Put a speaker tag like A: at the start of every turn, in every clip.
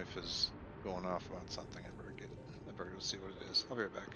A: wife is going off about something. I better go see what it is. I'll be right back.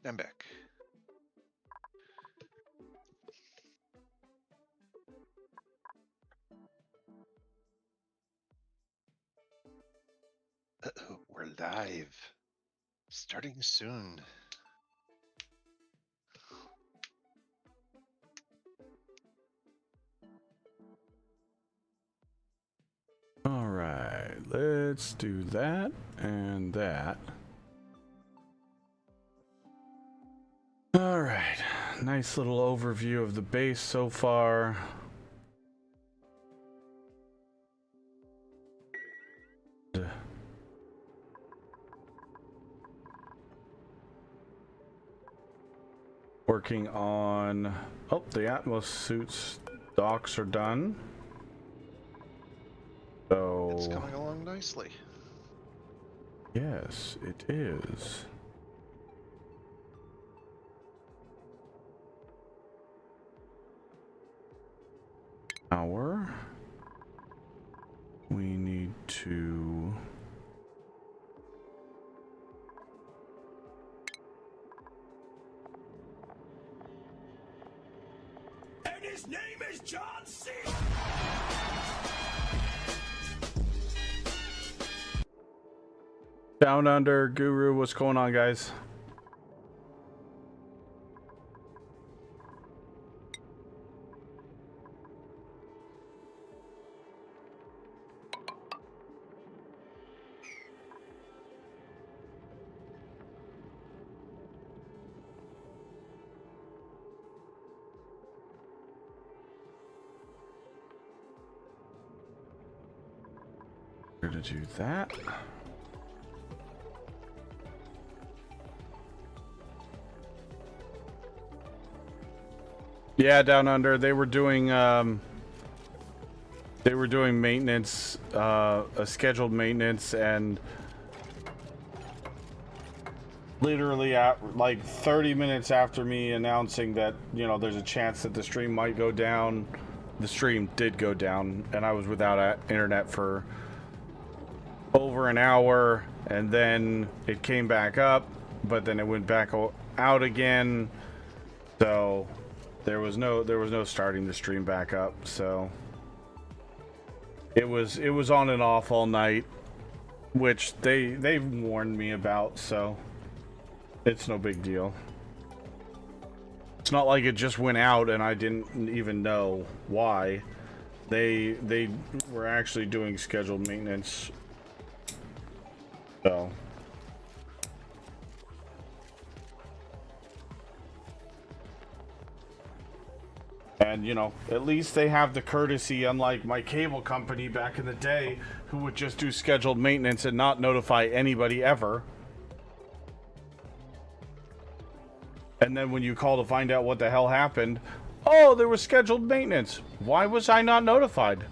A: I'm back. We're live. Starting soon.
B: All right, let's do that and that. All right, nice little overview of the base so far. Working on, oh, the Atmos suits docks are done. So
A: It's coming along nicely.
B: yes, it is. Power. We need to
C: and his name is John C.
B: Down Under Guru, what's going on, guys? Here to do that. Yeah, down under they were doing maintenance, a scheduled maintenance, and literally at like 30 minutes after me announcing that, you know, there's a chance that the stream might go down, the stream did go down, and I was without internet for over an hour, and then it came back up, but then it went back out again. So there was no starting the stream back up. So it was on and off all night, which they warned me about, so it's no big deal. It's not like it just went out and I didn't even know why. They were actually doing scheduled maintenance. So and you know, at least they have the courtesy, unlike my cable company back in the day, who would just do scheduled maintenance and not notify anybody ever. And then when you call to find out what the hell happened, oh, there was scheduled maintenance. Why was I not notified?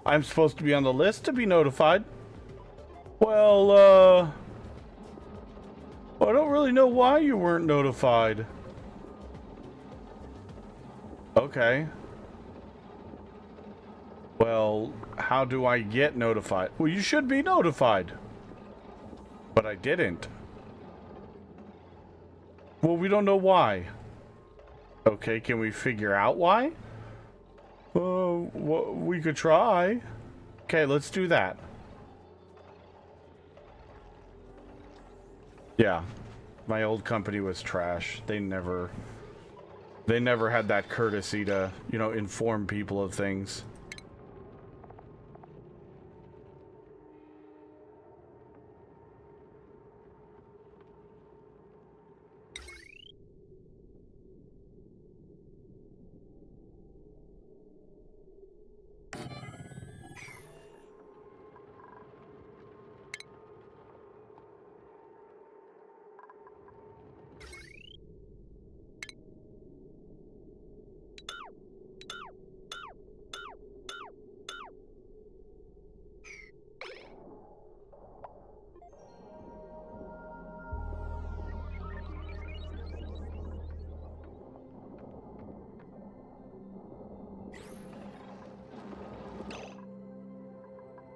B: I'm supposed to be on the list to be notified. Well, I don't really know why you weren't notified. Okay. Well, how do I get notified? Well, you should be notified. But I didn't. Well, we don't know why. Okay, can we figure out why? We could try. Okay, let's do that. Yeah, my old company was trash. They never had that courtesy to, you know, inform people of things.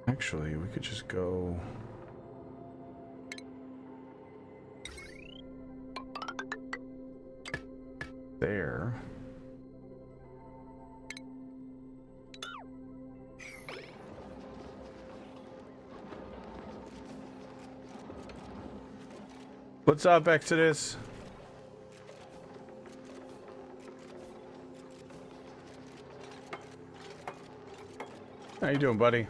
B: Actually, we could just go... there. What's up, Exodus? How you doing, buddy?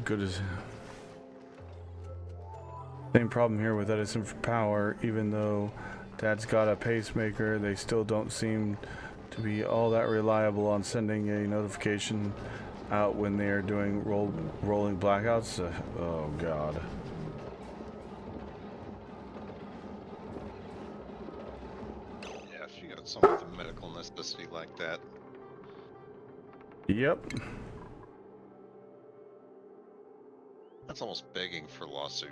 B: Good as... Same problem here with Edison for power. Even though Dad's got a pacemaker, they still don't seem to be all that reliable on sending a notification out when they are doing rolling blackouts. Oh God.
A: Yeah, if you got someone with a medical necessity like that.
B: Yep.
A: That's almost begging for lawsuit.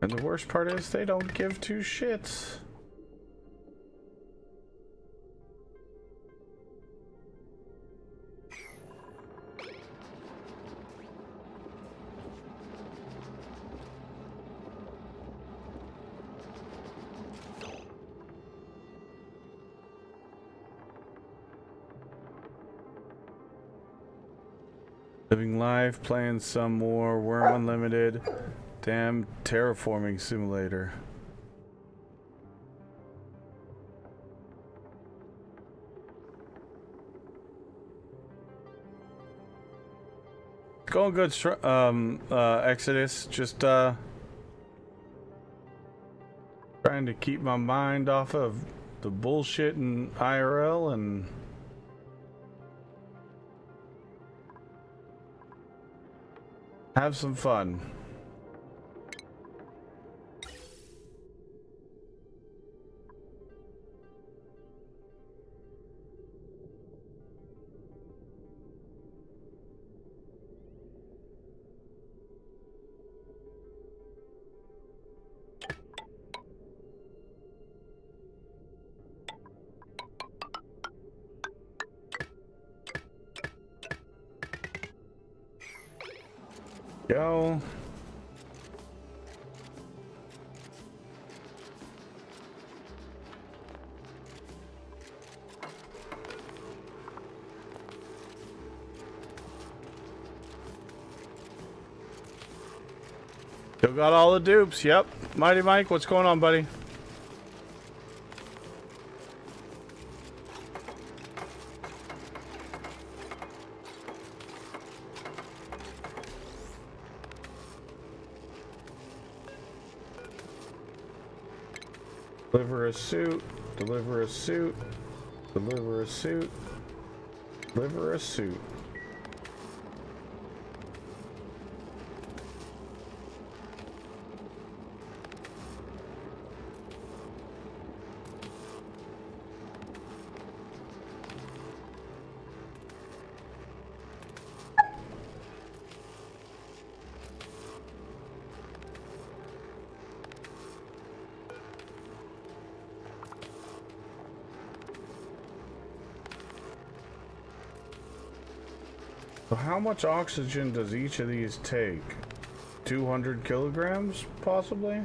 B: And the worst part is they don't give two shits. Living life, playing some more Worm Unlimited. Damn terraforming simulator. Going good, Exodus. Just Trying to keep my mind off of the bullshit in IRL and have some fun. Go. Still got all the dupes. Yep. Mighty Mike, what's going on, buddy? Deliver a suit. Deliver a suit. Deliver a suit. Deliver a suit. So how much oxygen does each of these take? 200 kilograms, possibly?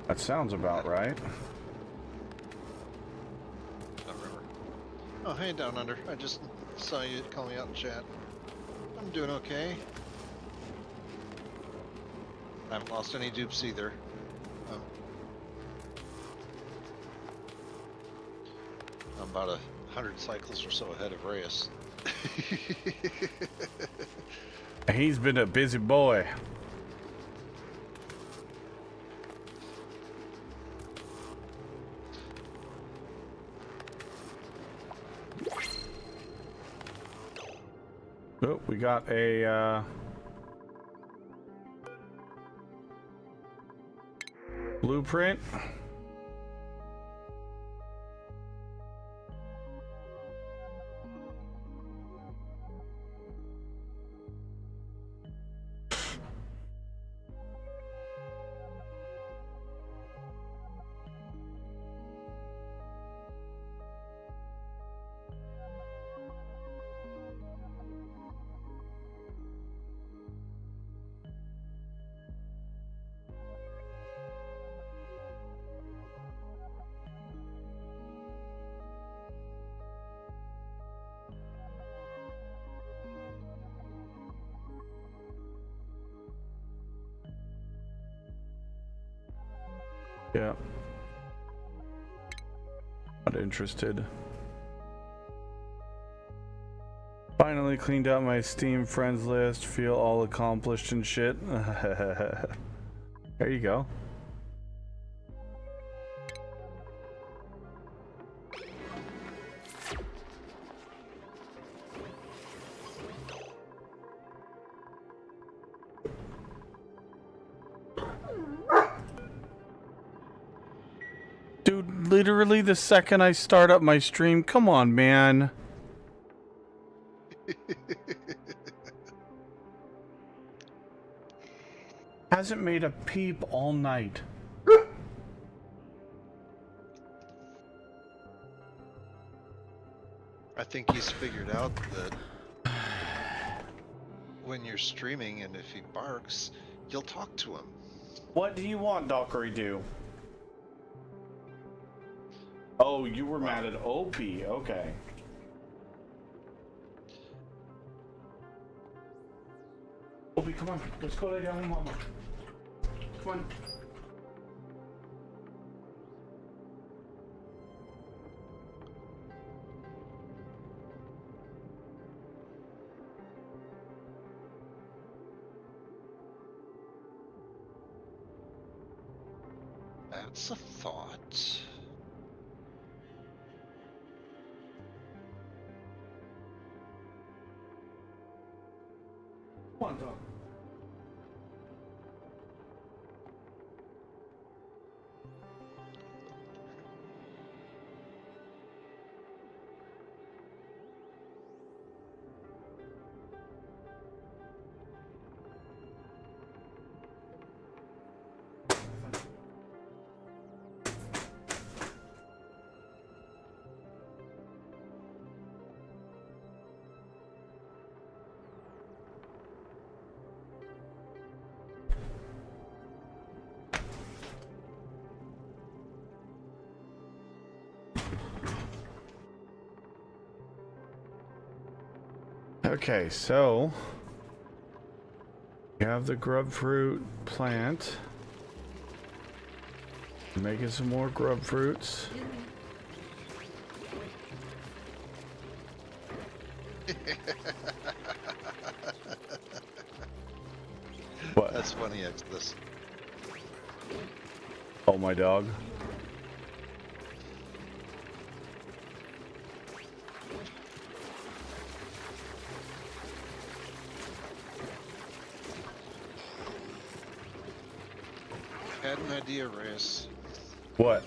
B: That sounds about right.
A: Don't remember. Oh, hey, Down Under. I just saw you call me out in chat. I'm doing okay. I haven't lost any dupes either. I'm about 100 cycles or so ahead of Reyes.
B: He's been a busy boy. Oh, we got a blueprint. Yeah. Not interested. Finally cleaned out my Steam friends list. Feel all accomplished and shit. There you go. Dude, literally the second I start up my stream, come on, man. Hasn't made a peep all night.
A: I think he's figured out that when you're streaming and if he barks, you'll talk to him.
B: What do you want, Dockery do? Oh, you were mad at Opie. Okay. Opie, come on. Let's go lay down with Mama. Come on.
A: That's a thought.
B: Come on, dog. Okay, so you have the grub fruit plant. Making some more grub fruits. What?
A: That's funny, Exodus.
B: Oh, my dog.
A: Had an idea, Reyes.
B: What?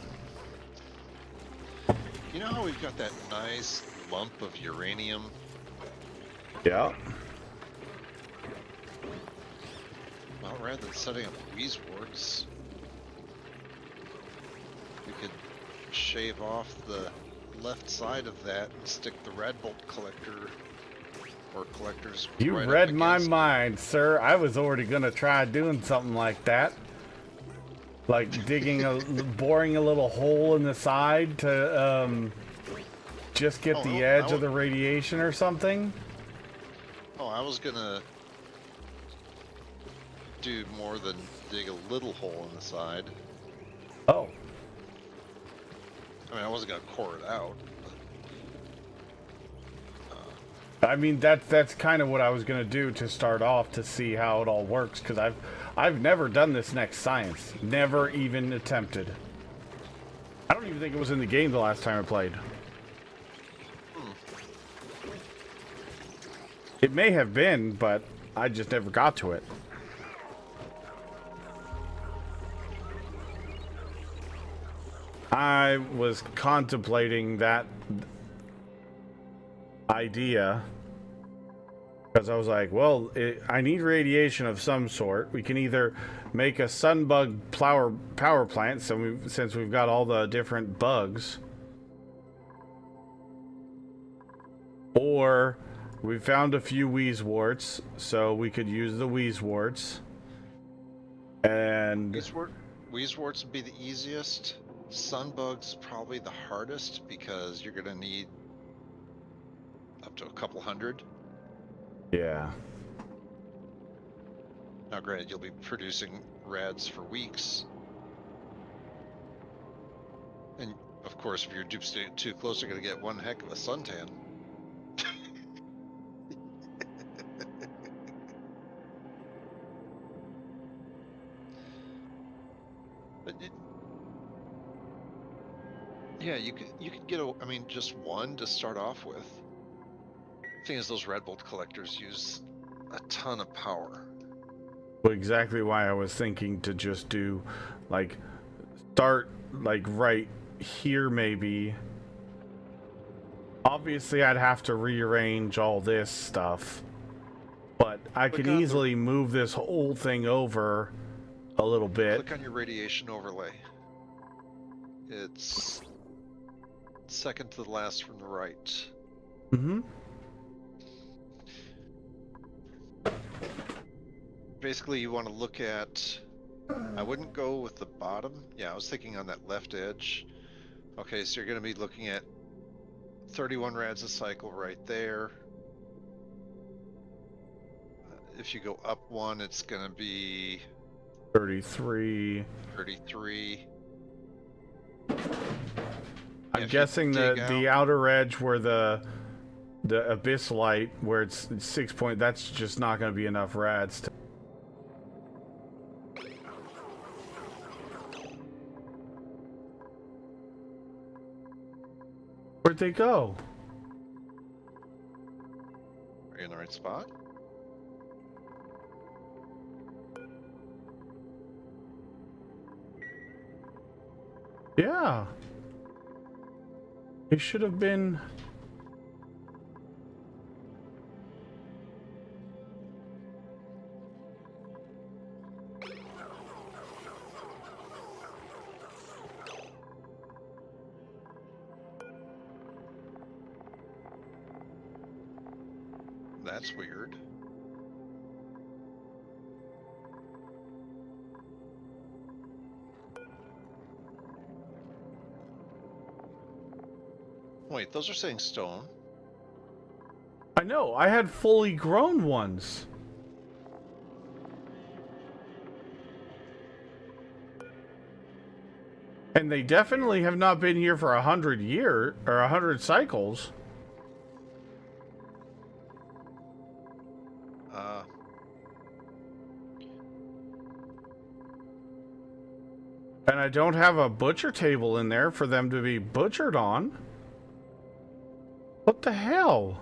A: You know how we've got that nice lump of uranium?
B: Yeah.
A: Well, rather than setting up Weezeworks, we could shave off the left side of that and stick the Radbolt collector or collectors.
B: You
A: right
B: read
A: up
B: my
A: against
B: mind, sir. I was already gonna try doing something like that. Like digging boring a little hole in the side to just get
A: Oh,
B: the
A: no,
B: edge of the radiation or something.
A: Oh, I was gonna do more than dig a little hole in the side.
B: Oh.
A: I mean, I wasn't gonna core it out.
B: I mean, that's kind of what I was gonna do to start off to see how it all works, because I've never done this next science, never even attempted. I don't even think it was in the game the last time I played. It may have been, but I just never got to it. I was contemplating that idea because I was like, well, I need radiation of some sort. We can either make a sunbug power plant, since we've got all the different bugs, or we found a few Weezeworts, so we could use the Weezeworts. And
A: Weezeworts would be the easiest. Sunbug's probably the hardest because you're gonna need up to a couple hundred.
B: yeah.
A: Now, granted, you'll be producing rads for weeks. And, of course, if you're dupe state too close, you're going to get one heck of a suntan. But yeah, you could get I mean, just one to start off with. The thing is, those Radbolt collectors use a ton of power.
B: Well, exactly why I was thinking to just do, like, start, like, right here, maybe. Obviously, I'd have to rearrange all this stuff. But I can easily move this whole thing over a little bit.
A: Click on your radiation overlay. It's second to the last from the right.
B: Mm-hmm.
A: Basically, you want to look at, I wouldn't go with the bottom. Yeah, I was thinking on that left edge. Okay, so you're going to be looking at 31 rads a cycle right there. If you go up one, it's going to be
B: 33.
A: 33.
B: I'm guessing the outer edge where the abyss light, where it's 6 point, that's just not going to be enough rads to... Where'd they go?
A: Are you in the right spot?
B: Yeah. It should have been...
A: That's weird. Wait, those are saying stone.
B: I know, I had fully grown ones. And they definitely have not been here for 100 years, or 100 cycles. And I don't have a butcher table in there for them to be butchered on. What the hell?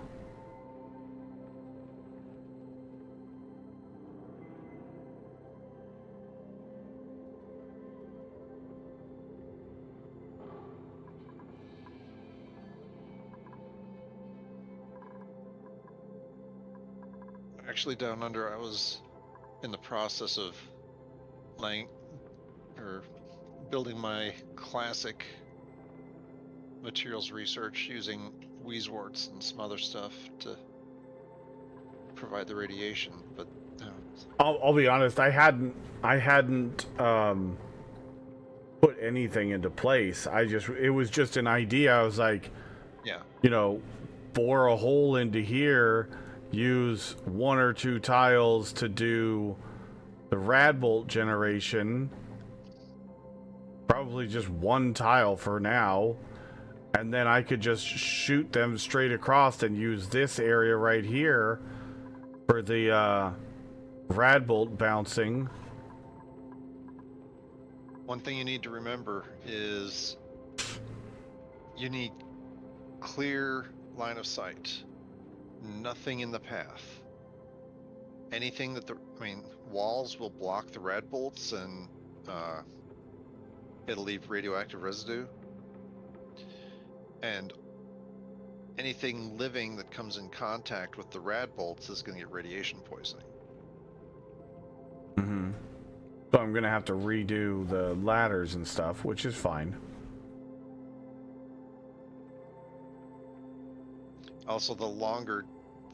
A: Actually, down under, I was in the process of laying or building my classic materials research using wheezeworts and some other stuff to provide the radiation, but
B: I'll be honest, I hadn't put anything into place. It was just an idea. I was like,
A: yeah,
B: you know, bore a hole into here, use 1 or 2 tiles to do the rad bolt generation, probably just 1 tile for now, and then I could just shoot them straight across and use this area right here for the rad bolt bouncing.
A: one thing you need to remember is you need clear line of sight. Nothing in the path. Anything that walls will block the rad bolts and it'll leave radioactive residue. And anything living that comes in contact with the rad bolts is going to get radiation poisoning.
B: Mm-hmm. So I'm going to have to redo the ladders and stuff, which is fine.
A: Also, the longer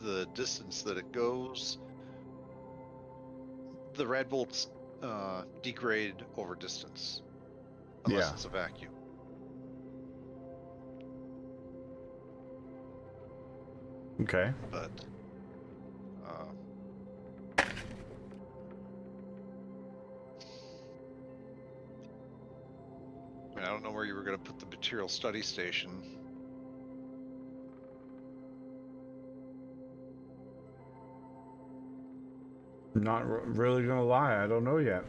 A: the distance that it goes, the rad bolts degrade over distance, unless it's a vacuum.
B: Okay.
A: But I don't know where you were going to put the material study station.
B: Not really gonna lie, I don't know yet.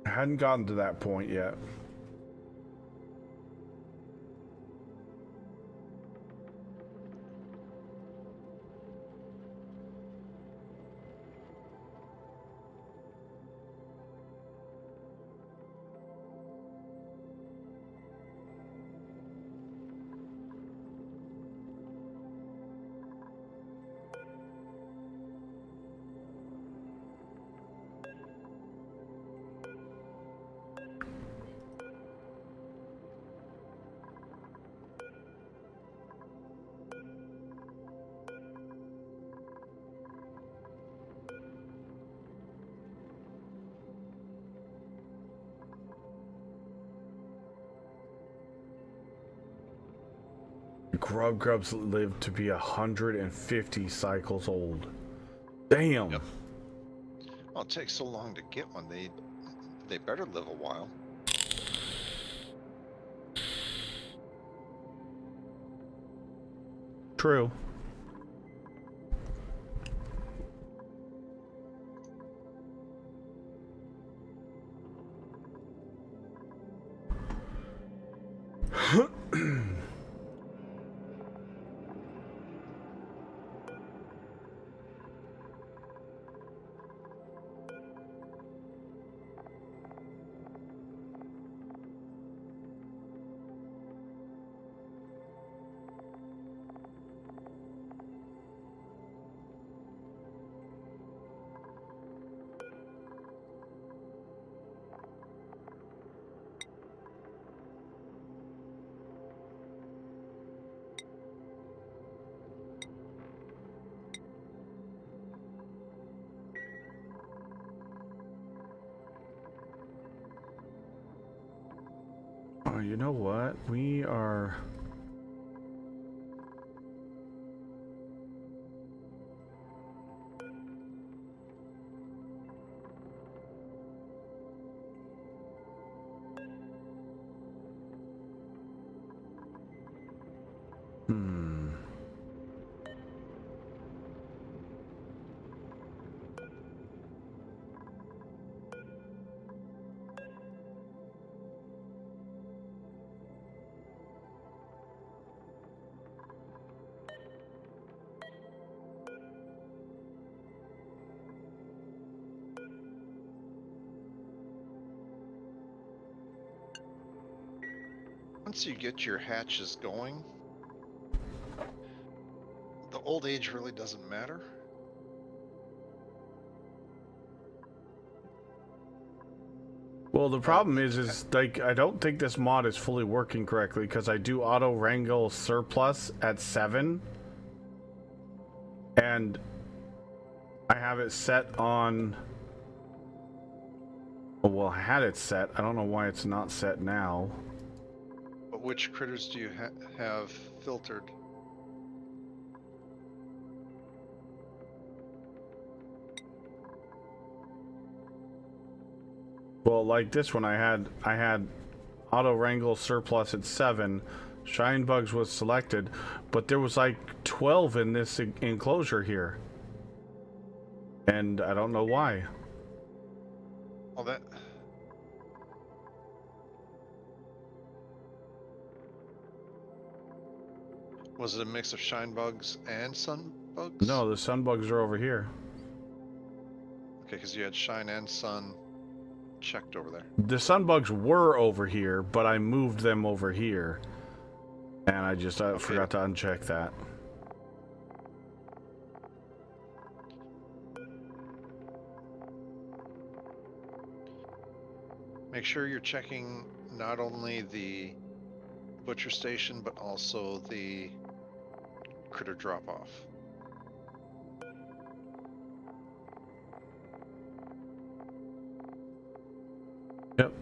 B: I hadn't gotten to that point yet. Grubs live to be 150 cycles old. Damn.
A: Yep. Well, it takes so long to get one. They better live a while.
B: True. Oh, you know what? We are...
A: Once you get your hatches going, the old age really doesn't matter.
B: Well, the problem is like, I don't think this mod is fully working correctly because I do auto wrangle surplus at 7. And I have it set on... Well, I had it set. I don't know why it's not set now.
A: But which critters do you have filtered?
B: Well, like this one, I had auto wrangle surplus at 7. Shine bugs was selected, but there was like 12 in this enclosure here, and I don't know why.
A: Well, that... Was it a mix of shine bugs and sun bugs?
B: No, the sun bugs are over here.
A: Okay, because you had shine and sun checked over there.
B: The sun bugs were over here, but I moved them over here, and I just forgot to uncheck that.
A: Make sure you're checking not only the butcher station, but also the critter drop-off.
B: Yep.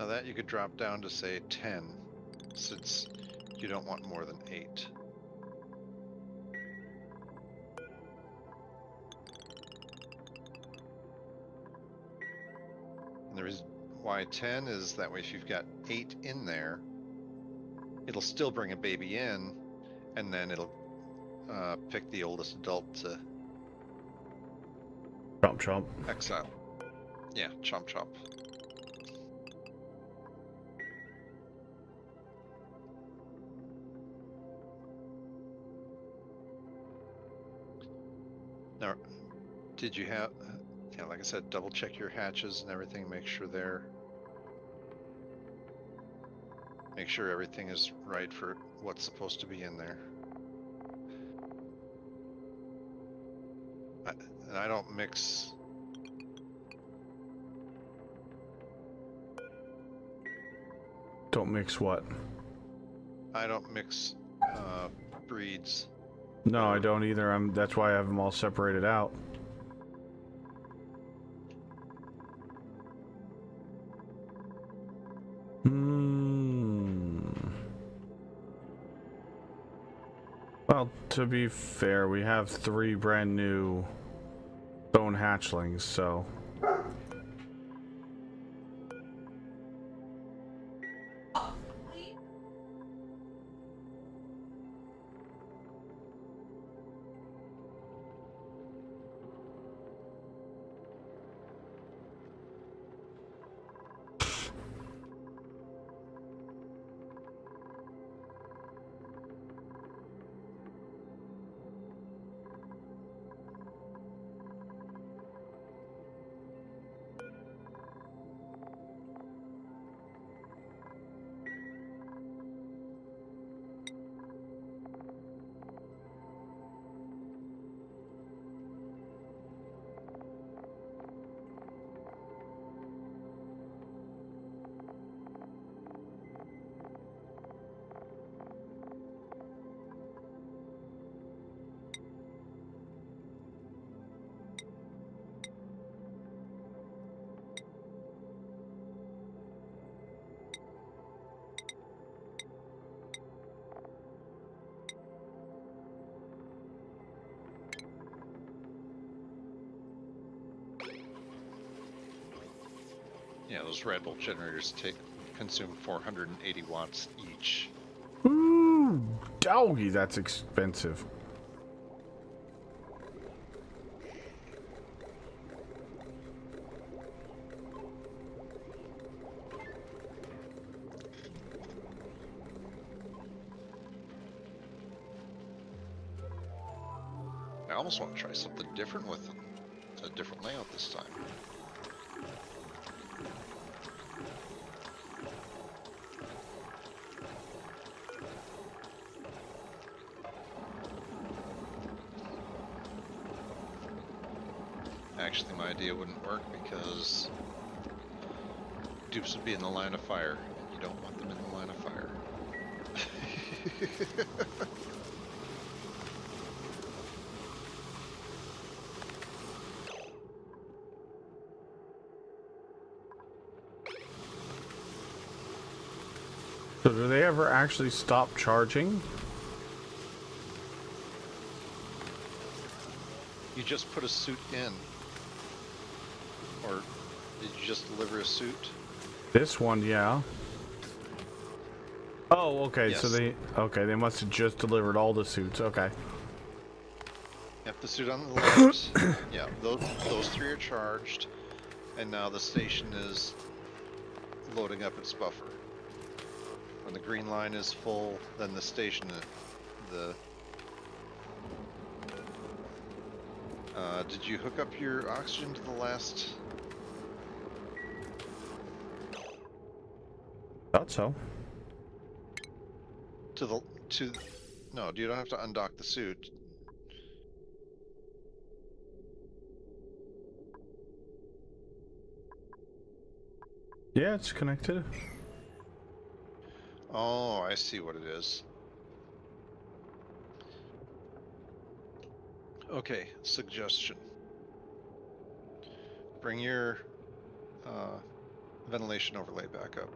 A: Now that you could drop down to say 10, since you don't want more than 8. And the reason why 10 is that way if you've got 8 in there, it'll still bring a baby in, and then it'll pick the oldest adult to
B: Chomp chomp.
A: exile. Yeah, chomp chomp. Now, did you have, yeah, like I said, double check your hatches and everything, make sure everything is right for what's supposed to be in there. And I don't mix.
B: Don't mix what?
A: I don't mix breeds.
B: No, I don't either. That's why I have them all separated out. Well, to be fair, we have 3 brand new stone hatchlings, so...
A: Yeah, those Red Bolt generators consume 480 watts each.
B: Ooh, doggy, that's expensive.
A: I almost want to try something different with them. A different layout this time. Actually, my idea wouldn't work because dupes would be in the line of fire, and you don't want them in the line of fire.
B: So do they ever actually stop charging?
A: You just put a suit in. Or did you just deliver a suit?
B: This one, yeah. Oh, okay.
A: Yes.
B: So they must have just delivered all the suits. Okay.
A: Yep, the suit on the left. Yeah, those three are charged, and now the station is loading up its buffer. When the green line is full, then the station, did you hook up your oxygen to the last?
B: Thought so.
A: No, you don't have to undock the suit.
B: Yeah, it's connected.
A: Oh, I see what it is. Okay, suggestion. Bring your ventilation overlay back up.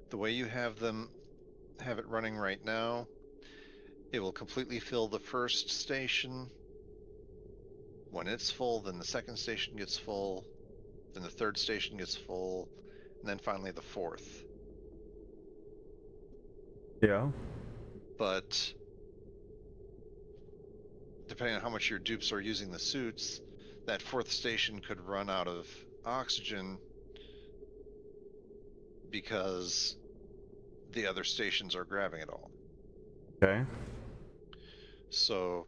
A: The way you have it running right now, it will completely fill the first station. When it's full, then the second station gets full, then the third station gets full, and then finally the fourth.
B: Yeah.
A: But depending on how much your dupes are using the suits, that fourth station could run out of oxygen because the other stations are grabbing it all.
B: Okay.
A: So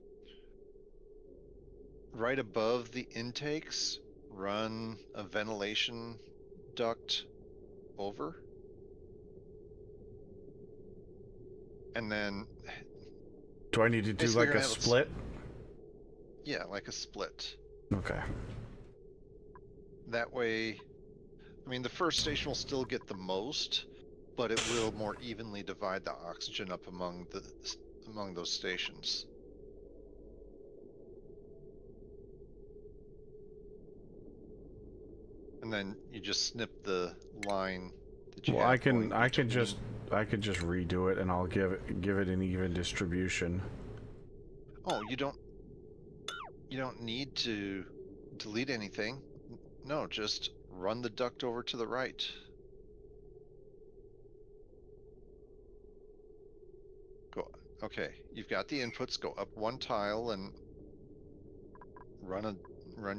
A: right above the intakes, run a ventilation duct over. And then
B: Do I need to do
A: basically
B: like a split?
A: Yeah, like a split.
B: Okay.
A: That way, I mean, the first station will still get the most, but it will more evenly divide the oxygen up among those stations. And then you just snip the line that you
B: Well,
A: have
B: I can
A: between...
B: just redo it, and I'll give it an even distribution.
A: Oh, you don't need to delete anything. No, just run the duct over to the right. Go. Okay, you've got the inputs. Go up one tile and run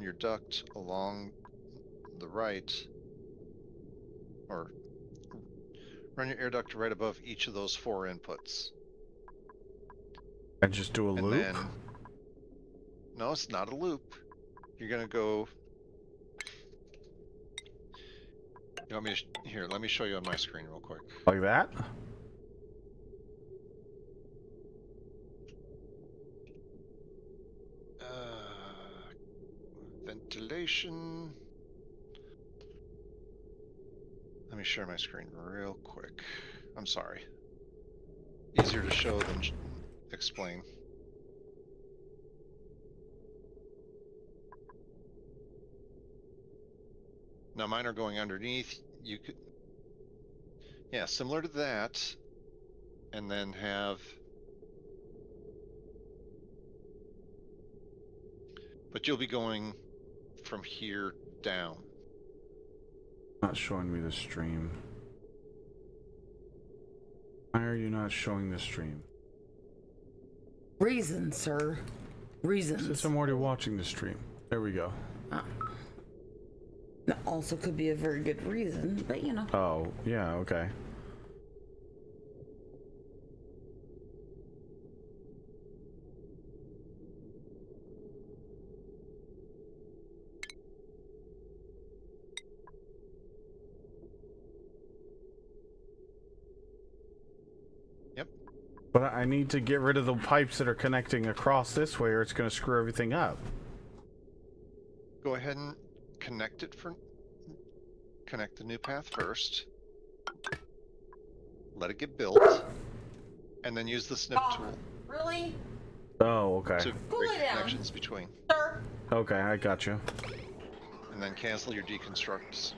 A: your duct along the right, or run your air duct right above each of those four inputs.
B: And just do a
A: And
B: loop?
A: then, no, it's not a loop. You're gonna go. You want me to, here, let me show you on my screen real quick.
B: Like that?
A: Ventilation. Let me share my screen real quick. I'm sorry. Easier to show than explain. Now mine are going underneath. You could, yeah, similar to that, and then have. But you'll be going from here down.
B: Not showing me the stream. Why are you not showing the stream?
D: Reasons, sir. Reasons.
B: Since I'm already watching the stream. There we go.
D: That also could be a very good reason, but you know.
B: Oh, yeah, okay.
A: Yep.
B: But I need to get rid of the pipes that are connecting across this way or it's going to screw everything up.
A: Go ahead and connect the new path first. Let it get built. And then use the snip tool
D: Really?
B: Oh, okay.
A: to break connections between.
D: Sir?
B: Okay, I got you.
A: And then cancel your deconstructs.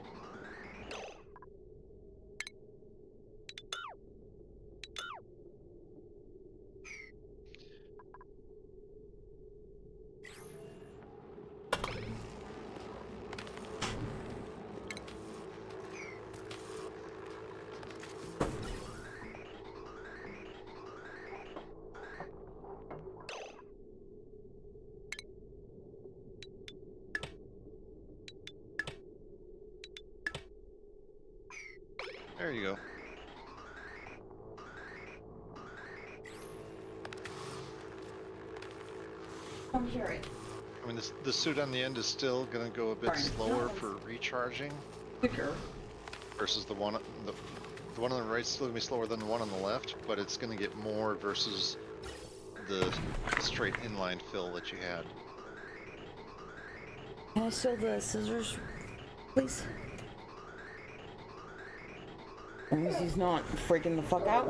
A: There you go.
D: I'm hearing.
A: I mean, the suit on the end is still going to go a bit slower for recharging
D: Quicker.
A: versus the one on the right is still going to be slower than the one on the left, but it's going to get more versus the straight inline fill that you had.
D: Can I steal the scissors, please? As long as he's not freaking the fuck out.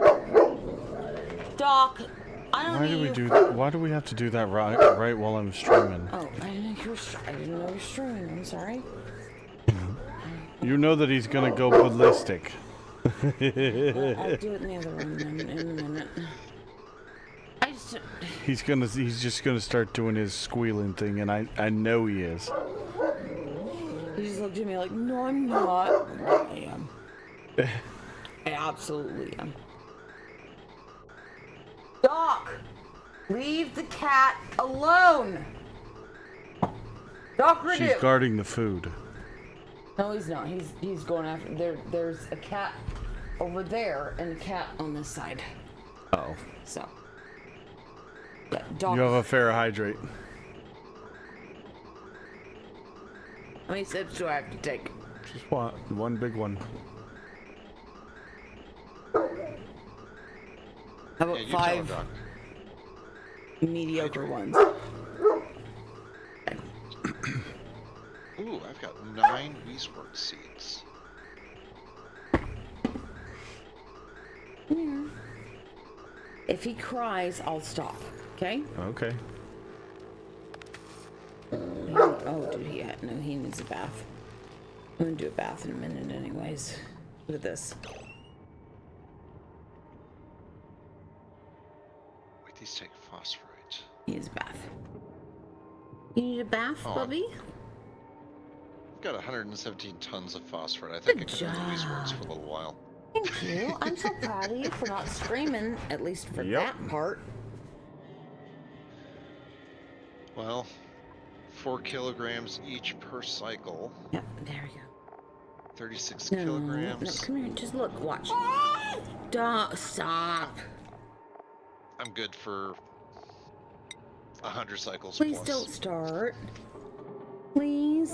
D: Doc, I don't need
B: Why do we have to do that right while I'm streaming?
D: Oh, I didn't know you're streaming. I'm sorry.
B: You know that he's gonna go ballistic.
D: I'll do it in the other room then in a minute.
B: He's just gonna start doing his squealing thing, and I know he is.
D: He just looked at me like, no, I'm not. I am. I absolutely am. Doc, leave the cat alone. Doc Redu.
B: She's guarding the food.
D: No, he's not. He's going after. There's a cat over there and a cat on this side.
B: Oh.
D: So. Yeah, Doc.
B: You have a Fahrenheit.
D: How many sips do I have to take?
B: Just one big one.
D: How about
A: Yeah, you tell her,
D: 5
A: Doc.
D: mediocre ones?
A: Ooh, I've got 9 Weeswort seeds.
D: Yeah. If he cries, I'll stop. Okay?
B: Okay.
D: Oh, dude, no, he needs a bath. I'm gonna do a bath in a minute, anyways. Look at this.
A: Wait, these take phosphorite.
D: He needs a bath. You need a bath,
A: Oh.
D: Bubby?
A: I've got 117 tons of phosphorite. I think I
D: Good
A: can do Weesworts
D: job.
A: for a little while.
D: Thank you. I'm so proud of you for not screaming, at least for
B: Yep.
D: that part.
A: Well, 4 kilograms each per cycle.
D: Yep, there we go.
A: 36
D: No,
A: kilograms.
D: come here. Just look. Watch. Don't stop.
A: I'm good for 100 cycles
D: Please
A: plus.
D: don't start. Please.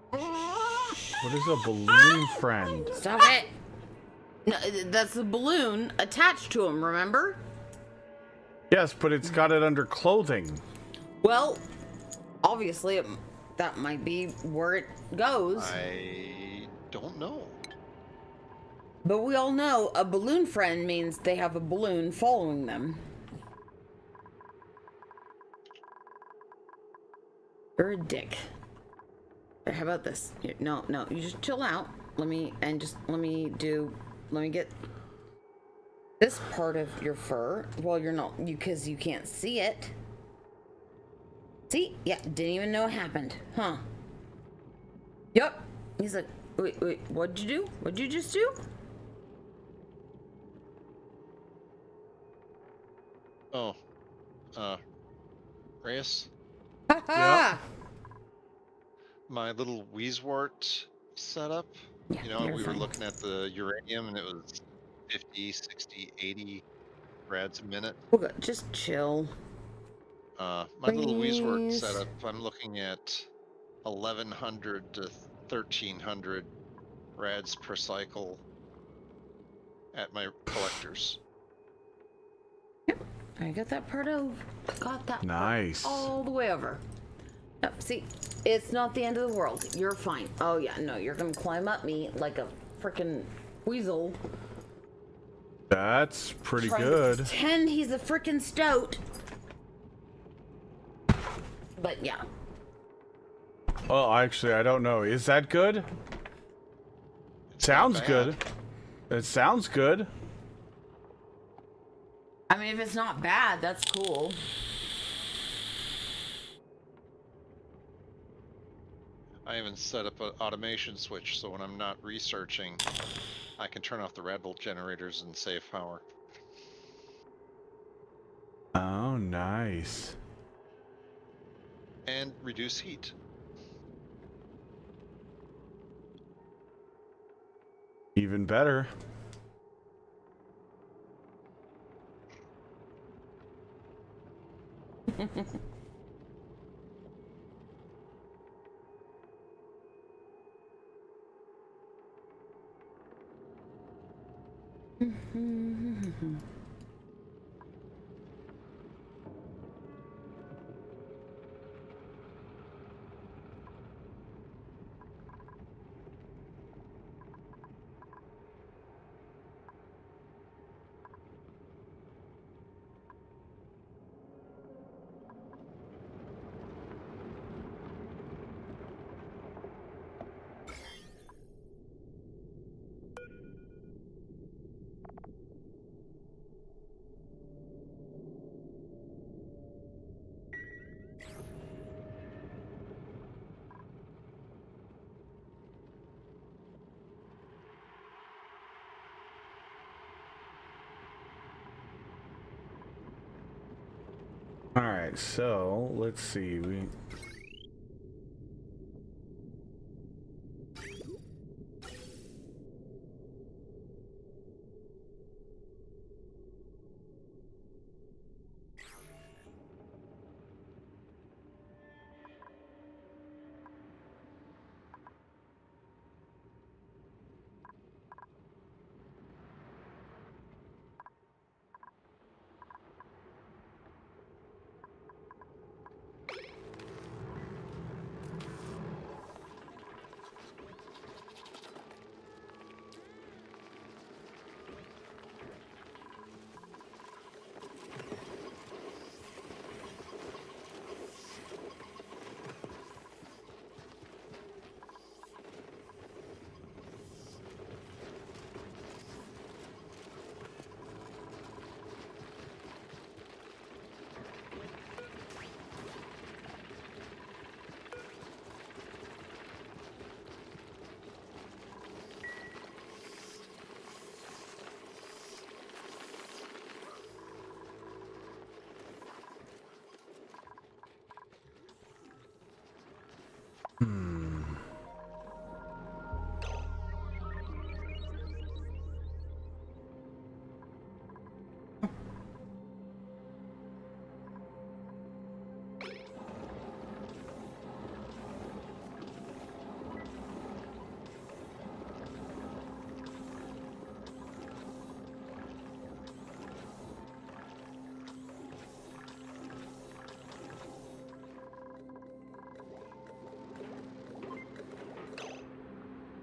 B: What is a balloon friend?
D: Stop it. No, that's the balloon attached to him, remember?
B: Yes, but it's got it under clothing.
D: Well, obviously, that might be where it goes.
A: I don't know.
D: But we all know a balloon friend means they have a balloon following them. You're a dick. How about this? No, you just chill out. Let me get this part of your fur. Well, you're not, because you can't see it. See? Yeah, didn't even know it happened. Huh. Yep. He's like, wait, what'd you do? What'd you just do?
A: Oh. Reyes?
D: Ha
A: My little Wheezewort setup.
D: Yeah,
A: You know,
D: you're
A: we were
D: fine.
A: looking at the uranium and it was 50, 60, 80 rads a minute.
D: Okay, just chill.
A: My little Wheezewort
D: Please.
A: setup, I'm looking at 1100 to 1300 rads per cycle at my collectors.
D: I got that part over. Got that
B: Nice.
D: part all the way over. Oh, see, it's not the end of the world. You're fine. Oh yeah, no, you're gonna climb up me like a freaking weasel.
B: That's pretty
D: Trying
B: good.
D: to pretend he's a freaking stoat. But yeah.
B: Well, actually, I don't know. Is that good?
A: It's
B: Sounds
A: not bad.
B: good. It sounds good.
D: I mean, if it's not bad, that's cool.
A: I even set up an automation switch so when I'm not researching, I can turn off the rad bolt generators and save power.
B: Oh, nice.
A: And reduce heat.
B: Even better. All right, so let's see.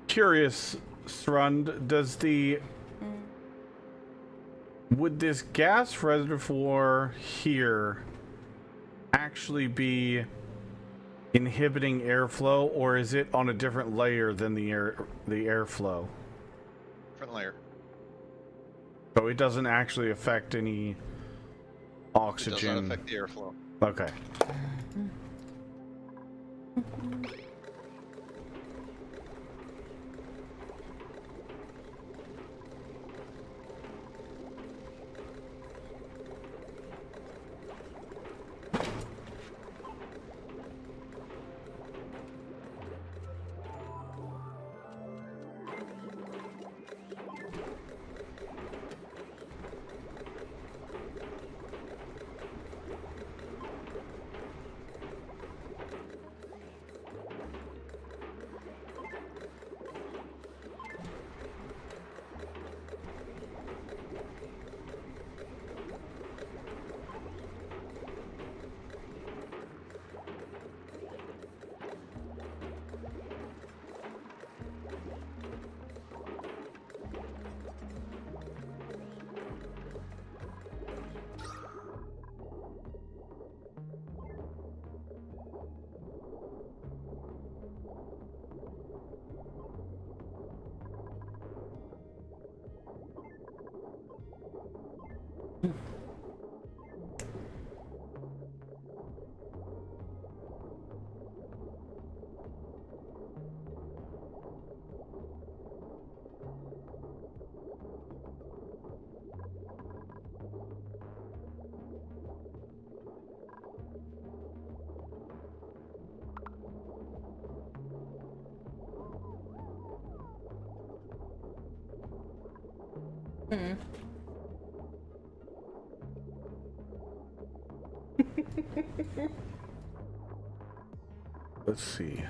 B: Curious, Thrund, would this gas reservoir here actually be inhibiting airflow, or is it on a different layer than the airflow?
A: Different layer.
B: So it doesn't actually affect any
A: It
B: oxygen.
A: does not affect the airflow.
B: Okay.
D: Hmm.
B: Let's see.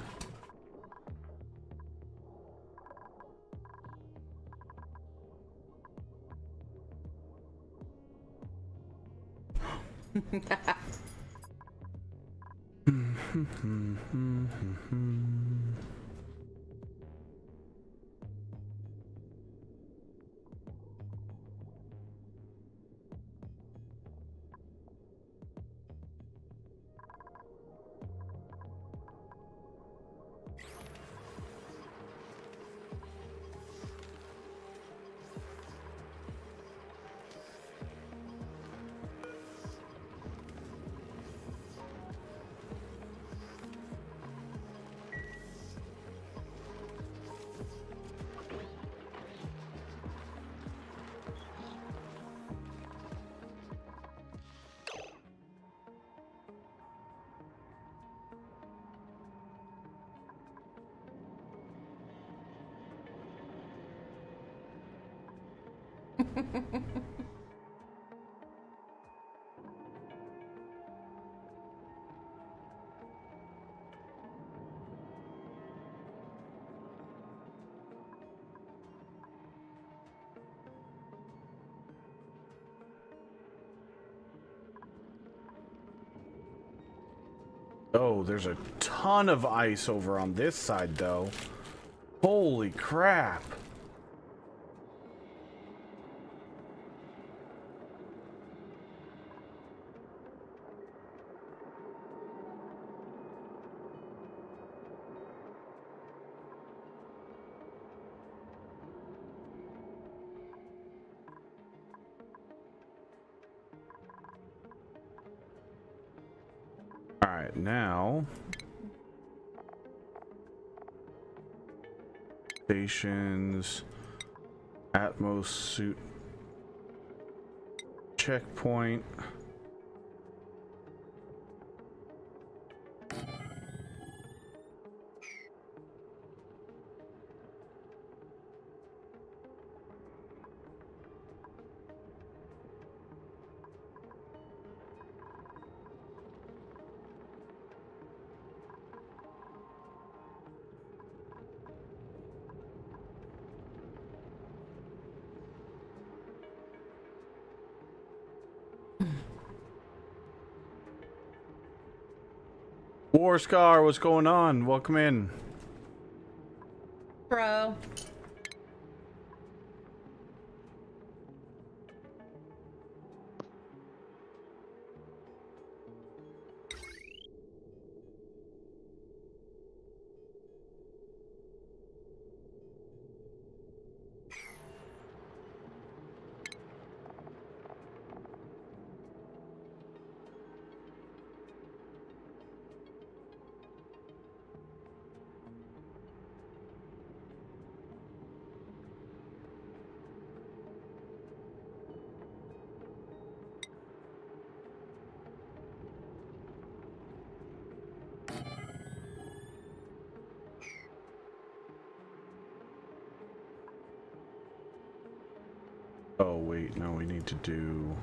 B: Oh, there's a ton of ice over on this side, though. Holy crap. All right, now stations, Atmos suit checkpoint. War Scar, what's going on? Welcome in.
D: Bro.
B: wait, no, we need to do...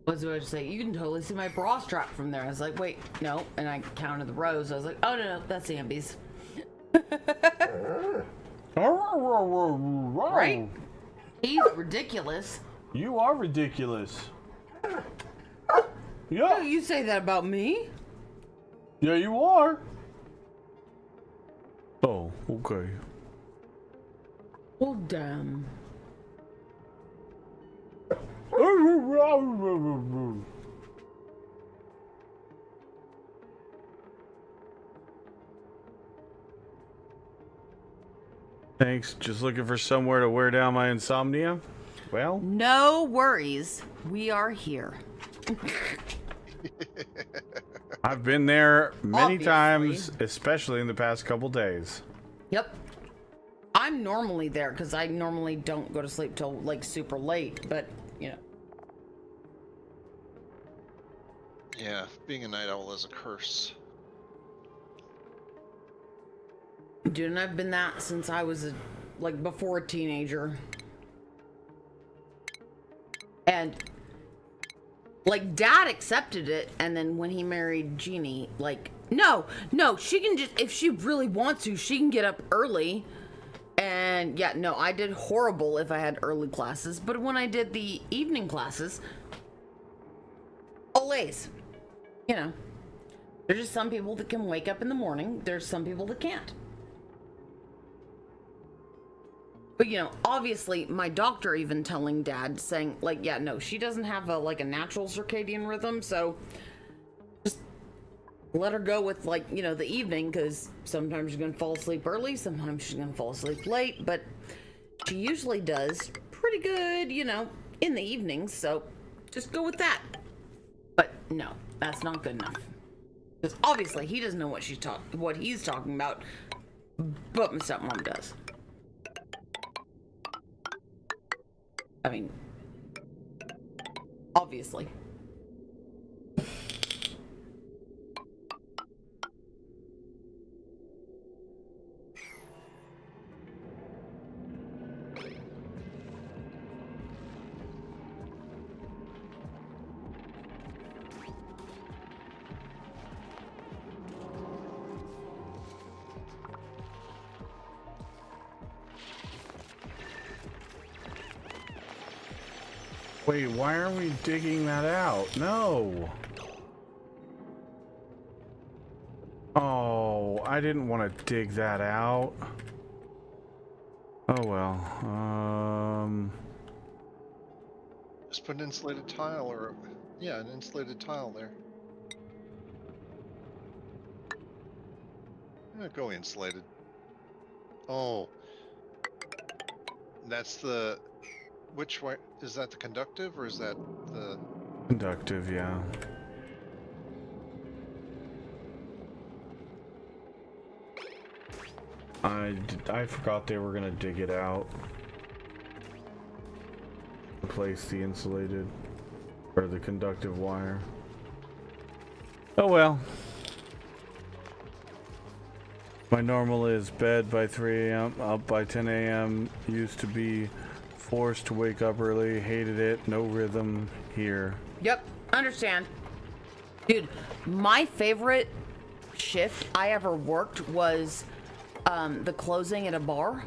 D: What was I to say? You can totally see my bra strap from there. I was like, wait, no. And I counted the rows. I was like, oh, no, that's Ambi's. Right? He's ridiculous.
B: You are ridiculous.
D: Oh,
B: Yeah.
D: you say that about me?
B: Yeah, you are. Oh, okay.
D: Well, damn.
B: Thanks. Just looking for somewhere to wear down my insomnia? Well,
D: No worries. We are here.
B: I've been there many
D: Obviously.
B: times, especially in the past couple days.
D: Yep. I'm normally there because I normally don't go to sleep till like super late, but you know.
A: Yeah, being a night owl is a curse.
D: Dude, and I've been that since I was like before a teenager. And like dad accepted it, and then when he married Jeannie, like no, she can just, if she really wants to, she can get up early. And yeah, no, I did horrible if I had early classes, but when I did the evening classes, always, you know, there's just some people that can wake up in the morning, there's some people that can't. But you know, obviously my doctor even telling dad, saying like, yeah, no, she doesn't have a like a natural circadian rhythm, so just let her go with like, you know, the evening, because sometimes she's gonna fall asleep early, sometimes she's gonna fall asleep late, but she usually does pretty good, you know, in the evenings, so just go with that. But no, that's not good enough, because obviously he doesn't know what he's talking about, but my stepmom does. I mean, obviously.
B: Wait, why are we digging that out? No. Oh, I didn't want to dig that out. Oh well.
A: Just put an insulated tile, or yeah, an insulated tile there. Yeah, go insulated. Oh, that's the. Which way is that? The conductive, or is that the
B: Conductive, yeah. I forgot they were gonna dig it out. Replace the insulated or the conductive wire. Oh well. My normal is bed by 3 a.m., up by 10 a.m. Used to be forced to wake up early, hated it, no rhythm here.
D: Yep, understand. Dude, my favorite shift I ever worked was the closing at a bar.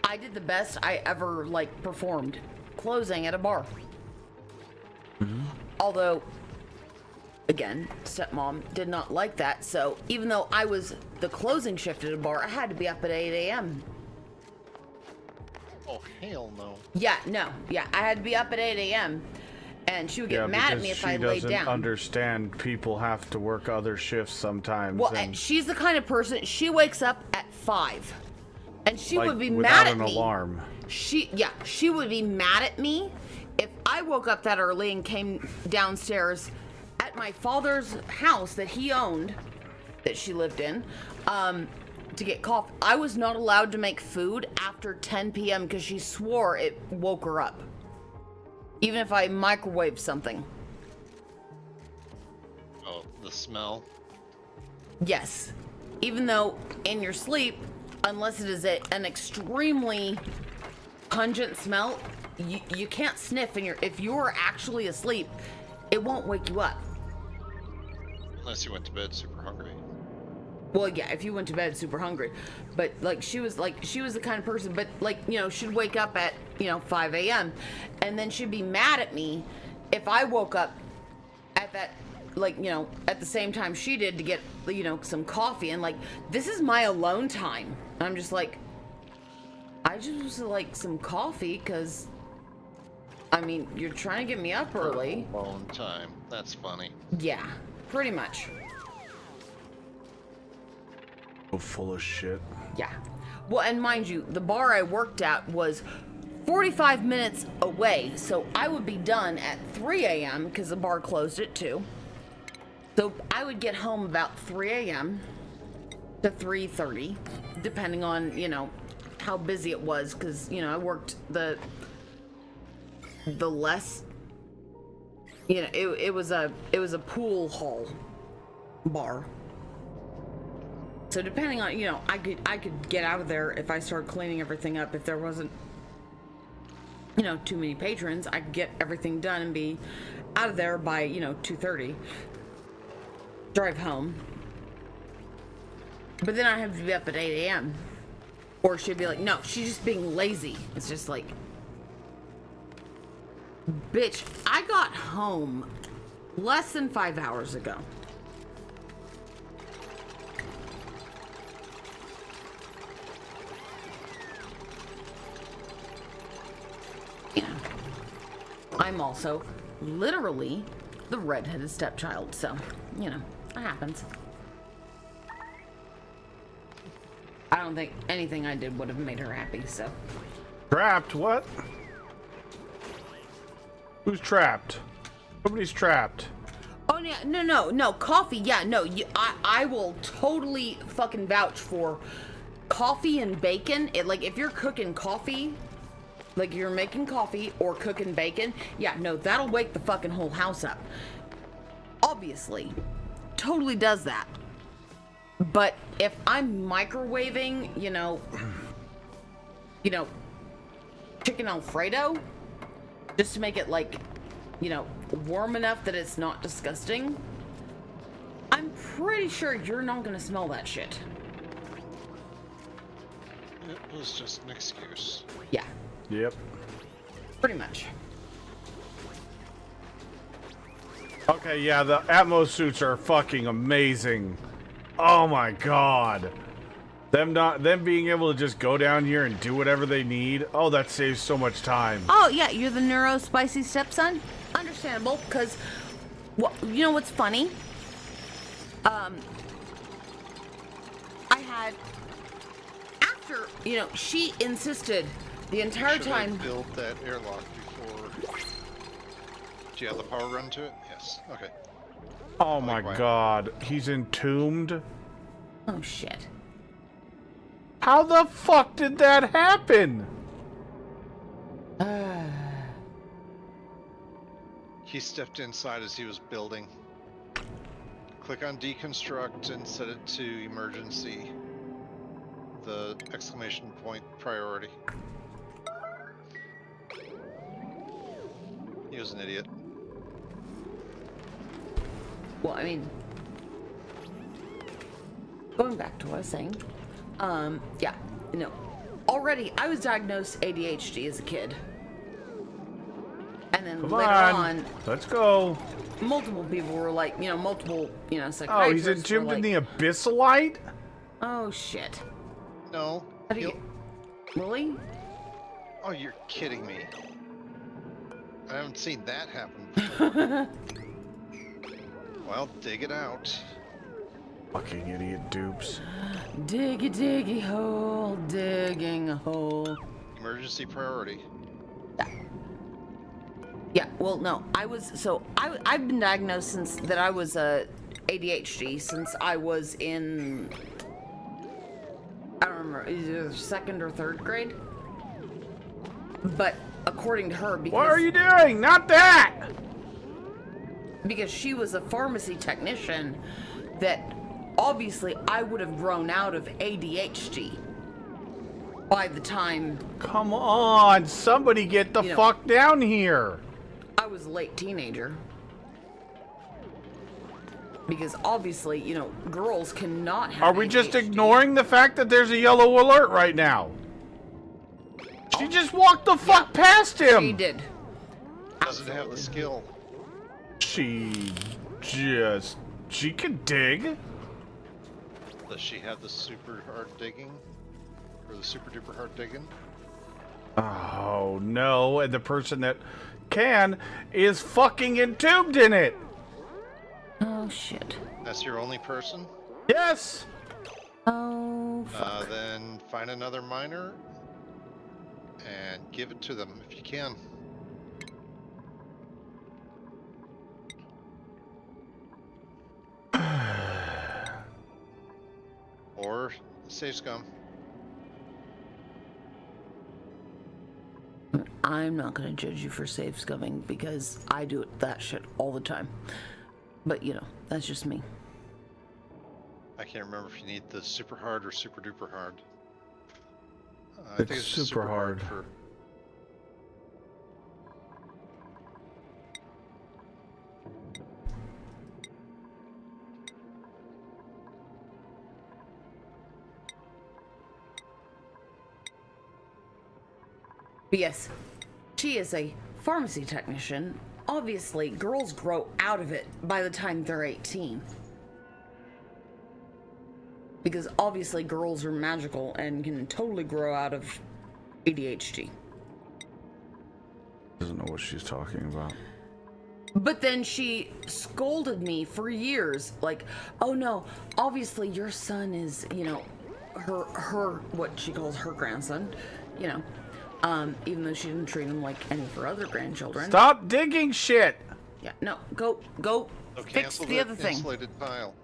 D: I did the best I ever like performed closing at a bar. Although, again, stepmom did not like that, so even though I was the closing shift at a bar, I had to be up at 8 a.m.
A: Oh, hell no.
D: Yeah, no, yeah, I had to be up at 8 a.m. and she would get mad at me if I laid
B: She
D: down.
B: doesn't understand people have to work other shifts sometimes.
D: Well,
B: and
D: she's the kind of person, she wakes up at 5 and she
B: like,
D: would be
B: without
D: mad at
B: an
D: me.
B: alarm.
D: She would be mad at me if I woke up that early and came downstairs at my father's house that he owned, that she lived in, to get coffee. I was not allowed to make food after 10 p.m. because she swore it woke her up. Even if I microwave something.
A: Oh, the smell.
D: Yes. Even though in your sleep, unless it is an extremely pungent smell, you can't sniff if you're actually asleep, it won't wake you up.
A: Unless you went to bed super hungry.
D: Well, yeah, if you went to bed super hungry. But like she was the kind of person, but like, you know, she'd wake up at, 5 a.m. and then she'd be mad at me if I woke up at that, like, at the same time she did to get, some coffee, and like, this is my alone time. I'm just like, I just like some coffee because, I mean, you're trying to get me up early.
A: Alone time. That's funny.
D: Yeah, pretty much.
B: Oh, full of shit.
D: Yeah. Well, and mind you, the bar I worked at was 45 minutes away, so I would be done at 3 a.m. because the bar closed at 2. So I would get home about 3 a.m. to 3:30, depending on, how busy it was, because, I worked the less, it was a pool hall bar. So depending on, I could get out of there if I started cleaning everything up. If there wasn't, too many patrons, I could get everything done and be out of there by, 2:30. Drive home. But then I have to be up at 8 a.m. Or she'd be like, no, she's just being lazy. It's just like, bitch, I got home less than 5 hours ago. Yeah. I'm also literally the redheaded stepchild, so, it happens. I don't think anything I did would have made her happy, so.
B: Trapped? What? Who's trapped? Nobody's trapped.
D: Oh, yeah, no, coffee, yeah, no, I will totally fucking vouch for coffee and bacon. Like, if you're cooking coffee, like you're making coffee or cooking bacon, yeah, no, that'll wake the fucking whole house up. Obviously. Totally does that. But if I'm microwaving, chicken Alfredo, just to make it like, warm enough that it's not disgusting, I'm pretty sure you're not gonna smell that shit.
A: It was just an excuse.
D: Yeah.
B: Yep.
D: Pretty much.
B: Okay, yeah, the Atmos suits are fucking amazing. Oh my god. Them being able to just go down here and do whatever they need. Oh, that saves so much time.
D: Oh, yeah, you're the neuro spicy stepson? Understandable, because, well, you know what's funny? I had, after, she insisted the entire time.
A: Should I build that airlock before? Do you have the power run to it? Yes. Okay.
B: Oh my god. He's entombed?
D: Oh, shit.
B: How the fuck did that happen?
A: He stepped inside as he was building. Click on deconstruct and set it to emergency. The exclamation point priority. He was an idiot.
D: Well, I mean, going back to what I was saying, yeah, already I was diagnosed ADHD as a kid. And then
B: Come
D: later on,
B: let's go.
D: multiple people were like, multiple, psychiatrists.
B: Oh, he's entombed in the abyssalite?
D: Oh, shit.
A: No.
D: How do you... Really?
A: Oh, you're kidding me. I haven't seen that happen before. Well, dig it out.
B: Fucking idiot dupes.
D: Diggy, diggy hole, digging a hole.
A: Emergency priority.
D: Yeah, well, no, I've been diagnosed since that I was ADHD since I was in, I don't remember, either 2nd or 3rd grade. But according to her, because
B: What are you doing? Not that!
D: because she was a pharmacy technician, that obviously I would have grown out of ADHD by the time
B: Come on, somebody get the fuck down here.
D: I was a late teenager. Because obviously, girls cannot have
B: Are we just
D: ADHD.
B: ignoring the fact that there's a yellow alert right now? She just walked the fuck past him.
D: She did.
A: Doesn't have the skill.
B: She can dig.
A: Does she have the super hard digging? Or the super duper hard digging?
B: Oh no, and the person that can is fucking entombed in it.
D: Oh shit.
A: That's your only person?
B: Yes.
D: Oh fuck.
A: Then find another miner and give it to them if you can. Or save scum.
D: I'm not gonna judge you for safe scumming because I do that shit all the time. But that's just me.
A: I can't remember if you need the super hard or super duper hard. I
B: It's
A: think it's just
B: super hard.
A: for.
D: But yes, she is a pharmacy technician. Obviously, girls grow out of it by the time they're 18. Because obviously girls are magical and can totally grow out of ADHD.
B: Doesn't know what she's talking about.
D: But then she scolded me for years, like, oh no, obviously your son is, her what she calls her grandson, even though she didn't treat him like any of her other grandchildren.
B: Stop digging shit.
D: Yeah, no, go
A: So
D: fix
A: cancel
D: the other thing.
A: Insulated tile.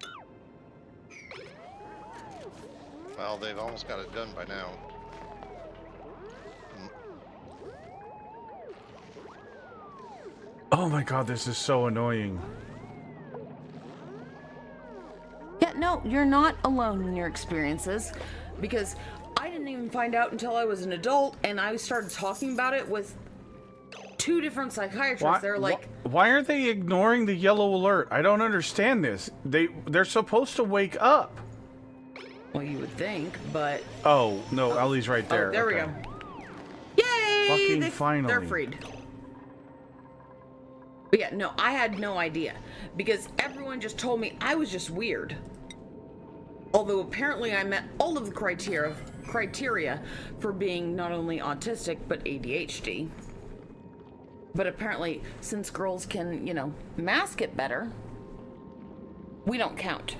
A: Well, they've almost got it done by now.
B: Oh my god, this is so annoying.
D: Yeah, no, you're not alone in your experiences, because I didn't even find out until I was an adult, and I started talking about it with 2 different psychiatrists. They're like,
B: why aren't they ignoring the yellow alert? I don't understand this. They're supposed to wake up.
D: well, you would think, but
B: Oh no, Ellie's right there.
D: oh, there we
B: Okay.
D: go. Yay!
B: Fucking finally.
D: They're freed. But yeah, no, I had no idea, because everyone just told me I was just weird. Although apparently I met all of the criteria for being not only autistic but ADHD. But apparently, since girls can, mask it better, we don't count.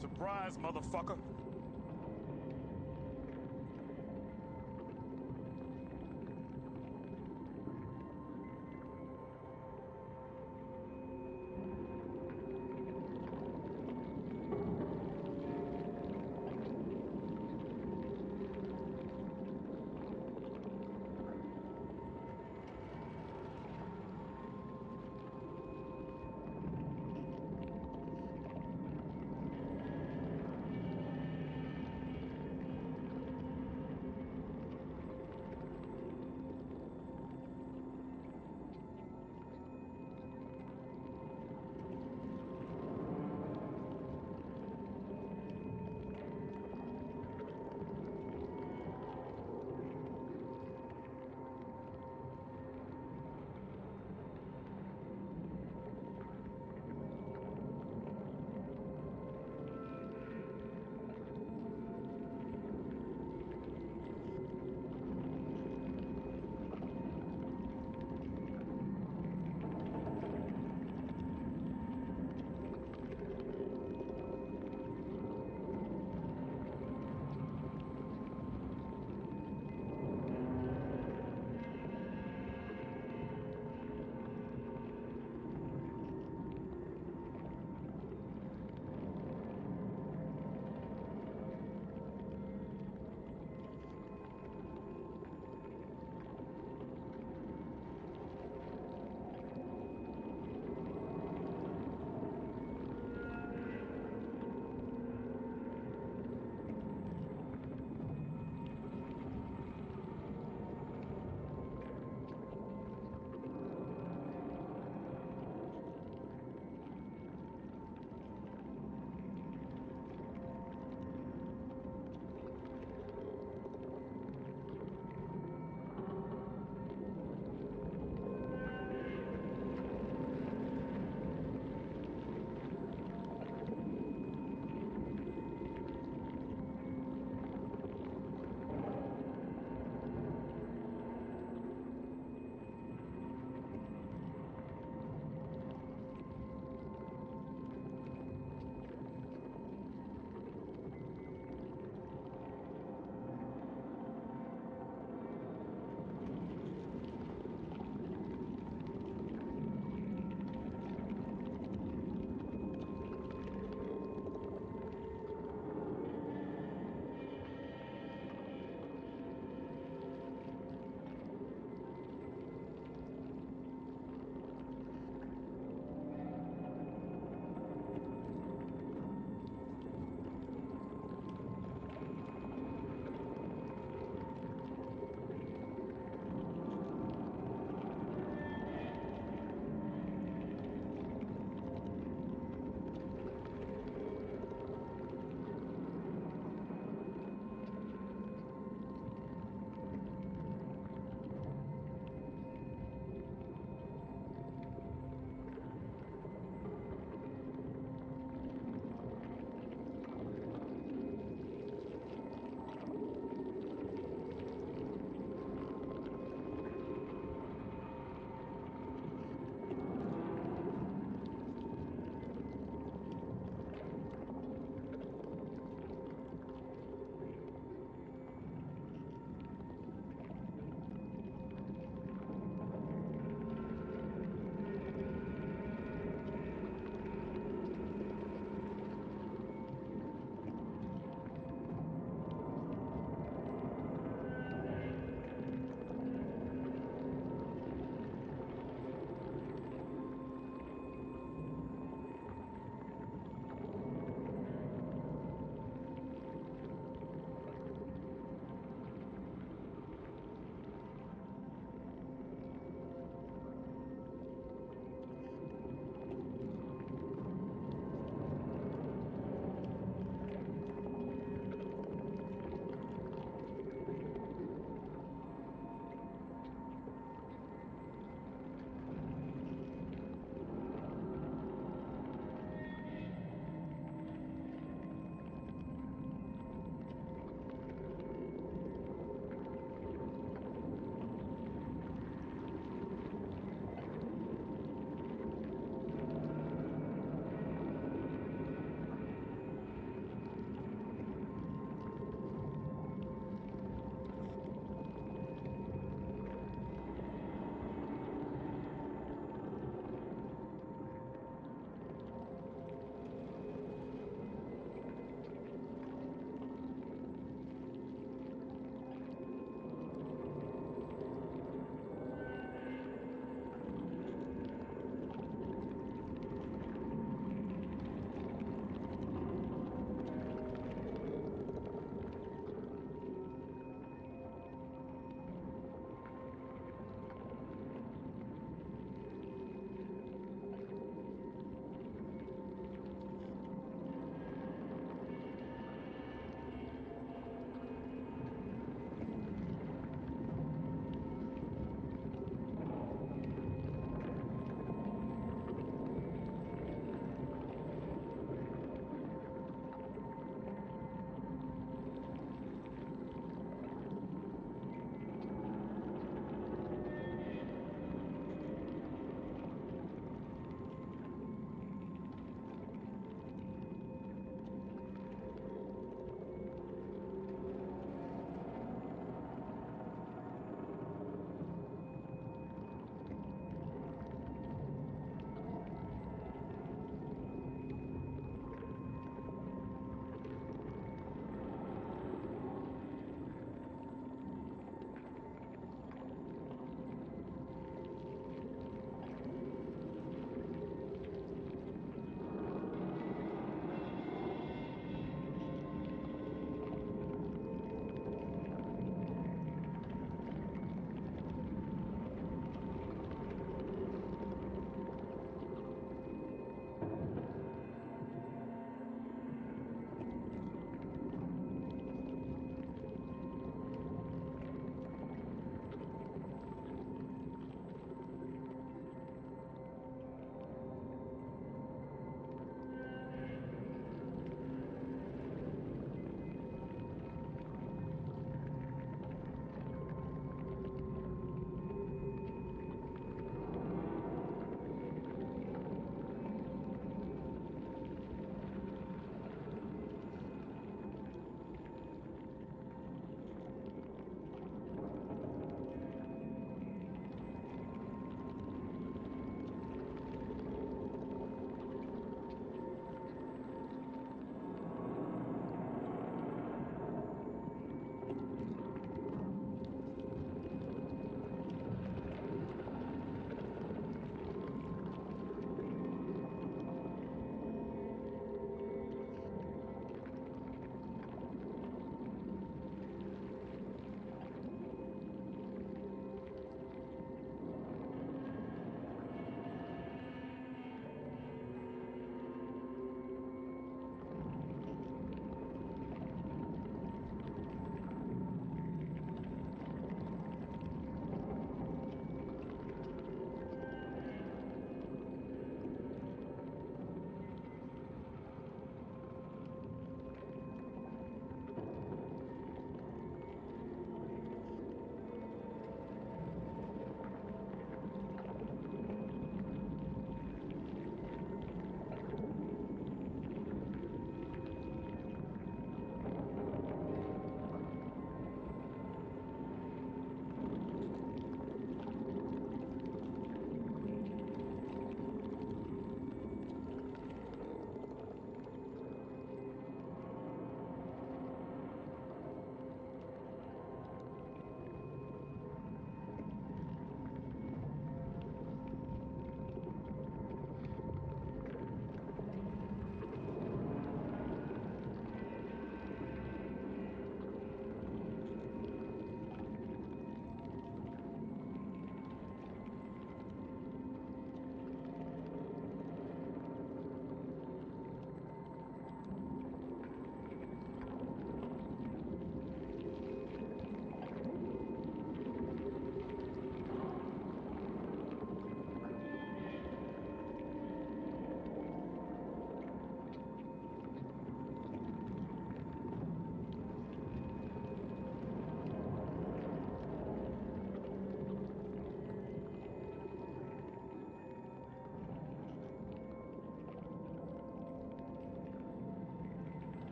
C: Surprise, motherfucker.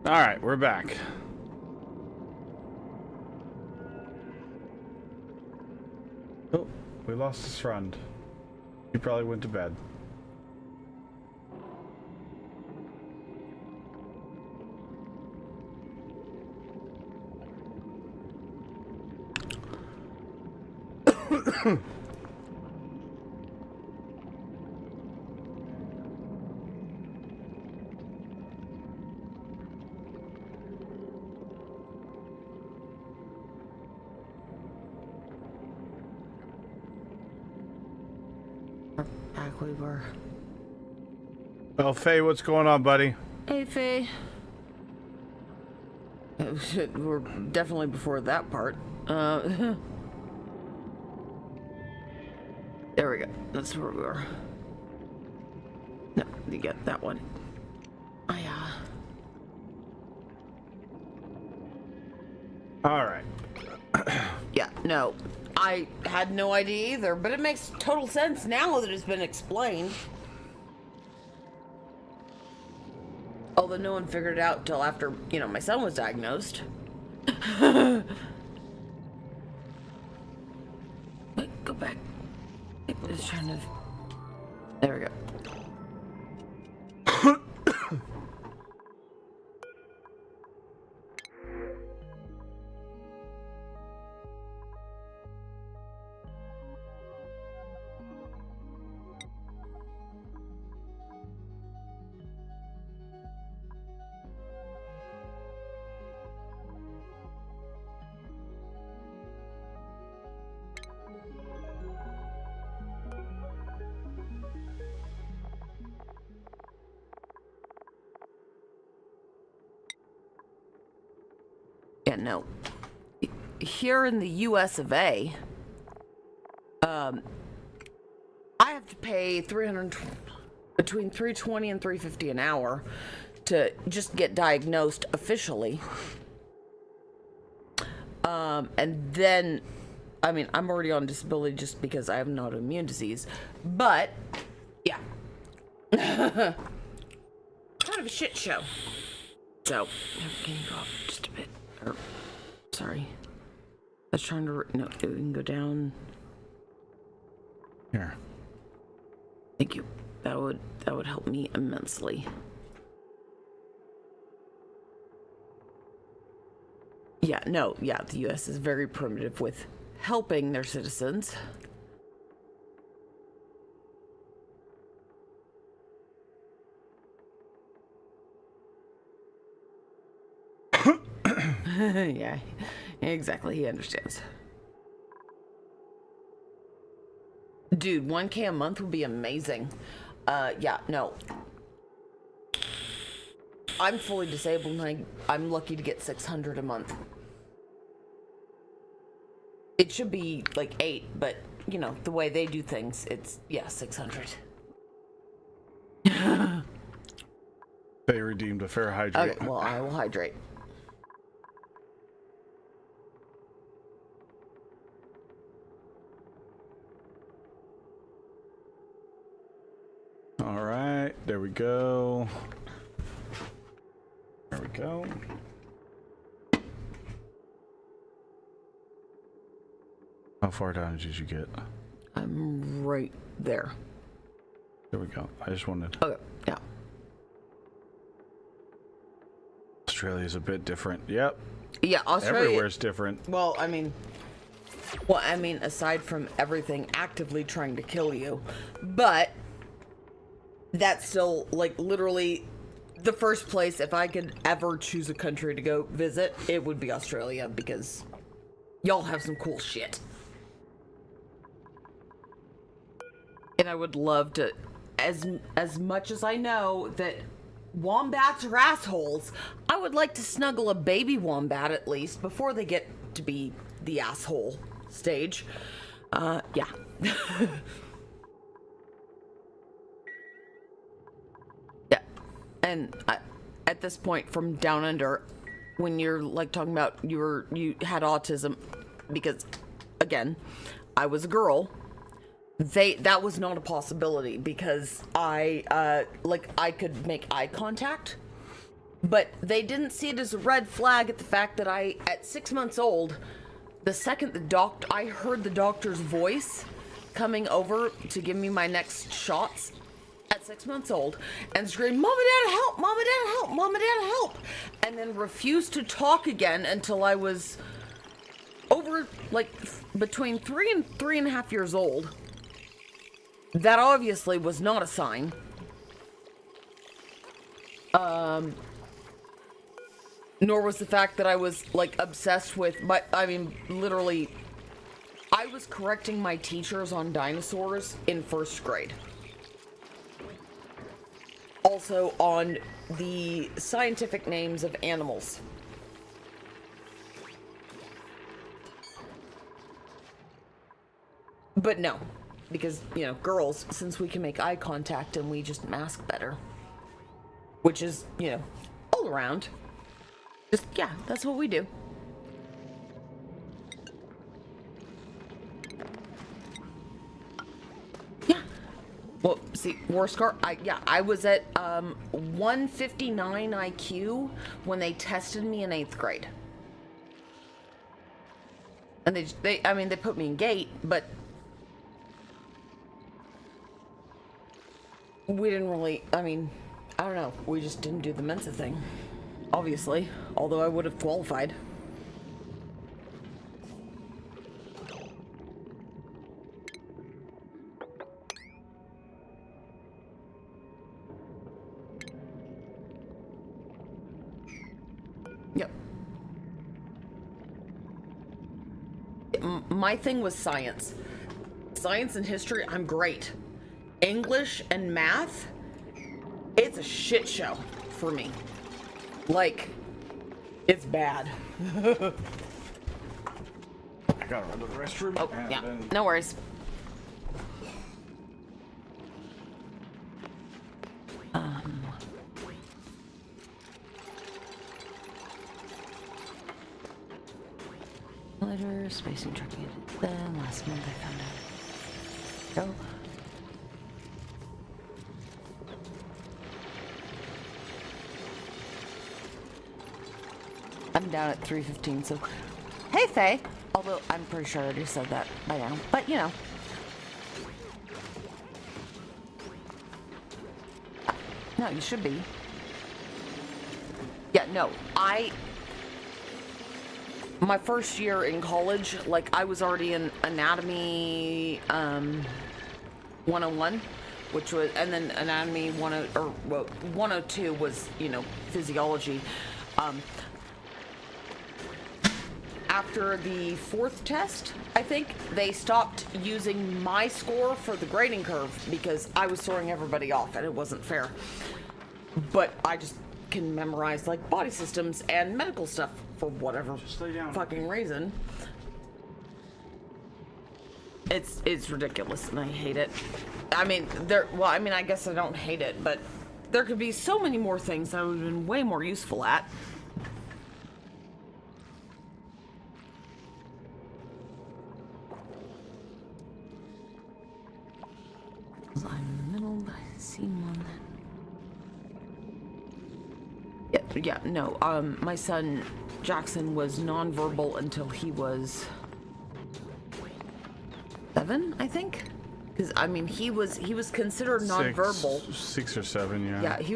B: All right, we're back. Oh, we lost his friend. He probably went to bed.
D: Back we were.
B: Well, Faye, what's going on, buddy?
D: Hey, Faye. Oh, shit, we're definitely before that part. There we go. That's where we were. No, you get that one.
B: All right.
D: Yeah, no. I had no idea either, but it makes total sense now that it's been explained. Although no one figured it out till after, you know, my son was diagnosed. Wait, go back. I was trying to... There we go. Yeah, no. Here in the US of A, I have to pay between $320 and $350 an hour to just get diagnosed officially. And then, I mean, I'm already on disability just because I have an autoimmune disease, but yeah. Kind of a shit show. So, can you go up just a bit? Or, sorry. I was trying to... No, we can go down.
B: Here.
D: Thank you. That would help me immensely. Yeah, no, yeah, the U.S. is very primitive with helping their citizens. Yeah, exactly. He understands. Dude, 1K a month would be amazing. Yeah, no. I'm fully disabled and I'm lucky to get 600 a month. It should be like 8, but you know, the way they do things, it's, yeah, 600.
B: They redeemed a fair hydrate.
D: Okay, well, I will hydrate.
B: All right, there we go. There we go. How far down did you get?
D: I'm right there.
B: There we go. I just wanted...
D: Okay, yeah.
B: Australia's a bit different. Yep.
D: Yeah, Australia...
B: Everywhere's different.
D: Well, I mean, aside from everything actively trying to kill you, but that's still, like, literally the first place, if I could ever choose a country to go visit, it would be Australia, because y'all have some cool shit. And I would love to, as much as I know that wombats are assholes, I would like to snuggle a baby wombat at least before they get to be the asshole stage. Yeah. Yeah. And at this point from down under, when you're like talking about you had autism, because again, I was a girl. That was not a possibility because I could make eye contact But they didn't see it as a red flag at the fact that at 6 months old, the second I heard the doctor's voice coming over to give me my next shots at 6 months old and screamed, "Mama, Dad, help! Mama, Dad, help! Mama, Dad, help!" And then refused to talk again until I was over, like, between 3 and 3.5 years old. That obviously was not a sign. Nor was the fact that I was, like, obsessed with, literally, I was correcting my teachers on dinosaurs in 1st grade. Also on the scientific names of animals. But no, because, you know, girls, since we can make eye contact and we just mask better. Which is, you know, all around. Just, yeah, that's what we do. Yeah. Well, see, War Scar, I was at 159 IQ when they tested me in 8th grade. And they put me in gate, but we didn't really, I don't know, we just didn't do the Mensa thing. Obviously, although I would have qualified. Yep. My thing was science. Science and history, I'm great. English and math, it's a shit show for me. Like, it's bad.
B: I gotta run to the restroom.
D: Oh, yeah. No worries. Letter, spacing truncated. Then last month I found out. Go. I'm down at 3:15, so hey, Faye. Although I'm pretty sure I already said that by now, but you know. No, you should be. Yeah, no, my first year in college, like, I was already in anatomy 101, which was, and then anatomy 102 was, you know, physiology. After the 4th test, I think, they stopped using my score for the grading curve because I was throwing everybody off and it wasn't fair. But I just can memorize, like, body systems and medical stuff for whatever fucking reason. It's ridiculous and I hate it. I mean, I guess I don't hate it, but there could be so many more things that I would have been way more useful at. I'm in the middle, but I see one. Yeah, no, my son Jackson was nonverbal until he was 7, I think. Because I mean, he was considered nonverbal.
B: 6 or 7, yeah.
D: Yeah, he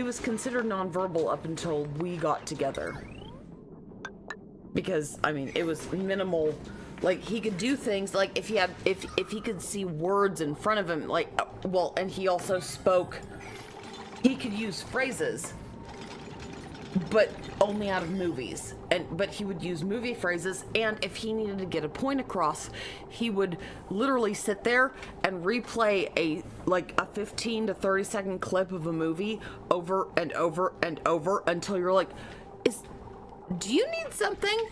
D: was considered nonverbal up until we got together. Because I mean, it was minimal. Like, he could do things, like, if he could see words in front of him, like, well, and he also spoke, he could use phrases, but only out of movies. But he would use movie phrases, and if he needed to get a point across, he would literally sit there and replay a 15 to 30 second clip of a movie over and over and over until you're like, do you need something?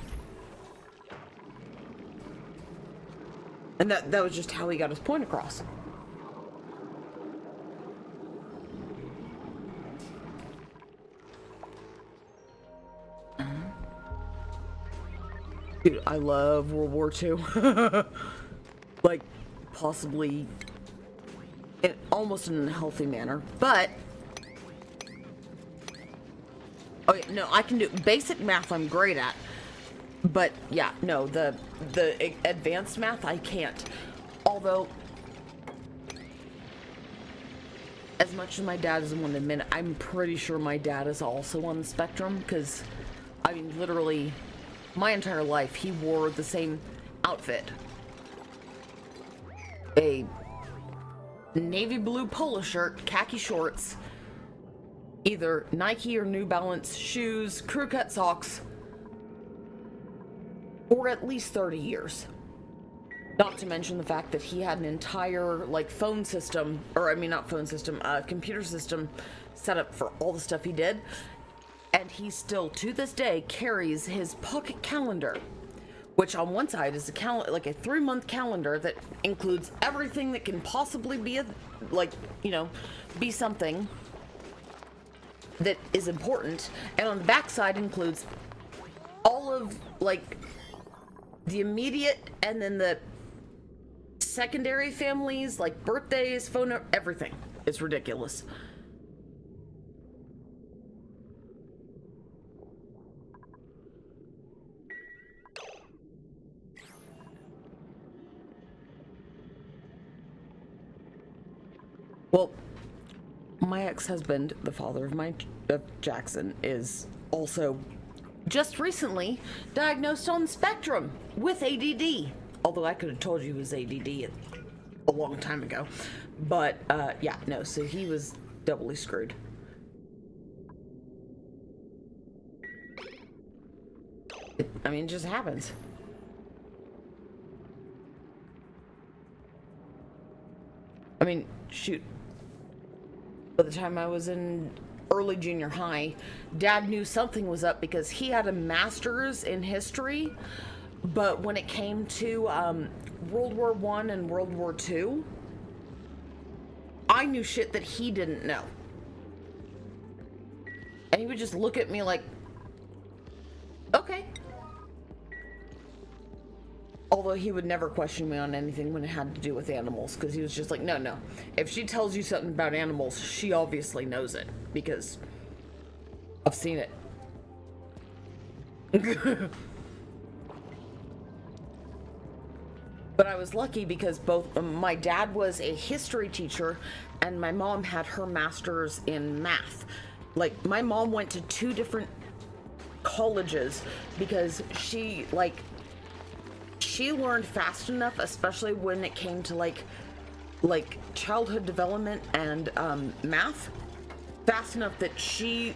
D: And that was just how he got his point across. Dude, I love World War II. Like, possibly almost in a healthy manner, but Oh yeah, no, I can do basic math. I'm great at, but yeah, no, the advanced math I can't. Although, as much as my dad doesn't want to admit it, I'm pretty sure my dad is also on the spectrum, because, I mean, literally, my entire life, he wore the same outfit. A navy blue polo shirt, khaki shorts, either Nike or New Balance shoes, crew cut socks, for at least 30 years. Not to mention the fact that he had an entire, like, phone system, or I mean not phone system, computer system set up for all the stuff he did. And he still, to this day, carries his pocket calendar, which on one side is a like a 3-month calendar that includes everything that can possibly be a, like, you know, be something that is important. And on the back side includes all of, like, the immediate and then the secondary families, like birthdays, phone, everything. It's ridiculous. Well, my ex-husband, the father of Jackson, is also just recently diagnosed on the spectrum with ADD. Although I could have told you he was ADD a long time ago. But, yeah, no, so he was doubly screwed. I mean, it just happens. I mean, shoot. By the time I was in early junior high, Dad knew something was up because he had a master's in history. But when it came to World War I and World War II, I knew shit that he didn't know. And he would just look at me like, okay. Although he would never question me on anything when it had to do with animals, because he was just like, no. If she tells you something about animals, she obviously knows it, because I've seen it. But I was lucky because both my dad was a history teacher and my mom had her master's in math. Like, my mom went to 2 different colleges because she learned fast enough, especially when it came to like childhood development and math, fast enough that she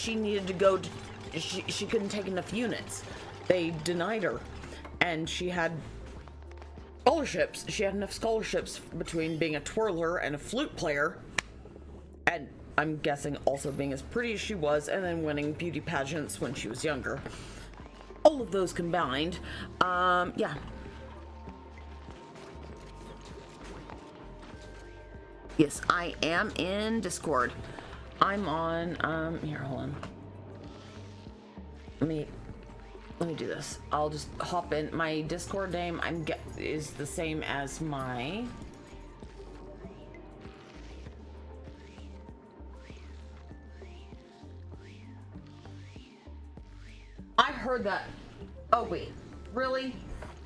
D: needed to go to, she couldn't take enough units. They denied her, and she had scholarships. She had enough scholarships between being a twirler and a flute player, and I'm guessing also being as pretty as she was, and then winning beauty pageants when she was younger. All of those combined, yeah. Yes, I am in Discord. I'm on, here, hold on. Let me do this. I'll just hop in. My Discord name is the same as my... I heard that. Oh wait, really?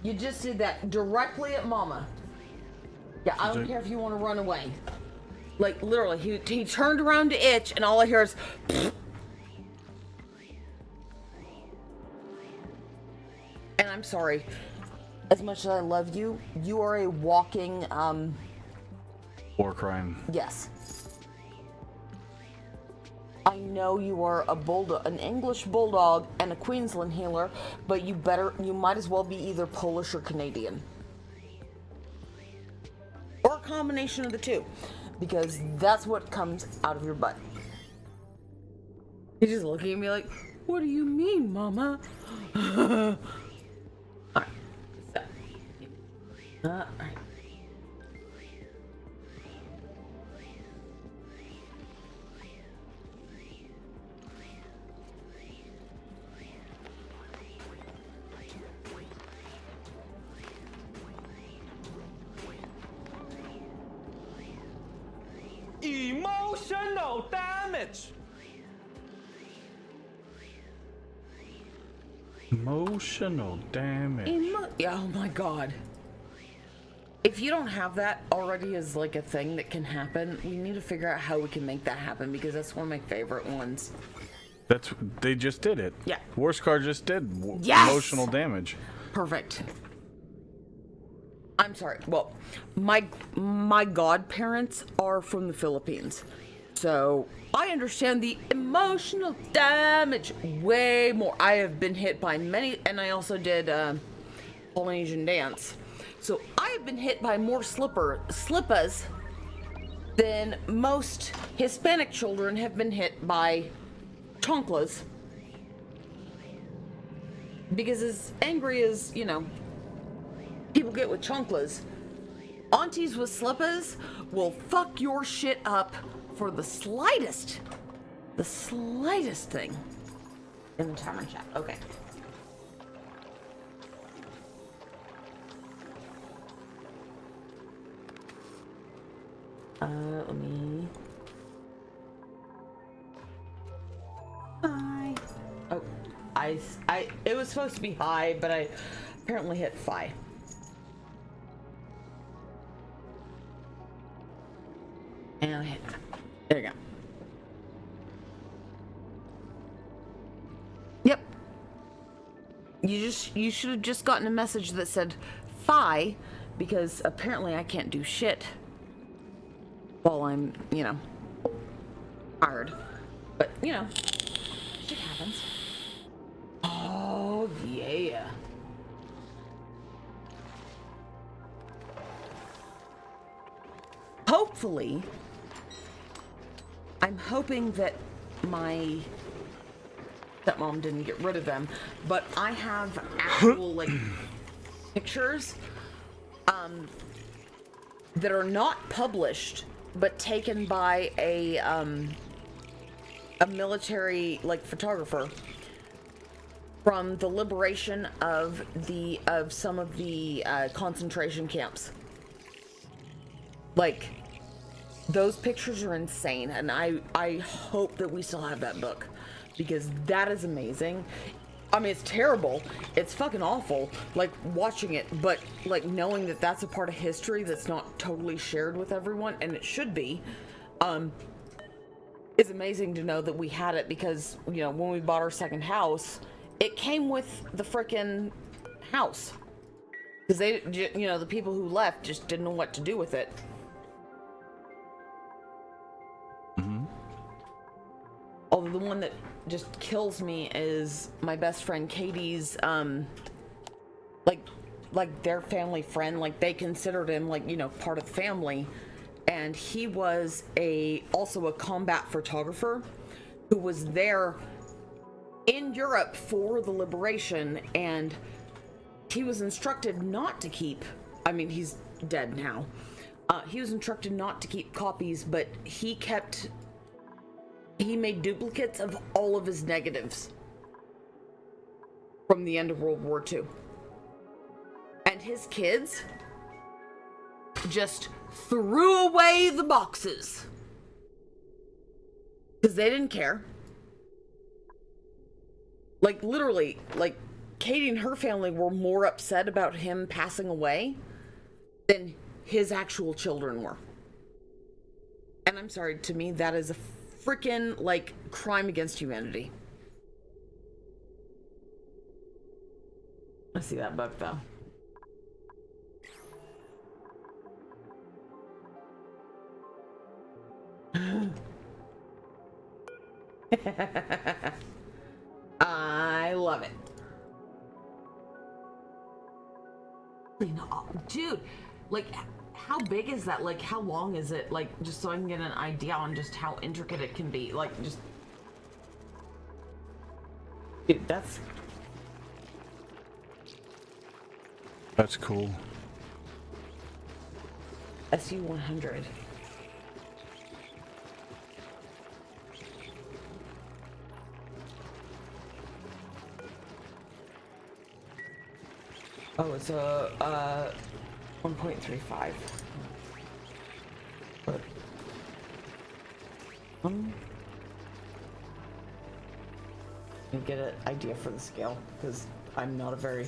D: You just did that directly at Mama. Yeah, I don't care if you want to run away. Like, literally, he turned around to itch, and all I hear is... And I'm sorry. As much as I love you, you are a walking,
B: war crime.
D: Yes. I know you are a bulldog, an English bulldog and a Queensland healer, but you might as well be either Polish or Canadian. Or a combination of the two, because that's what comes out of your butt. He's just looking at me like, what do you mean, Mama? Alright. So, alright.
C: Emotional damage.
B: Emotional damage.
D: Oh my god. If you don't have that already as like a thing that can happen, we need to figure out how we can make that happen, because that's one of my favorite ones.
B: They just did it.
D: Yeah.
B: Worst card just did
D: Yes!
B: emotional damage.
D: Perfect. I'm sorry. Well, my godparents are from the Philippines, so I understand the emotional damage way more. I have been hit by many, and I also did Polynesian dance, so I have been hit by more slippas than most Hispanic children have been hit by chanclas. Because as angry as, you know, people get with chanclas, aunties with slippas will fuck your shit up for the slightest thing. In the tavern chat. Okay. Let me... Hi. Oh, it was supposed to be hi, but I apparently hit fi. And I hit, there you go. Yep. You should have just gotten a message that said fi, because apparently I can't do shit while I'm, you know, tired. But, you know, shit happens. Oh, yeah. Hopefully, I'm hoping that my stepmom didn't get rid of them, but I have actual, like, pictures, that are not published, but taken by a military, like, photographer from the liberation of some of the concentration camps. Like, those pictures are insane, and I hope that we still have that book, because that is amazing. I mean, it's terrible, it's fucking awful, like, watching it, but, like, knowing that that's a part of history that's not totally shared with everyone, and it should be, is amazing to know that we had it, because, you know, when we bought our second house, it came with the frickin' house, because they, you know, the people who left just didn't know what to do with it. Although the one that just kills me is my best friend Katie's, like their family friend, like they considered him, like, you know, part of the family, and he was also a combat photographer who was there in Europe for the liberation, and he was instructed not to keep, I mean, he's dead now, he was instructed not to keep copies, but he made duplicates of all of his negatives from the end of World War II. And his kids just threw away the boxes because they didn't care. Like, literally, like, Katie and her family were more upset about him passing away than his actual children were. And I'm sorry, to me, that is a freaking, like, crime against humanity. I see that book, though. I love it. Dude, like, how big is that? Like, how long is it? Like, just so I can get an idea on just how intricate it can be. Like, just... Dude, that's
B: cool.
D: SU-100. Oh, it's a 1.35. But let me get an idea for the scale, because I'm not a very...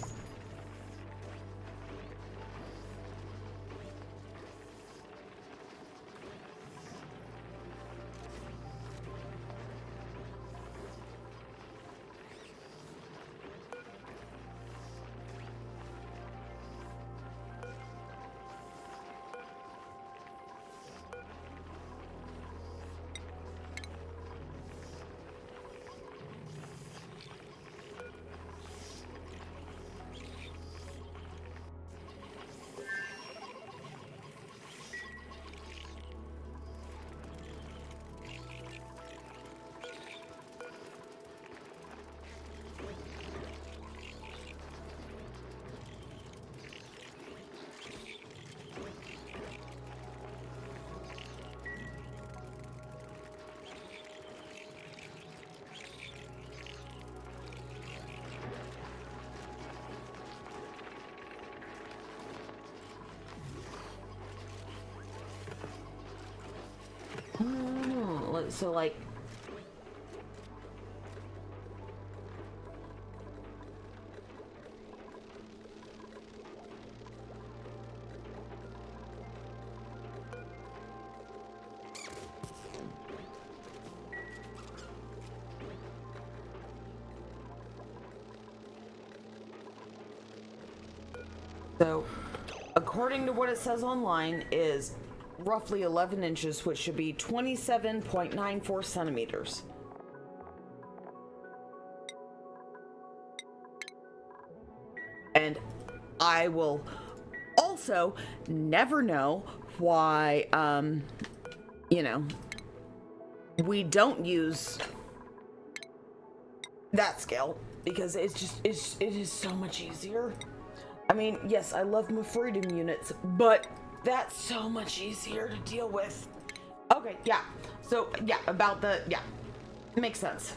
D: So, like... So, according to what it says online, is roughly 11 inches, which should be 27.94 centimeters. And I will also never know why, you know, we don't use that scale, because it's just, it is so much easier. I mean, yes, I love my freedom units, but that's so much easier to deal with. Okay, yeah. So, yeah, about the, yeah. Makes sense.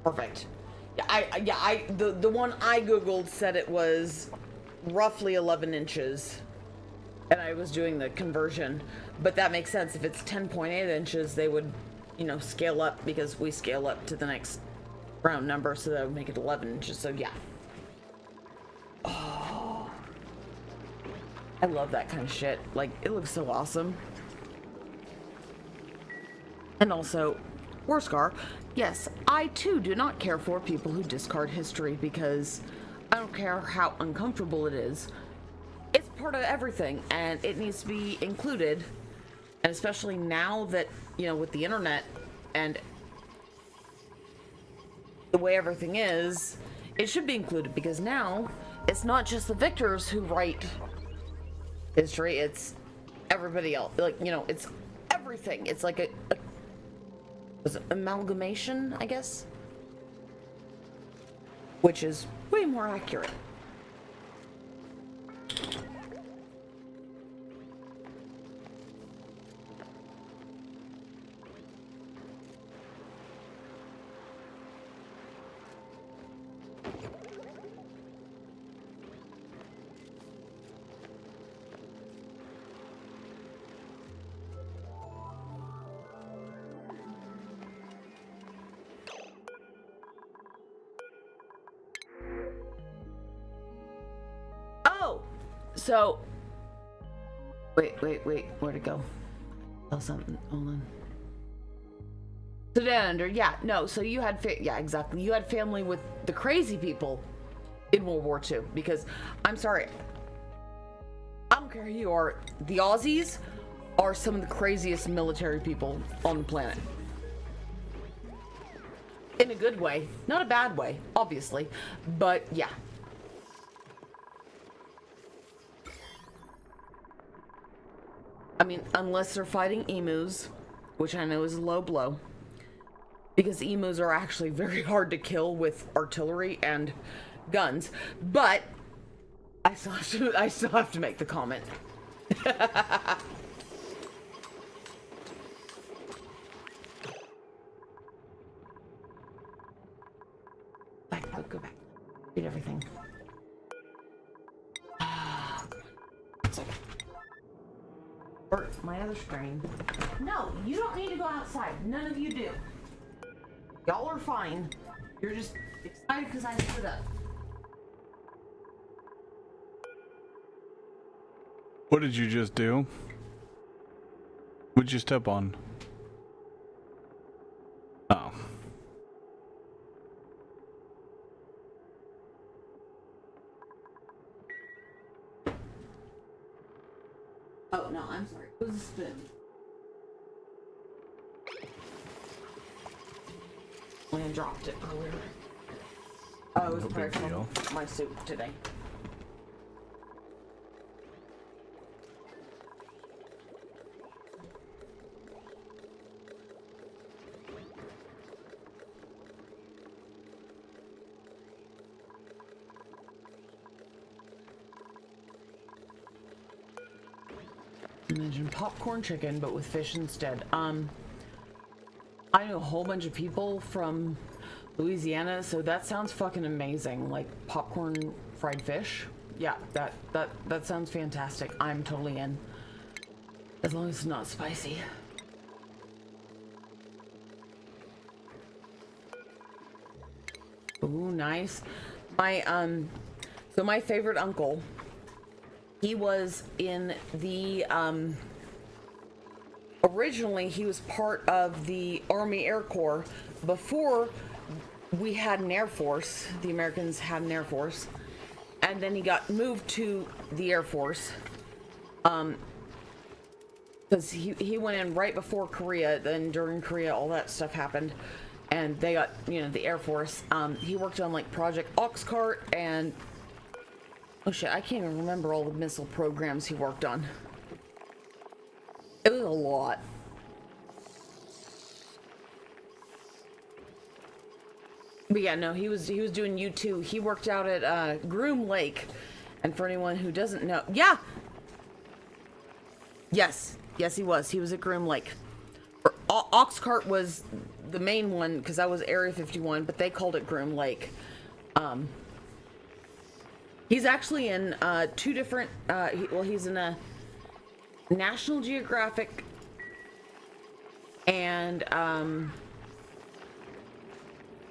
D: Perfect. Yeah, the one I Googled said it was roughly 11 inches. And I was doing the conversion. But that makes sense. If it's 10.8 inches, they would, you know, scale up, because we scale up to the next round number, so that would make it 11 inches. So, yeah. Oh. I love that kind of shit. Like, it looks so awesome. And also, Warscar, yes, I too do not care for people who discard history, because I don't care how uncomfortable it is. It's part of everything, and it needs to be included. And especially now that, you know, with the internet and the way everything is, it should be included, because now it's not just the victors who write history, it's everybody else. Like, you know, it's everything. It's like a was it amalgamation, I guess, which is way more accurate. So, wait, where'd it go? Oh, something, hold on. So down under, yeah, no, so you had, yeah, exactly. You had family with the crazy people in World War II, because, I'm sorry, I don't care who you are, the Aussies are some of the craziest military people on the planet. In a good way, not a bad way, obviously, but yeah. I mean, unless they're fighting emus, which I know is a low blow, because emus are actually very hard to kill with artillery and guns, but I still have to make the comment. Go back. Read everything. Or my other screen. No, you don't need to go outside. None of you do. Y'all are fine. You're just excited because I stood up.
B: What did you just do? What'd you step on? Oh.
D: Oh, no, I'm sorry. It was a spoon. I dropped it earlier. Oh, it was
B: No
D: probably
B: big deal.
D: from my soup today. Imagine popcorn chicken, but with fish instead. I know a whole bunch of people from Louisiana, so that sounds fucking amazing. Like popcorn fried fish. Yeah, that sounds fantastic. I'm totally in. As long as it's not spicy. Ooh, nice. So my favorite uncle, he was in the, originally he was part of the Army Air Corps before we had an Air Force. The Americans had an Air Force. And then he got moved to the Air Force. Because he went in right before Korea, then during Korea all that stuff happened. And they got, you know, the Air Force. He worked on like Project Oxcart and oh shit, I can't even remember all the missile programs he worked on. It was a lot. But yeah, no, he was doing U2. He worked out at Groom Lake. And for anyone who doesn't know, yeah. Yes, he was. He was at Groom Lake. Oxcart was the main one because that was Area 51, but they called it Groom Lake. He's actually in two different, he's in a National Geographic and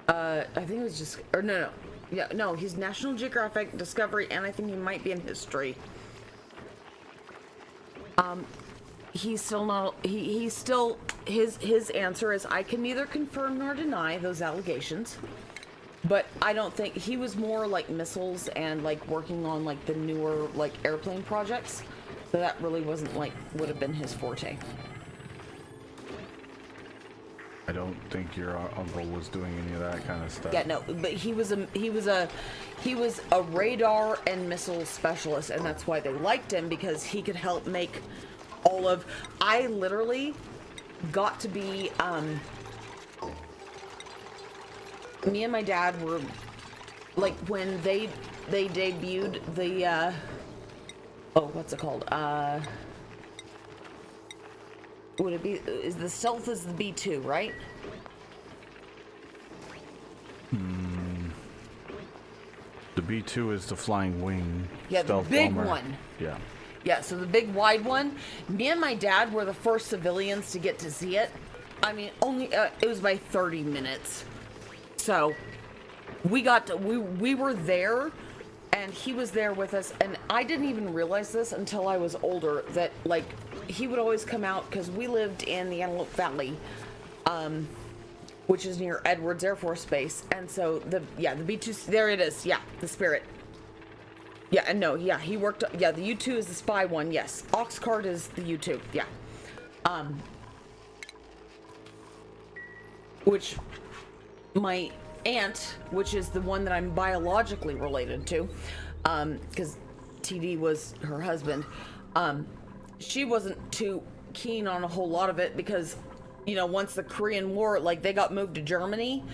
D: I think it was just, or no, yeah, no, he's National Geographic, Discovery, and I think he might be in History. He's still not, he's still, his answer is, I can neither confirm nor deny those allegations. But I don't think, he was more like missiles and like working on like the newer like airplane projects. So that really wasn't like, would have been his forte.
B: I don't think your uncle was doing any of that kind of stuff.
D: Yeah, no, but he was a radar and missile specialist, and that's why they liked him, because he could help make all of, I literally got to be, me and my dad were, like, when they debuted the, oh, what's it called? Would it be, is the Stealth is the B2, right?
B: The B2 is the flying wing.
D: Yeah, the
B: stealth
D: big
B: bomber.
D: one.
B: Yeah.
D: Yeah, so the big wide one. Me and my dad were the first civilians to get to see it. I mean, only, it was by 30 minutes. So, we got to, we were there, and he was there with us, and I didn't even realize this until I was older, that, like, he would always come out, because we lived in the Antelope Valley, which is near Edwards Air Force Base, and so, the B-2, there it is, yeah, the Spirit. Yeah, and no, yeah, he worked, yeah, the U-2 is the spy one, yes. Oxcart is the U-2, yeah. Which, my aunt, which is the one that I'm biologically related to, because TD was her husband, she wasn't too keen on a whole lot of it because, you know, once the Korean War, like, they got moved to Germany,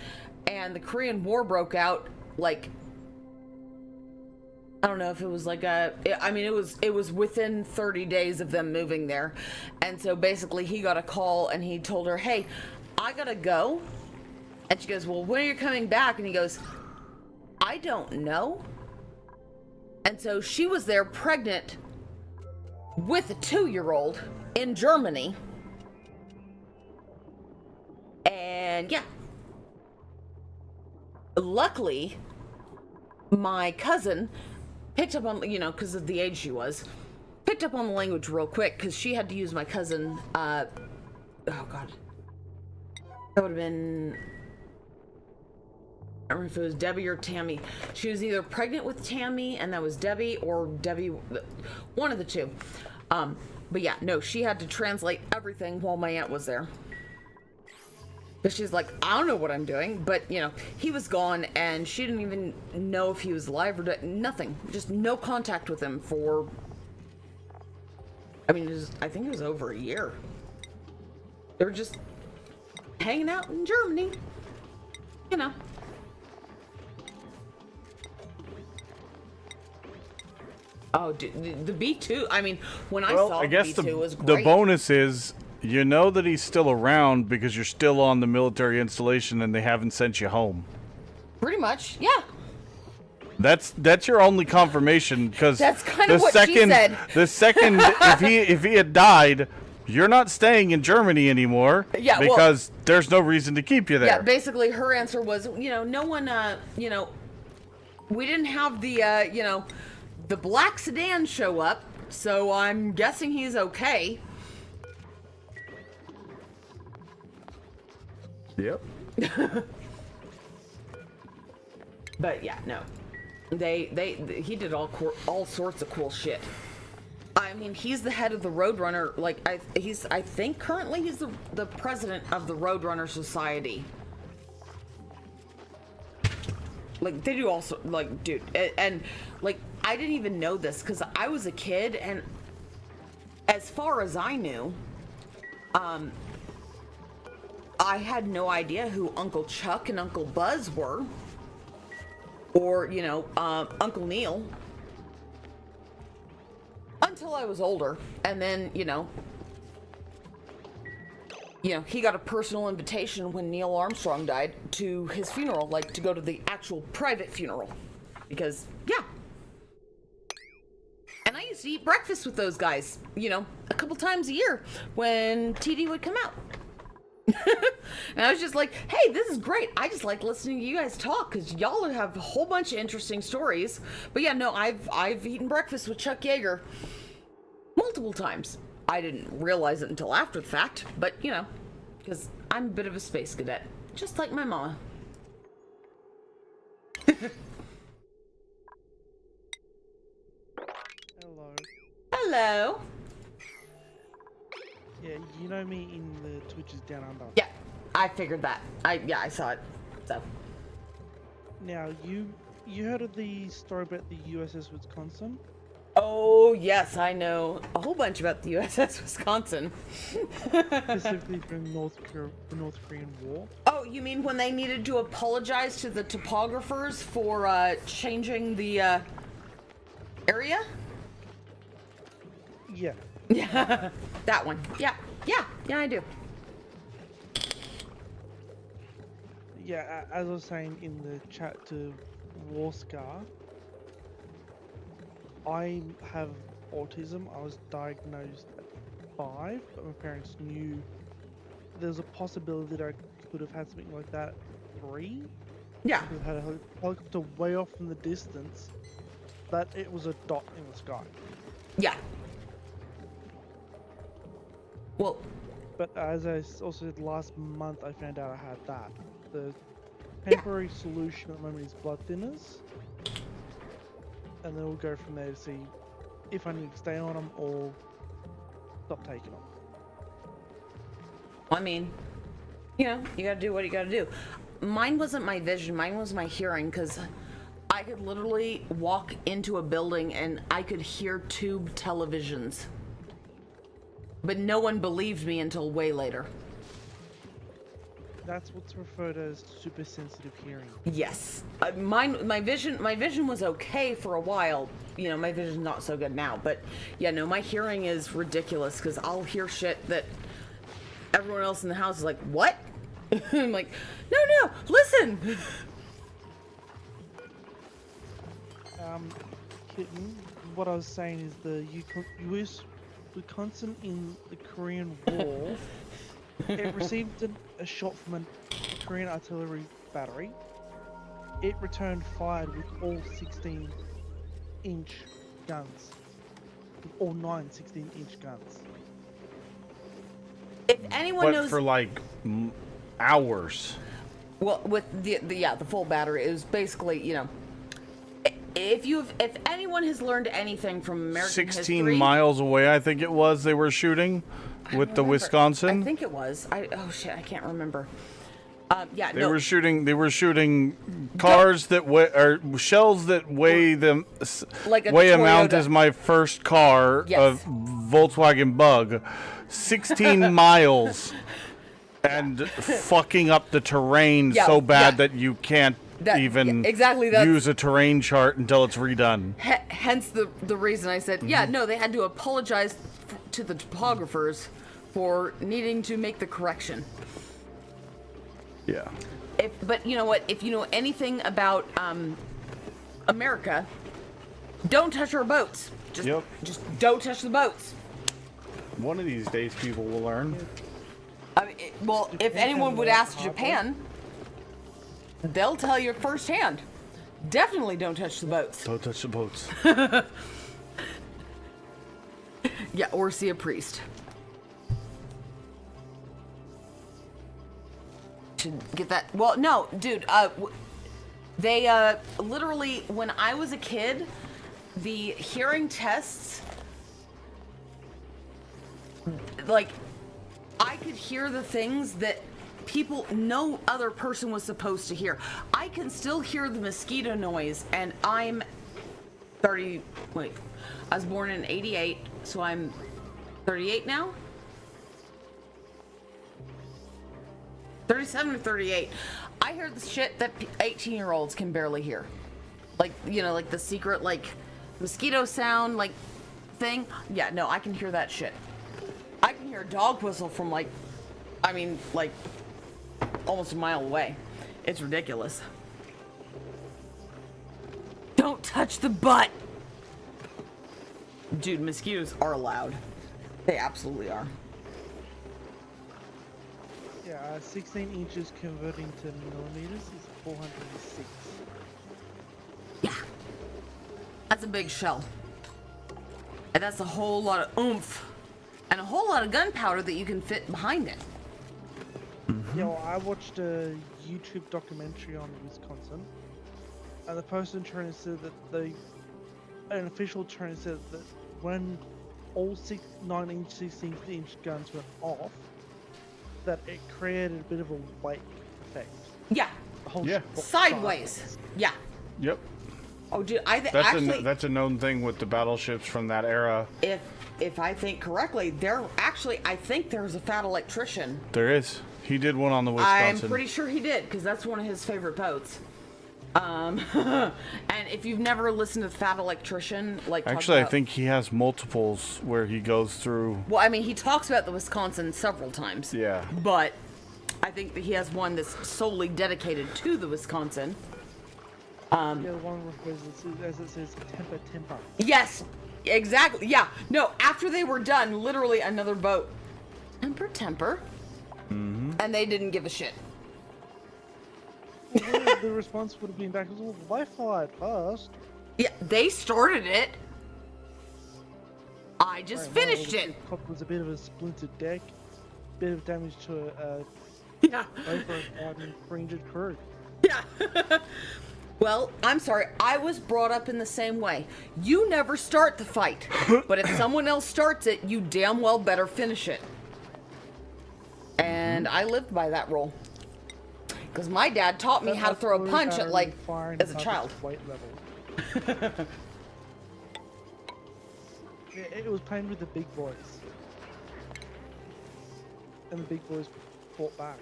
D: and the Korean War broke out, like, I don't know if it was like it was within 30 days of them moving there. And so basically he got a call and he told her, hey, I gotta go. And she goes, well, when are you coming back? And he goes, I don't know. And so she was there pregnant with a 2-year-old in Germany. And yeah. Luckily, my cousin picked up on, because of the age she was, picked up on the language real quick, because she had to use my cousin, oh god. That would have been, I don't know if it was Debbie or Tammy. She was either pregnant with Tammy, and that was Debbie, or Debbie, one of the two. But yeah, no, she had to translate everything while my aunt was there. But she's like, I don't know what I'm doing, but he was gone, and she didn't even know if he was alive or nothing. Just no contact with him for, I think it was over a year. They were just hanging out in Germany, Oh, dude, the B2. I mean, when I saw B2, it was great.
B: The bonus is, you know that he's still around because you're still on the military installation and they haven't sent you home.
D: Pretty much, yeah.
B: That's your only confirmation, because
D: that's kind of what she said.
B: The second if he had died, you're not staying in Germany anymore.
D: Yeah,
B: because there's no reason to keep you there.
D: Yeah, basically her answer was, no one, we didn't have the, the black sedan show up, so I'm guessing he's okay.
B: Yep.
D: But yeah, no. He did all sorts of cool shit. I mean, he's the head of the Roadrunner, I think currently he's the president of the Roadrunner Society. Like, they do also, dude, and I didn't even know this because I was a kid, and as far as I knew, I had no idea who Uncle Chuck and Uncle Buzz were, or, Uncle Neil, until I was older, and then, he got a personal invitation when Neil Armstrong died to his funeral, to go to the actual private funeral, because, yeah. And I used to eat breakfast with those guys, a couple times a year when TD would come out. And I was just like, hey, this is great. I just like listening to you guys talk because y'all have a whole bunch of interesting stories. But yeah, no, I've eaten breakfast with Chuck Yeager multiple times. I didn't realize it until after the fact, but because I'm a bit of a space cadet, just like my mama.
E: Hello.
D: Hello.
E: Yeah, you know me in the Twitches Down Under.
D: Yeah, I figured that. I saw it. So.
E: Now, you heard of the story about the USS Wisconsin?
D: Oh, yes, I know a whole bunch about the USS Wisconsin.
E: Specifically from the North Korean War.
D: Oh, you mean when they needed to apologize to the topographers for changing the area?
E: Yeah.
D: Yeah, that one. Yeah, I do.
E: Yeah, as I was saying in the chat to Warscar, I have autism. I was diagnosed at 5, but my parents knew there was a possibility that I could have had something like that at 3.
D: Yeah.
E: I had a helicopter way off in the distance, but it was a dot in the sky.
D: Yeah. Well,
E: but as I also said last month, I found out I had that. The temporary solution at the moment is blood thinners, and then we'll go from there to see if I need to stay on them or stop taking them.
D: I mean, you gotta do what you gotta do. Mine wasn't my vision, mine was my hearing, because I could literally walk into a building and I could hear tube televisions. But no one believed me until way later.
E: That's what's referred as super sensitive hearing.
D: Yes, my vision was okay for a while. My vision's not so good now. But yeah, no, my hearing is ridiculous because I'll hear shit that everyone else in the house is like, "What?" I'm like, "No, listen."
E: Kitten, what I was saying is the US Wisconsin in the Korean War, it received a shot from a Korean artillery battery, it returned fired with all 16-inch guns. With all 9 16-inch guns.
D: If anyone
B: But
D: knows,
B: for like hours.
D: well, with the full battery, it was basically, you know, if anyone has learned anything from American
B: 16
D: history,
B: miles away, I think it was, they were shooting with the
D: remember.
B: Wisconsin.
D: I think it was. Oh shit, I can't remember. Yeah,
B: They
D: no.
B: were shooting cars that weigh, or shells that weigh them
D: Like a
B: weigh amount
D: Toyota.
B: as my first car,
D: Yes.
B: a Volkswagen Bug, 16 miles, and fucking up the terrain
D: Yeah,
B: so bad
D: yeah.
B: that you can't even
D: exactly, that's-
B: use a terrain chart until it's redone.
D: Hence the reason I said, yeah, no, they had to apologize to the topographers for needing to make the correction.
B: Yeah.
D: But you know what? If you know anything about America, don't touch our boats. Just don't touch the boats.
B: One of these days, people will learn.
D: I mean, well, if anyone would ask Japan, they'll tell you firsthand. Definitely don't touch the boats.
B: Don't touch the boats.
D: Yeah, or see a priest. Should get that. Well, no, dude. They literally, when I was a kid, the hearing tests, like, I could hear the things that no other person was supposed to hear. I can still hear the mosquito noise, and I'm 30. Wait, I was born in '88, so I'm 38 now. 37 or 38. I hear the shit that 18-year-olds can barely hear. Like, you know, like the secret, like, mosquito sound, like, thing. Yeah, no, I can hear that shit. I can hear a dog whistle from, like, I mean, like, almost a mile away. It's ridiculous. Don't touch the butt! Dude, mosquitoes are loud. They absolutely are.
E: Yeah, 16 inches converting to millimeters is 406.
D: Yeah. That's a big shell. And that's a whole lot of oomph. And a whole lot of gunpowder that you can fit behind it.
E: Yeah, well, I watched a YouTube documentary on Wisconsin, and the person trainer said that an official trainer said that when all 9-inch, 16-inch guns went off, that it created a bit of a wake effect.
D: Yeah.
E: The whole
B: Yeah.
E: ship
D: Sideways. Yeah.
B: Yep.
D: Oh, dude,
B: That's a known thing with the battleships from that era.
D: if I think correctly, I think there's a fat electrician.
B: There is. He did one on the Wisconsin.
D: I'm pretty sure he did, because that's one of his favorite boats. And if you've never listened to the Fat Electrician, like,
B: Actually, I think he has multiples where he goes through.
D: Well, I mean, he talks about the Wisconsin several times.
B: Yeah.
D: But I think that he has one that's solely dedicated to the Wisconsin.
E: Yeah, the one where as it says, temper.
D: Yes, exactly. Yeah. No, after they were done, literally another boat. Temper. Mm-hmm. And they didn't give a shit.
E: Well, the response would have been back, well, they fired first.
D: Yeah, they started it. I just
E: Right,
D: finished
E: well,
D: it.
E: The was a bit of a splintered deck, bit of damage to
D: Yeah.
E: over an injured crew.
D: Yeah. Well, I'm sorry. I was brought up in the same way. You never start the fight. But if someone else starts it, you damn well better finish it. And I lived by that rule. Because my dad taught me how to throw a punch at, like, as a child.
E: Weight level. Yeah, it was playing with the big boys. And the big boys fought back.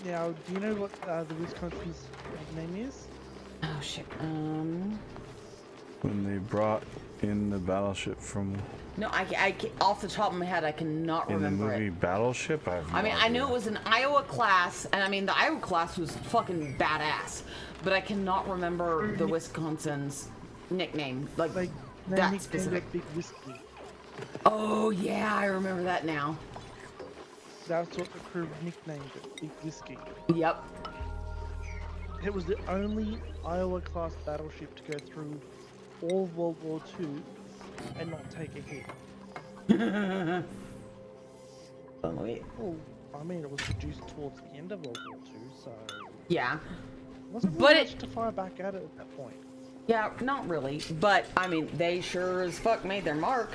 E: Now, do you know what the Wisconsin's name is?
D: Oh, shit.
B: When they brought in the battleship from
D: No, I off the top of my head, I cannot
B: in the
D: remember
B: movie
D: it.
B: Battleship.
D: I mean, I knew it was an Iowa class, and I mean, the Iowa class was fucking badass, but I cannot remember the Wisconsin's nickname, like
E: They
D: that
E: nicknamed
D: specific.
E: it Big Whiskey.
D: Oh yeah, I remember that now.
E: That's what the crew nicknamed it, Big Whiskey.
D: Yep.
E: It was the only Iowa-class battleship to go through all of World War II and not take a hit.
D: Oh, wait.
E: Well, I mean, it was produced towards the end of World War II, so
D: Yeah.
E: wasn't
D: But
E: really much to fire back at it at that point.
D: Yeah, not really. But, I mean, they sure as fuck made their mark.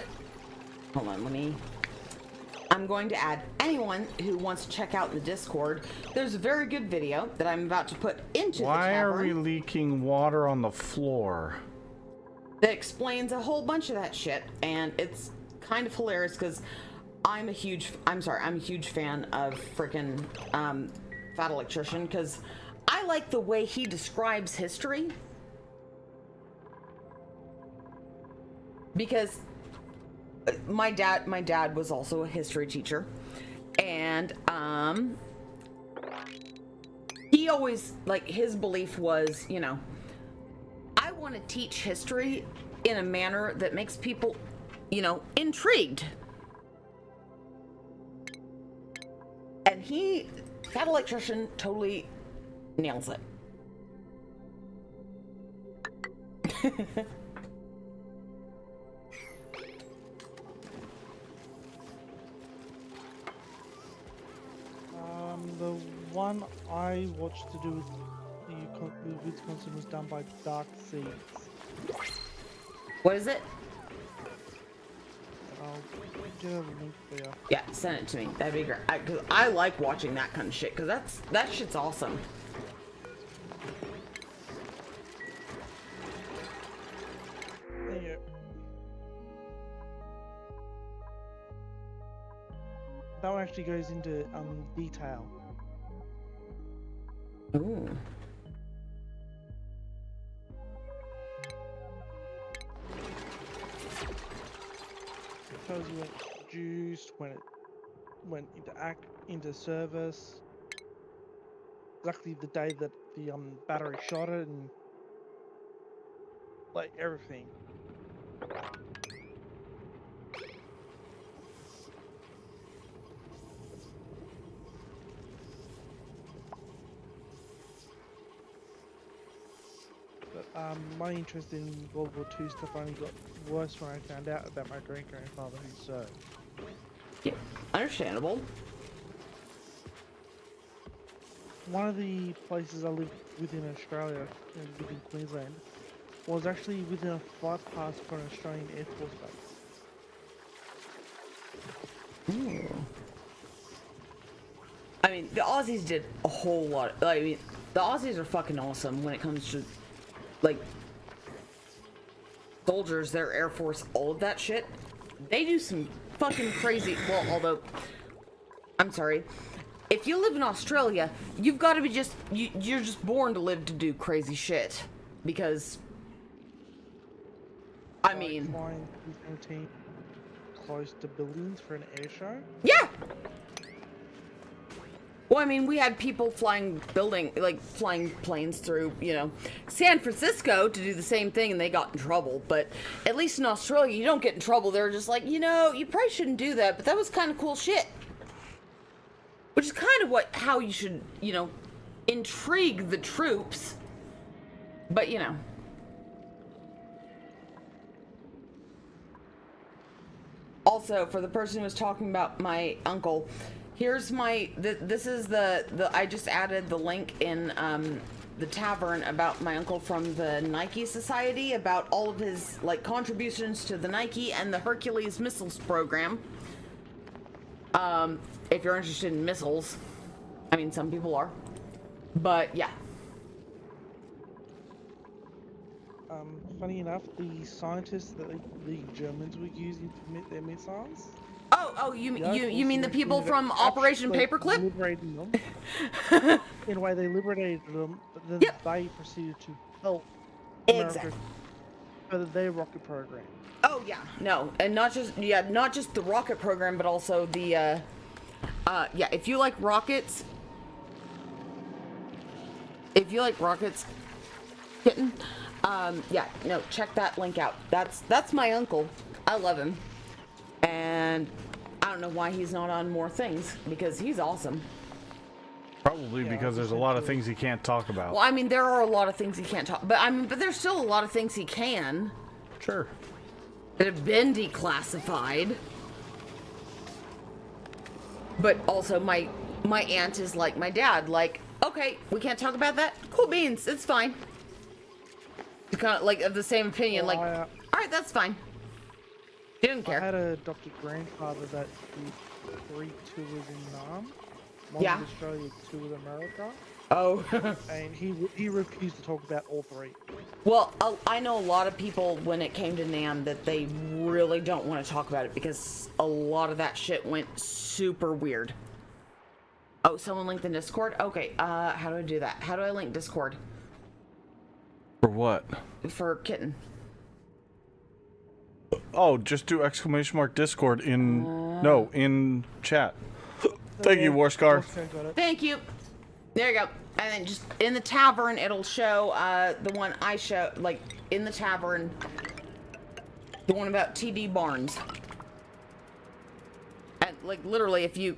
D: Hold on, I'm going to add anyone who wants to check out the Discord. There's a very good video that I'm about to put into the
B: Why are we
D: tavern
B: leaking water on the floor?
D: that explains a whole bunch of that shit, and it's kind of hilarious because I'm a huge fan of freaking Fat Electrician because I like the way he describes history. Because my dad was also a history teacher, and he always, like, his belief was, you know, I want to teach history in a manner that makes people, you know, intrigued. And Fat Electrician totally nails it.
E: The one I watched to do with Wisconsin was done by Dark Seeds.
D: What is it?
E: I'll get a link for you.
D: Yeah, send it to me. That'd be great. Cause I like watching that kind of shit. Cause that shit's awesome.
E: There you go. That one actually goes into detail.
D: Ooh.
E: It tells you when it's produced, when it went into service, exactly the day that the battery shot it, and like everything. But my interest in World War II stuff only got worse when I found out about my great-grandfather who served.
D: Yeah, understandable.
E: One of the places I lived within Australia, within Queensland, was actually within a flight path for an Australian Air Force base.
D: Ooh. I mean, the Aussies did a whole lot. I mean, the Aussies are fucking awesome when it comes to, like, soldiers, their Air Force, all of that shit. They do some fucking crazy. Well, although, I'm sorry. If you live in Australia, you've got to be you're just born to live to do crazy shit. Because, I mean,
E: Flying team close to buildings for an air show.
D: yeah. Well, I mean, we had people flying planes through, you know, San Francisco to do the same thing, and they got in trouble. But at least in Australia, you don't get in trouble. They're just like, you know, you probably shouldn't do that, but that was kind of cool shit. Which is kind of how you should, you know, intrigue the troops. But, you know. Also, for the person who was talking about my uncle, here's this is the I just added the link in the tavern about my uncle from the Nike Society, about all of his, like, contributions to the Nike and the Hercules missiles program. If you're interested in missiles, I mean, some people are, but yeah.
E: Funny enough, the scientists that the Germans were using to make their missiles.
D: Oh, you mean the people from Operation Paperclip?
E: Liberating them. In a way, they liberated them, but then they proceeded to help America further their rocket program.
D: Oh yeah, no, and not just the rocket program, but also the if you like rockets, kitten, check that link out. That's my uncle. I love him, and I don't know why he's not on more things, because he's awesome.
B: Probably
E: Yeah,
B: because there's a lot of things he can't talk about.
D: Well, I mean, there are a lot of things he can't talk, but there's still a lot of things he can
B: Sure.
D: that have been declassified. But also, my aunt is like my dad. Like, okay, we can't talk about that. Cool beans, it's fine. Kind of like of the same opinion.
E: Well,
D: like,
E: I,
D: all right, that's fine. He didn't
E: I
D: care.
E: had a adopted grandfather that did 3 tours in Nam. One
D: Yeah.
E: with Australia, 2 with America.
D: Oh.
E: And he refused to talk about all 3.
D: Well, I know a lot of people when it came to NAM that they really don't want to talk about it because a lot of that shit went super weird. Oh, someone linked in Discord? Okay, how do I do that? How do I link Discord?
B: For what?
D: For Kitten.
B: Oh, just do !Discord in chat. Thank you, Warscar.
E: Got it.
D: Thank you. There you go. And then just in the tavern, it'll show the one I show, like in the tavern, the one about TD Barnes. And like literally, if you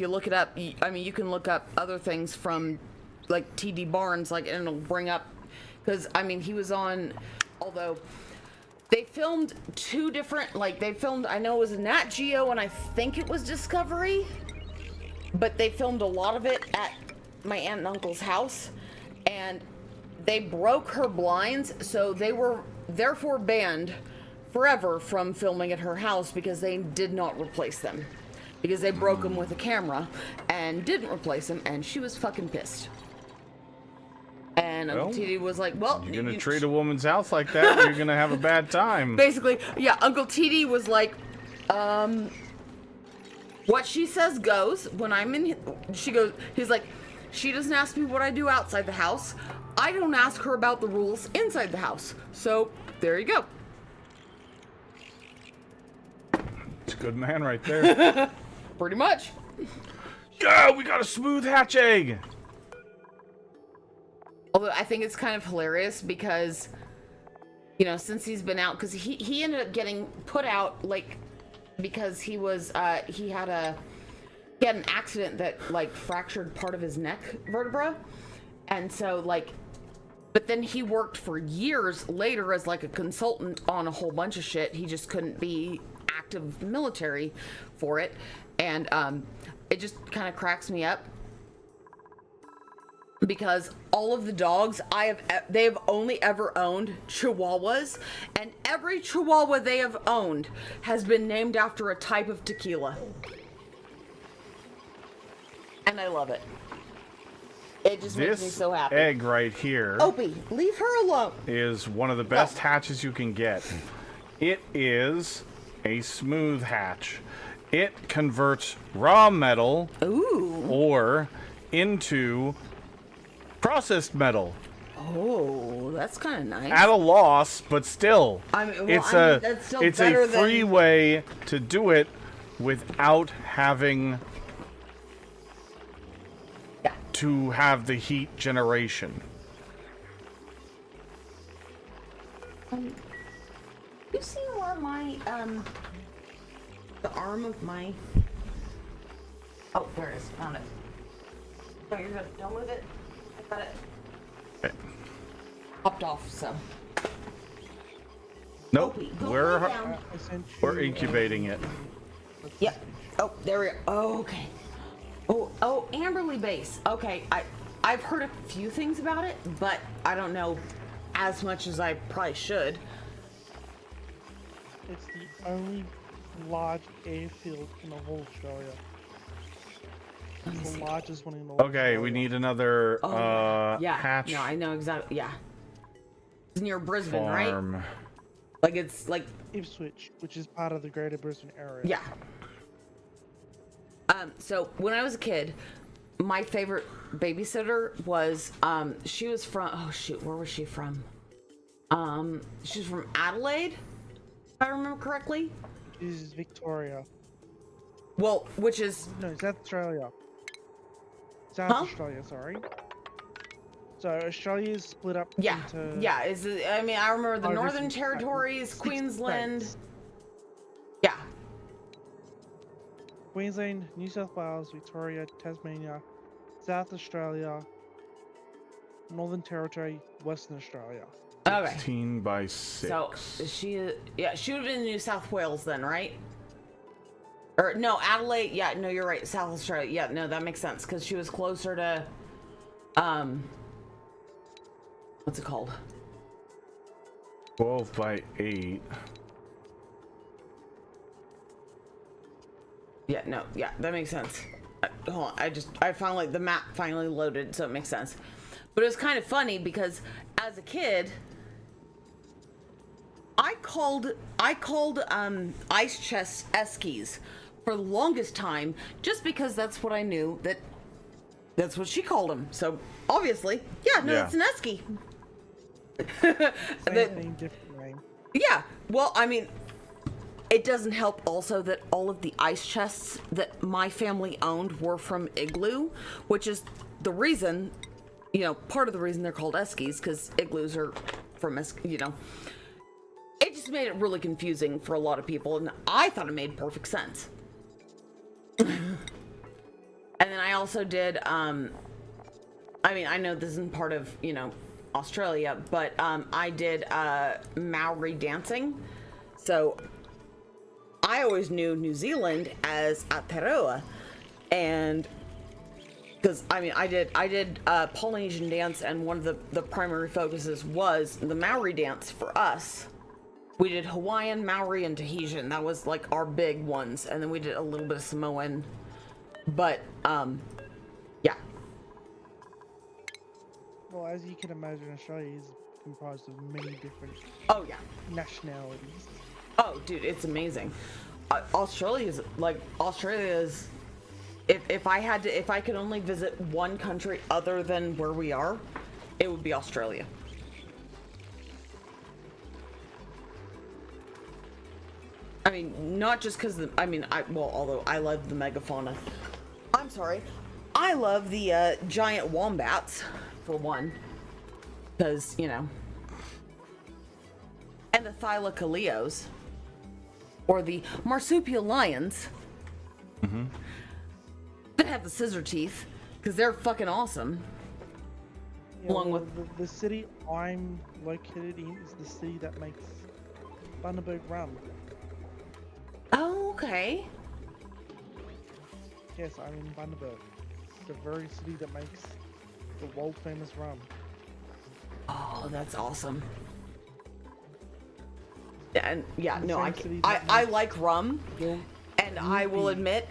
D: look it up, you can look up other things from like TD Barnes, like, and it'll bring up, because I mean he was on, although they filmed 2 different, like they filmed, I know it was Nat Geo and I think it was Discovery, but they filmed a lot of it at my aunt and uncle's house, and they broke her blinds, so they were therefore banned forever from filming at her house because they did not replace them, because they broke them with a camera and didn't replace them, and she was fucking pissed. And Uncle TD was like, well,
B: You're gonna treat a woman's house like that, you're gonna have a bad time.
D: basically, yeah, Uncle TD was like, what she says goes. When I'm in, he's like, she doesn't ask me what I do outside the house. I don't ask her about the rules inside the house. So, there you go.
B: It's a good man right there.
D: Pretty much.
B: Yeah, we got a smooth hatch egg.
D: Although I think it's kind of hilarious because, you know, since he's been out, because he ended up getting put out, like, because he was, he had an accident that, like, fractured part of his neck vertebra. And so, like, but then he worked for years later as, like, a consultant on a whole bunch of shit. He just couldn't be active military for it. And, it just kind of cracks me up. Because all of the dogs they have only ever owned Chihuahuas, and every Chihuahua they have owned has been named after a type of tequila. And I love it. It just makes me so happy.
B: This egg right here
D: Opie, leave her alone.
B: is one of the best hatches you can get. It is a smooth hatch. It converts raw metal ore into processed metal.
D: Oh, that's kind of nice.
B: At a loss, but still,
D: that's still
B: it's
D: better
B: a free
D: than...
B: way to do it without having to have the heat generation.
D: You see where my the arm of my... Oh, there it is. Found it. Oh, you're good. Don't move it. I got it.
B: Okay.
D: Popped off, so.
B: Nope,
D: Opie, go
B: we're
D: lay down.
E: I sent
B: we're
E: you,
B: incubating it.
D: Yep. Oh, there we go. Oh, okay. Oh, Amberley base. Okay, I've heard a few things about it, but I don't know as much as I probably should.
E: It's the only large airfield in the whole Australia. It's the largest one in the world.
B: Okay, we need another hatch.
D: No, I know exactly. Yeah. It's near Brisbane,
B: farm.
D: right? Like it's like
E: Ipswich, which is part of the Greater Brisbane area.
D: yeah. So when I was a kid, my favorite babysitter was she was from, oh shoot, where was she from? She was from Adelaide, if I remember correctly.
E: This is Victoria.
D: Well, which is
E: No, South Australia. South Australia, sorry. So Australia is split up into...
D: yeah. I mean, I remember the
E: 5
D: Northern
E: different
D: Territories,
E: 6
D: Queensland.
E: states.
D: Yeah.
E: Queensland, New South Wales, Victoria, Tasmania, South Australia, Northern Territory, Western Australia.
D: Okay.
B: 16 by 6.
D: So she would have been in New South Wales then, right? Or no, Adelaide. Yeah, no, you're right. South Australia. Yeah, no, that makes sense because she was closer to, what's it called?
B: 12 by 8.
D: Yeah, no, yeah, that makes sense. Hold on, I finally, the map finally loaded, so it makes sense. But it was kind of funny because as a kid, I called ice chest eskies for the longest time just because that's what I knew, that's what she called them. So obviously, yeah, no, it's an esky.
E: Same thing, different name.
D: Yeah, well, I mean, it doesn't help also that all of the ice chests that my family owned were from Igloo, which is the reason, part of the reason they're called eskies, because igloos are from, it just made it really confusing for a lot of people, and I thought it made perfect sense. And then I also did, I know this isn't part of, Australia, but I did Maori dancing, so I always knew New Zealand as Aotearoa, and because I did Polynesian dance, and one of the primary focuses was the Maori dance for us. We did Hawaiian, Maori, and Tahitian. That was like our big ones, and then we did a little bit of Samoan, but yeah.
E: Well, as you can imagine, Australia is comprised of many different nationalities.
D: Oh, dude, it's amazing. Australia is. If I could only visit one country other than where we are, it would be Australia. I mean, not just because although I love the megafauna. I'm sorry, I love the giant wombats for one, because and the thylacoleos. Or the marsupial lions that have the scissor teeth, because they're fucking awesome.
E: Yeah,
D: Along
E: well,
D: with
E: the city I'm located in is the city that makes Bundaberg rum.
D: oh, okay.
E: Yes, I'm in Bundaberg, the very city that makes the world famous rum.
D: Oh, that's awesome. And yeah, no,
E: Same city
D: I like rum,
E: Yeah.
D: and I will admit,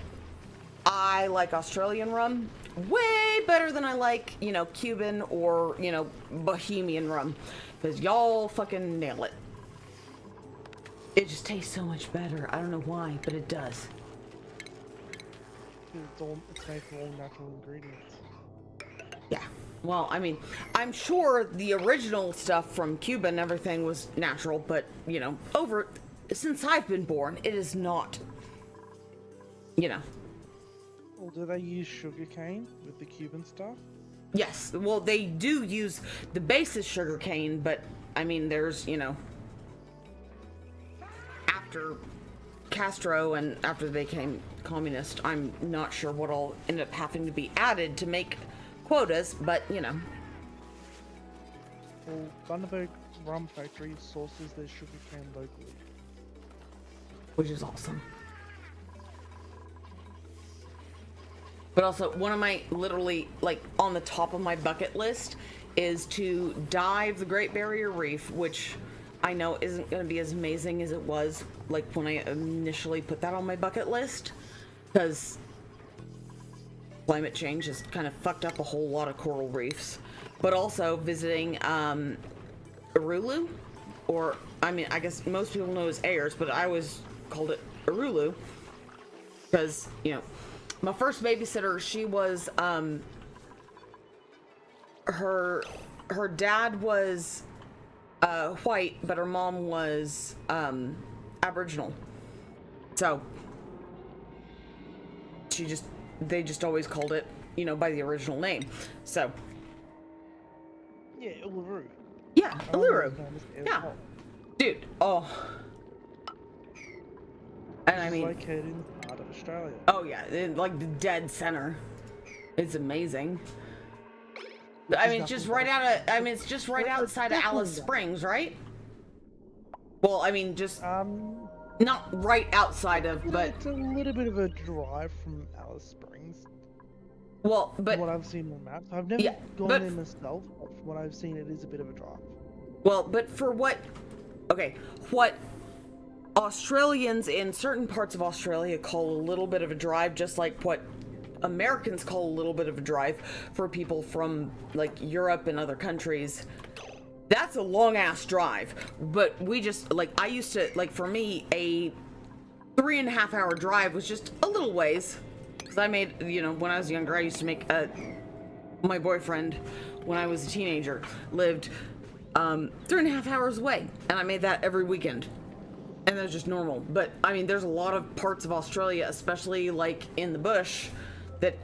D: I like Australian rum way better than I like, Cuban or, Bohemian rum, because y'all fucking nail it. It just tastes so much better. I don't know why, but it does.
E: It's made from all natural ingredients.
D: Yeah. Well, I'm sure the original stuff from Cuba and everything was natural, but, since I've been born, it is not,
E: Well, do they use sugarcane with the Cuban stuff?
D: Yes, well, they do use the base is sugar cane, but, there's, after Castro and after they became communist, I'm not sure what all ended up having to be added to make quotas, but
E: Well, Bundaberg Rum Factory sources their sugarcane locally.
D: which is awesome. But also, one of my literally, on the top of my bucket list is to dive the Great Barrier Reef, which I know isn't going to be as amazing as it was, when I initially put that on my bucket list, because climate change has kind of fucked up a whole lot of coral reefs. But also visiting Urulu, or I guess most people know as Ayers, but I always called it Urulu, because my first babysitter, she was her dad was white, but her mom was Aboriginal, so they just always called it, by the original name. So
E: Yeah, Uluru.
D: yeah, Uluru.
E: Yeah.
D: Yeah, dude. Oh, and
E: It's located in the heart of Australia.
D: Oh yeah, like the dead center. It's amazing. I mean, it's just right out of. I mean, it's just right outside of Alice Springs, right? Well, I mean, just not right outside of, but
E: it's a little bit of a drive from Alice Springs.
D: Well, but
E: from what I've seen on maps, I've never gone there myself. But from what I've seen, it is a bit of a drive.
D: Well, but for what Australians in certain parts of Australia call a little bit of a drive, just like what Americans call a little bit of a drive for people from like Europe and other countries, that's a long ass drive. But we just like, I used to, like, for me, a 3.5 hour drive was just a little ways. Because I made, you know, when I was younger, I used to make my boyfriend, when I was a teenager, lived 3.5 hours away, and I made that every weekend. And that's just normal. But I mean, there's a lot of parts of Australia, especially like in the bush, that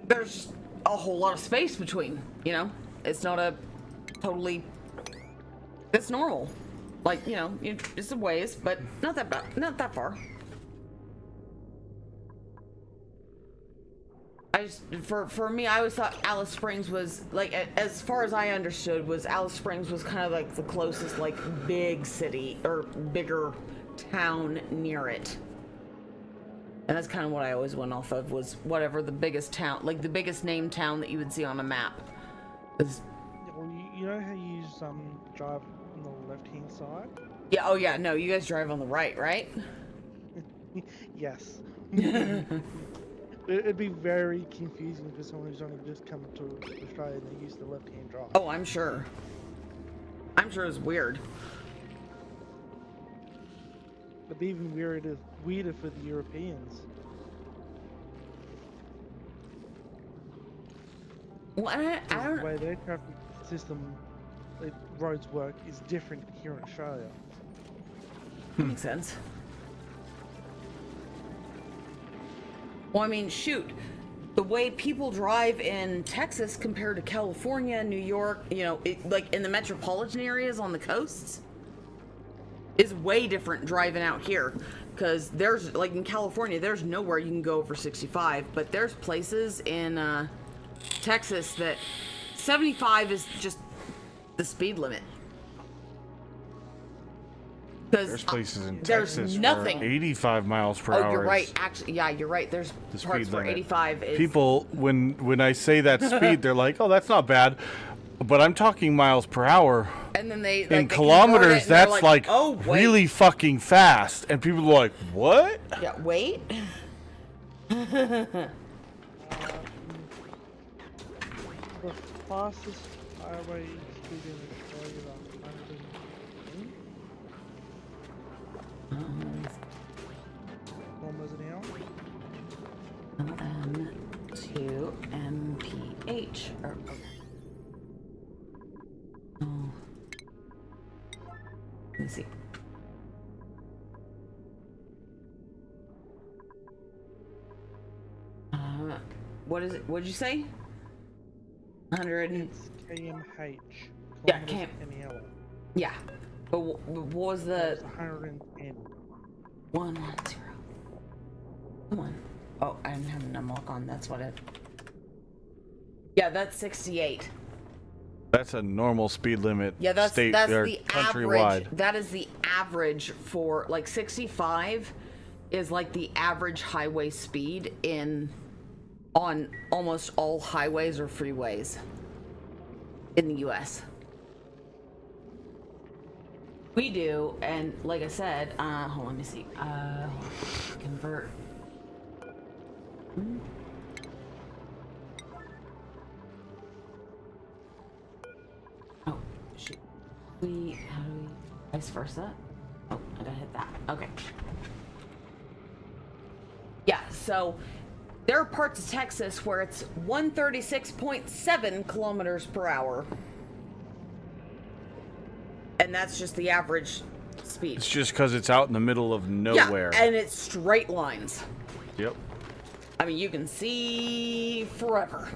D: there's just a whole lot of space between, you know? It's not a totally, it's normal. Like, you know, it's a ways, but not that far. For me, I always thought Alice Springs was, like, as far as I understood, was Alice Springs was kind of like the closest, like, big city, or bigger town near it. And that's kind of what I always went off of, was whatever the biggest town, like the biggest named town that you would see on a map. Is...
E: Well, you know how you drive on the left-hand side?
D: Yeah, oh yeah, no, you guys drive on the right?
E: Yes. It'd be very confusing for someone who's only just come to Australia and they use the left-hand drive.
D: Oh, I'm sure. I'm sure it's weird.
E: It'd be even weirder for the Europeans.
D: Well, I don't...
E: The way their traffic system, like, roads work is different here in Australia.
D: That makes sense. Well, I mean, shoot. The way people drive in Texas compared to California, New York, you know, like in the metropolitan areas on the coasts, is way different driving out here. Because there's, like in California, there's nowhere you can go over 65, but there's places in Texas that 75 is just the speed limit.
B: There's places in Texas where 85 miles per hour.
D: Oh, you're right. Actually, yeah, you're right. There's
B: the
D: parts where 85 is...
B: People, when I say that speed, they're like, oh, that's not bad. But I'm talking miles per hour.
D: And then they...
B: in kilometers, that's like
D: oh,
B: really fucking fast. And people are like, what?
D: Yeah, wait.
E: The fastest highway speed in Australia is 110 kilometers an hour.
D: And then to mph. Or, oh. Let me see. What is it? What did you say? 100.
E: It's kmh.
D: Yeah,
E: km.
D: Yeah. But what was the...
E: It's 110.
D: 110. Come on. Oh, I didn't have a number lock on. That's what it... Yeah, that's 68.
B: That's a normal speed limit.
D: Yeah, that's the
B: countrywide.
D: average. That is the average for, like, 65 is like the average highway speed on almost all highways or freeways in the US. We do, and like I said, hold on, let me see. Convert. Oh, shoot. How do we, vice versa? Oh, I gotta hit that. Okay. Yeah, so there are parts of Texas where it's 136.7 kilometers per hour. And that's just the average speed.
B: It's just because it's out in the middle of nowhere.
D: Yeah, and it's straight lines.
B: Yep.
D: I mean, you can see forever.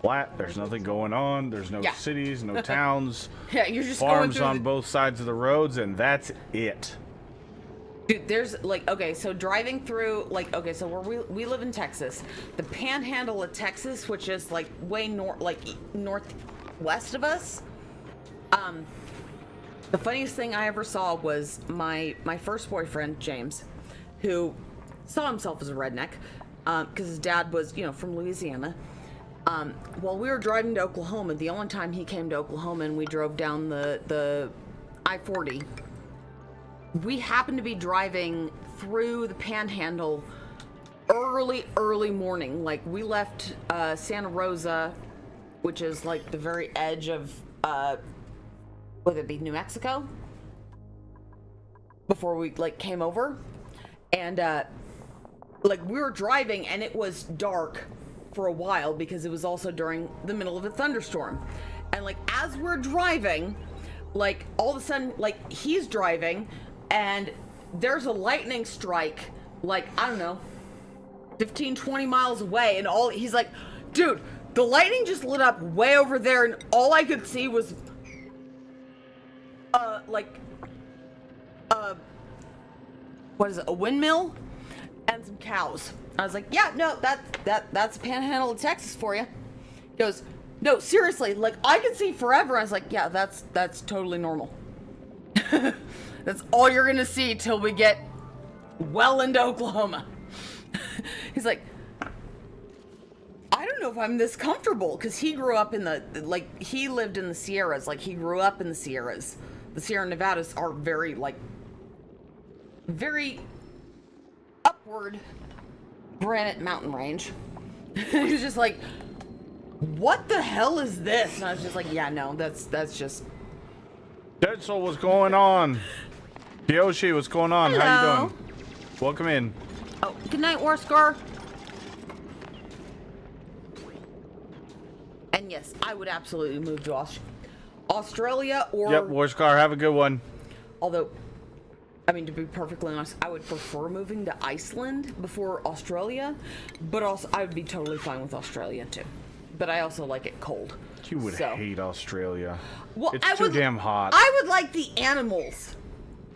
B: flat. There's nothing going on. There's no
D: Yeah.
B: cities, no towns,
D: Yeah, you're just going
B: farms
D: through
B: on
D: the-
B: both sides of the roads, and that's it.
D: Dude, there's like, okay, so driving through, like, okay, so where we live in Texas, the panhandle of Texas, which is like way north, like northwest of us. The funniest thing I ever saw was my first boyfriend, James, who saw himself as a redneck, because his dad was, you know, from Louisiana. While we were driving to Oklahoma, the only time he came to Oklahoma and we drove down the I-40, we happened to be driving through the panhandle early morning. Like, we left Santa Rosa, which is like the very edge of would it be New Mexico, before we like came over. And like, we were driving and it was dark for a while because it was also during the middle of a thunderstorm. And like, as we're driving, like, all of a sudden, like, he's driving and there's a lightning strike, like, I don't know, 15, 20 miles away, and all he's like, dude, the lightning just lit up way over there, and all I could see was what is it, a windmill and some cows. I was like, yeah, no, that's the panhandle of Texas for you. He goes, no, seriously, like, I could see forever. I was like, yeah, that's totally normal. That's all you're gonna see till we get well into Oklahoma. He's like, I don't know if I'm this comfortable, because he grew up in he lived in the Sierras. Like, he grew up in the Sierras. The Sierra Nevadas are very upward granite mountain range. He was just like, what the hell is this? And I was just like, yeah, no, that's just...
B: Dead Soul, what's going on? Yoshi, what's going on?
D: Hello.
B: How you doing? Welcome in.
D: Oh, good night, Warscar. And yes, I would absolutely move to Australia or...
B: Yep, Warscar, have a good one.
D: Although, I mean, to be perfectly honest, I would prefer moving to Iceland before Australia, but also I would be totally fine with Australia too. But I also like it cold.
B: You would
D: so.
B: hate Australia.
D: Well,
B: it's too damn hot.
D: I would like the animals.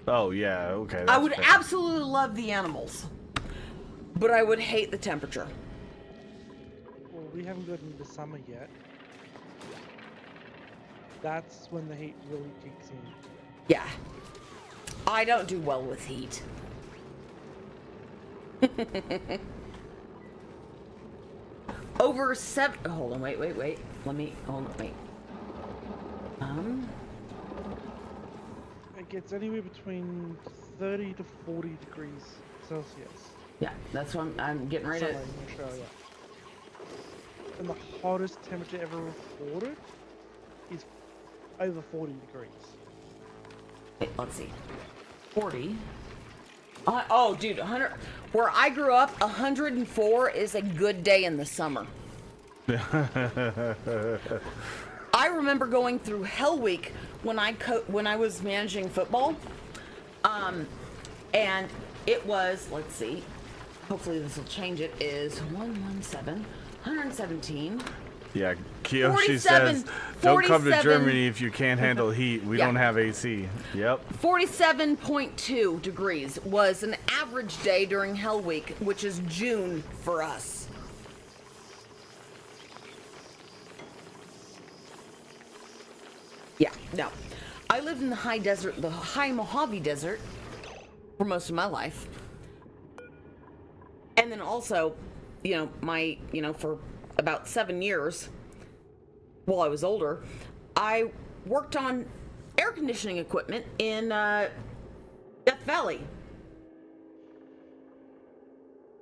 B: Oh, yeah, okay.
D: I
B: that's
D: would
B: fair.
D: absolutely love the animals. But I would hate the temperature.
E: Well, we haven't gotten into summer yet. That's when the heat really kicks in.
D: Yeah. I don't do well with heat. Over 7... Hold on, wait. Let me... Hold on, wait.
E: It gets anywhere between 30 to 40 degrees Celsius.
D: Yeah, that's what I'm getting ready
E: Summer in Australia. And the hottest temperature ever recorded is over 40 degrees.
D: Wait, let's see. 40. Oh, dude, 100. Where I grew up, 104 is a good day in the summer. I remember going through Hell Week when I was managing football, and it was, let's see, hopefully this will change it, is 117.
B: Yeah, Kiyoshi
D: 47
B: says, don't come to
D: 47
B: Germany if you can't handle heat. We
D: Yeah.
B: don't have AC. Yep.
D: 47.2 degrees was an average day during Hell Week, which is June for us. Yeah, no. I lived in the high desert, the high Mojave Desert, for most of my life. And then also, for about 7 years, while I was older, I worked on air conditioning equipment in Death Valley.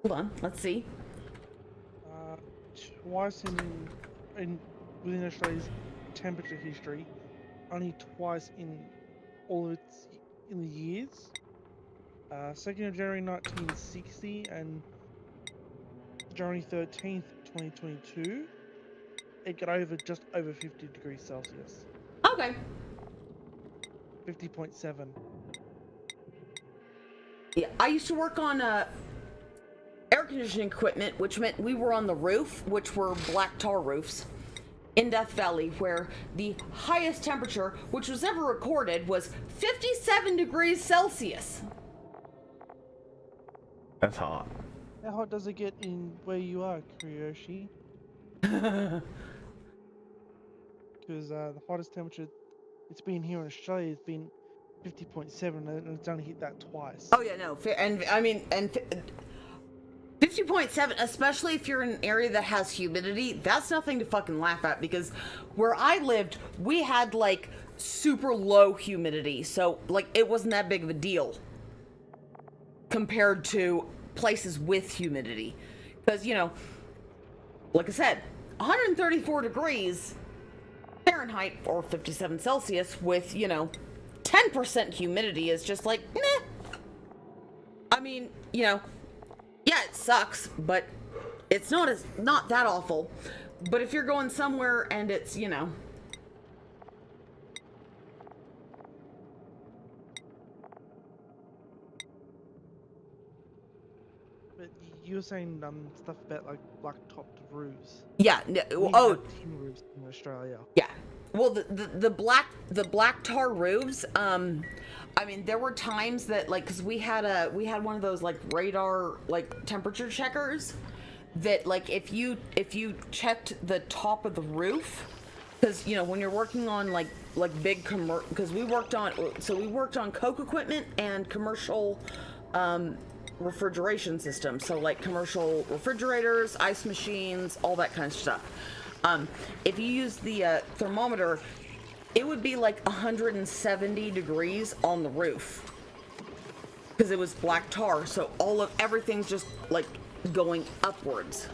D: Hold on, let's see.
E: Twice within Australia's temperature history, only twice in all of its in the years. 2nd of January 1960 and January 13th, 2022. It got just over 50 degrees Celsius.
D: Okay.
E: 50.7.
D: Yeah, I used to work on air conditioning equipment, which meant we were on the roof, which were black tar roofs. in Death Valley, where the highest temperature, which was ever recorded, was 57 degrees Celsius.
B: That's hot.
E: How hot does it get in where you are, Kuryoshi? Because the hottest temperature it's been here in Australia has been 50.7, and it's only hit that twice.
D: Oh yeah, no, and I mean, and 50.7, especially if you're in an area that has humidity, that's nothing to fucking laugh at, because where I lived, we had like super low humidity, so like it wasn't that big of a deal compared to places with humidity. Because, you know, like I said, 134 degrees Fahrenheit or 57 Celsius with, you know, 10% humidity is just like, meh. I mean, you know, yeah, it sucks, but it's not that awful. But if you're going somewhere and it's, you know,
E: But you were saying stuff about like black-topped roofs.
D: yeah,
E: We
D: oh,
E: have tin roofs in Australia.
D: yeah. Well, the black tar roofs. I mean, there were times that like, cause we had one of those like radar like temperature checkers, that like if you checked the top of the roof, cause you know when you're working on like big cause we worked on coke equipment and commercial refrigeration systems, so like commercial refrigerators, ice machines, all that kind of stuff. If you use the thermometer, it would be like 170 degrees on the roof because it was black tar, so everything's just like going upwards.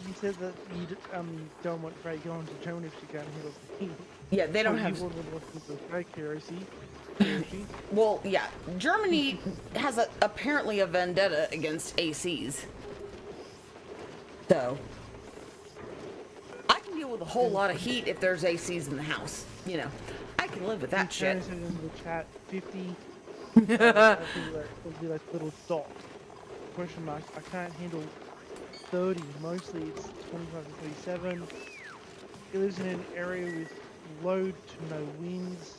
E: You said that you don't want freight going to Germany if you can't handle the heat.
D: Yeah, they don't
E: So
D: have.
E: You wouldn't want to go freight, Kuryoshi.
D: Well, yeah, Germany has apparently a vendetta against ACs. So, I can deal with a whole lot of heat if there's ACs in the house. You know, I can live with that shit.
E: Said in the chat, 50. I think that would be like little dot. Question mark. I can't handle 30. Mostly it's 25 to 37. He lives in an area with low to no winds.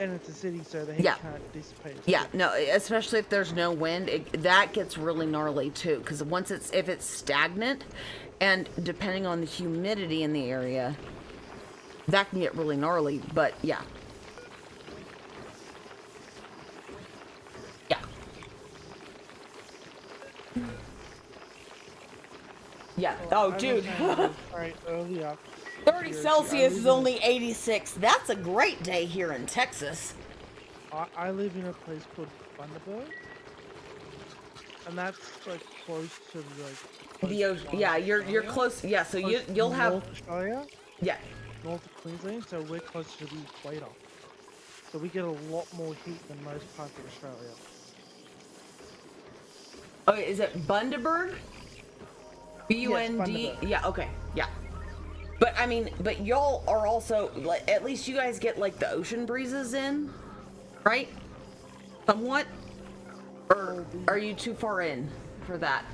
E: And it's a city, so the heat can't dissipate.
D: Yeah, no, especially if there's no wind, that gets really gnarly too. Because if it's stagnant, and depending on the humidity in the area, that can get really gnarly. But yeah, yeah. Oh, dude.
E: Right earlier.
D: 30 Celsius is only 86. That's a great day here in Texas.
E: I live in a place called Bundaberg, and that's like close to like
D: The ocean. Yeah, you're close. Yeah, so you'll have
E: North Australia, north of Queensland, so we're close to the equator. So we get a lot more heat than most parts of Australia.
D: Okay, is it Bundaberg? B-U-N-D?
E: Bundaberg.
D: Yeah, okay, yeah. But I mean, but y'all are also, like, at least you guys get like the ocean breezes in, right? Somewhat? Or are you too far in for that?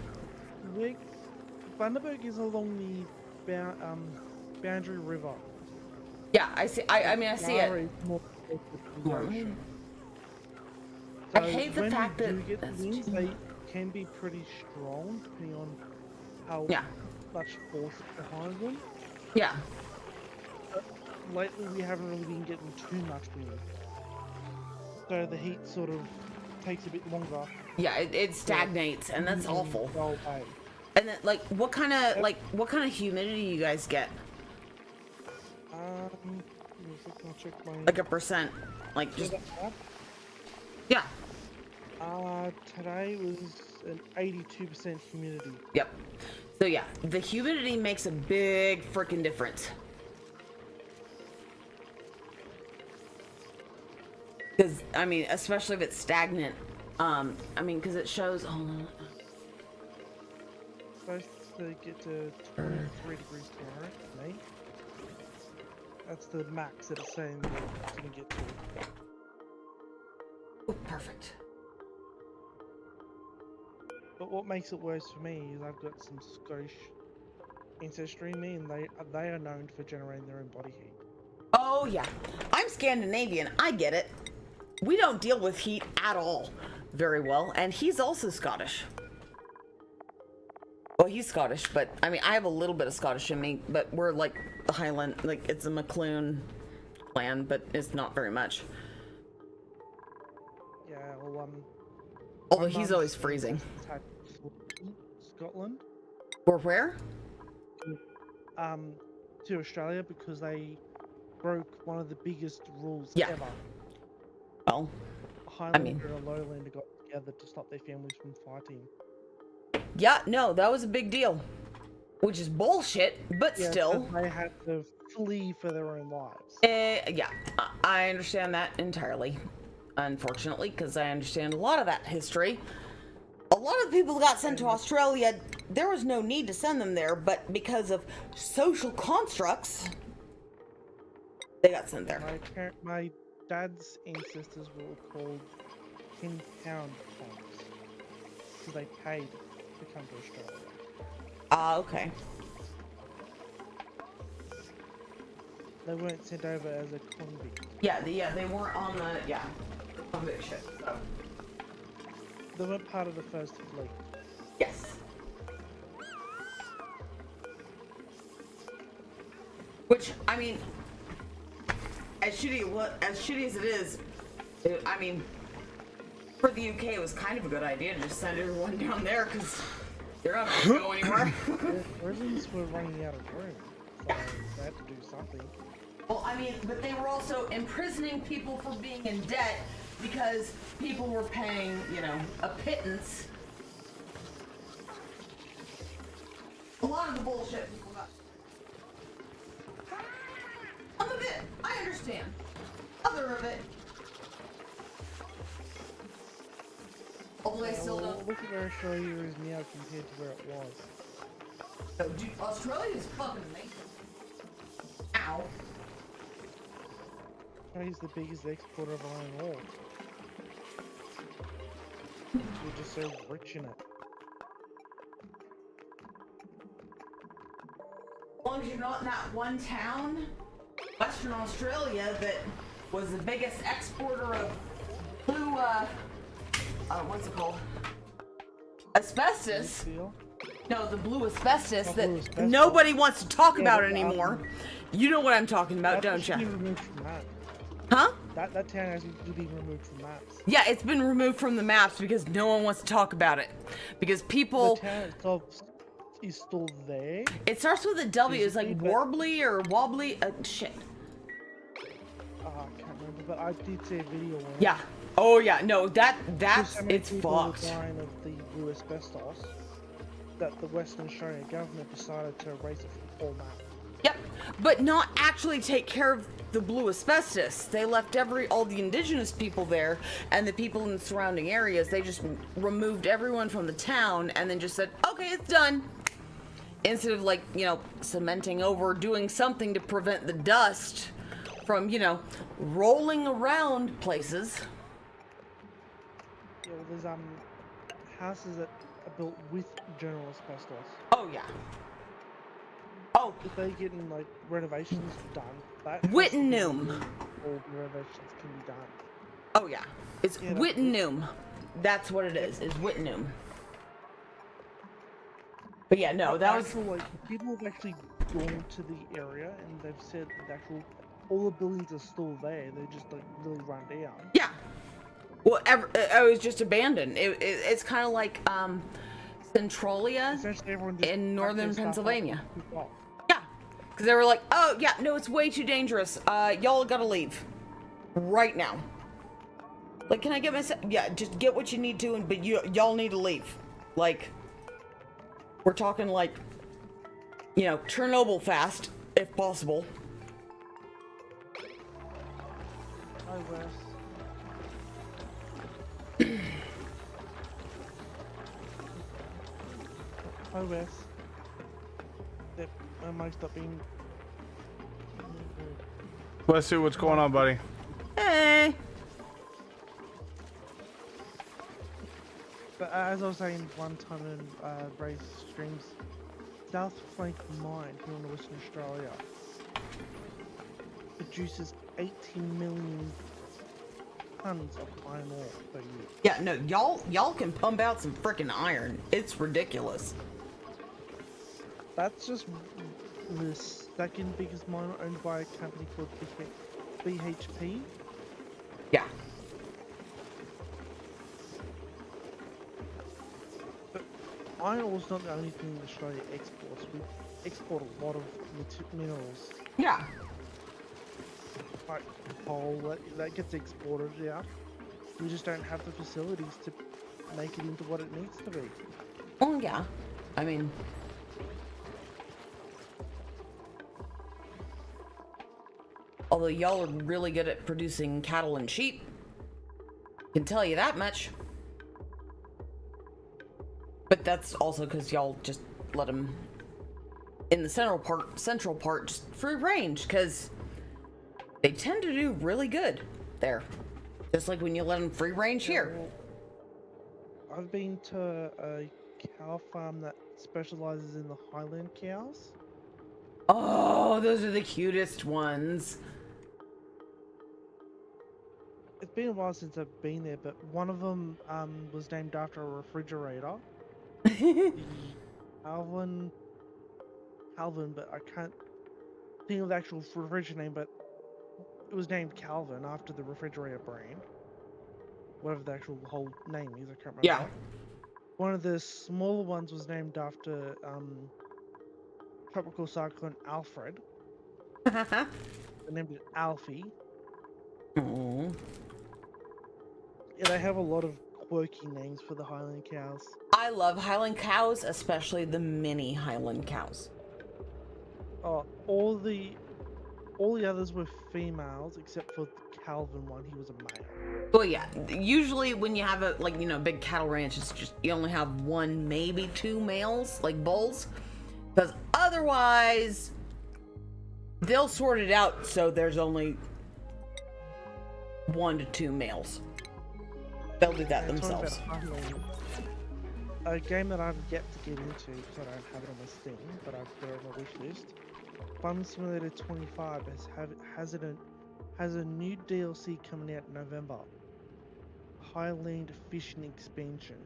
E: Bundaberg is along the Boundary River.
D: Yeah, I see. I mean, I see
E: Nara
D: it.
E: is more closer to the ocean.
D: I
E: So
D: hate the
E: when
D: fact
E: you
D: that
E: do get the
D: that's
E: winds,
D: too-
E: they can be pretty strong depending on how much force behind them.
D: Yeah.
E: Lately, we haven't really been getting too much wind, so the heat sort of takes a bit longer.
D: Yeah, it stagnates, and that's
E: to
D: awful.
E: go away.
D: And then, like, what kind of humidity you guys get?
E: I'll check my.
D: Like a percent, like just
E: That
D: yeah.
E: Today was an 82% humidity.
D: Yep. So yeah, the humidity makes a big freaking difference. Because I mean, especially if it's stagnant. I mean, because it shows. Hold on.
E: Supposed to get to 23 degrees tomorrow, May. That's the max that it's saying that it's gonna get to.
D: Oh, perfect.
E: But what makes it worse for me is I've got some Scottish ancestry in me, and they are known for generating their own body heat.
D: Oh yeah, I'm Scandinavian. I get it. We don't deal with heat at all very well, and he's also Scottish. Well, he's Scottish, but I mean, I have a little bit of Scottish in me, but we're like the Highland, like it's a McClune clan, but it's not very much.
E: Yeah, well,
D: Although
E: my
D: he's
E: mum's
D: always freezing.
E: ancestors had Scotland,
D: Or where?
E: to Australia because they broke one of the biggest rules
D: Yeah.
E: ever.
D: Well,
E: A Highlander and a Lowlander got together to stop their families from fighting.
D: yeah, no, that was a big deal. Which is bullshit, but
E: Yeah,
D: still.
E: so they had to flee for their own lives.
D: Yeah, I understand that entirely. Unfortunately, because I understand a lot of that history. A lot of people got sent to Australia. There was no need to send them there, but because of social constructs, they got sent there.
E: My dad's ancestors were called 10-pound Toms because they paid to come to Australia.
D: Ah, okay.
E: They weren't sent over as a convict.
D: Yeah, they weren't on the convict ship. So
E: They weren't part of the first fleet.
D: yes. Which I mean, as shitty as it is, I mean, for the UK, it was kind of a good idea to just send everyone down there because they're not going to go anywhere.
E: Prisons were running out of room, so they had to do something.
D: Well, I mean, but they were also imprisoning people for being in debt because people were paying, a pittance. A lot of the bullshit people got. Some of it, I understand. Other of it. Although I still don't.
E: Look at where Australia is now compared to where it was.
D: No, dude, Australia is fucking amazing. Ow.
E: Australia's the biggest exporter of iron ore. We're just so rich in it.
D: As long as you're not in that one town, Western Australia, that was the biggest exporter of blue, what's it called? Asbestos.
E: Steel?
D: No, the blue asbestos
E: Oh,
D: that
E: blue asbestos.
D: nobody wants to talk
E: Yeah,
D: about
E: but,
D: anymore. You know what I'm talking about,
E: That
D: don't
E: should be
D: you?
E: removed from that.
D: Huh?
E: That town has to be removed from maps.
D: Yeah, it's been removed from the maps because no one wants to talk about it. Because people,
E: The town itself is still there.
D: it starts with a W. It's like
E: Physically, but-
D: warbly or wobbly. Shit.
E: I can't remember, but I did see a video on it.
D: Yeah. Oh yeah. No, that's
E: So many
D: it's
E: people were
D: fucked.
E: dying of the blue asbestos that the Western Australian government decided to erase it from the whole map.
D: Yep, but not actually take care of the blue asbestos. They left all the indigenous people there and the people in the surrounding areas. They just removed everyone from the town and then just said, okay, it's done. Instead of cementing over, doing something to prevent the dust from, rolling around places.
E: Yeah, well, there's houses that are built with general asbestos.
D: Oh yeah. Oh,
E: If they get renovations done, that has to be
D: Wittenham.
E: removed. All renovations can be done.
D: Oh yeah. It's
E: Yeah, that's
D: Wittenham. That's what it is Wittenham. But yeah, no, that was
E: People have actually gone to the area and they've said that all the buildings are still there. They're just really run down.
D: yeah. Well, it was just abandoned. It's kind of like Centralia
E: Essentially, everyone just
D: in
E: packed their
D: northern
E: stuff up
D: Pennsylvania.
E: and took off.
D: Yeah, because they were like, oh yeah, no, it's way too dangerous. Y'all gotta leave right now. Like, can I get my yeah? Just get what you need to, but y'all need to leave. Like, we're talking Chernobyl fast, if possible.
E: Hi, Wes. Hi, Wes. Yep, I might stop being.
B: Wesley, what's going on, buddy?
D: Hey.
E: But as I was saying one time in Ray's streams, South Flank Mine here in Western Australia produces 18 million tons of iron ore per year.
D: Yeah, no, y'all can pump out some freaking iron. It's ridiculous.
E: That's just the second biggest mine owned by a company called BHP.
D: Yeah.
E: But iron ore is not the only thing Australia exports. We export a lot of minerals.
D: Yeah.
E: Like coal that gets exported, yeah. We just don't have the facilities to make it into what it needs to be.
D: Oh, yeah. I mean... Although y'all are really good at producing cattle and sheep. Can tell you that much. But that's also because y'all just let them in the central part just free range, because they tend to do really good there. Just like when you let them free range here.
E: Well, I've been to a cow farm that specializes in the Highland cows.
D: Oh, those are the cutest ones.
E: It's been a while since I've been there, but one of them was named after a refrigerator. The Calvin, but I can't think of the actual refrigerator name, but it was named Calvin after the refrigerator brand. Whatever the actual whole name is, I can't remember.
D: Yeah.
E: One of the smaller ones was named after Tropical Cyclone Alfred. They named it Alfie.
D: Oh.
E: Yeah, they have a lot of quirky names for the Highland cows.
D: I love Highland cows, especially the mini Highland cows.
E: Oh, all the others were females except for the Calvin one. He was a male.
D: Well, yeah. Usually, when you have a big cattle ranch, it's just you only have one, maybe two males, like bulls, because otherwise they'll sort it out so there's only 1 to 2 males. They'll do that themselves.
E: A game that I've yet to get into because I don't have it on my Steam, but I've got it on my wish list. Farming Simulator 25 has a new DLC coming out in November. Highland Fishing Expansion.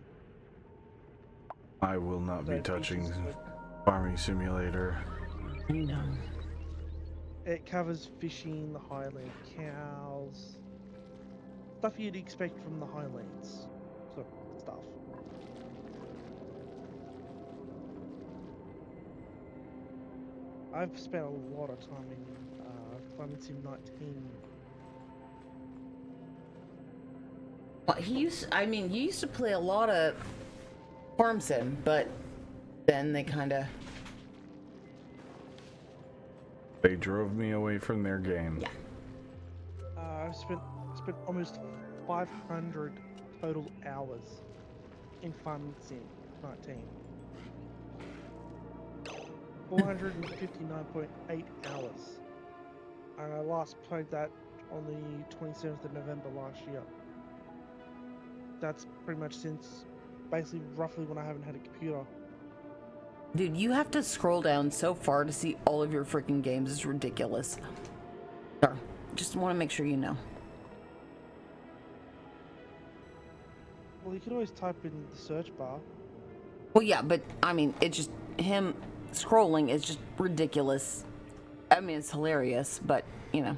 B: I will not be
E: So
B: touching
E: features like-
B: Farming Simulator.
D: You know.
E: It covers fishing, the Highland cows, stuff you'd expect from the Highlands, sort of stuff. I've spent a lot of time in Farming Sim 19.
D: Well, you used to play a lot of Farm Sim, but then they kind of...
B: They drove me away from their game.
D: Yeah.
E: I've spent almost 500 total hours in Farming Sim 19. 459.8 hours. And I last played that on the 27th of November last year. That's pretty much since basically roughly when I haven't had a computer.
D: Dude, you have to scroll down so far to see all of your freaking games. It's ridiculous. Sorry. Just want to make sure you know.
E: Well, you can always type in the search bar.
D: Well, yeah, but I mean, it's just him scrolling is just ridiculous. I mean, it's hilarious, but you know.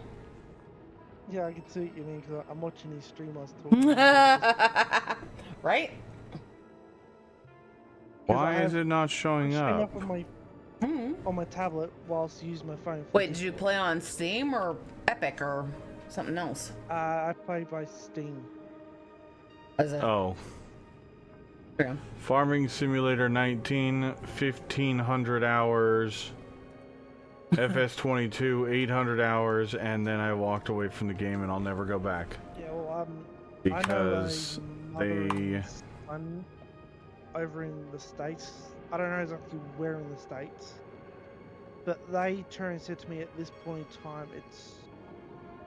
E: Yeah, I can see what you mean because I'm watching his stream whilst talking.
D: Right?
B: Why is it not showing up?
E: On my tablet whilst using my phone.
D: Wait, did you play on Steam or Epic or something else?
E: I play by Steam.
B: Oh.
D: Yeah.
B: Farming Simulator 19, 1,500 hours. FS22, 800 hours, and then I walked away from the game and I'll never go back.
E: Yeah, well,
B: because
E: I know
B: they...
E: son over in the States. I don't know exactly where in the States. But they turned and said to me at this point in time, it's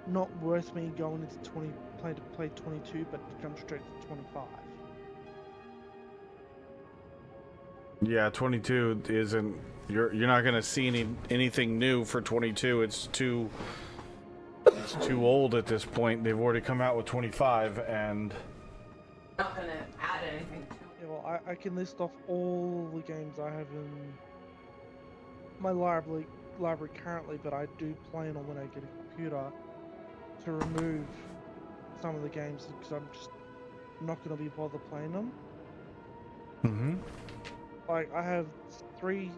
E: not worth me going into play 22, but to come straight to 25.
B: Yeah, 22 isn't. You're not gonna see anything new for 22. It's too old at this point. They've already come out with 25, and
D: Not gonna add anything to it.
E: Yeah, well, I can list off all the games I have in my library currently, but I do plan on when I get a computer to remove some of the games because I'm just not going to be bothered playing them.
B: mm-hmm.
E: Like I have 3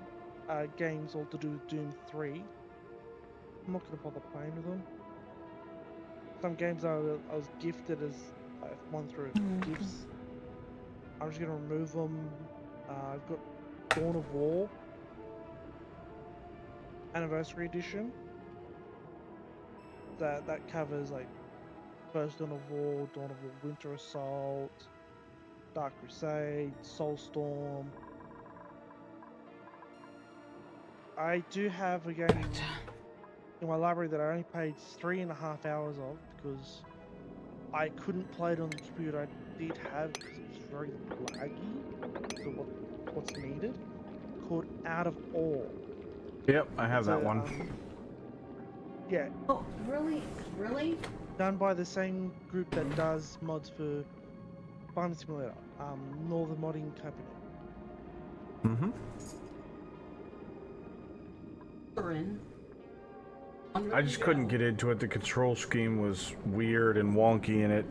E: games all to do with Doom 3. I'm not going to bother playing with them. Some games I was gifted as I've won through gifts. I'm just going to remove them. I've got Dawn of War Anniversary Edition. That covers like first Dawn of War, Winter Assault, Dark Crusade, Soulstorm. I do have a game in my library that I only played 3.5 hours of because I couldn't play it on the computer I did have because it was very laggy to what's needed. Called Out of Awe.
B: Yep, I have
E: It's
B: that one.
E: Yeah,
D: Oh, really? Really?
E: done by the same group that does mods for Farming Simulator, Northern Modding Company.
B: Mm-hmm.
D: We're in.
B: I just couldn't get into it. The control scheme was weird and wonky, and it.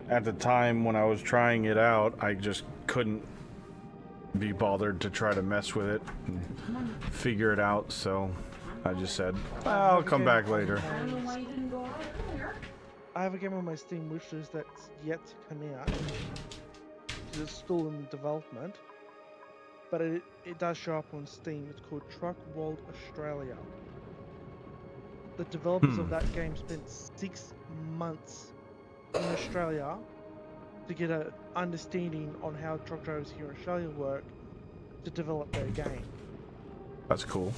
B: At the time when I was trying it out, I just couldn't be bothered to try to mess with it and figure it out. So I just said, I'll come back later.
D: I don't know why you didn't go out earlier.
E: I have a game on my Steam wishlist that's yet to come out because it's still in development, but it does show up on Steam. It's called Truck World Australia. The developers of that game spent 6 months in Australia to get an understanding on how truck drivers here in Australia work to develop their game.
B: That's cool.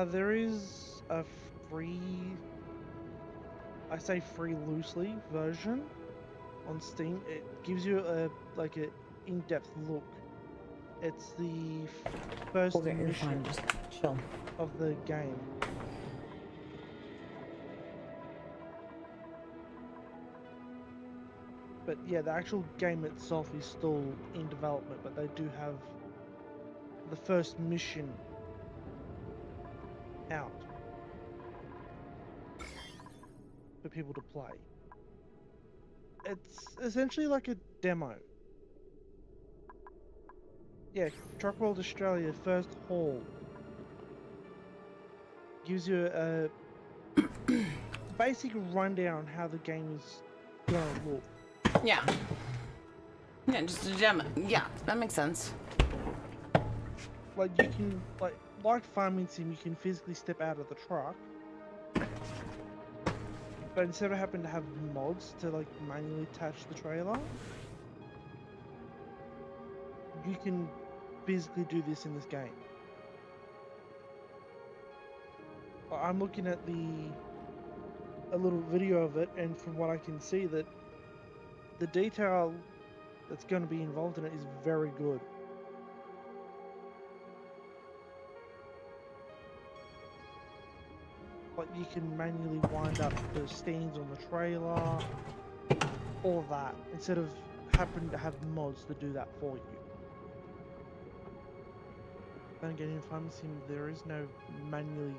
E: There is a free, I say free loosely, version on Steam. It gives you a in-depth look. It's the first
D: Okay, you're
E: mission
D: fine. Just chill.
E: of the game. But yeah, the actual game itself is still in development, but they do have the first mission out for people to play. It's essentially like a demo. Yeah, Truck World Australia First Haul gives you a basic rundown on how the game is gonna look.
D: Yeah. Yeah, just a demo. Yeah, that makes sense.
E: Like you can like Farming Sim, you can physically step out of the truck. But instead of having to have mods to like manually attach the trailer, you can physically do this in this game. I'm looking at a little video of it, and from what I can see, that the detail that's going to be involved in it is very good. Like you can manually wind up the stands on the trailer, all of that, instead of having to have mods to do that for you. Then again, in Farming Sim, there is no manually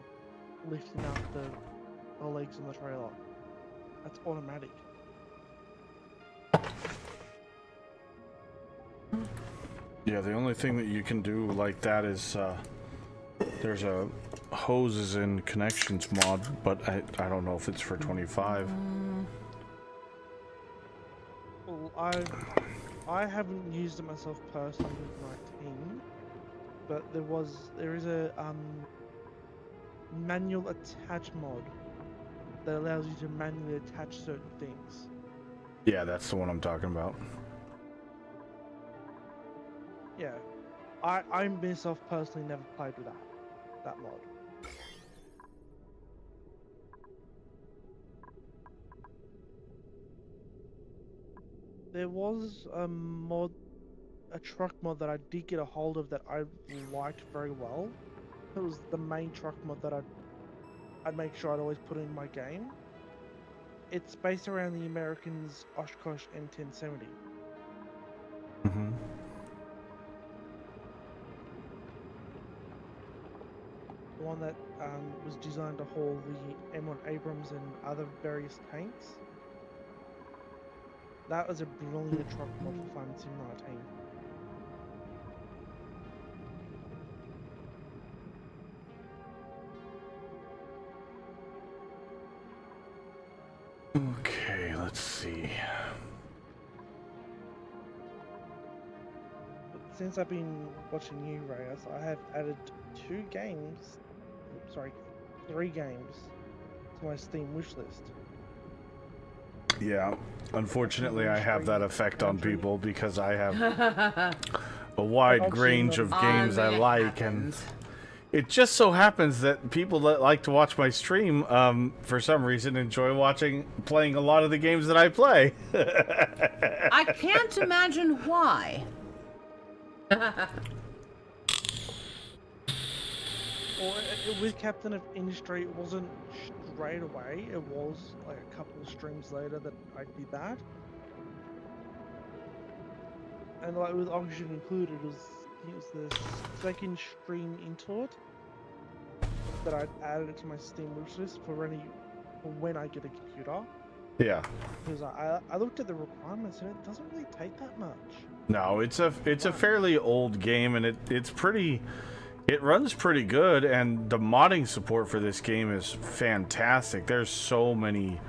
E: lifting up the legs on the trailer. That's automatic.
B: Yeah, the only thing that you can do like that is there's a hoses and connections mod, but I don't know if it's for 25.
E: Well, I haven't used it myself personally with my team, but there is a manual attach mod that allows you to manually attach certain things.
B: Yeah, that's the one I'm talking about.
E: Yeah, I myself personally never played with that mod. There was a mod, a truck mod that I did get a hold of that I liked very well. It was the main truck mod that I'd make sure I'd always put in my game. It's based around the Americans' Oshkosh N1070.
B: Mm-hmm.
E: The one that was designed to haul the M1 Abrams and other various tanks. That was a brilliant truck mod for Farming Sim 19.
B: Okay, let's see.
E: But since I've been watching you, Reyes, I have added 3 games to my Steam wishlist.
B: Yeah, unfortunately, I have that effect on
E: Country.
B: people because I have a wide range of games I like, and it just so happens that people that like to watch my stream, for some reason, enjoy playing a lot of the games that I play.
D: I can't imagine why.
E: With Captain of Industry, it wasn't straight away. It was like a couple of streams later that I did that. And like with Oxygen included, it was the second stream into it that I'd added it to my Steam wishlist for when I get a computer.
B: Yeah.
E: Because I looked at the requirements and it doesn't really take that much.
B: No, it's a fairly old game, and it runs pretty good, and the modding support for this game is fantastic. There's so many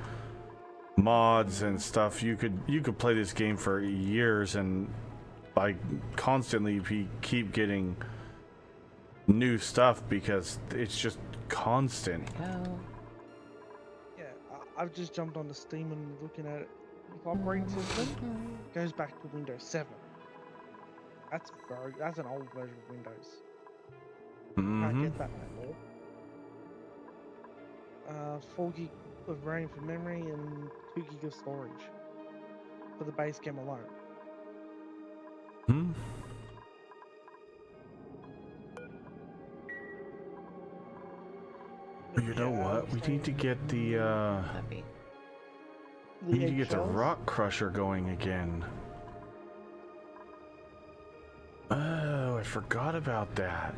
B: mods and stuff. You could play this game for years, and like constantly keep getting new stuff because it's just constant.
E: Yeah, I've just jumped onto Steam and looking at it. The operating system goes back to Windows 7. That's an old version of Windows. Can't get that no more. 4 gig of RAM for memory and 2 gig of storage for the base game alone.
B: You know what? We need to get the we need to get the rock crusher going again. Oh, I forgot about that.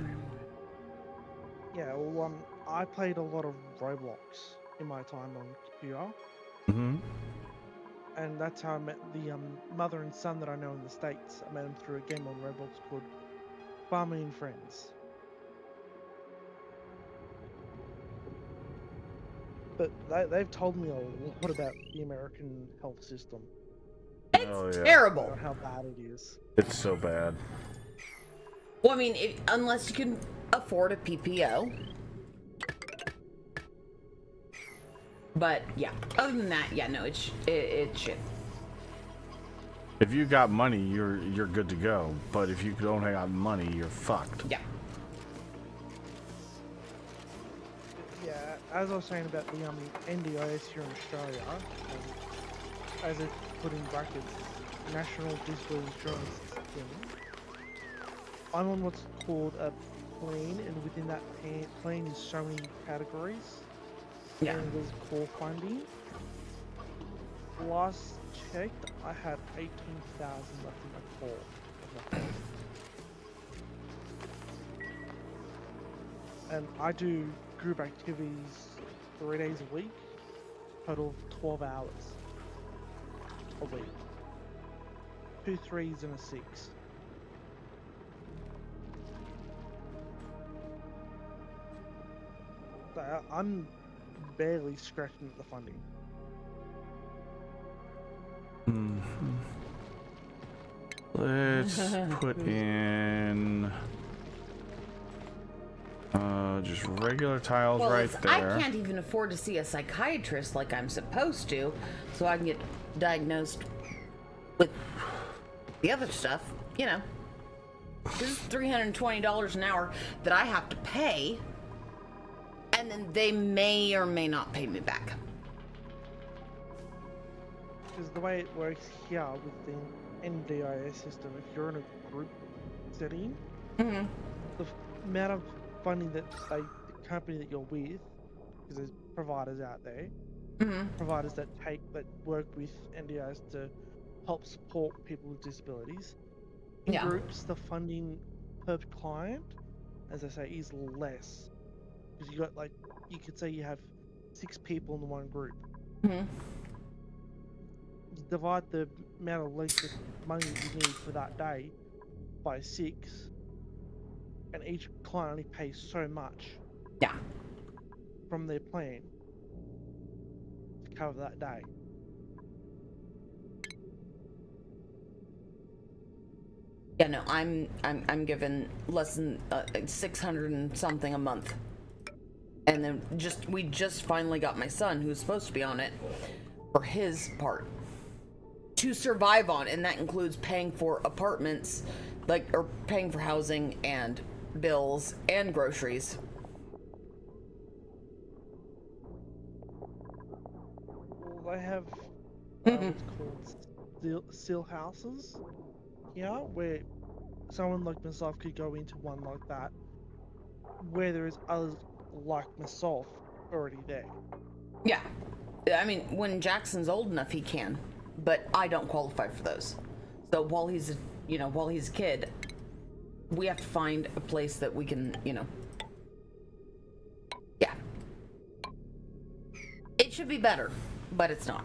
E: Yeah, well, I played a lot of Roblox in my time on computer, and that's how I met the mother and son that I know in the States. I met them through a game on Roblox called Farming and Friends. But they've told me a lot about the American health system.
B: Oh, yeah.
D: Terrible.
E: About how bad it is.
B: It's so bad.
D: Well, I mean, unless you can afford a PPO. But yeah, other than that, yeah, no, it's shit.
B: If you got money, you're good to go. But if you don't have money, you're fucked.
D: Yeah.
E: Yeah, as I was saying about the NDIS here in Australia, as it's put in brackets, National Digital Insurance Scheme. I'm on what's called a plan, and within that plan is so many categories.
D: Yeah.
E: And there's core funding. Last checked, I had 18,000 left in my core. Of my core. And I do group activities 3 days a week, total of 12 hours a week. 2 3s and a 6. So I'm barely scratching at the funding.
B: Let's put in just regular tiles right there.
D: I can't even afford to see a psychiatrist like I'm supposed to, so I can get diagnosed with the other stuff, you know. This is $320 an hour that I have to pay, and then they may or may not pay me back.
E: Because the way it works here with the NDIS system, if you're in a group setting,
D: Mm-hmm.
E: the amount of funding that the company that you're with, because there's providers out there,
D: Mm-hmm.
E: providers that work with NDIS to help support people with disabilities. In
D: Yeah.
E: groups, the funding per client, as I say, is less. Because you could say you have 6 people in the one group.
D: Mm-hmm.
E: You divide the amount of money that you need for that day by 6, and each client only pays so much
D: Yeah.
E: from their plan to cover that day.
D: Yeah, no, I'm given less than 600 and something a month, and then we just finally got my son, who's supposed to be on it, for his part to survive on, and that includes paying for apartments, or paying for housing and bills and groceries.
E: Well, they have what's called seal houses here, where someone like myself could go into one like that, where there is others like myself already there.
D: Yeah, I mean, when Jackson's old enough, he can, but I don't qualify for those. So while he's a kid, we have to find a place that we can, yeah. It should be better, but it's not.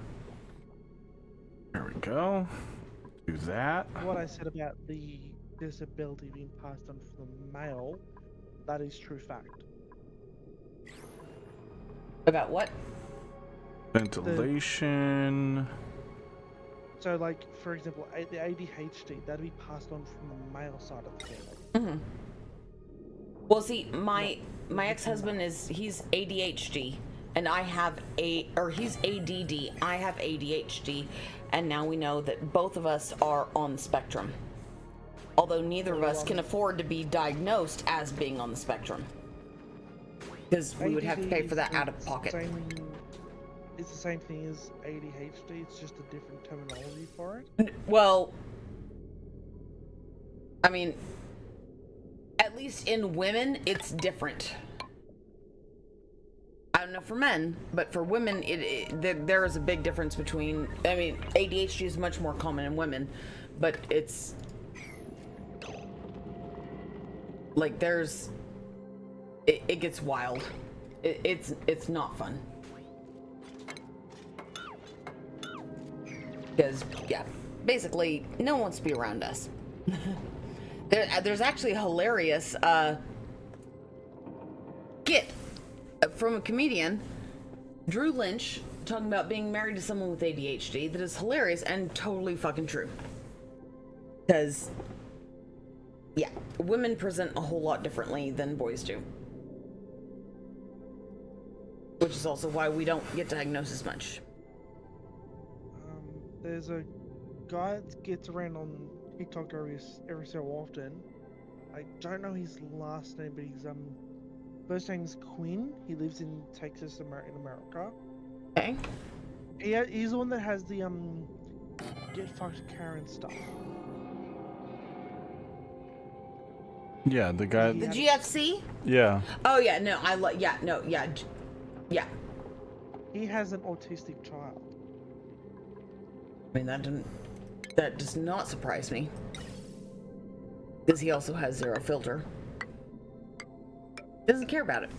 B: There we go. Do that.
E: What I said about the disability being passed on from the male, that is true fact.
D: About what?
B: Ventilation.
E: So, for example, the ADHD, that'd be passed on from the male side of the family.
D: Mm-hmm. Well, see, my ex-husband he's ADHD, and he's ADD. I have ADHD, and now we know that both of us are on the spectrum. Although neither of us can afford to be diagnosed as being on the spectrum, because we would have to pay for that out of pocket.
E: It's the same thing as ADHD, it's just a different terminology for it.
D: Well, I mean, at least in women, it's different. I don't know for men, but for women, there is a big difference between. I mean, ADHD is much more common in women, but it's it gets wild. It's not fun. Because, yeah, basically, no one wants to be around us. There's actually a hilarious skit from a comedian, Drew Lynch, talking about being married to someone with ADHD that is hilarious and totally fucking true. Because, yeah, women present a whole lot differently than boys do. Which is also why we don't get diagnosed as much.
E: There's a guy that gets around on TikTok every so often. I don't know his last name, but his first name's Quinn. He lives in Texas, in America.
D: Okay.
E: He's the one that has the get fucked Karen stuff.
B: Yeah, the guy.
D: The GFC?
B: Yeah.
D: Oh yeah, no, yeah.
E: He has an autistic child.
D: I mean, that does not surprise me. Because he also has zero filter. Doesn't care about it.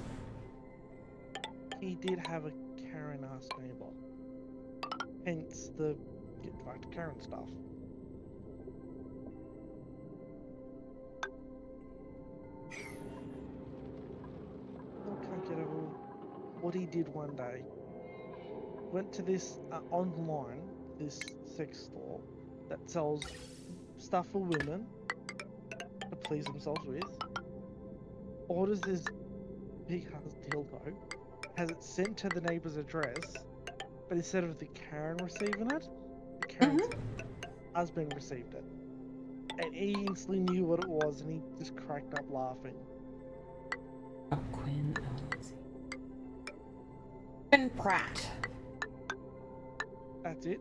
E: He did have a Karen-ass neighbor. Hence the get fucked Karen stuff. I can't get over what he did one day. Went to this online, this sex store that sells stuff for women to please themselves with. Orders this big ass dildo, has it sent to the neighbor's address, but instead of the Karen receiving it, the Karen's husband received it. And he instantly knew what it was, and he just cracked up laughing.
D: Oh, Quinn. Quinn Pratt.
E: That's it.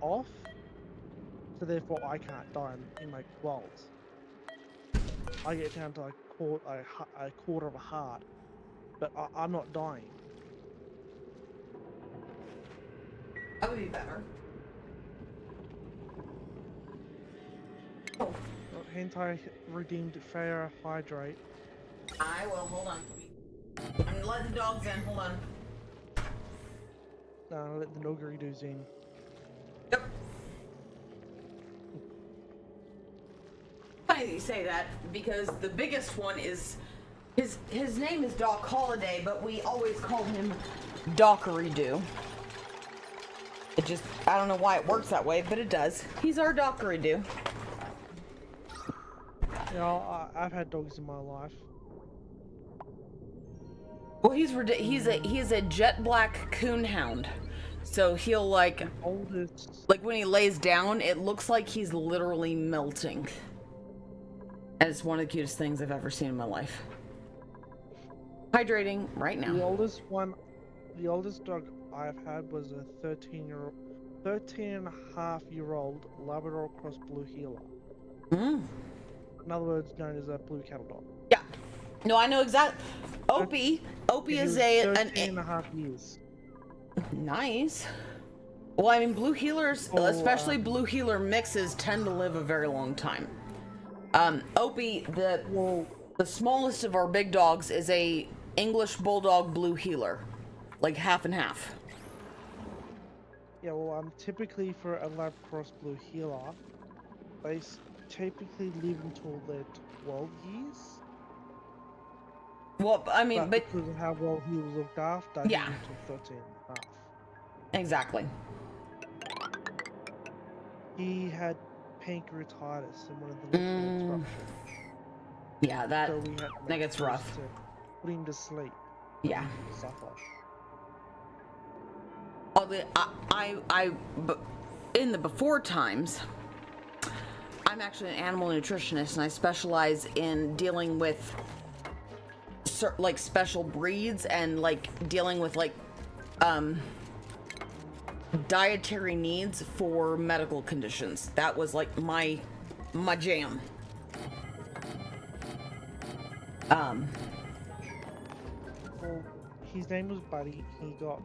E: off, so therefore I can't die in like worlds. I get down to like a quarter of a heart, but I'm not dying.
D: That would be better. Oh,
E: Hentai redeemed Fair Hydrate.
D: I will. Hold on. I'm letting the dogs in. Hold on.
E: Let the Nogaridoos in.
D: Yep. Funny that you say that, because the biggest one is his name is Doc Holiday, but we always call him Dockery-Doo. It just, I don't know why it works that way, but it does. He's our Dockery-Doo.
E: Yeah, I've had dogs in my life.
D: Well, he's a jet black coonhound, so he'll like when he lays down, it looks like he's literally melting. And it's one of the cutest things I've ever seen in my life. Hydrating right now.
E: The oldest dog I've had was a 13 and a half year old Labrador cross blue heeler. In other words, known as a blue cattle dog.
D: Yeah. No, I know exactly. Opie is an
E: 13 and a half years.
D: Nice. Well, I mean, blue heelers, especially blue heeler mixes, tend to live a very long time. Opie, the smallest of our big dogs, is a English bulldog blue heeler, like half and half.
E: Yeah, well, typically for a lab cross blue heeler, they typically live until they're 12 years.
D: Well, I mean, but
E: because of how well he was looked after,
D: yeah,
E: he lived until 13 and a half.
D: Exactly.
E: He had pancreatitis and one of the ligaments ruptured.
D: Yeah, that
E: So
D: gets rough.
E: To put him to sleep.
D: Yeah.
E: Suffer.
D: Although in the before times, I'm actually an animal nutritionist, and I specialize in dealing with like special breeds and like dealing with like dietary needs for medical conditions. That was like my jam.
E: Well, his name was Buddy. He got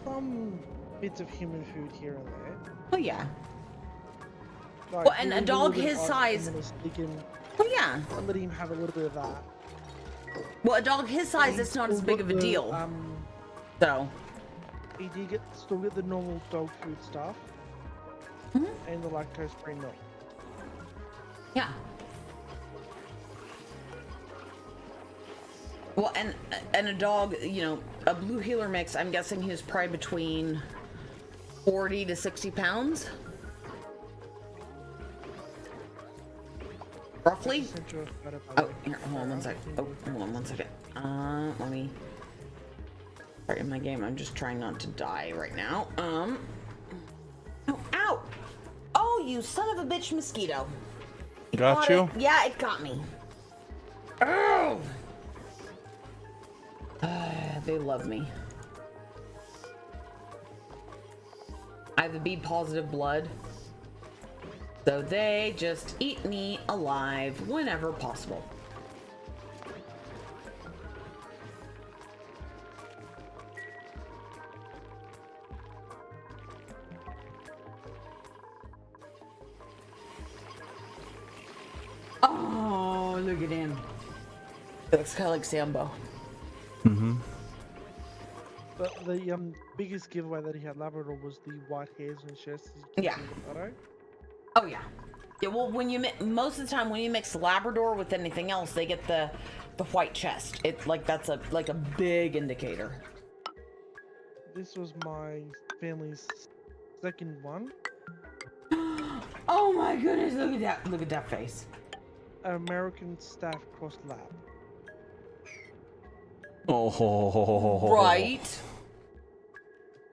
E: some bits of human food here and there.
D: Oh yeah.
E: Like,
D: Well, and a dog his size. Oh yeah.
E: I let him have a little bit of that.
D: Well, a dog his size, it's not as big of a deal. So.
E: He did still get the normal dog food stuff. And the lactose-free milk.
D: Yeah. Well, and a dog, you know, a blue heeler mix, I'm guessing he was probably between 40 to 60 pounds. Roughly? Oh, here, hold on one second. Oh, hold on one second. Let me... Sorry, in my game, I'm just trying not to die right now. Oh, ow! Oh, you son of a bitch mosquito.
B: Got you?
D: Yeah, it got me. Oh! They love me. I have a B positive blood. So they just eat me alive whenever possible. Oh, look at him. It looks kind of like Sambo.
E: But the biggest giveaway that he had Labrador was the white hairs and chest.
D: Yeah. Oh yeah. Yeah. Well, when you most of the time when you mix Labrador with anything else, they get the white chest. It's like that's a big indicator.
E: This was my family's second one.
D: Oh my goodness! Look at that! Look at that face.
E: American Staff Cross Lab.
B: Oh.
D: Right.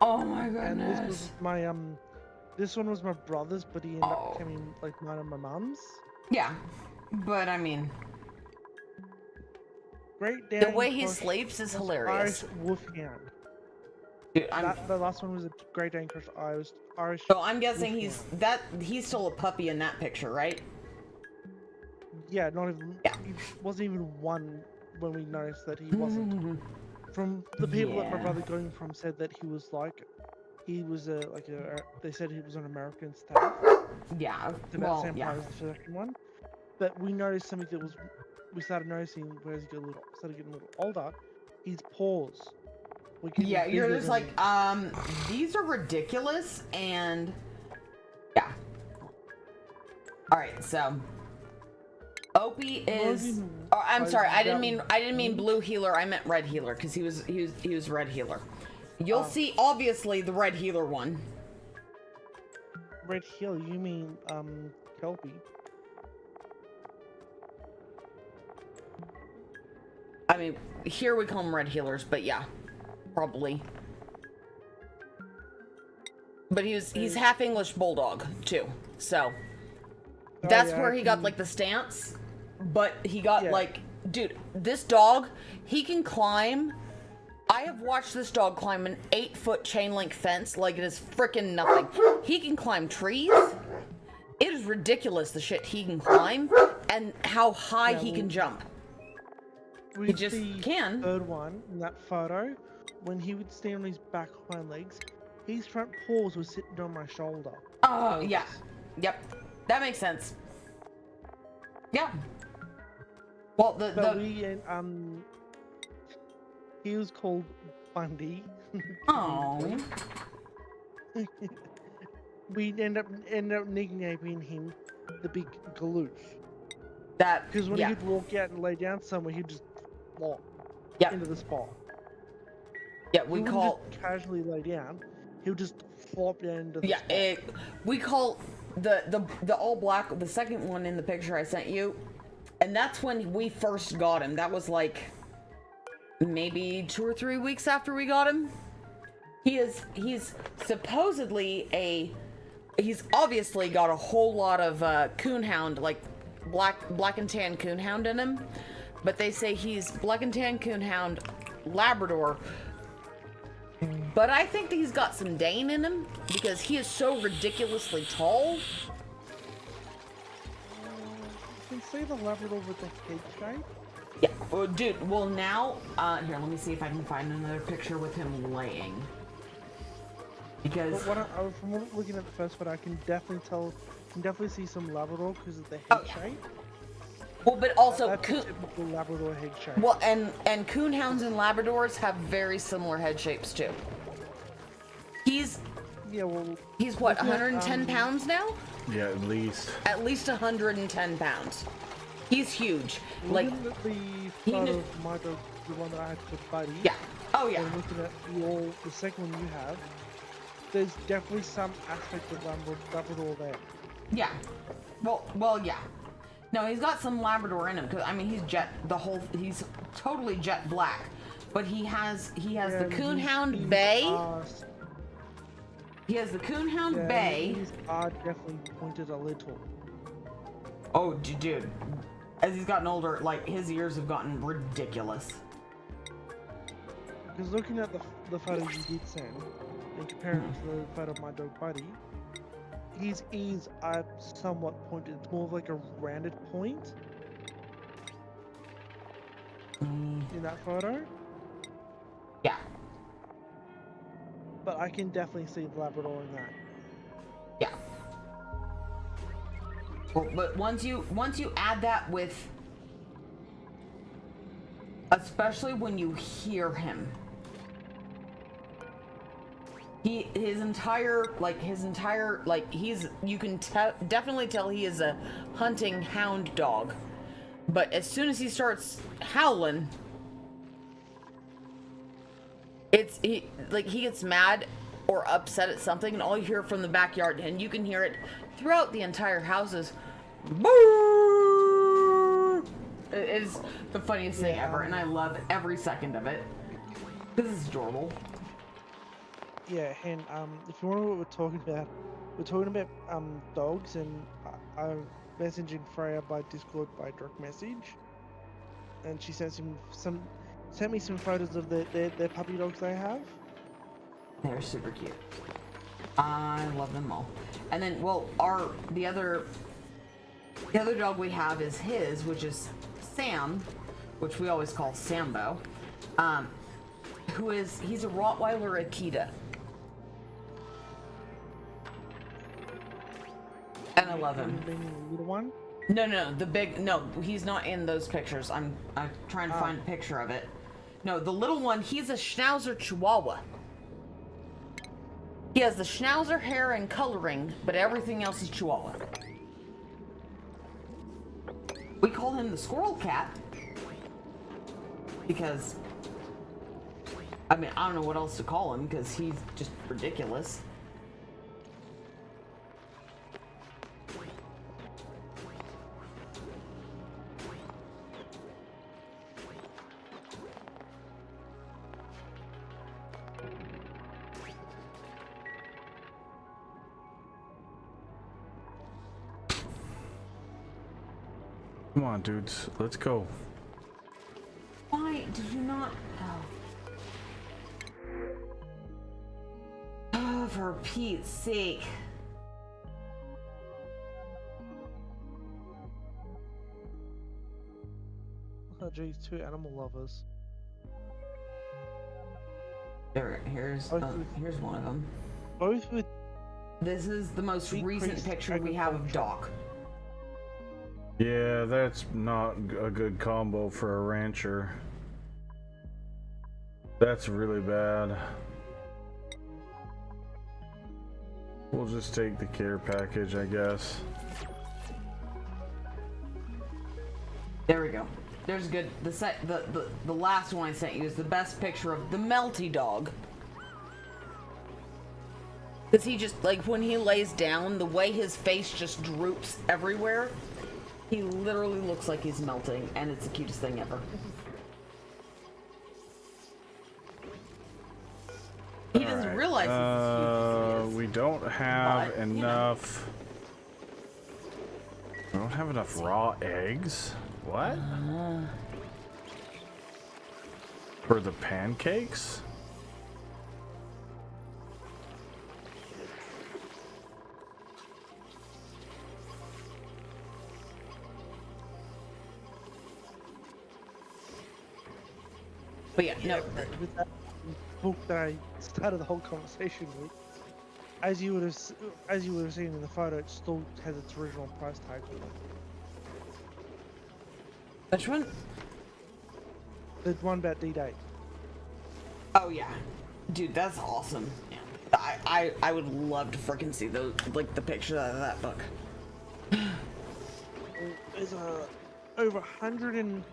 D: Oh my goodness.
E: And this was my this one was my brother's, but he ended up becoming like mine and my mum's.
D: Yeah, but I mean,
E: Great
D: the way he sleeps is hilarious.
E: Wolfhound.
D: Dude,
E: The last one was a Great Dane Cross Irish.
D: so I'm guessing
E: Wolfhound.
D: he's still a puppy in that picture, right?
E: Yeah, not even.
D: Yeah.
E: He wasn't even one when we noticed that he wasn't. From the people that my
D: Yeah.
E: brother got him from said that he was they said he was an American staff.
D: Yeah.
E: It's about
D: Well,
E: the same
D: yeah.
E: height as the second one. But we noticed something that was. We started noticing whereas he started getting a little older, his paws were getting
D: Yeah, you're
E: bigger
D: just
E: than
D: like, these are ridiculous, and yeah. All right, so Opie is. Oh, I'm sorry. I didn't mean blue healer. I meant red healer because he was red healer. You'll see obviously the red healer one.
E: Red Hill. You mean Kelpie?
D: I mean, here we call them red healers, but yeah, probably. But he's half English bulldog too, so that's
E: yeah,
D: where he got like the stance. But he got like, dude, this dog, he can climb. I have watched this dog climb an 8-foot chain link fence like it is freaking nothing. He can climb trees. It is ridiculous the shit he can climb and how high he can jump. He just can.
E: Third one in that photo, when he would stand on his back hind legs, his front paws were sitting on my shoulder.
D: Oh, yeah. Yep. That makes sense. Yeah. Well,
E: he was called Bundy.
D: Oh.
E: We end up nicknaming him the Big Galoof.
D: That
E: Because when he'd walk out and lay down somewhere, he'd just flop into the spot.
D: Yeah,
E: He wouldn't just casually lay down. He'll just flop down into the spot.
D: We call the all black, the second one in the picture I sent you, and that's when we first got him. That was like maybe 2 or 3 weeks after we got him. He's supposedly he's obviously got a whole lot of coonhound, like black and tan coonhound in him, but they say he's black and tan coonhound Labrador. But I think that he's got some Dane in him because he is so ridiculously tall.
E: You can see the Labrador with the head shape.
D: Yeah, well, dude. Well, now, here, let me see if I can find another picture with him laying. Because
E: from looking at the first photo, I can definitely see some Labrador because of the head shape.
D: Well, but also
E: that's a typical Labrador head shape.
D: Well, and coonhounds and Labradors have very similar head shapes too. He's what, 110 pounds now?
B: Yeah, at least.
D: At least 110 pounds. He's huge. Like
E: the photo of my dog, the one that I had for Buddy.
D: Yeah. Oh yeah.
E: And looking at the second one you have, there's definitely some aspect of Labrador there.
D: Yeah. Well, yeah. No, he's got some Labrador in him because I mean he's totally jet black, but he has the Coonhound Bay. He has the Coonhound Bay.
E: His are definitely pointed a little.
D: Oh, dude. As he's gotten older, like his ears have gotten ridiculous.
E: Because looking at the photo you did send, and comparing it to the photo of my dog Buddy, his ears are somewhat pointed. It's more of like a rounded point in that photo.
D: Yeah.
E: But I can definitely see the Labrador in that.
D: Yeah. Well, but once you add that with, especially when you hear him, you can definitely tell he is a hunting hound dog. But as soon as he starts howling, he gets mad or upset at something, and all you hear from the backyard, and you can hear it throughout the entire house, is boo! It is the funniest thing ever, and I love every second of it. This is adorable.
E: Yeah, and if you want to know what we're talking about dogs, and I'm messaging Freya by Discord by direct message, and she sent me some photos of their puppy dogs they have.
D: They're super cute. I love them all. And then, well, the other dog we have is his, which is Sam, which we always call Sambo. He's a Rottweiler Akita. And I love him.
E: The little one?
D: No, he's not in those pictures. I'm trying to find a picture of it. No, the little one, he's a Schnauzer Chihuahua. He has the Schnauzer hair and coloring, but everything else is Chihuahua. We call him the Squirrel Cat because, I mean, I don't know what else to call him because he's just ridiculous.
B: Come on, dudes. Let's go.
D: Why did you not? Oh, for Pete's sake.
E: Oh, geez, 2 animal lovers.
D: Here's one of them.
E: Both with.
D: This is the most recent
E: decreased
D: picture we have of Doc.
B: Yeah, that's not a good combo for a rancher. That's really bad. We'll just take the care package, I guess.
D: There we go. There's good. The last one I sent you is the best picture of the Melty dog. Because he just, like, when he lays down, the way his face just droops everywhere, he literally looks like he's melting, and it's the cutest thing ever. He doesn't realize he's as cute as he is.
B: We don't have enough. We don't have enough raw eggs. What? For the pancakes?
D: But yeah, no.
E: With that book that I started the whole conversation with, as you would have seen in the photo, it still has its original price tag with it.
D: Which one?
E: The one about D-Day.
D: Oh yeah, dude, that's awesome. Yeah. I would love to freaking see those, like, the picture out of that book.
E: There's over 180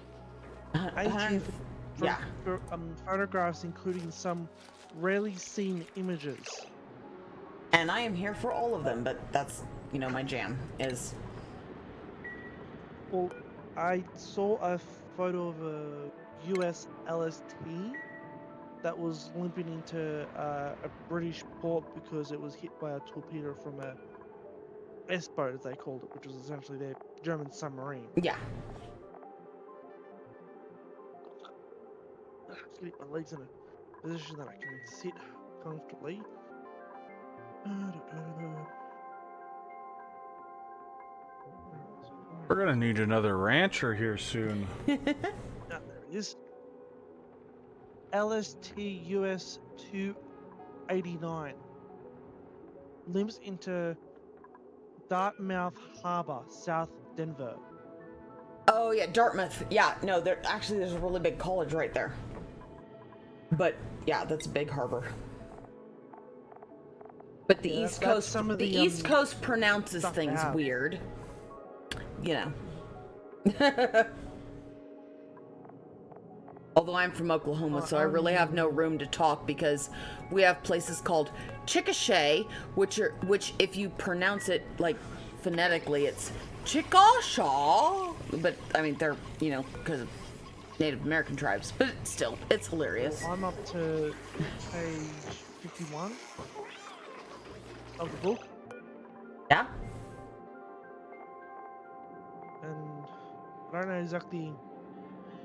D: yeah.
E: photographs, including some rarely seen images.
D: And I am here for all of them, but that's, you know, my jam is.
E: Well, I saw a photo of a US LST that was limping into a British port because it was hit by a torpedo from a S-boat, as they called it, which was essentially their German submarine.
D: Yeah.
E: Get my legs in a position that I can sit comfortably.
B: We're gonna need another rancher here soon.
E: There it is. LST US 289 limps into Dartmouth Harbor, South Denver.
D: Oh yeah, Dartmouth. Yeah, no, there's a really big college right there. But yeah, that's a big harbor. But the East Coast, the East Coast pronounces things weird. You know. Although I'm from Oklahoma, so I really have no room to talk because we have places called Chickasha, which if you pronounce it like phonetically, it's Chickasha. But I mean, they're, you know, because of Native American tribes. But still, it's hilarious.
E: Well, I'm up to page 51 of the book.
D: Yeah.
E: And I don't know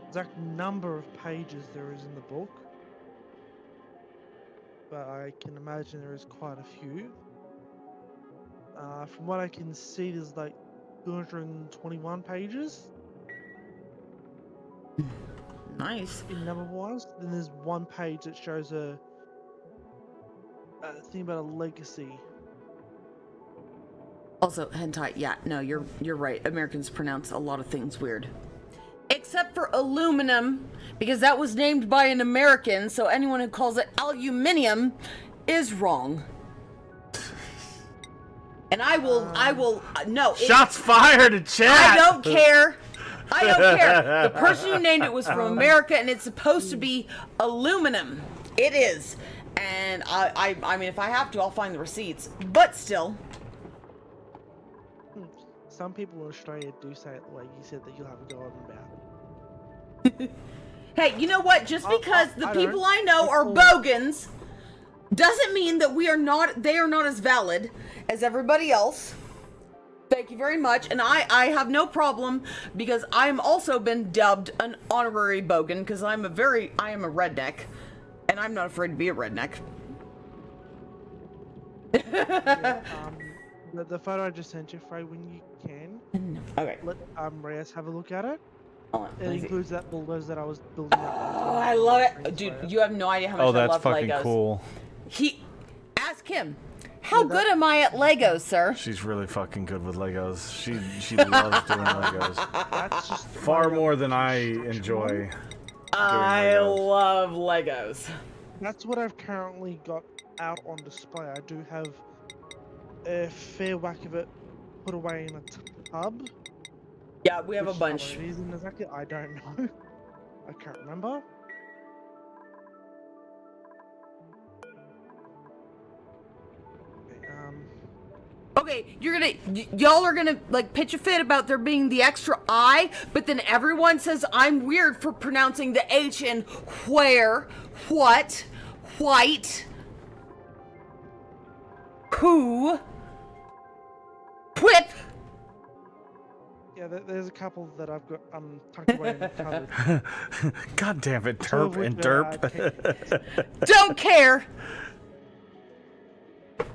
E: exact number of pages there is in the book, but I can imagine there is quite a few. From what I can see, there's like 221 pages
D: Nice.
E: in number-wise. Then there's one page that shows a thing about a legacy.
D: Also, hentai. Yeah, no, you're right. Americans pronounce a lot of things weird. Except for aluminum, because that was named by an American, so anyone who calls it aluminium is wrong. And I will, no.
B: Shots fired in chat.
D: I don't care. I don't care. The person who named it was from America, and it's supposed to be aluminum. It is. And I mean, if I have to, I'll find the receipts. But still.
E: Some people in Australia do say it the way you said that you'll have a go on about.
D: Hey, you know what? Just because the
E: I
D: people
E: don't.
D: I know are bogans doesn't mean that they are not as valid as everybody else. Thank you very much. And I have no problem, because I'm also been dubbed an honorary bogan, because I am a redneck, and I'm not afraid to be a redneck.
E: Yeah, the photo I just sent you, Frey, when you can,
D: Okay.
E: let Reyes have a look at it.
D: Hold on,
E: It
D: let me see.
E: includes that bulldozer that I was building up.
D: Oh, I love it. Dude, you have no idea how much
B: Oh,
D: I
B: that's
D: love
B: fucking
D: Legos.
B: cool.
D: Ask him. How good am I at Legos, sir?
B: She's really fucking good with Legos. She loves doing Legos.
E: That's just
B: Far
E: my
B: more than I
E: subscription
B: enjoy.
E: one.
D: I
B: Legos.
D: love Legos.
E: That's what I've currently got out on display. I do have a fair whack of it put away in a tub.
D: Yeah, we have a
E: which
D: bunch.
E: color it is in exactly, I don't know. I can't remember.
D: Okay, y'all are gonna like pitch a fit about there being the extra I, but then everyone says I'm weird for pronouncing the H in where, what, white, who, whip.
E: Yeah, there's a couple that I've got tucked away in the cupboard.
B: God damn it,
E: Two of
B: Terp and
E: which are,
B: Derp.
D: Don't care.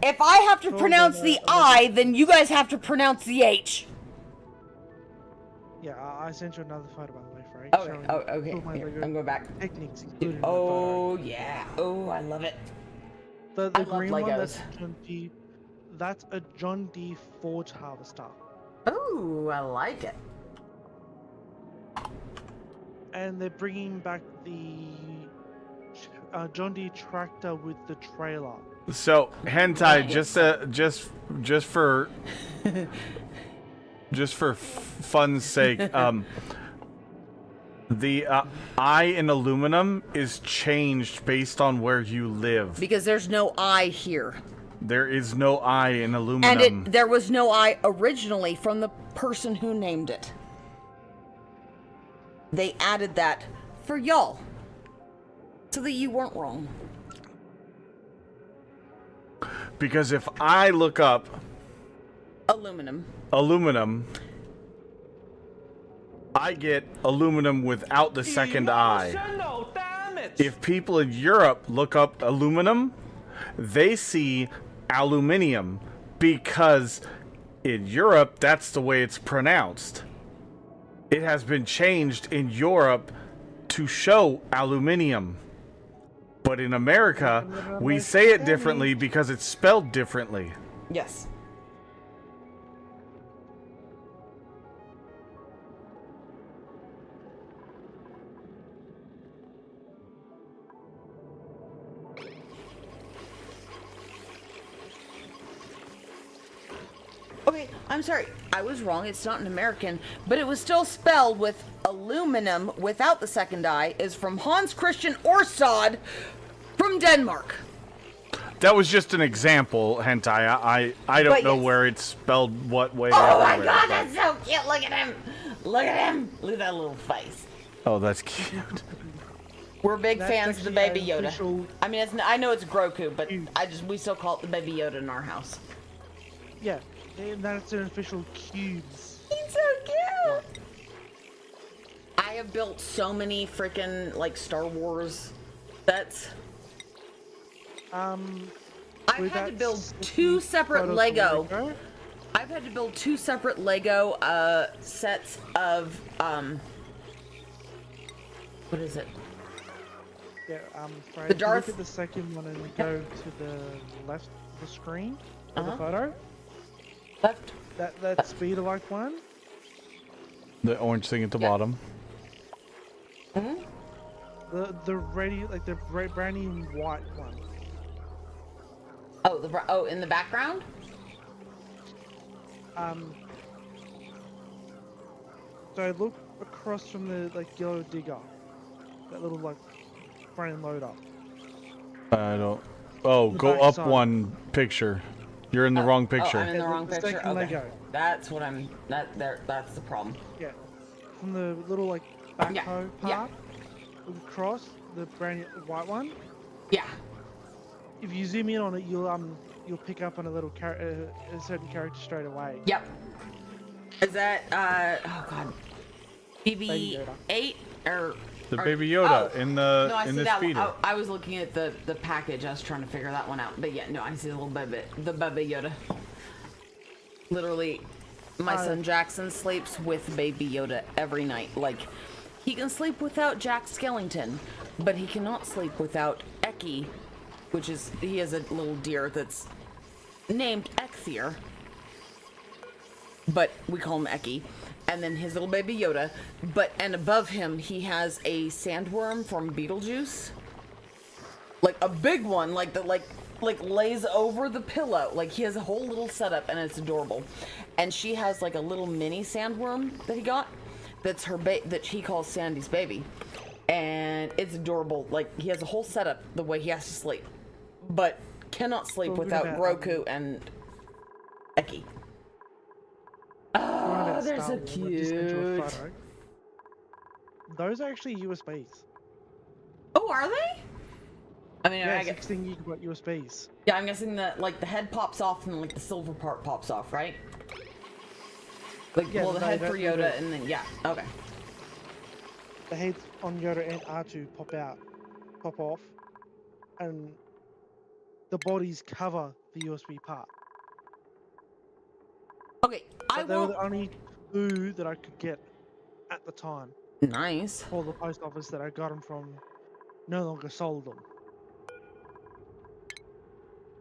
D: If I have to pronounce the I, then you guys have to pronounce the H.
E: Yeah, I sent you another photo by the way, Frey.
D: Okay,
E: showing
D: oh, okay.
E: all my
D: Here,
E: Lego
D: I'm going back.
E: techniques included in that
D: Oh, yeah. Oh, I love it.
E: photo.
D: I
E: The
D: love
E: green one,
D: Legos.
E: that's a John D. Forge harvester.
D: Oh, I like it.
E: And they're bringing back the John D. tractor with the trailer.
B: So hentai,
D: Nice.
B: just for fun's sake, the I in aluminum is changed based on where you live.
D: Because there's no I here.
B: There is no I in aluminum.
D: And there was no I originally from the person who named it. They added that for y'all. So that you weren't wrong.
B: Because if I look up
D: Aluminum.
B: I get aluminum without the second I.
C: Emotional damage.
B: If people in Europe look up aluminum, they see aluminium, because in Europe, that's the way it's pronounced. It has been changed in Europe to show aluminium. But in America, we say it differently because it's spelled differently.
D: Yes. Okay, I'm sorry. I was wrong. It's not an American, but it was still spelled with aluminum without the second I. Is from Hans Christian Orsad from Denmark.
B: That was just an example, hentai. I don't
D: But
B: know
D: yes.
B: where it's spelled what way.
D: Oh my
B: everywhere,
D: god,
B: but-
D: that's so cute. Look at him. Look at him. Look at that little face.
B: Oh, that's cute.
D: We're big
E: That's
D: fans of the
E: actually
D: Baby
E: an
D: Yoda.
E: official-
D: I mean, I know it's Grogu, but we still call it the Baby Yoda in our house.
E: Yeah, and that's an official cubes.
D: He's so cute. I have built so many freaking like Star Wars sets. I've
E: with
D: had to
E: that
D: build
E: sticky
D: two separate
E: photo
D: Lego.
E: Lego,
D: I've had to build two separate Lego sets of what is it?
E: Yeah, Fred,
D: The
E: if you
D: Darth-
E: look at the second one and go to the left of the screen of the
D: Uh-huh.
E: photo,
D: Left.
E: that speeder like one,
B: The orange thing at the
D: Yeah.
B: bottom.
D: Mm-hmm.
E: the ready like the brownie and white one.
D: Oh, in the background.
E: So look across from the like yellow digger, that little like front end loader.
B: I don't. Oh,
E: The
B: go
E: back
B: up
E: side.
B: one picture. You're in the wrong picture.
D: Oh, I'm in the
E: Yeah,
D: wrong
E: the
D: picture.
E: second
D: Okay.
E: Lego.
D: That's what I'm. That's the problem.
E: Yeah, from the little like
D: Yeah,
E: backhoe
D: yeah.
E: part, look across the brand white one.
D: Yeah.
E: If you zoom in on it, you'll pick up on a little a certain character straight away.
D: Yep. Is that oh god,
E: Baby
D: BB-8 or
B: The
D: or-
B: Baby Yoda
D: oh,
B: in
D: No,
B: the
D: I see
B: the
D: that one.
B: speeder.
D: I was looking at the package. I was trying to figure that one out. But yeah, no, I see the little the Baby Yoda. Literally, my son Jackson sleeps with Baby Yoda every night. Like, he can sleep without Jack Skellington, but he cannot sleep without Eki, which is he has a little deer that's named Ekthier, but we call him Eki. And then his little Baby Yoda, and above him he has a sandworm from Beetlejuice, like a big one, like lays over the pillow. Like, he has a whole little setup, and it's adorable. And she has like a little mini sandworm that he got, that's her that he calls Sandy's baby, and it's adorable. Like, he has a whole setup the way he has to sleep, but cannot sleep
E: Talking
D: without
E: about,
D: Groku and Eki. Oh, they're so
E: I just sent you a
D: cute.
E: photo. Those are actually USBs.
D: Oh, are they? I mean,
E: Yeah,
D: I guess,
E: 16 gigabyte USBs.
D: yeah, I'm guessing that like the head pops off and like the silver part pops off, right? Like,
E: Yeah,
D: well, the
E: no,
D: head
E: that-
D: for Yoda, and then yeah, okay.
E: The heads on Yoda and R2 pop off, and the bodies cover the USB part.
D: Okay, I
E: But they were
D: won't.
E: the only two that I could get at the time
D: Nice.
E: for the post office that I got them from. No longer sold them.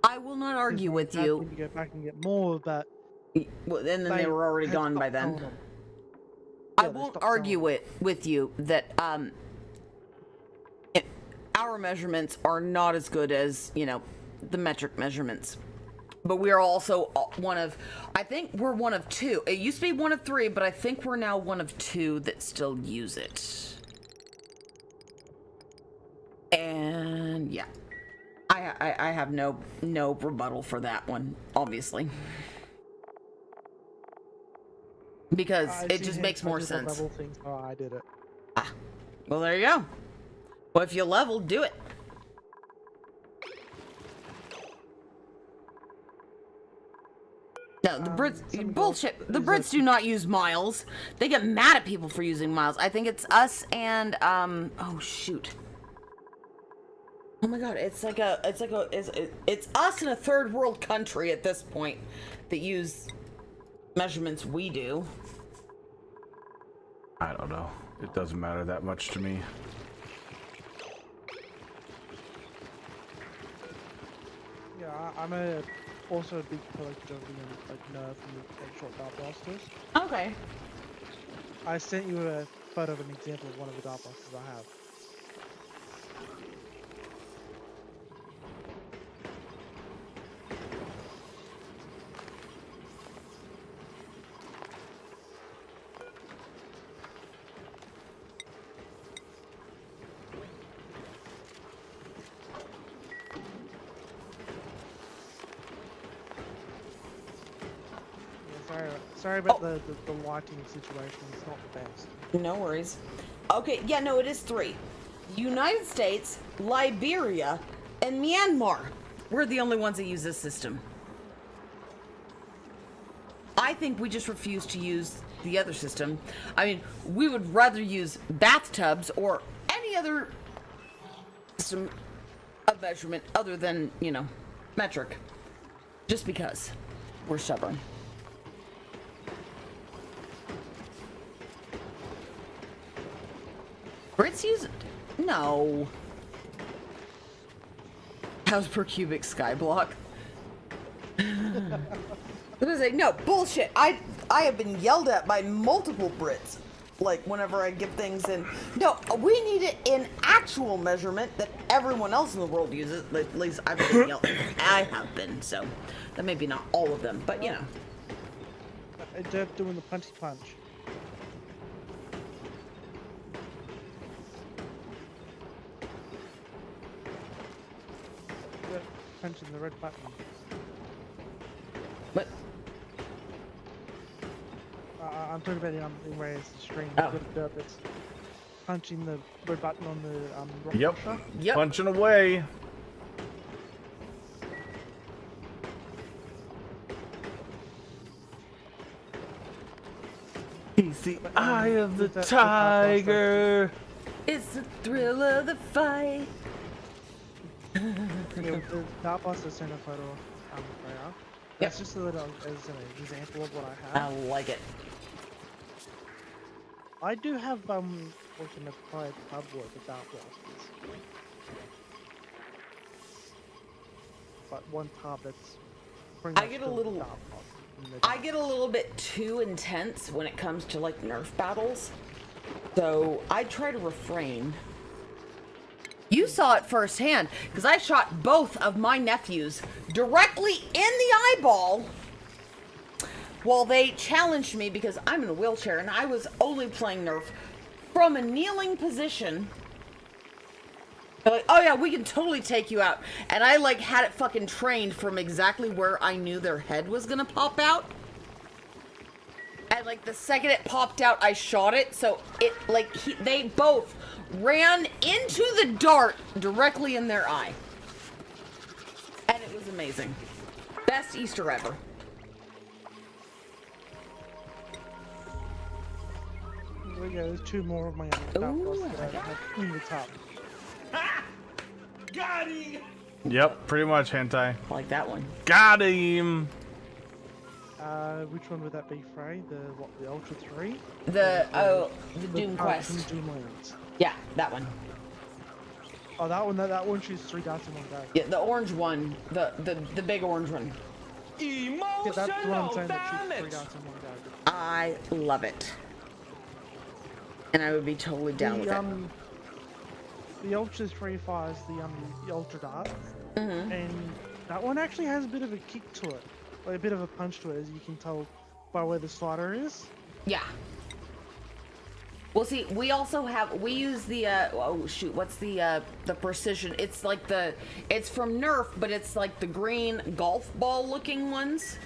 D: I will not argue with you.
E: To go back and get more, but
D: Well, and then they were already
E: had
D: gone by
E: stopped selling
D: then.
E: them.
D: I
E: Yeah, they
D: won't
E: stopped selling
D: argue
E: them.
D: it with you that our measurements are not as good as, you know, the metric measurements. But we are also one of, I think we're one of two. It used to be one of three, but I think we're now one of two that still use it. And yeah, I have no rebuttal for that one, obviously. Because
E: I
D: it
E: see
D: just
E: him
D: makes more
E: touches the
D: sense.
E: level thing, so I did it.
D: Well, there you go. Well, if you level, do it. No, the Brits,
E: something
D: bullshit.
E: else
D: The
E: is
D: Brits do not use miles. They get mad at people for using miles. I think it's us and, oh shoot. Oh my god, it's us in a third world country at this point that use measurements we do.
B: I don't know. It doesn't matter that much to me.
E: Yeah, I'm also a big collector of like Nerf and the short dart blasters.
D: Okay.
E: I sent you a photo of an example of one of the dart blasters I have. Yeah, sorry about the lighting situation. It's not the best.
D: No worries. Okay, yeah, no, it is three. United States, Liberia, and Myanmar. We're the only ones that use this system. I think we just refuse to use the other system. I mean, we would rather use bathtubs or any other system a measurement other than, you know, metric. Just because we're stubborn. Brits use it? No. Pounds per cubic skyblock. I was like, no, bullshit. I have been yelled at by multiple Brits. Like, whenever I give things in. No, we need it in actual measurement that everyone else in the world uses. At least I've been yelled at. I have been, so. That may be not all of them, but you know.
E: They're doing the punchy punch. They're punching the red button.
D: What?
E: I'm talking about in Ray's stream.
D: Oh.
E: It's punching the red button on the rock
B: Yep.
E: crusher.
D: Yep.
B: Punching away. He's the eye of the tiger.
D: It's the thrill of the fight.
E: Yeah, with the Dark Buster sent a photo of Freya. That's just a little as an example of what I
D: I
E: have.
D: like it.
E: I do have working a private pub with the Dark Blasters. But one pub that's pretty
D: I
E: much
D: get a
E: still
D: little-
E: Dark Blasters in the
D: I get a little bit too intense when it comes to like Nerf battles. So I try to refrain. You saw it firsthand because I shot both of my nephews directly in the eyeball while they challenged me because I'm in a wheelchair and I was only playing Nerf from a kneeling position. They're like, oh yeah, we can totally take you out. And I like had it fucking trained from exactly where I knew their head was gonna pop out. And like the second it popped out, I shot it. So it like they both ran into the dart directly in their eye. And it was amazing. Best Easter ever.
E: There we go, there's two more of my Dark
D: Ooh,
E: Blasters that I have in the top.
C: Got him!
B: Yep, pretty much hentai.
D: I like that one.
B: Got him.
E: Which one would that be, Frey? The Ultra 3?
D: The Doom
E: From
D: Quest.
E: Doom Lands.
D: Yeah, that one.
E: Oh, that one shoots 3 darts in one go.
D: Yeah, the orange one. The big orange one.
E: Yeah, that's what I'm
C: Emotional
E: saying, that shoots 3
C: damage!
E: darts in one go.
D: I love it. And I would be totally down with it.
E: The Ultra 3 fires the Ultra Dart, and that one actually has a bit of a kick to it, like a bit of a punch to it, as you can tell by where the slider is.
D: Yeah. Well, see, we also have, we use the, oh shoot, what's the precision? It's like it's from Nerf, but it's like the green golf ball looking ones.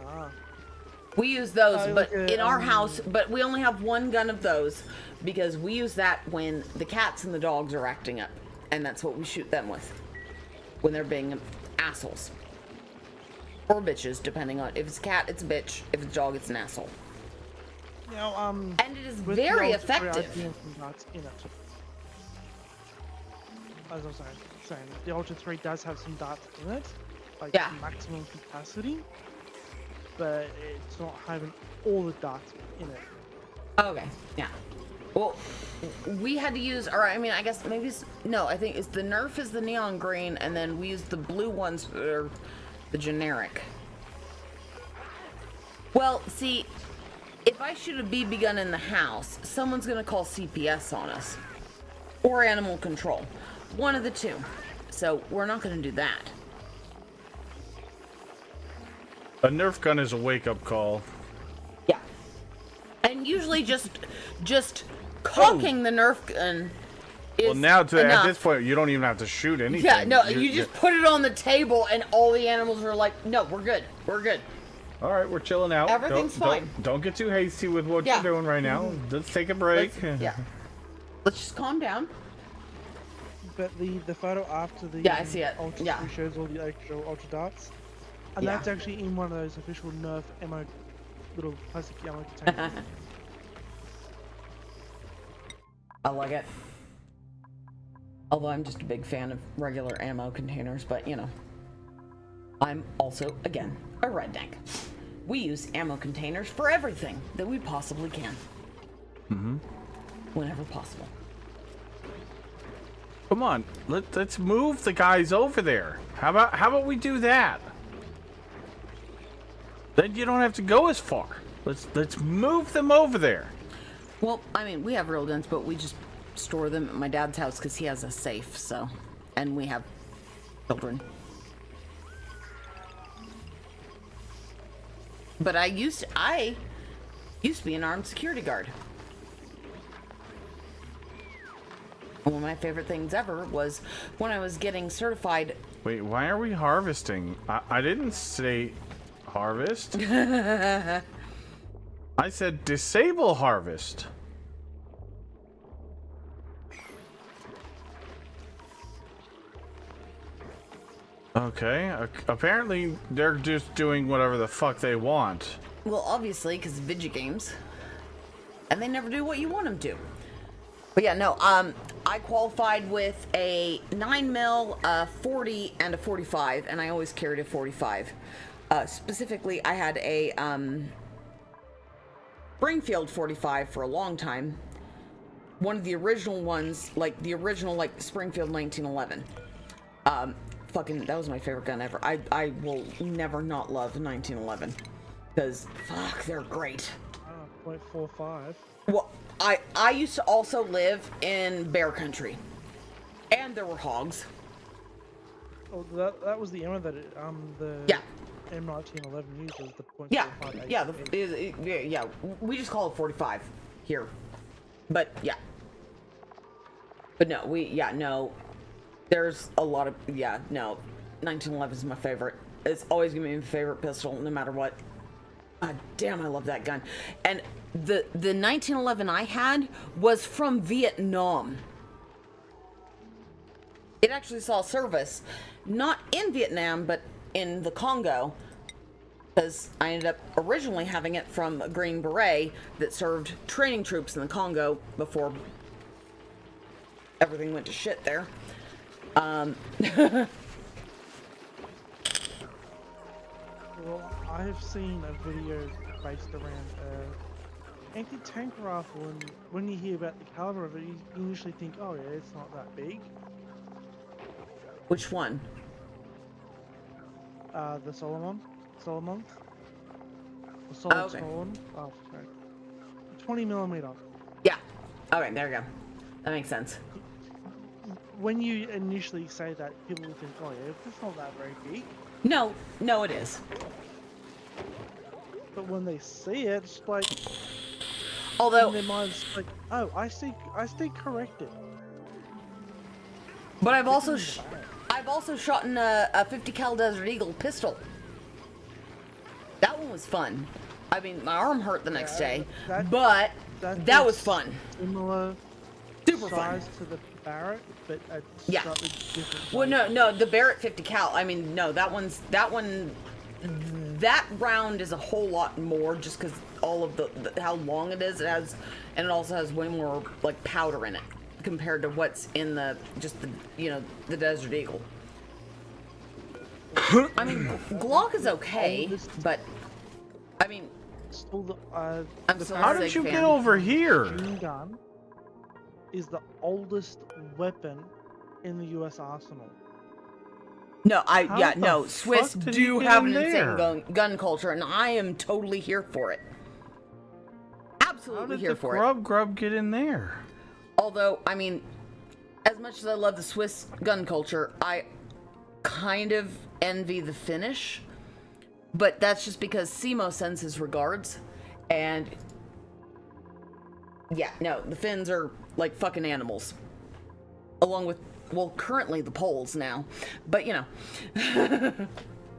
E: Ah.
D: We use those, but
E: like
D: in our house, but we only have one gun of those because we use that when the cats and the dogs are acting up. And that's what we shoot them with when they're being assholes. Or bitches, depending on, if it's a cat, it's a bitch. If it's a dog, it's an asshole.
E: You know,
D: And it is
E: with the
D: very
E: Ultra 3, I
D: effective.
E: do have some darts in it. As I was saying, the Ultra 3 does have some darts in it, like
D: Yeah.
E: maximum capacity, but it's not having all the darts in it.
D: Okay, yeah. Well, we had to use, or I mean, I guess maybe it's, no, I think it's the Nerf is the neon green, and then we use the blue ones, or the generic. Well, see, if I shoot a BB gun in the house, someone's gonna call CPS on us. Or animal control. One of the two. So, we're not gonna do that.
B: A Nerf gun is a wake-up call.
D: Yeah. And usually just cocking the Nerf gun is
B: Well, now at
D: enough.
B: this point, you don't even have to shoot anything.
D: Yeah, no, you just put it on the table and all the animals are like, no, we're good. We're good.
B: All right, we're chilling out.
D: Everything's fine.
B: Don't get too hasty with what
D: Yeah.
B: you're doing right now. Let's take a break.
D: Yeah. Let's just calm down.
E: But the photo after the
D: Yeah, I see it.
E: Ultra
D: Yeah.
E: 3 shows all the actual Ultra Darts, and
D: Yeah.
E: that's actually in one of those official Nerf ammo, little plastic ammo containers.
D: I like it. Although I'm just a big fan of regular ammo containers, but you know. I'm also, again, a redneck. We use ammo containers for everything that we possibly can.
B: Mm-hmm.
D: Whenever possible.
B: Come on, let's move the guys over there. How about we do that? Then you don't have to go as far. Let's move them over there.
D: Well, I mean, we have real guns, but we just store them at my dad's house because he has a safe, so. And we have children. But I used to be an armed security guard. One of my favorite things ever was when I was getting certified.
B: Wait, why are we harvesting? I didn't say harvest. I said disable harvest. Okay, apparently they're just doing whatever the fuck they want.
D: Well, obviously, because video games. And they never do what you want them to. But yeah, no, I qualified with a 9mm, a 40, and a 45, and I always carried a 45. Specifically, I had a Springfield 45 for a long time. One of the original ones, like the original, like Springfield 1911. Fucking, that was my favorite gun ever. I will never not love 1911. Because, fuck, they're great.
E: .45.
D: Well, I used to also live in bear country. And there were hogs.
E: Oh, that was the ammo that the
D: Yeah.
E: M1911 used was the .45.
D: Yeah, we just call it 45 here. But, yeah. But no, there's a lot of, 1911 is my favorite. It's always gonna be my favorite pistol, no matter what. God damn, I love that gun. And the 1911 I had was from Vietnam. It actually saw service, not in Vietnam, but in the Congo, because I ended up originally having it from a Green Beret that served training troops in the Congo before everything went to shit there.
E: Well, I have seen a video based around anti-tank rifle, and when you hear about the caliber of it, you initially think, oh yeah, it's not that big.
D: Which one?
E: The Solomon? The
D: Okay.
E: Solomon? Oh, sorry. 20mm.
D: Yeah. Okay, there you go. That makes sense.
E: When you initially say that, people will think, oh yeah, it's not that very big.
D: No, it is.
E: But when they see it, it's like,
D: Although,
E: in their minds, like, oh, I see corrected.
D: but I've also shot in a 50 cal Desert Eagle pistol. That one was fun. I mean, my arm hurt the next day, but that was fun.
E: Similar
D: Super fun.
E: size to the Barrett, but a
D: Yeah.
E: slightly different.
D: Well, no, the Barrett 50 cal. I mean, no, that round is a whole lot more just because all of the how long it is. It has, and it also has way more like powder in it compared to what's in the the Desert Eagle. I mean, Glock is okay, but I mean,
E: Still the,
D: I'm
E: the
D: still
B: How
D: a
B: did
D: Sig
B: you
D: fan.
B: get over here?
E: machine gun is the oldest weapon in the U.S. arsenal.
D: No,
B: How the
D: Swiss
B: fuck did
D: do
B: you get
D: have
B: in
D: an insane
B: there?
D: gun culture, and I am totally here for it.
B: How
D: Absolutely
B: did
D: here
B: the
D: for it.
B: grub get in there?
D: Although, I mean, as much as I love the Swiss gun culture, I kind of envy the Finnish. But that's just because Simo sends his regards. And yeah, no, the Finns are like fucking animals. Along with, well, currently the Poles now. But you know.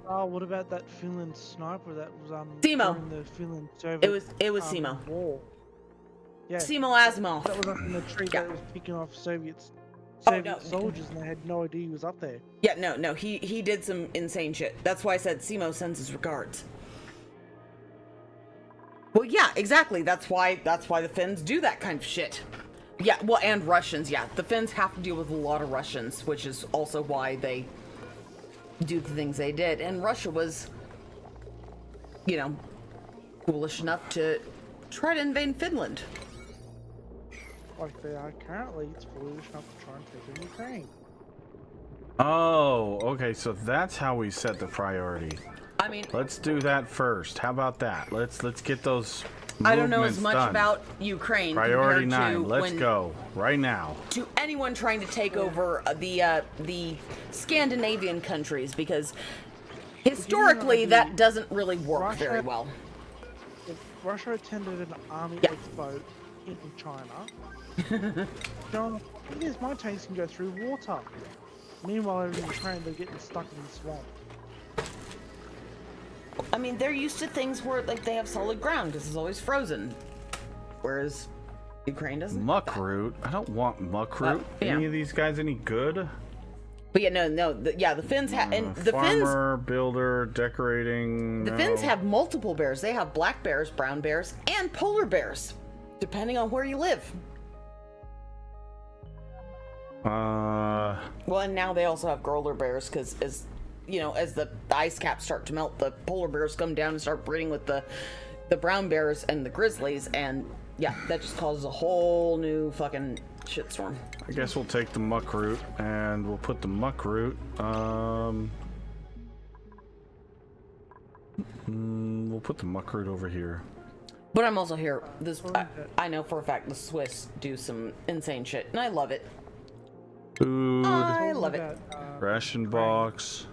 E: Oh, what about that Finland sniper that was
D: Simo.
E: during the Finland Soviet
D: It was Simo.
E: war? Yeah,
D: Simo Asimov.
E: that was up in the tree
D: Yeah.
E: that was picking off Soviet
D: Oh, no.
E: soldiers, and they had no idea he was up there.
D: Yeah, no, he did some insane shit. That's why I said Simo sends his regards. Well, yeah, exactly. That's why the Finns do that kind of shit. Yeah, well, and Russians, yeah. The Finns have to deal with a lot of Russians, which is also why they do the things they did. And Russia was, you know, foolish enough to try to invade Finland.
E: Like they are currently, it's foolish enough to try and take over Ukraine.
B: Oh, okay, so that's how we set the priority.
D: I mean,
B: Let's do that first. How about that? Let's get those
D: I don't know as
B: movements
D: much
B: done.
D: about Ukraine
B: Priority
D: compared
B: 9.
D: to
B: Let's
D: when,
B: go right now.
D: to anyone trying to take over the Scandinavian countries, because historically that doesn't really work very well.
E: If Russia attended an army
D: Yeah.
E: expo in China, John, these my tanks can go through water. Meanwhile, over in Ukraine, they're getting stuck in the swamp.
D: I mean, they're used to things where like they have solid ground because it's always frozen, whereas Ukraine doesn't.
B: Muckroot? I don't want Muckroot.
D: yeah.
B: Any of these guys any good?
D: But yeah, no, the Finns have, and the
B: Farmer, builder, decorating.
D: The Finns have multiple bears. They have black bears, brown bears, and polar bears, depending on where you live. Well, and now they also have growler bears because, as you know, as the ice caps start to melt, the polar bears come down and start breeding with the brown bears and the grizzlies, and yeah, that just causes a whole new fucking shitstorm.
B: I guess we'll take the Muckroot and we'll put the Muckroot. We'll put the Muckroot over here.
D: But I'm also here. I know for a fact the Swiss do some insane shit, and I love it.
B: Food,
D: I love it.
B: ration box.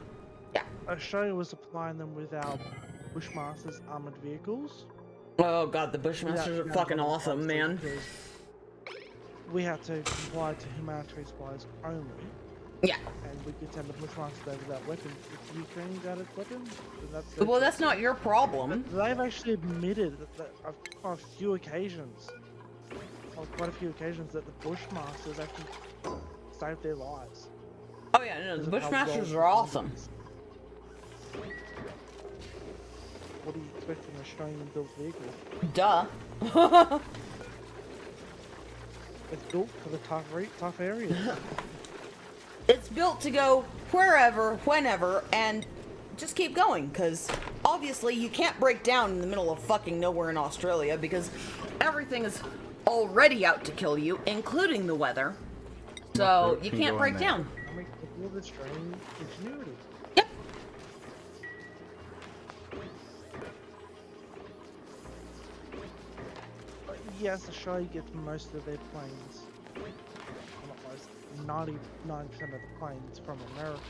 D: Yeah.
E: Australia was supplying them with our Bushmasters armored vehicles.
D: Oh god, the Bushmasters are fucking awesome, man.
E: We have to comply to humanitarian supplies only,
D: Yeah.
E: and we could send the Bushmasters over without weapons. If the Ukrainians added weapons, then that's
D: Well, that's not your problem.
E: They've actually admitted that on quite a few occasions, that the Bushmasters actually saved their lives.
D: Oh yeah, no, the Bushmasters are awesome.
E: What do you expect from an Australian-built vehicle?
D: Duh.
E: It's built for the tough areas.
D: It's built to go wherever, whenever, and just keep going, because obviously you can't break down in the middle of fucking nowhere in Australia, because everything is already out to kill you, including the weather. So you can't break down.
E: I mean, with Australian ingenuity.
D: Yep.
E: But yes, Australia gets most of their planes. Well, not most, 99% of the planes from America.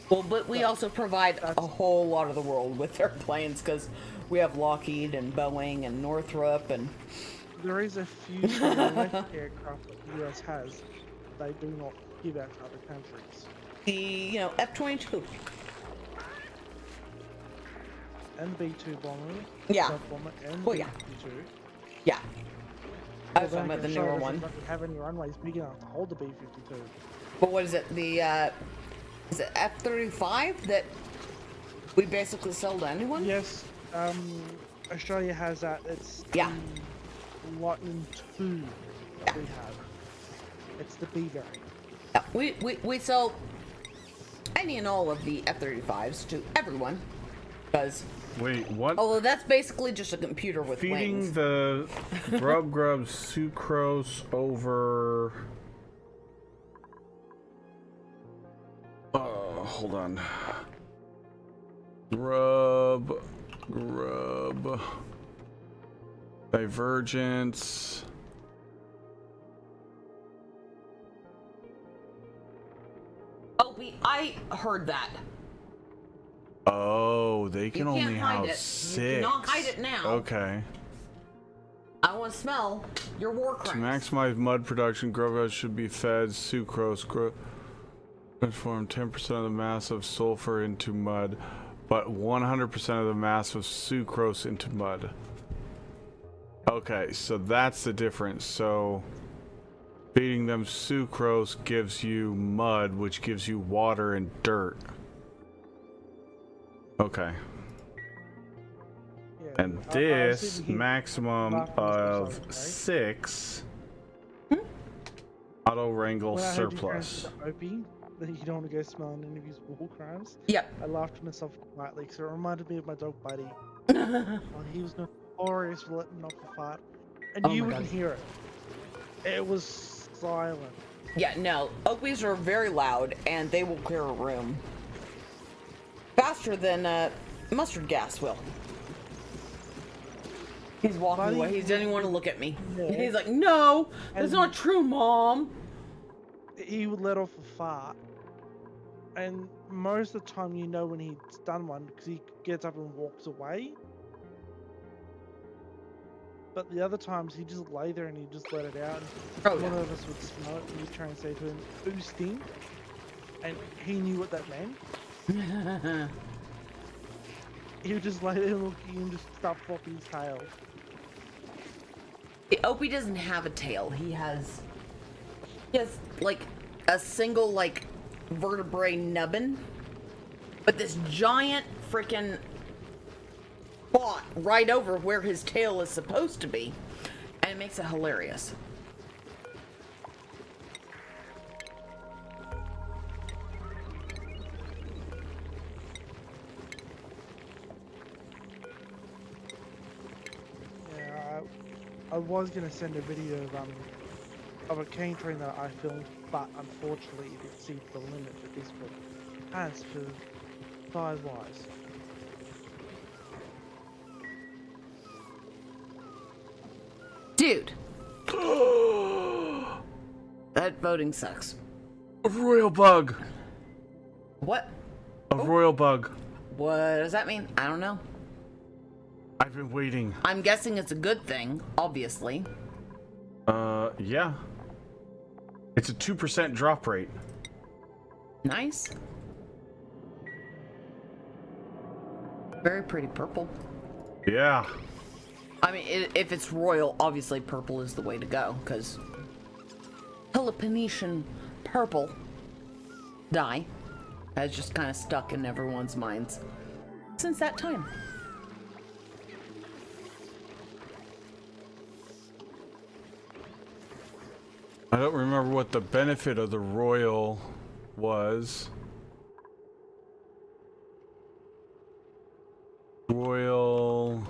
D: Well, but we also provide a whole lot of the world with their planes, because we have Lockheed and Boeing and Northrop and...
E: There is a few select aircraft that the US has. They do not give out to other countries.
D: The, F-22.
E: And B-2 bomber.
D: Yeah.
E: Bomber and
D: Well, yeah.
E: B-52.
D: Yeah. I was
E: Although
D: talking about the
E: Australia
D: newer
E: doesn't
D: one.
E: really have any runways big enough to hold the B-52.
D: But what is it? Is it F-35 that we basically sell to anyone?
E: Yes, Australia has that. It's
D: Yeah.
E: the Lightning 2 that we have. It's the B variant.
D: Yeah, we sell any and all of the F-35s to everyone, because
B: Wait, what?
D: although that's basically just a computer with
B: Feeding
D: wings.
B: the grub sucrose over. Hold on. Grub. Divergence.
D: Oh, I heard that.
B: Oh, they can
D: You can't
B: only
D: hide
B: house
D: it. You
B: 6.
D: cannot hide it now.
B: Okay.
D: I want to smell your war
B: To
D: crimes.
B: maximize mud production, grub should be fed sucrose. Transform 10% of the mass of sulfur into mud, but 100% of the mass of sucrose into mud. Okay, so that's the difference. So feeding them sucrose gives you mud, which gives you water and dirt. Okay.
E: Yeah,
B: And
E: I
B: this
E: assume he-
B: maximum
E: Mark was
B: of
E: something, right?
B: 6 Auto wrangle
E: When I heard you
B: surplus.
E: guys were Opie, that you don't want to go smelling any of his war crimes,
D: Yep.
E: I laughed to myself quietly because it reminded me of my dog Buddy. He was notorious for letting off a fart, and
D: Oh
E: you
D: my
E: wouldn't
D: God.
E: hear it. It was silent.
D: Yeah, no. Oakley's are very loud, and they will clear a room faster than mustard gas will. He's walking
E: Buddy,
D: away. He doesn't even want to look at me.
E: Yeah.
D: He's like, "No, that's
E: And-
D: not true, Mom."
E: He would let off a fart, and most of the time you know when he's done one because he gets up and walks away. But the other times he just lay there and he just let it out.
D: Oh,
E: One
D: yeah.
E: of us would smell it and we'd try and say to him, "Boosting," and he knew what that meant. He would just lay there looking and just start flopping his tail.
D: Opie doesn't have a tail. He has like a single like vertebrae nubbin, but this giant freaking spot right over where his tail is supposed to be, and it makes it hilarious.
E: Yeah, I was gonna send a video of a cane train that I filmed, but unfortunately it exceeded the limit for this one. As for size-wise.
D: Dude. That voting sucks.
B: A royal bug.
D: What?
B: A royal bug.
D: What does that mean? I don't know.
B: I've been waiting.
D: I'm guessing it's a good thing, obviously.
B: Yeah. It's a 2% drop rate.
D: Nice. Very pretty purple.
B: Yeah.
D: I mean, if it's royal, obviously purple is the way to go, because Peloponnesian purple dye has just kind of stuck in everyone's minds since that time.
B: I don't remember what the benefit of the royal was. Royal.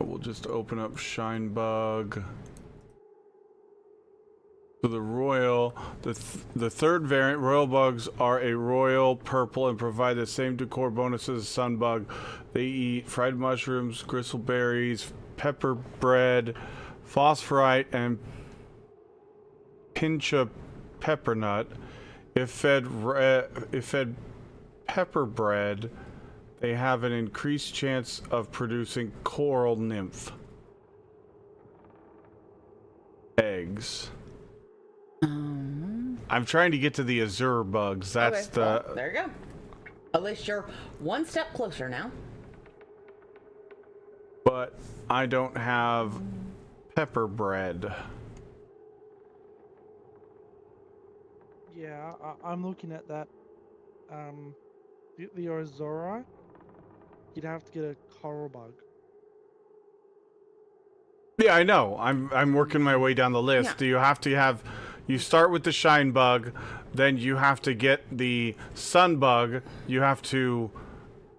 B: We'll just open up Shine Bug. So the royal, the third variant, royal bugs are a royal purple and provide the same decor bonuses as sun bug. They eat fried mushrooms, gristleberries, pepper bread, phosphorite, and pinch of pepper nut. If fed pepper bread, they have an increased chance of producing coral nymph eggs. I'm trying to get to the azure bugs. That's
D: Okay, well, there you go. At least you're one step closer now.
B: But I don't have pepper bread.
E: Yeah, I'm looking at that. The Ozora, you'd have to get a coral bug.
B: Yeah, I know. I'm working my way down the list.
D: Yeah.
B: You have to have. You start with the shine bug, then you have to get the sun bug. You have to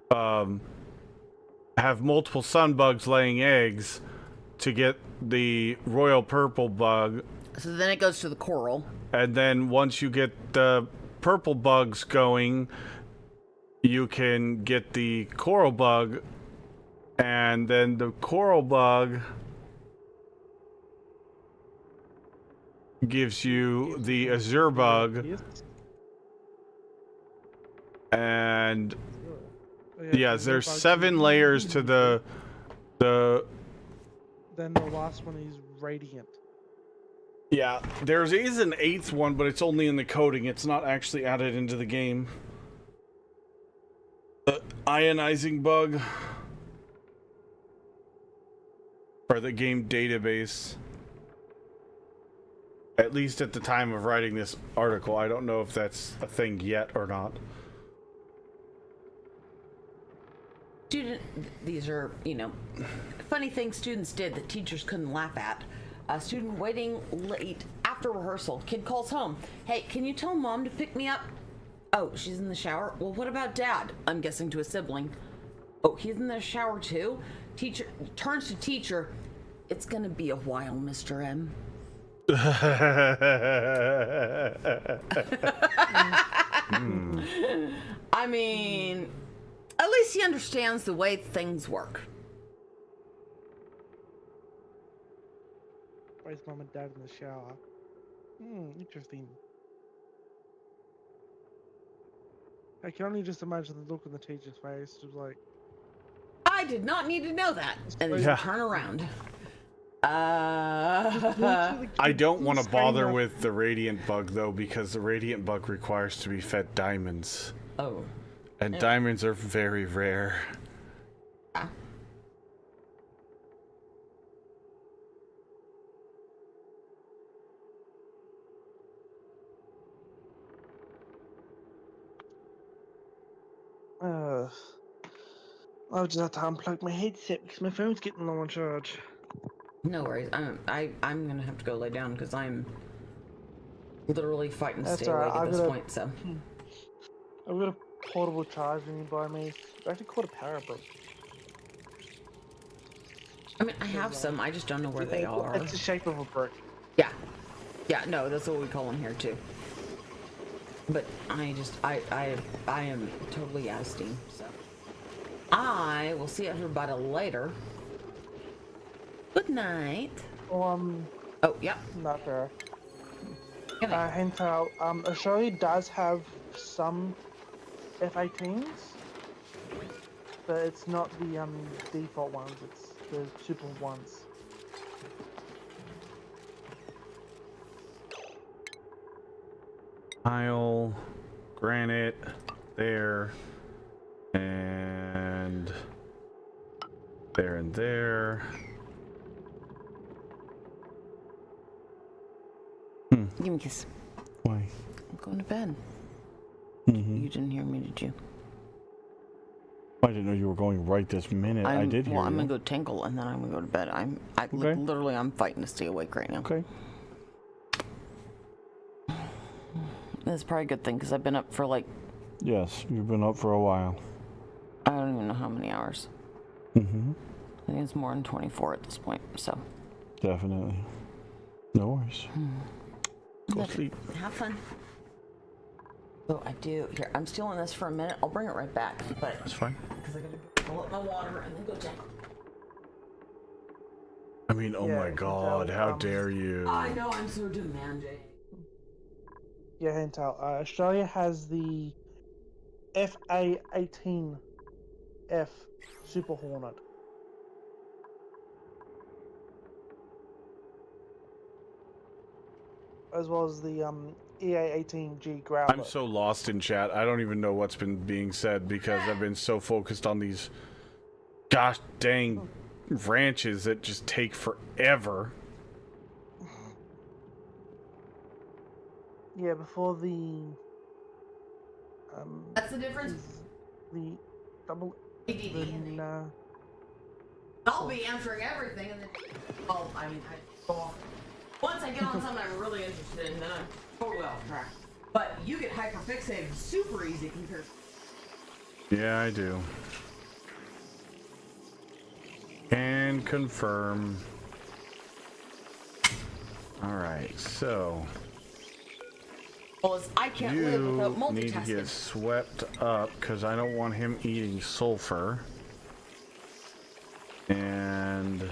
B: have multiple sun bugs laying eggs to get the royal purple bug.
D: So then it goes to the coral.
B: And then once you get the purple bugs going, you can get the coral bug. And then the coral bug gives you the azure bug.
E: Yes.
B: And
E: Oh,
B: yeah,
E: the
B: there's
E: bug
B: 7
E: is-
B: layers to the
E: Then the last one is radiant.
B: yeah, there is an 8th one, but it's only in the coding. It's not actually added into the game. The ionizing bug, or the game database. At least at the time of writing this article. I don't know if that's a thing yet or not.
D: These are, funny things students did that teachers couldn't laugh at. A student waiting late after rehearsal. Kid calls home. Hey, can you tell mom to pick me up? Oh, she's in the shower? Well, what about dad? I'm guessing to a sibling. Oh, he's in the shower too? Teacher turns to teacher. It's gonna be a while, Mr. M. I mean, at least he understands the way things work.
E: Where's mom and dad in the shower? Interesting. I can only just imagine the look on the teacher's face, just like,
D: I did not need to know that. And then
B: Yeah.
D: turn around.
B: I don't want to bother with the radiant bug though, because the radiant bug requires to be fed diamonds.
D: Oh.
B: And diamonds are very rare.
D: Ah.
E: I'll just have to unplug my headset because my phone's getting low on charge.
D: No worries. I'm gonna have to go lay down because I'm literally fighting to
E: That's
D: stay awake
E: alright,
D: at this
E: I've got a-
D: point. So
E: I've got a portable charger nearby me. I actually caught a power brick.
D: I mean, I have some. I just don't know where they are.
E: It's the shape of a brick.
D: Yeah. Yeah. No, that's what we call them here too. But I am totally out of steam. So I will see everybody later. Good night.
E: Oh,
D: yeah.
E: not there.
D: Good night.
E: Hint out, Australia does have some F-18s, but it's not the default ones, it's the super ones.
B: Tile, granite, there, and there and there.
D: Give me a kiss.
B: Why?
D: I'm going to bed.
B: Mm-hmm.
D: You didn't hear me, did you?
B: I didn't know you were going right this minute. I did hear
D: Well, I'm
B: you.
D: gonna go tinkle and then I'm gonna go to bed.
B: Okay.
D: Literally, I'm fighting to stay awake right now.
B: Okay.
D: That's probably a good thing because I've been up for like,
B: Yes, you've been up for a while.
D: I don't even know how many hours.
B: Mm-hmm.
D: I think it's more than 24 at this point. So
B: Definitely. No worries. Go
D: Love it.
B: sleep.
D: Have fun. So I do. Here, I'm stealing this for a minute. I'll bring it right back. But
B: That's fine.
D: because I gotta go fill up my water and then go check.
B: I mean, oh
E: Yeah,
B: my God, how dare you?
D: I know I'm so demanding.
E: Yeah, hint out, Australia has the FA-18F Super Hornet. As well as the EA-18G Growler.
B: I'm so lost in chat. I don't even know what's been being said because I've been so focused on these gosh dang ranches that just take forever.
E: Yeah, before the
D: That's the difference.
E: the double
D: ADD and I'll be answering everything and then. Well, I mean, I go off. Once I get on something I'm really interested in, then I'm totally off track. But you get hyperfixated super easy compared.
B: Yeah, I do. Can confirm. Alright, so
D: Well, as I can't live without
B: you need to
D: multitasking.
B: get swept up because I don't want him eating sulfur. And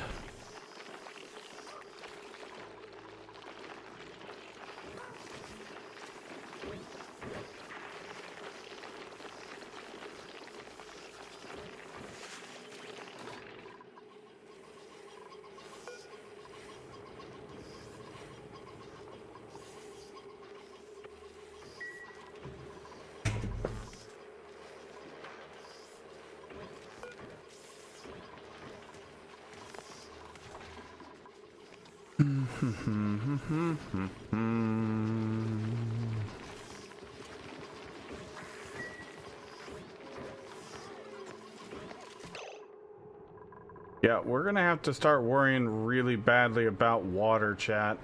B: Yeah, we're gonna have to start worrying really badly about water, chat.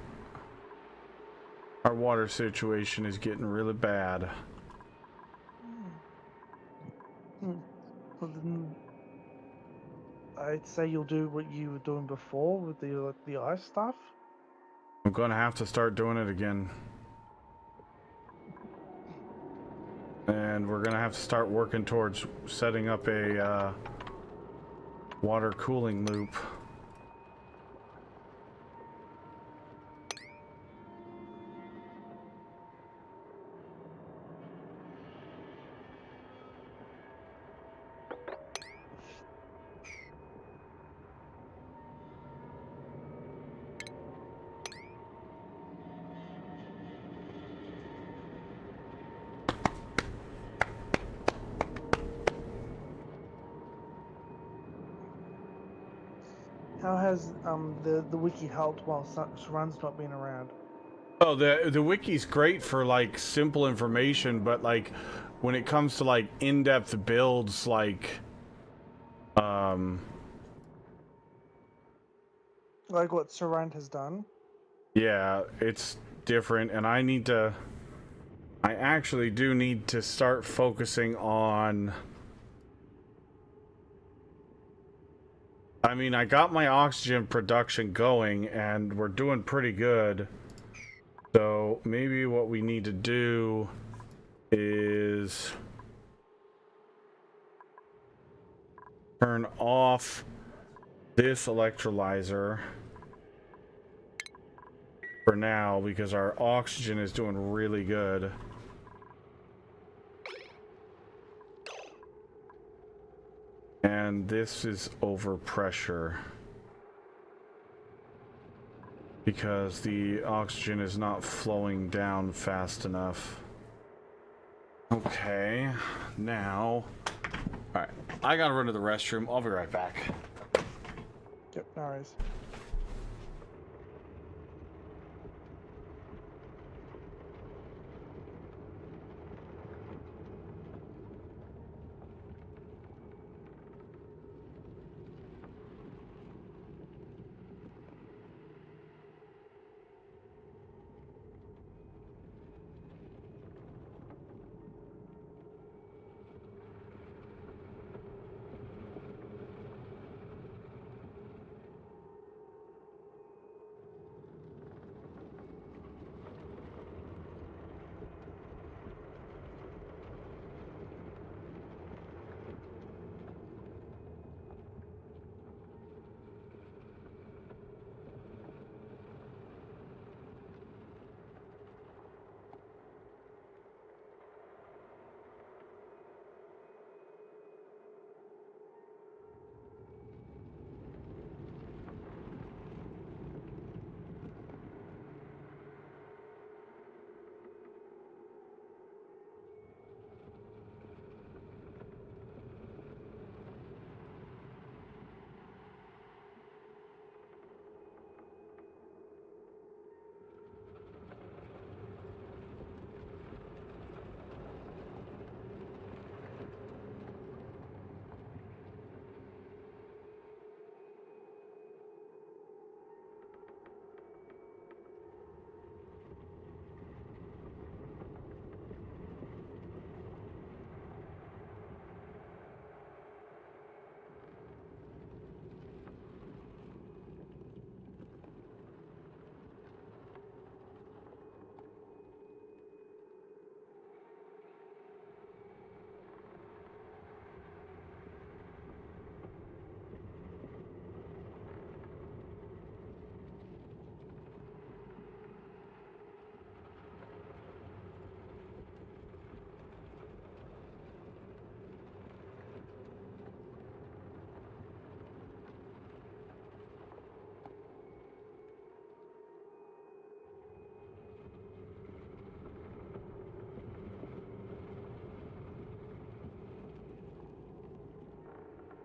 B: Our water situation is getting really bad.
E: Well, then I'd say you'll do what you were doing before with the ice stuff.
B: I'm gonna have to start doing it again. And we're gonna have to start working towards setting up a water cooling loop.
E: How has the wiki helped while Saran's not been around?
B: Oh, the wiki's great for like simple information, but like when it comes to like in-depth builds, like
E: Like what Saran has done?
B: yeah, it's different, and I actually do need to start focusing on. I mean, I got my oxygen production going, and we're doing pretty good. So maybe what we need to do is turn off this electrolyzer for now, because our oxygen is doing really good. And this is over pressure because the oxygen is not flowing down fast enough. Okay, now, all right, I gotta run to the restroom. I'll be right back.
E: Yep, no worries.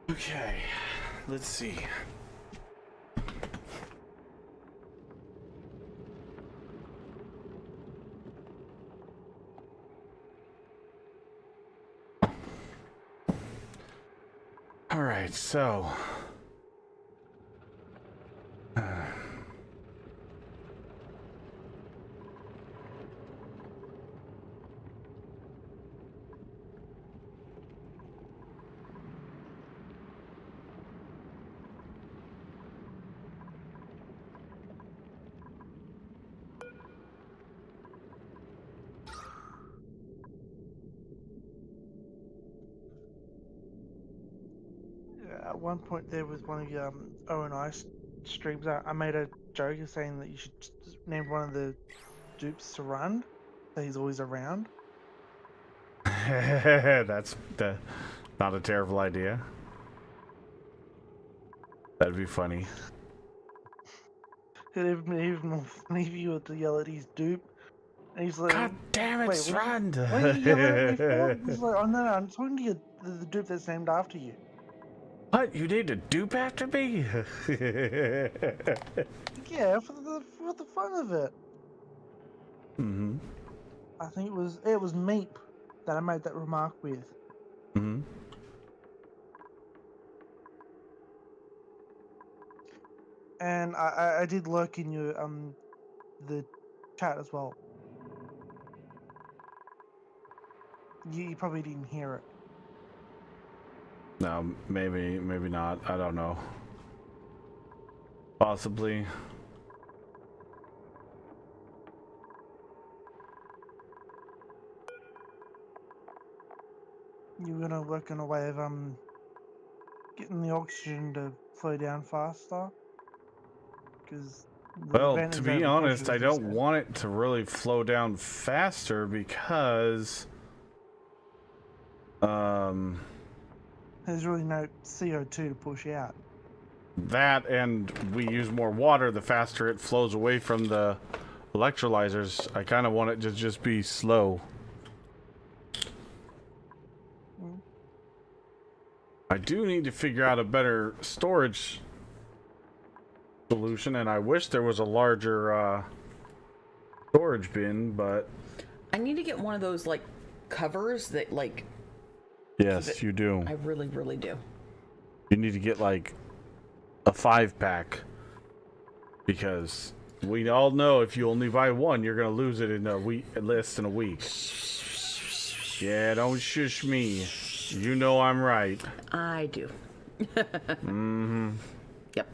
B: Okay, let's see. All right, so
E: at one point there was one of your O&I streams. I made a joke of saying that you should name one of the dupes to run, so he's always around.
B: That's not a terrible idea. That'd be funny.
E: It'd even more funny if you were to yell at his dupe, and he's like,
B: God damn it,
E: "Wait,
B: Strand!
E: what are you yelling at me for?" He's like, "Oh no, I'm talking to you, the dupe that's named after you."
B: What? You need to dupe after me?
E: Yeah, for the fun of it.
B: Mm-hmm.
E: I think it was Meep that I made that remark with.
B: Mm-hmm.
E: And I did lurk in your the chat as well. You probably didn't hear it.
B: No, maybe not. I don't know. Possibly.
E: You're gonna work on a way of getting the oxygen to flow down faster. Because the
B: Well,
E: vent
B: to
E: is
B: be
E: over
B: honest,
E: pressure,
B: I
E: as you
B: don't
E: said.
B: want it to really flow down faster because
E: There's really no CO2 to push out.
B: that, and we use more water the faster it flows away from the electrolyzers. I kind of want it to just be slow.
E: Mm.
B: I do need to figure out a better storage solution, and I wish there was a larger storage bin, but
D: I need to get one of those like covers that like.
B: yes, you do.
D: I really, really do.
B: You need to get like a 5-pack, because we all know if you only buy one, you're gonna lose it in a week, less than a week. Yeah, don't shush me. You know I'm right.
D: I do.
B: Mm-hmm.
D: Yep.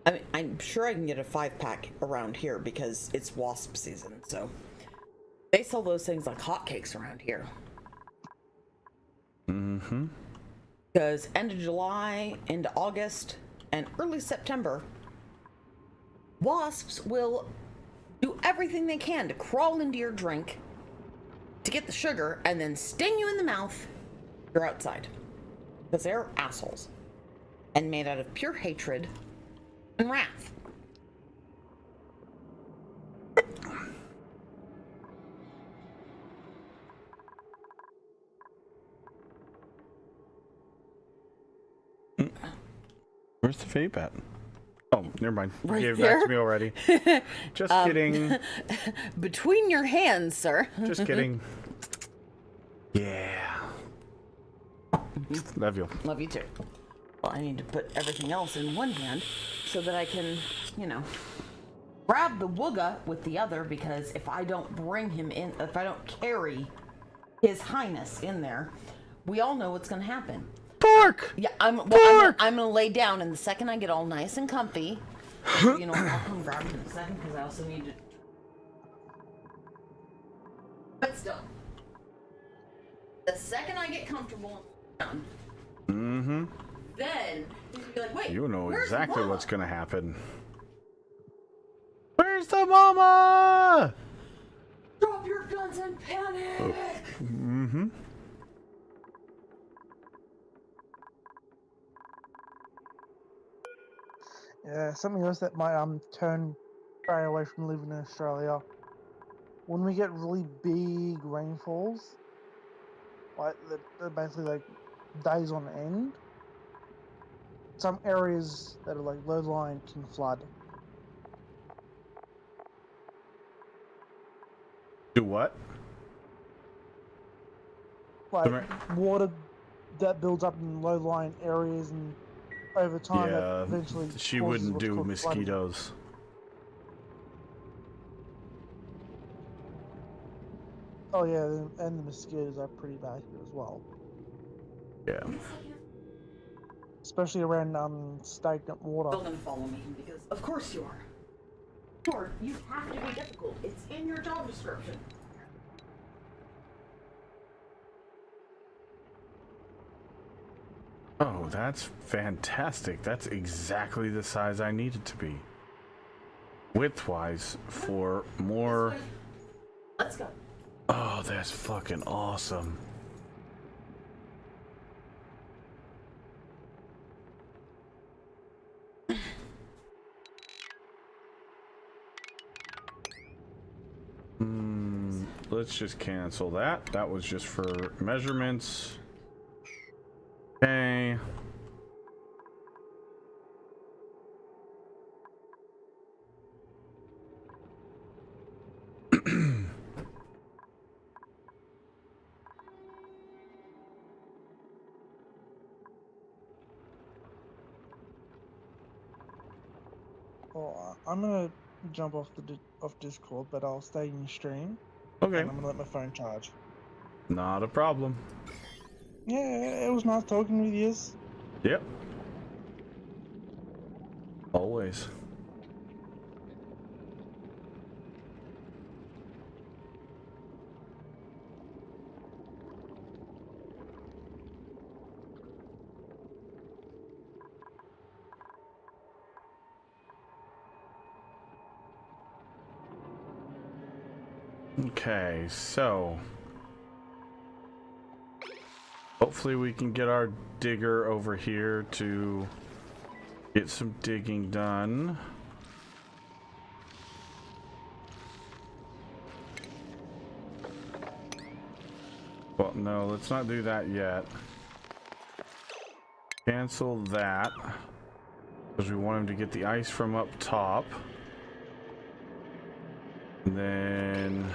D: I mean, I'm sure I can get a 5-pack around here because it's wasp season, so they sell those things like hotcakes around here.
B: Mm-hmm.
D: Because end of July into August and early September, wasps will do everything they can to crawl into your drink to get the sugar and then sting you in the mouth. You're outside. Because they're assholes and made out of pure hatred and wrath.
B: Where's the vape at? Oh, never mind. You
D: Right
B: gave it back
D: there?
B: to me already. Just kidding.
D: Between your hands, sir.
B: Just kidding. Yeah. Love you.
D: Love you too. Well, I need to put everything else in one hand so that I can, grab the wooga with the other, because if I don't bring him in, if I don't carry His Highness in there, we all know what's going to happen.
B: Pork!
D: Yeah, I'm gonna lay down, and the second I get all nice and comfy, I'll come grab him in a second, because I also need to. But still, the second I get comfortable and done,
B: Mm-hmm.
D: then he's gonna be like, wait,
B: You know
D: where's
B: exactly
D: Mama?
B: what's gonna happen. Where's the mama?
D: Drop your guns and panic!
B: Mm-hmm.
E: Yeah, something else that might turn Barry away from living in Australia. When we get really big rainfalls, like they're basically like days on end, some areas that are like low lying can flood.
B: Do what?
E: Like
B: Right.
E: water that builds up in low lying areas, and over time
B: Yeah,
E: that eventually
B: she
E: causes
B: wouldn't
E: what's
B: do
E: called flooding.
B: mosquitoes.
E: Oh yeah, and the mosquitoes are pretty bad here as well.
B: Yeah.
E: especially around stagnant water.
D: Still gonna follow me because, of course you are. Or you have to be difficult. It's in your job description.
B: Oh, that's fantastic. That's exactly the size I need it to be. Width-wise for more...
D: Let's go.
B: Oh, that's fucking awesome. Let's just cancel that. That was just for measurements. Okay.
E: Well, I'm gonna jump off off Discord, but I'll stay in your stream,
B: Okay.
E: and I'm gonna let my phone charge.
B: Not a problem.
E: Yeah, it was nice talking with you.
B: Yep. Always. Okay, so hopefully we can get our digger over here to get some digging done. Well, no, let's not do that yet. Cancel that because we want him to get the ice from up top. And then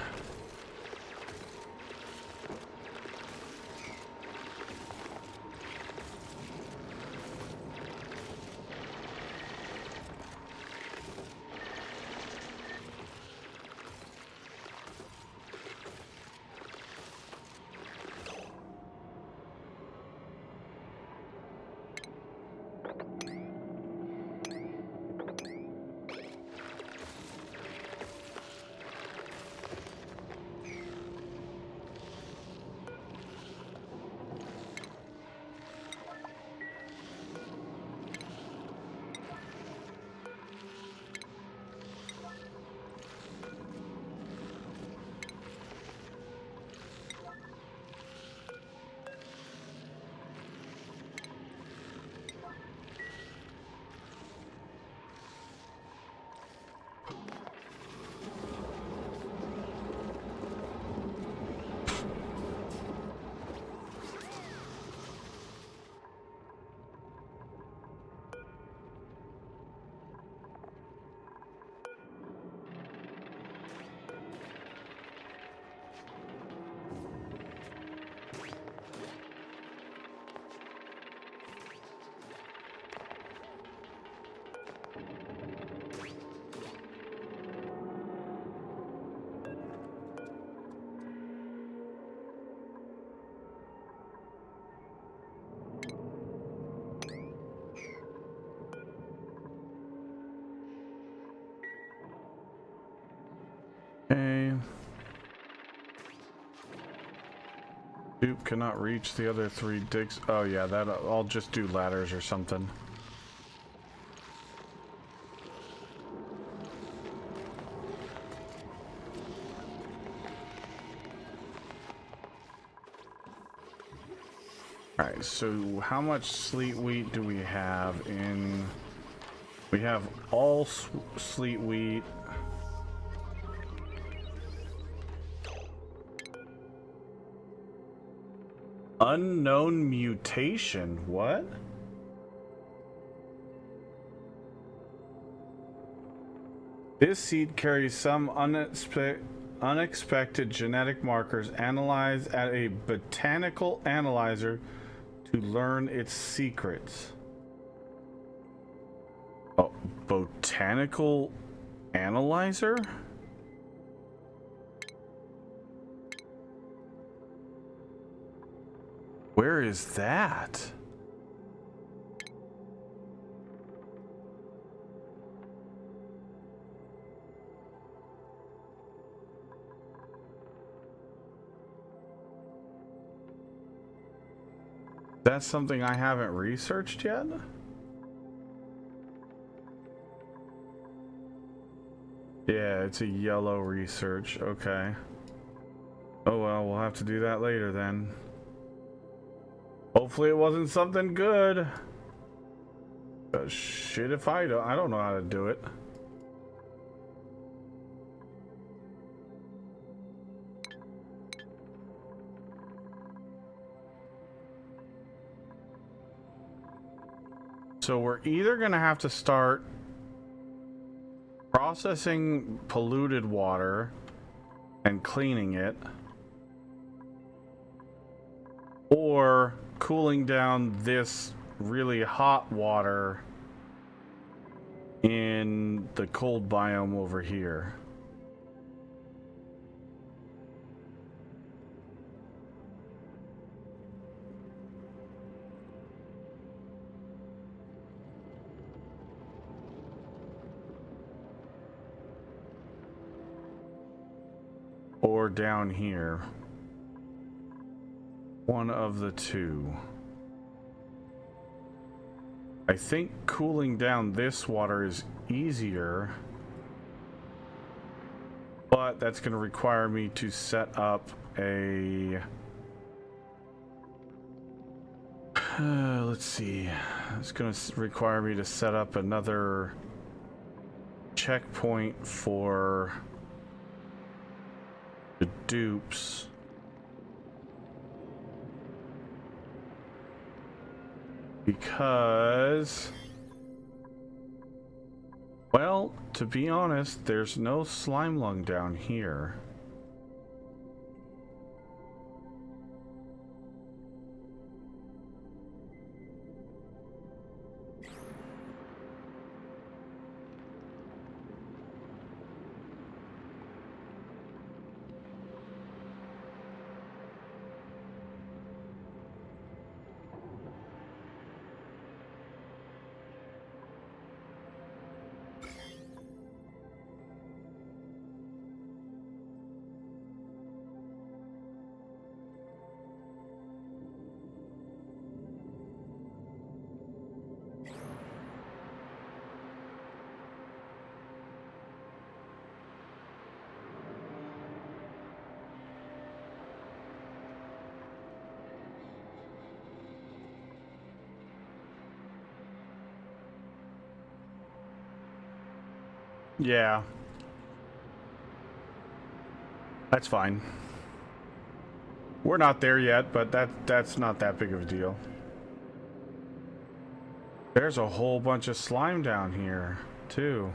B: okay. Dupe cannot reach the other 3 digs. Oh yeah, that I'll just do ladders or something. Alright, so how much sleet wheat do we have in... We have all sleet wheat. Unknown mutation, what? This seed carries some unexpected genetic markers. Analyze at a botanical analyzer to learn its secrets. Oh, botanical analyzer? Where is that? That's something I haven't researched yet? Yeah, it's a yellow research. Okay. Oh well, we'll have to do that later then. Hopefully it wasn't something good. Shit if I don't know how to do it. So we're either gonna have to start processing polluted water and cleaning it, or cooling down this really hot water in the cold biome over here. Or down here. One of the two. I think cooling down this water is easier, but that's going to require me to set up a... let's see. It's going to require me to set up another checkpoint for the dupes. Because, well, to be honest, there's no slime lung down here. Yeah. That's fine. We're not there yet, but that's not that big of a deal. There's a whole bunch of slime down here, too.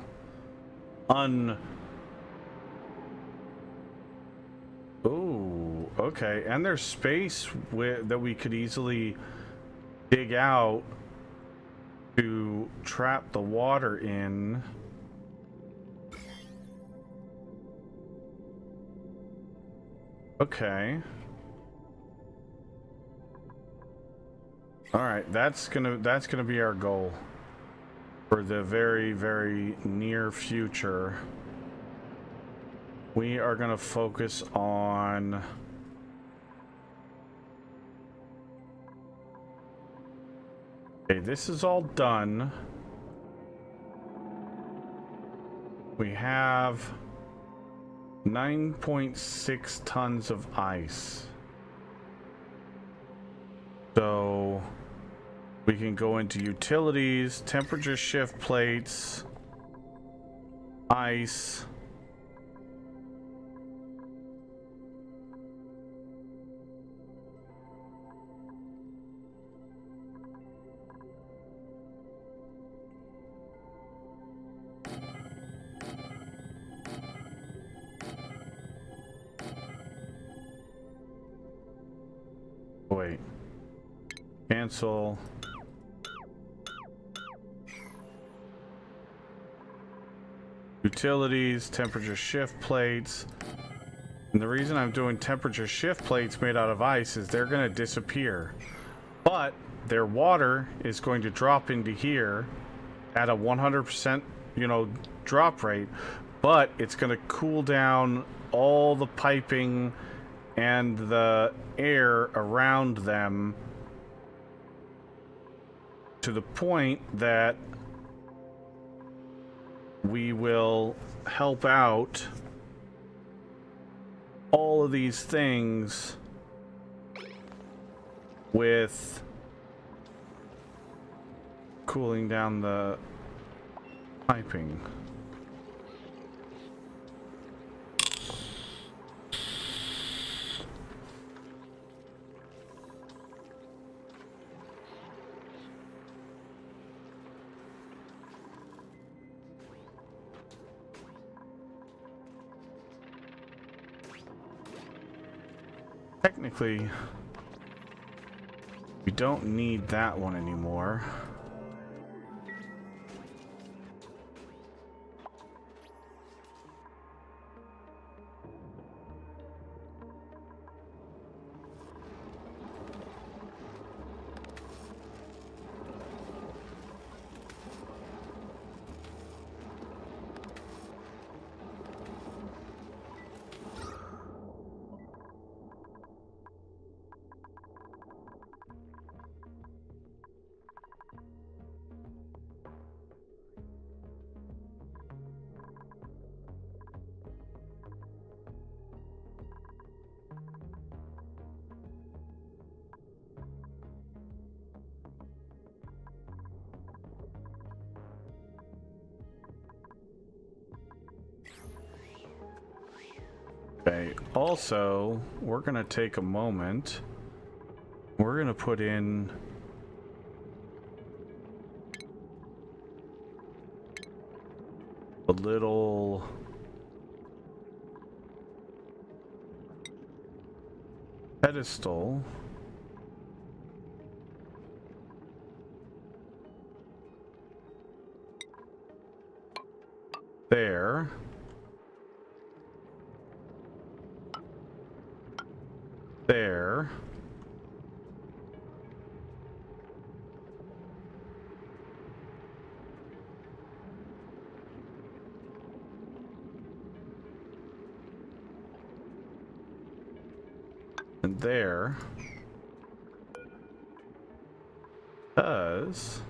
B: Ooh, okay. And there's space that we could easily dig out to trap the water in. Okay. All right, that's gonna be our goal for the very, very near future. We are gonna focus on okay, this is all done. We have 9.6 tons of ice. So we can go into utilities, temperature shift plates, ice. Wait. Cancel. Utilities, temperature shift plates. And the reason I'm doing temperature shift plates made out of ice is they're going to disappear. But their water is going to drop into here at a 100%, drop rate. But it's going to cool down all the piping and the air around them to the point that we will help out all of these things with cooling down the piping. Technically, we don't need that one anymore. Okay, also, we're gonna take a moment. We're gonna put in a little pedestal there. There. And there. Because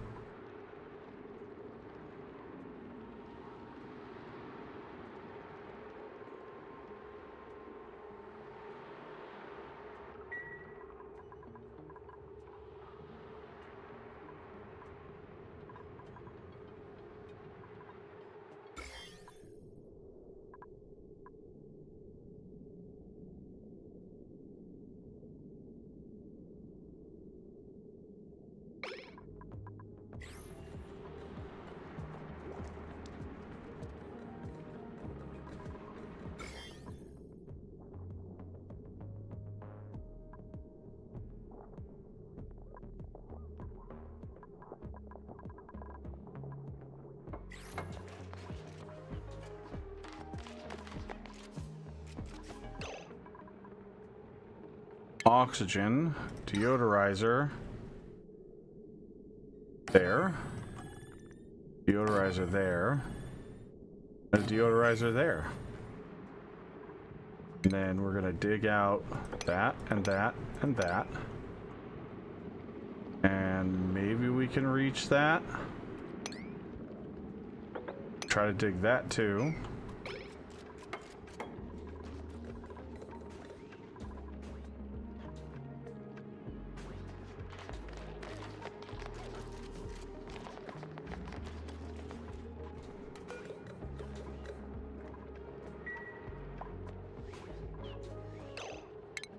B: oxygen, deodorizer, there, deodorizer there, and a deodorizer there. And then we're gonna dig out that and that and that. And maybe we can reach that. Try to dig that too.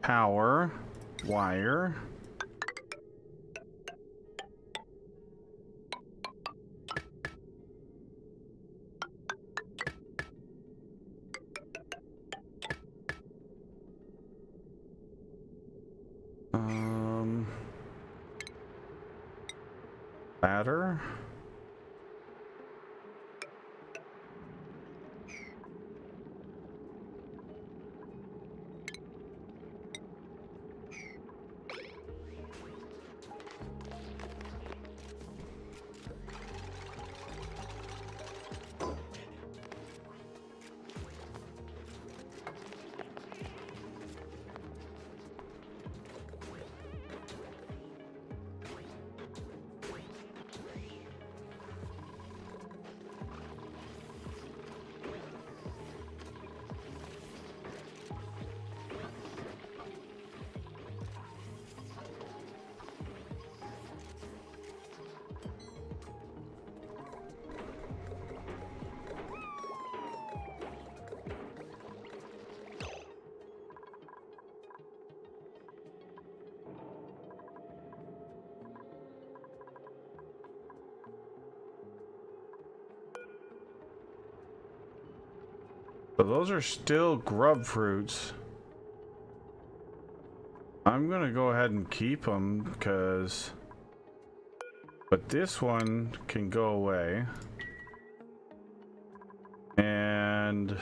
B: Power, wire. Ladder. So those are still grub fruits. I'm gonna go ahead and keep them because... But this one can go away. And...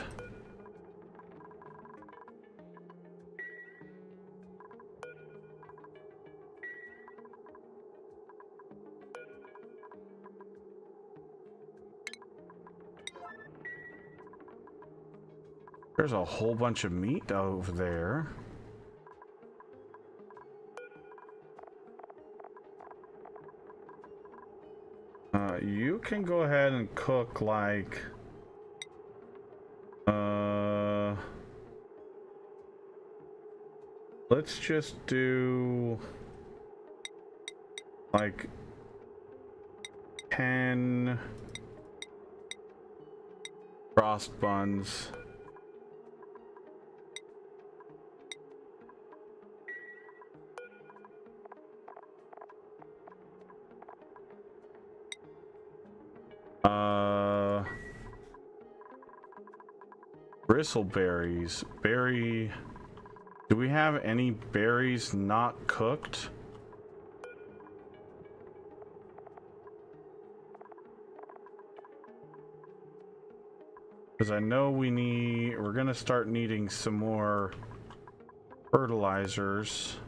B: There's a whole bunch of meat over there. You can go ahead and cook like... Let's just do... like... 10... frost buns. Bristleberries. Berry... Do we have any berries not cooked? Because I know we're gonna start needing some more fertilizers.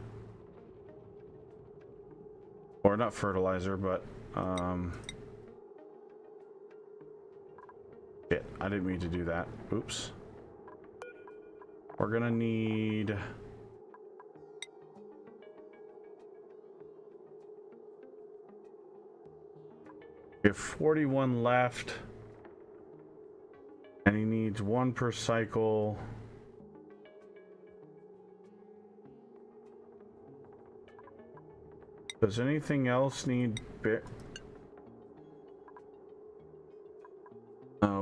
B: Or not fertilizer, but shit, I didn't mean to do that. Oops. We're gonna need... We have 41 left. And he needs 1 per cycle. Does anything else need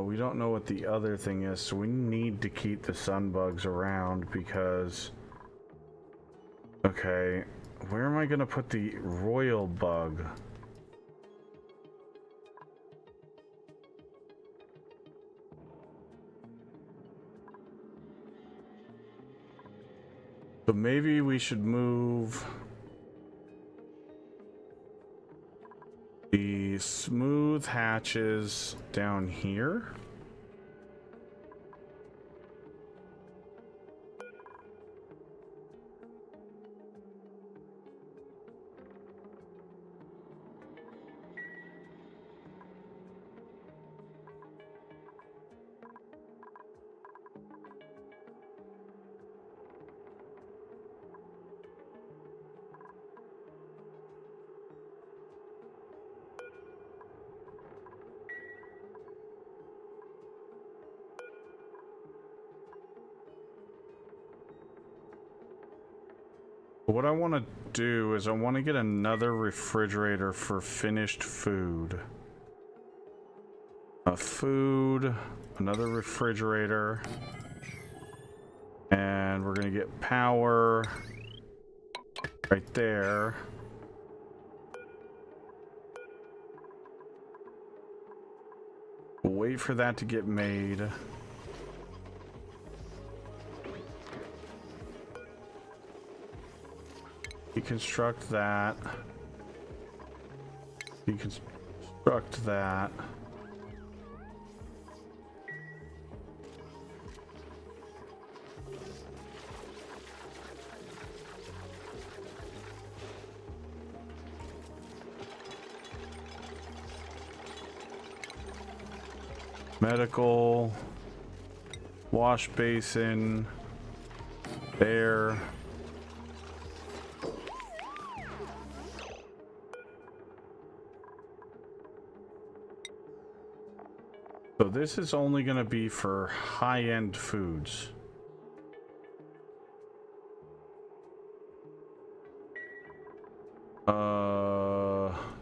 B: we don't know what the other thing is, so we need to keep the sun bugs around because... Okay, where am I gonna put the royal bug? So maybe we should move the smooth hatches down here. What I want to do is I want to get another refrigerator for finished food. Another refrigerator. And we're going to get power right there. We'll wait for that to get made. Deconstruct that. Deconstruct that. Medical. Wash basin. There. So this is only going to be for high-end foods.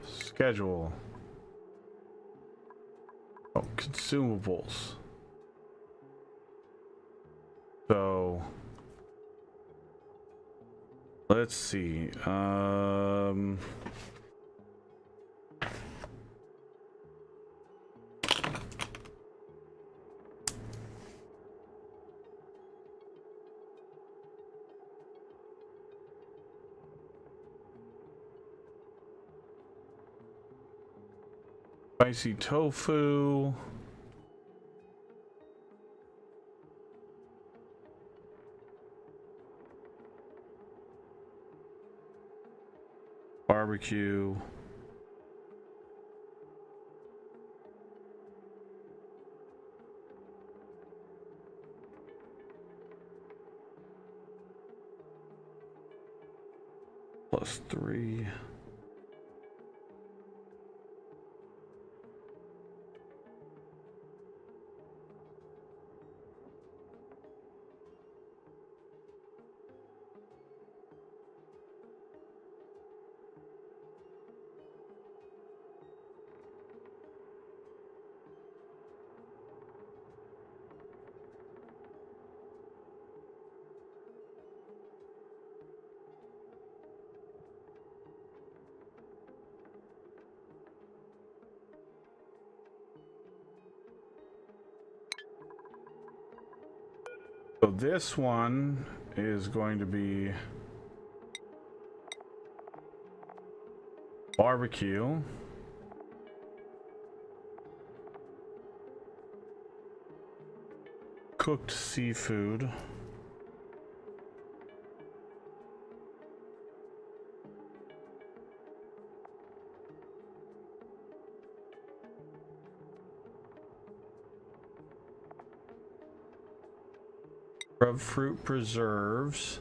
B: Schedule. Oh, consumables. So let's see. Spicy tofu. Barbecue. +3. So this one is going to be barbecue. Cooked seafood. Fruit preserves.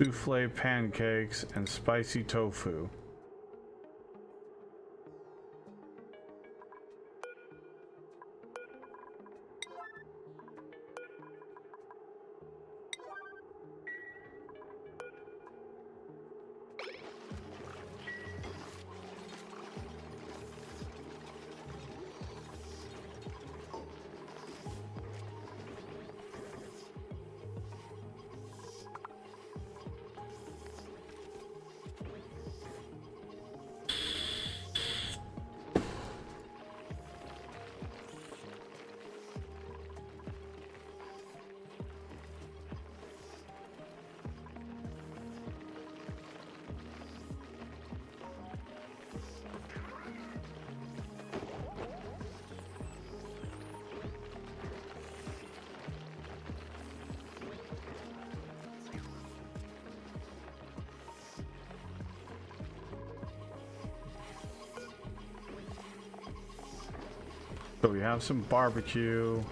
B: Souffle pancakes and spicy tofu. So we have some barbecue.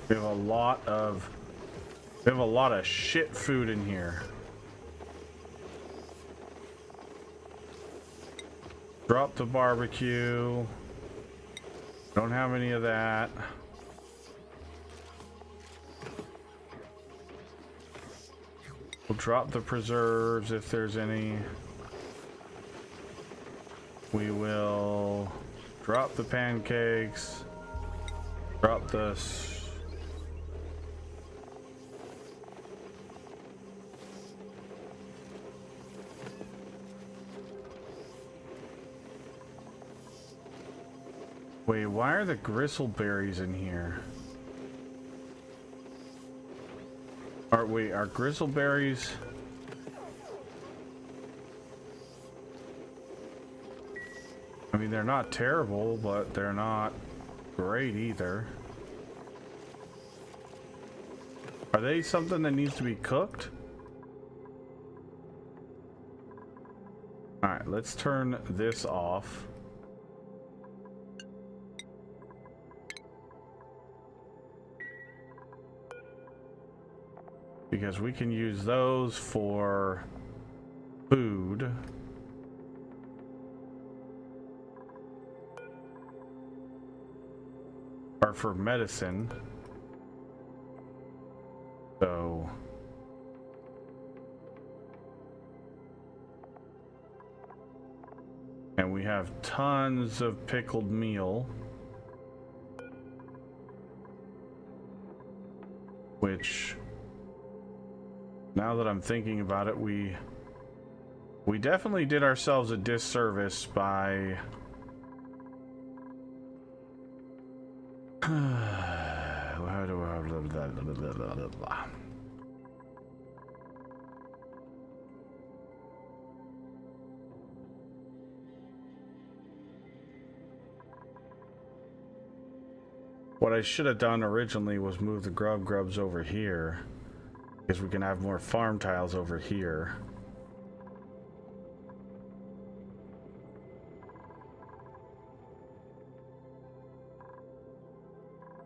B: We have a lot of shit food in here. Drop the barbecue. Don't have any of that. We'll drop the preserves if there's any. We will drop the pancakes. Drop this. Wait, why are the gristleberries in here? Are gristleberries? I mean, they're not terrible, but they're not great either. Are they something that needs to be cooked? Alright, let's turn this off. Because we can use those for food. Or for medicine. So and we have tons of pickled meal, which, now that I'm thinking about it, we We definitely did ourselves a disservice by how do I what I should have done originally was move the grubs over here, because we can have more farm tiles over here.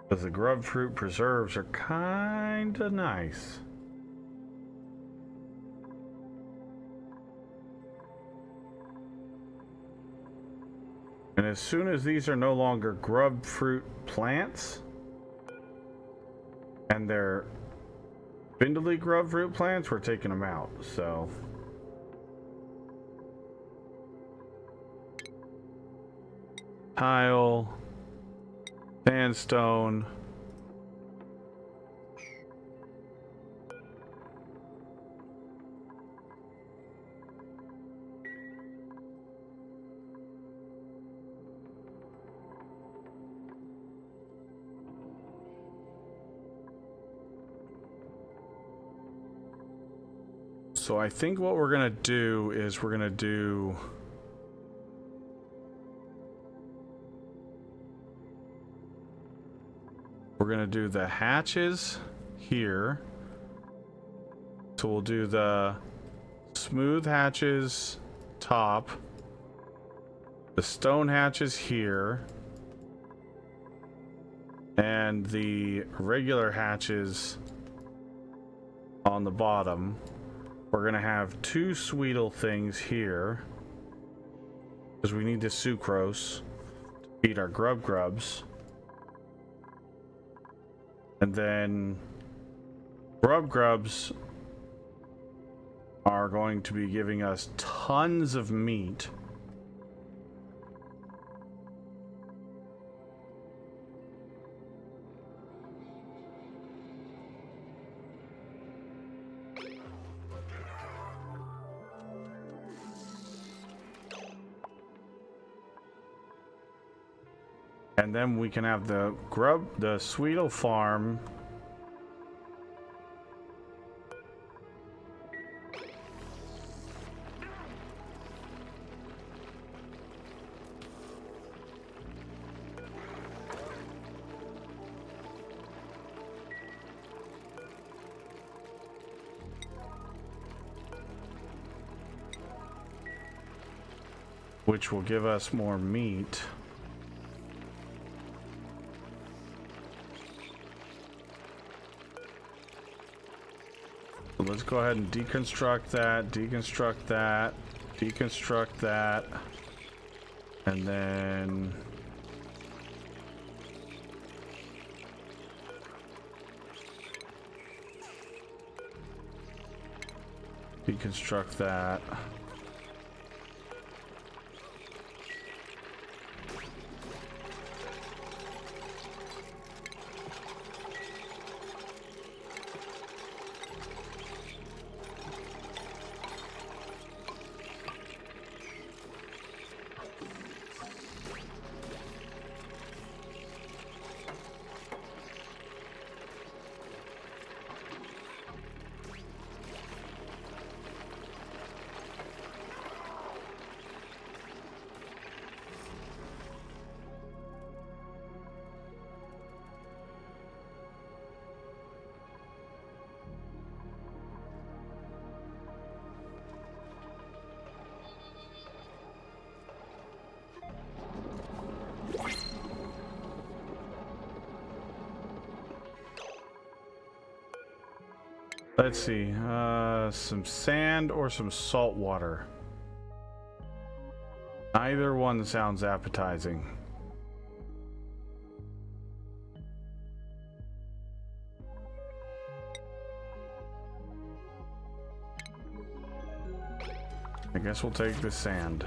B: Because the grub fruit preserves are kinda nice. And as soon as these are no longer grub fruit plants, and they're spindly grub fruit plants, we're taking them out, so. Tile. Sandstone. So I think what we're gonna do is we're gonna do the hatches here. So we'll do the smooth hatches top, the stone hatches here, and the regular hatches on the bottom. We're gonna have two Sweetle things here because we need the sucrose to feed our grubs. And then grubs are going to be giving us tons of meat. And then we can have the Sweetle farm. Which will give us more meat. Let's go ahead and deconstruct that, and then deconstruct that. Let's see, some sand or some salt water. Either one sounds appetizing. I guess we'll take the sand.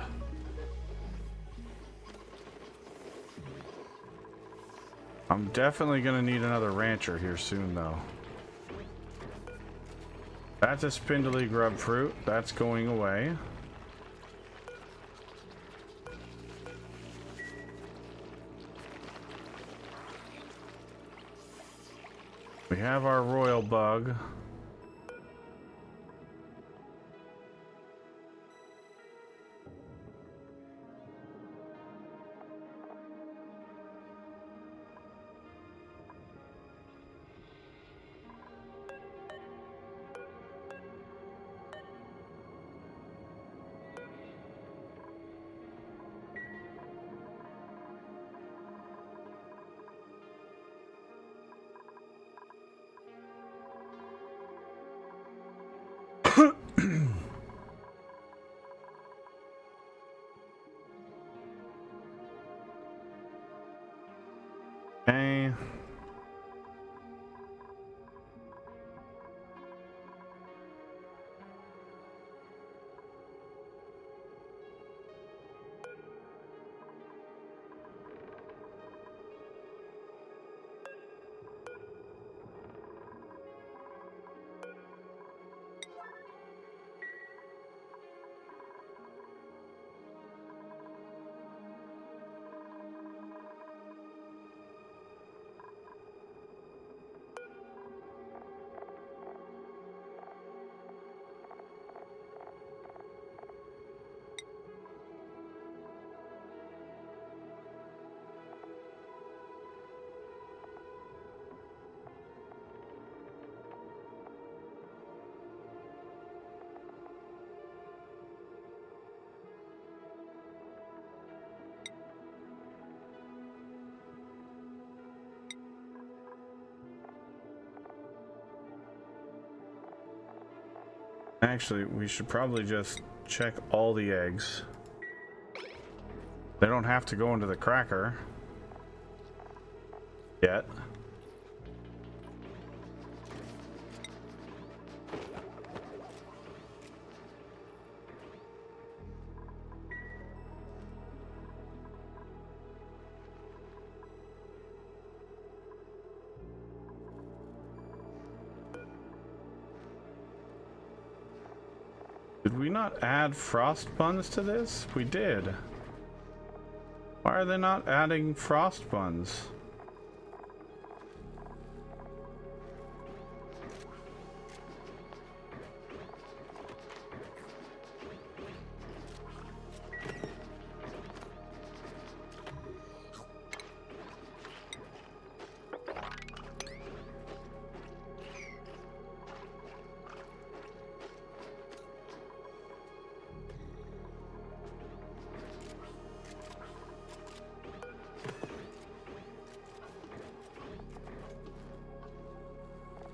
B: I'm definitely gonna need another rancher here soon, though. That's a spindly grub fruit. That's going away. We have our royal bug. Okay. Actually, we should probably just check all the eggs. They don't have to go into the cracker yet. Did we not add frost buns to this? We did. Why are they not adding frost buns?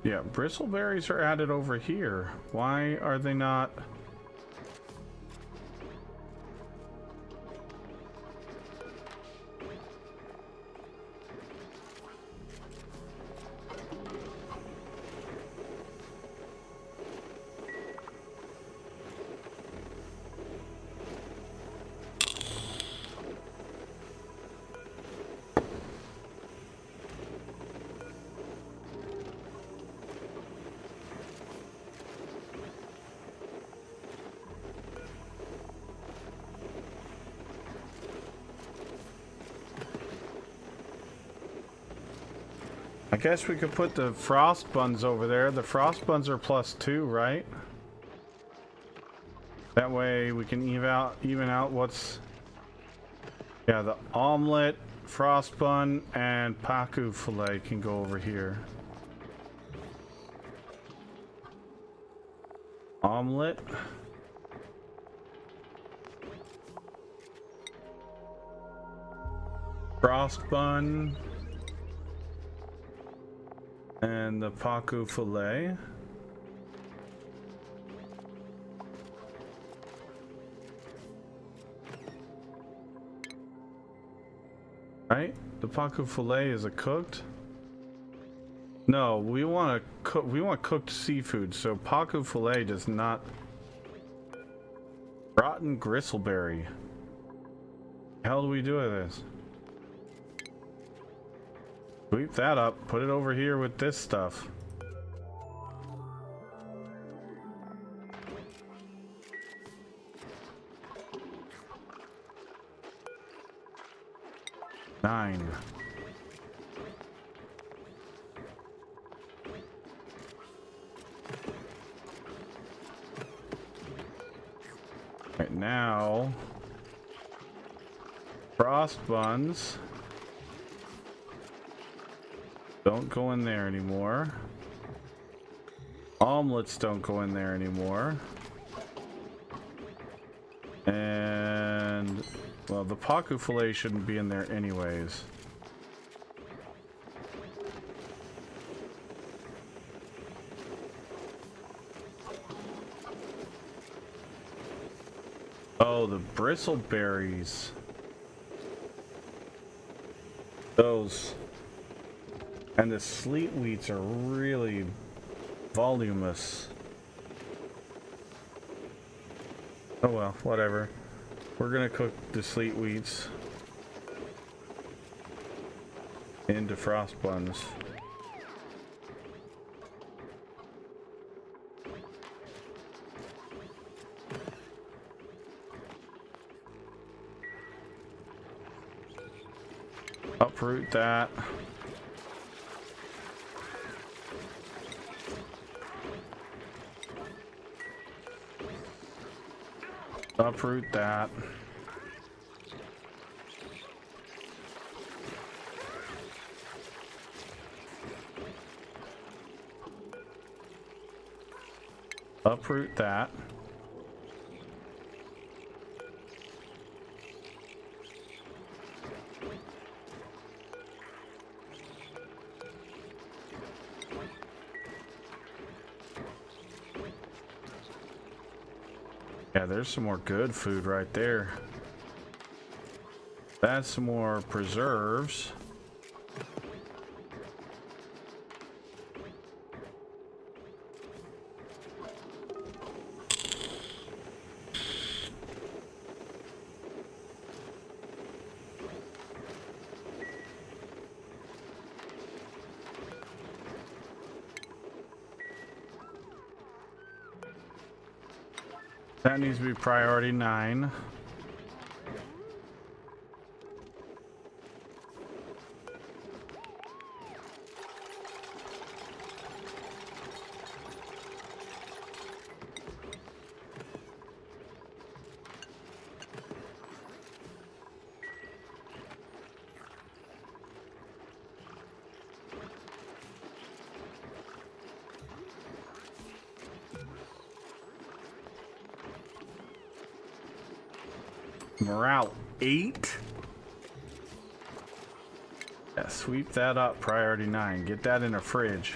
B: Yeah, bristleberries are added over here. Why are they not? I guess we could put the frost buns over there. The frost buns are +2, right? That way we can even out what's... Yeah, the omelet, frost bun, and paku fillet can go over here. Omelet. Frost bun. And the paku fillet. Right? The paku fillet is a cooked? No, we want cooked seafood, so paku fillet does not. Rotten gristleberry. How do we do with this? Sweep that up, put it over here with this stuff. Nine. Right now, frost buns don't go in there anymore. Omelets don't go in there anymore. And, well, the paku fillet shouldn't be in there anyways. Oh, the bristleberries. Those. And the sleet wheats are really voluminous. Oh well, whatever. We're gonna cook the sleet wheats into frost buns. Uproot that. Uproot that. Uproot that. Yeah, there's some more good food right there. That's some more preserves. That needs to be priority 9. Morale 8. Yeah, sweep that up, priority 9. Get that in a fridge.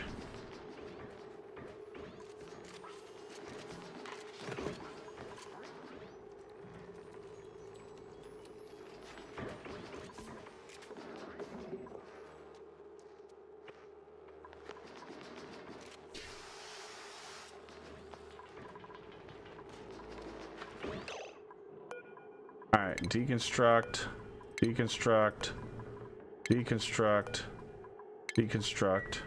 B: Alright, deconstruct, deconstruct, deconstruct, deconstruct.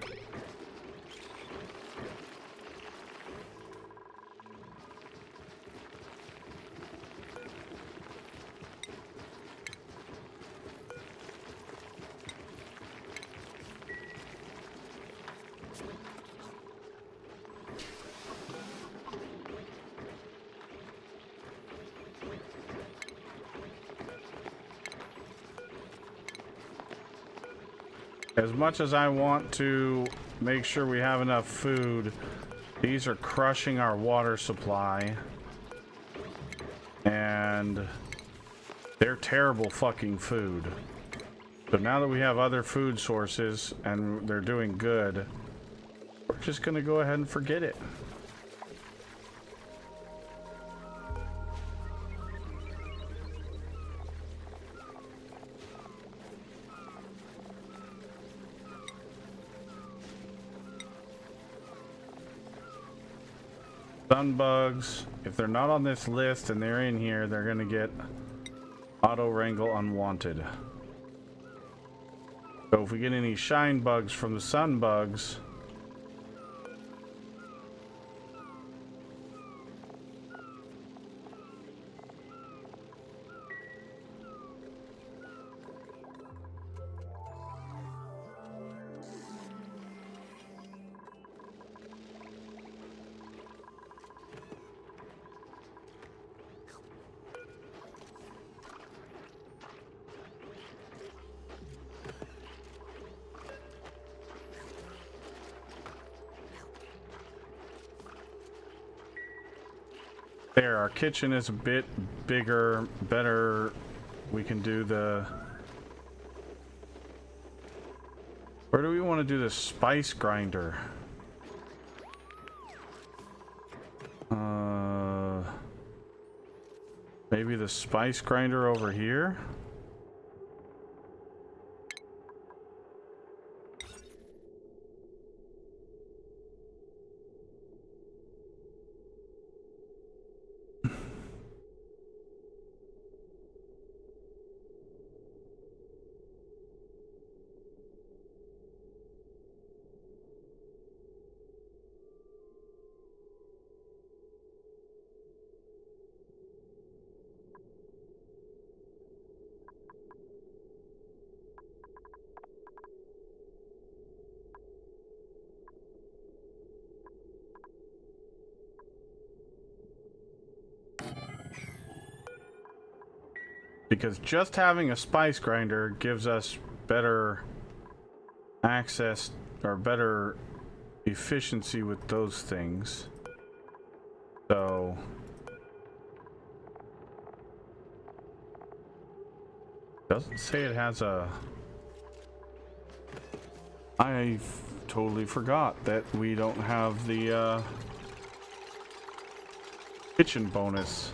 B: As much as I want to make sure we have enough food, these are crushing our water supply. And they're terrible fucking food. So now that we have other food sources and they're doing good, we're just gonna go ahead and forget it. Sunbugs, if they're not on this list and they're in here, they're gonna get auto wrangle unwanted. So if we get any shine bugs from the sunbugs, There, our kitchen is a bit bigger, better. We can do the... Where do we want to do the spice grinder? Maybe the spice grinder over here? Because just having a spice grinder gives us better access or better efficiency with those things. So doesn't say it has a... I totally forgot that we don't have the kitchen bonus.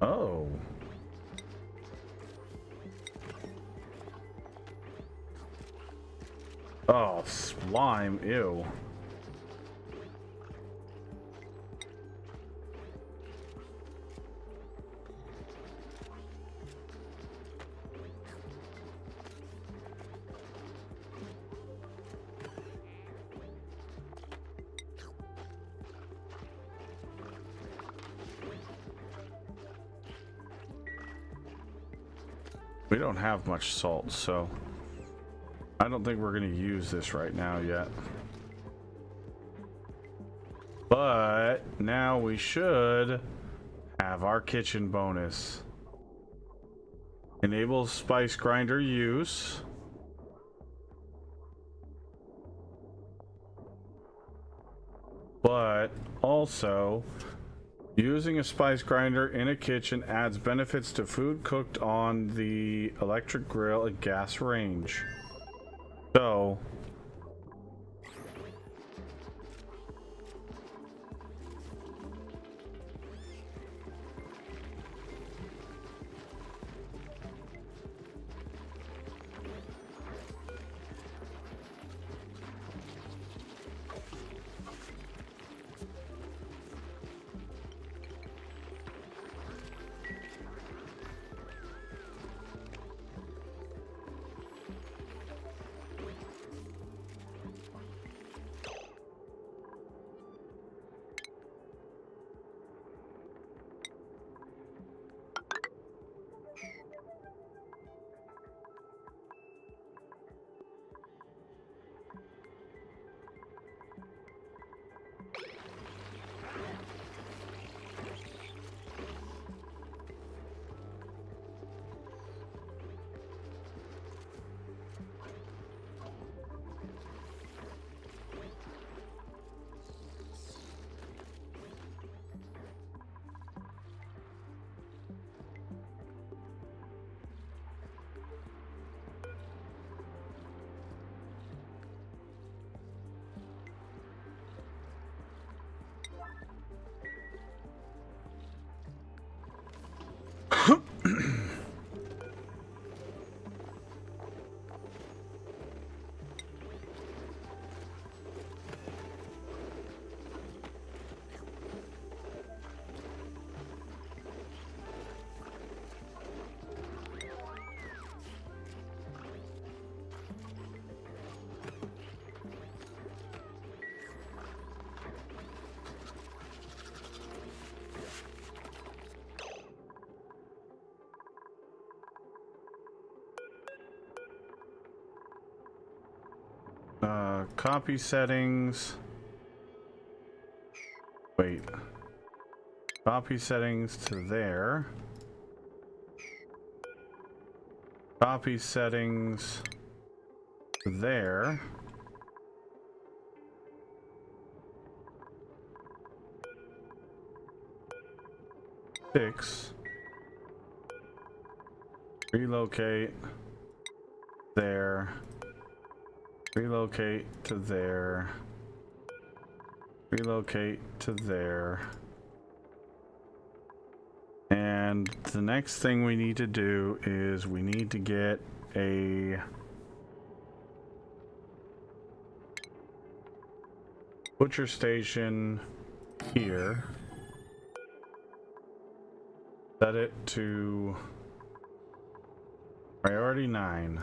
B: Oh. Oh, slime, ew. We don't have much salt, so I don't think we're going to use this right now yet. But now we should have our kitchen bonus. Enable spice grinder use. But also, using a spice grinder in a kitchen adds benefits to food cooked on the electric grill and gas range. So, copy settings. Wait. Copy settings to there. Copy settings to there. Six. Relocate there. Relocate to there. Relocate to there. And the next thing we need to do is we need to get a butcher station here. Set it to priority 9.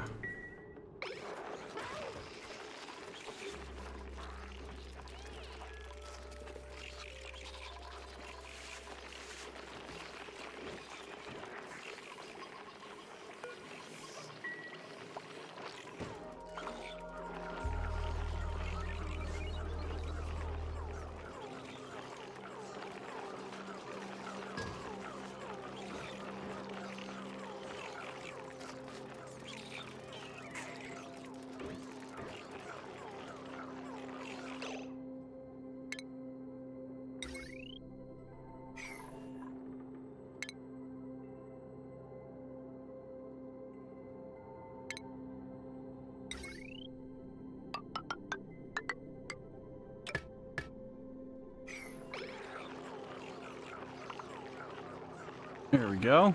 B: There we go.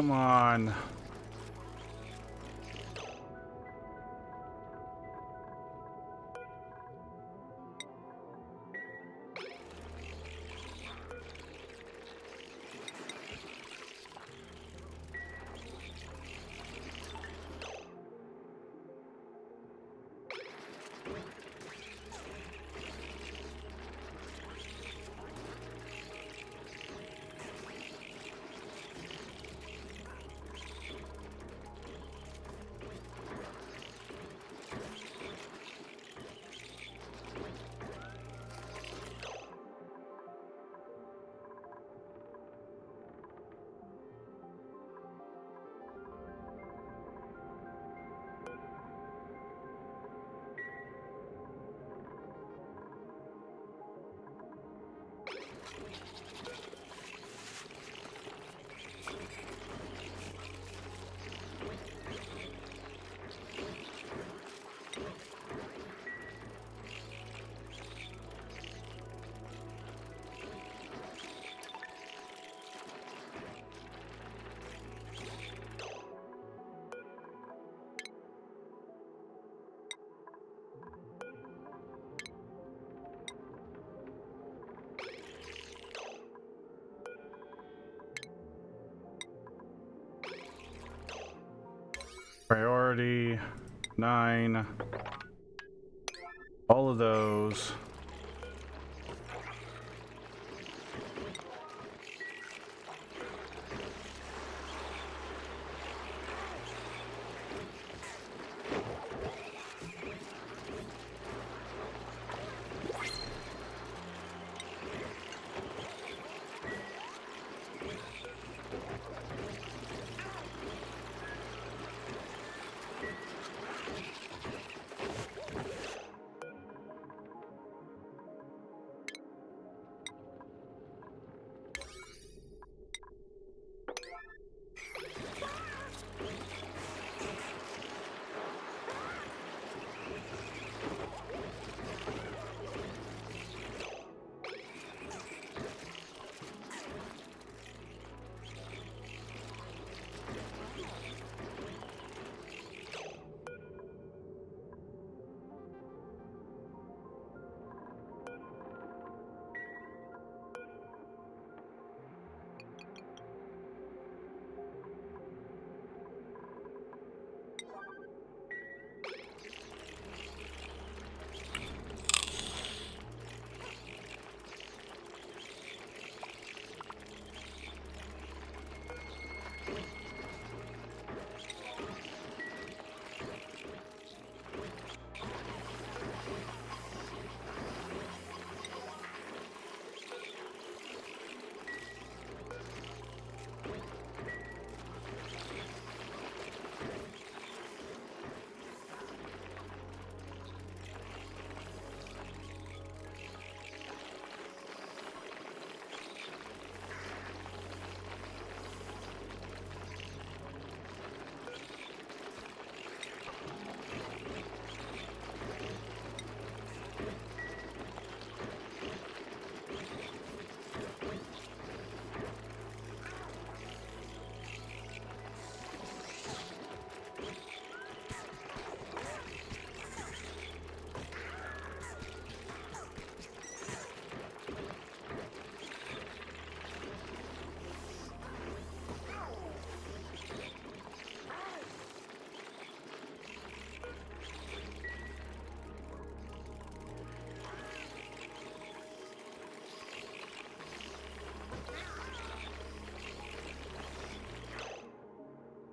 B: Come on. Priority 9. All of those.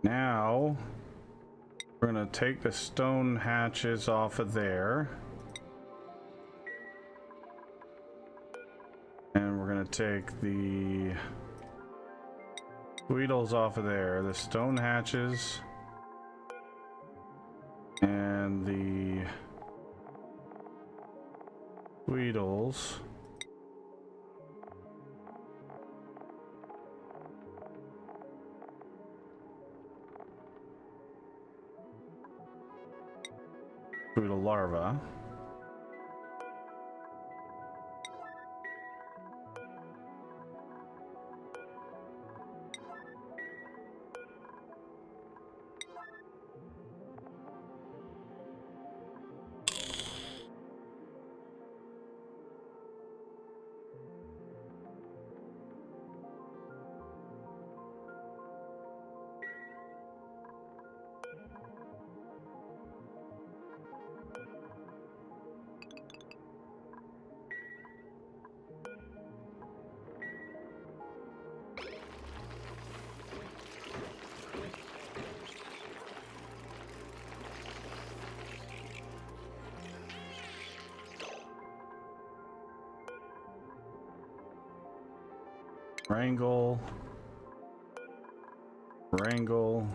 B: Now we're gonna take the stone hatches off of there. And we're gonna take the Weedles off of there, the stone hatches, and the Weedles. Weedle larva. Wrangle, wrangle,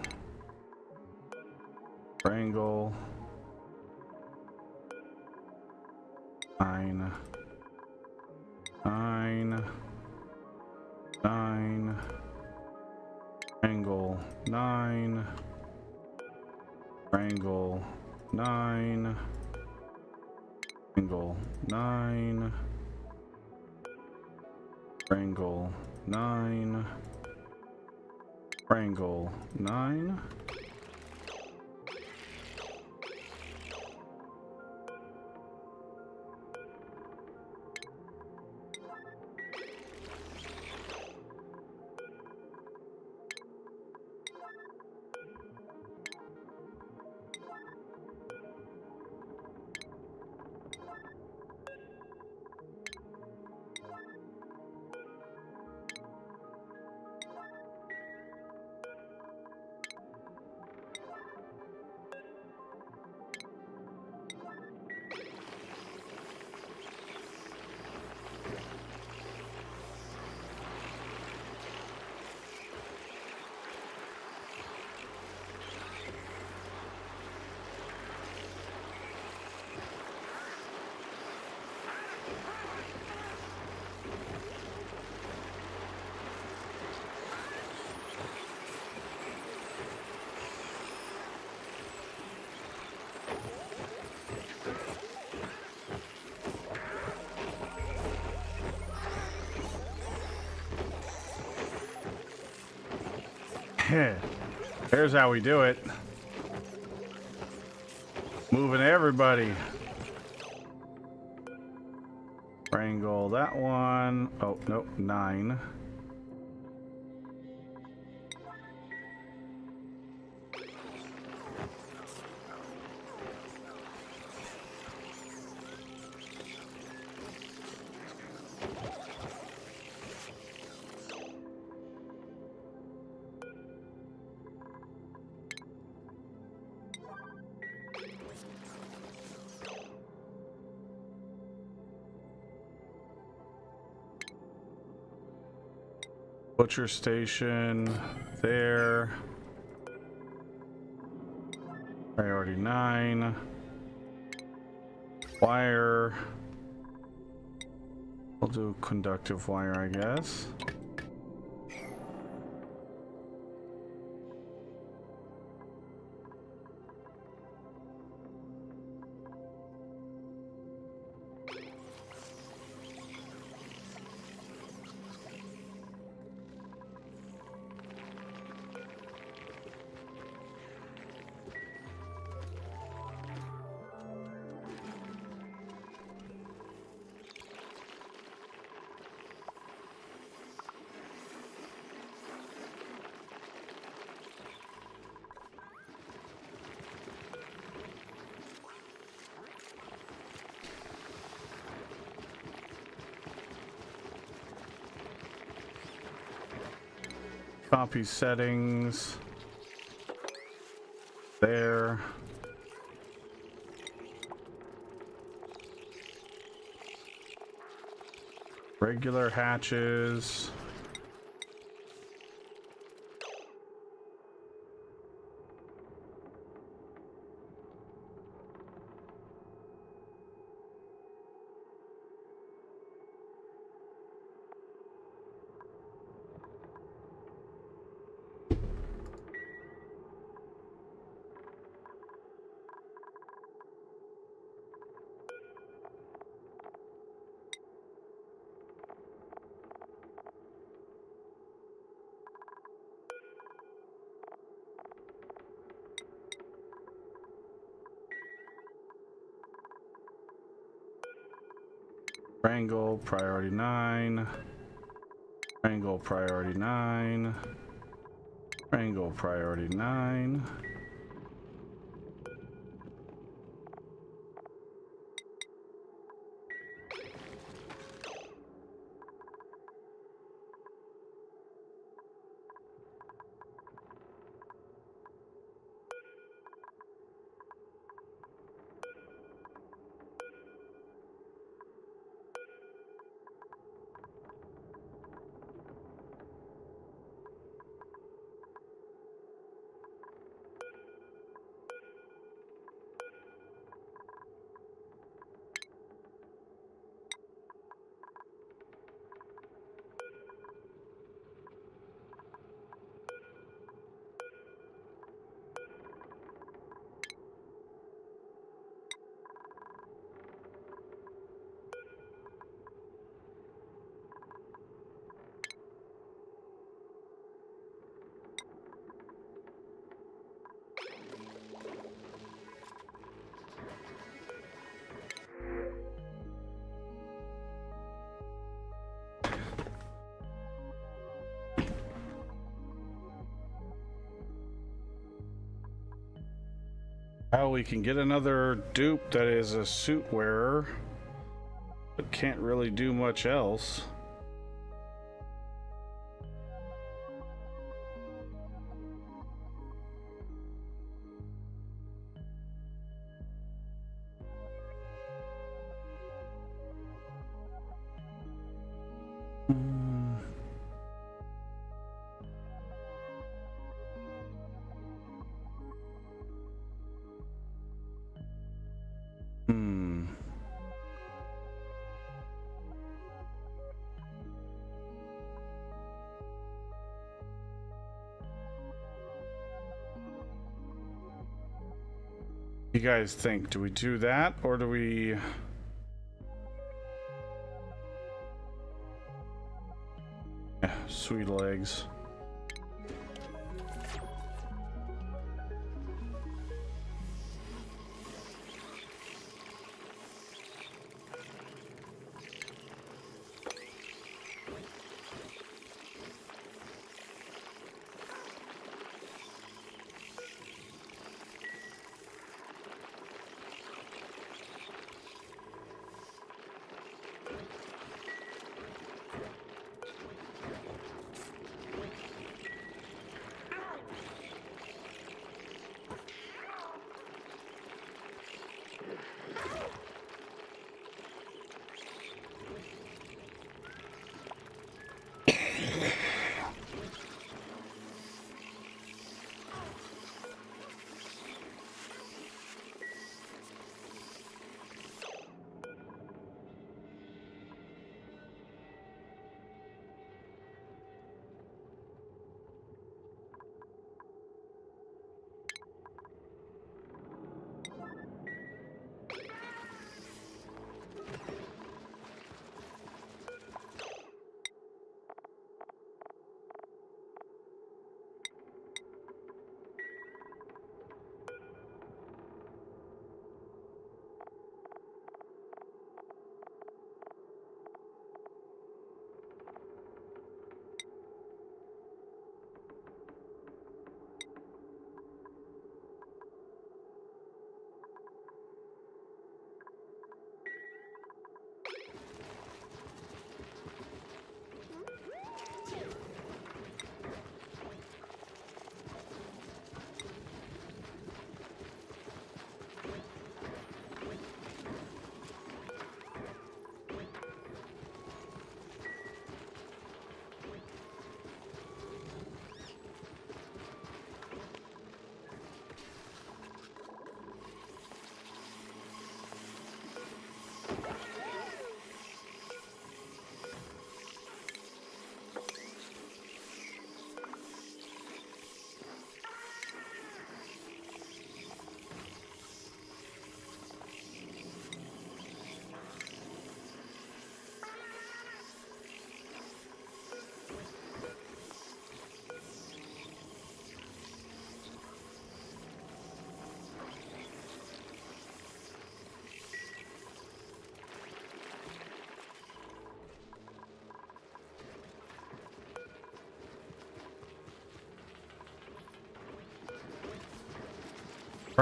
B: wrangle, 9, 9, 9, wrangle, 9, wrangle, 9, wrangle, 9, wrangle, 9, wrangle, 9. There's how we do it. Moving everybody. Wrangle that one. Oh, nope, 9. Butcher station there. Priority 9. Wire. We'll do conductive wire, I guess. Copy settings. there. Regular hatches. Triangle, priority 9. Triangle, priority 9. Triangle, priority 9. Well, we can get another dupe that is a suit wearer, but can't really do much else. You guys think, do we do that or do we... Yeah, sweet legs.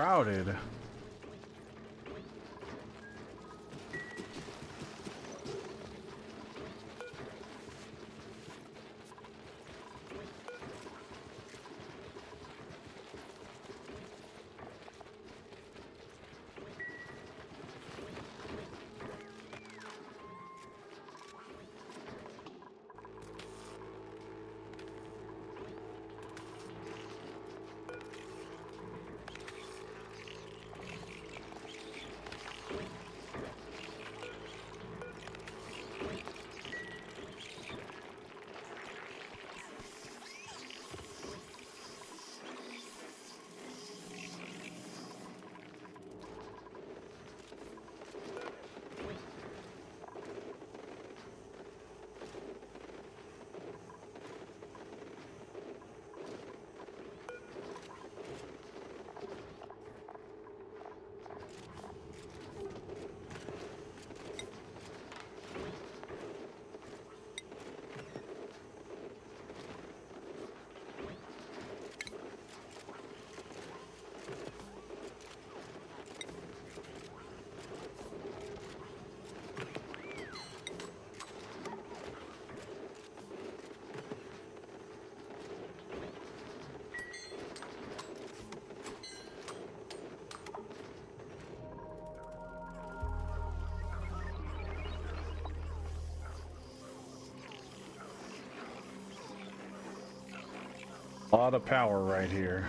B: Crowded. A lot of power right here.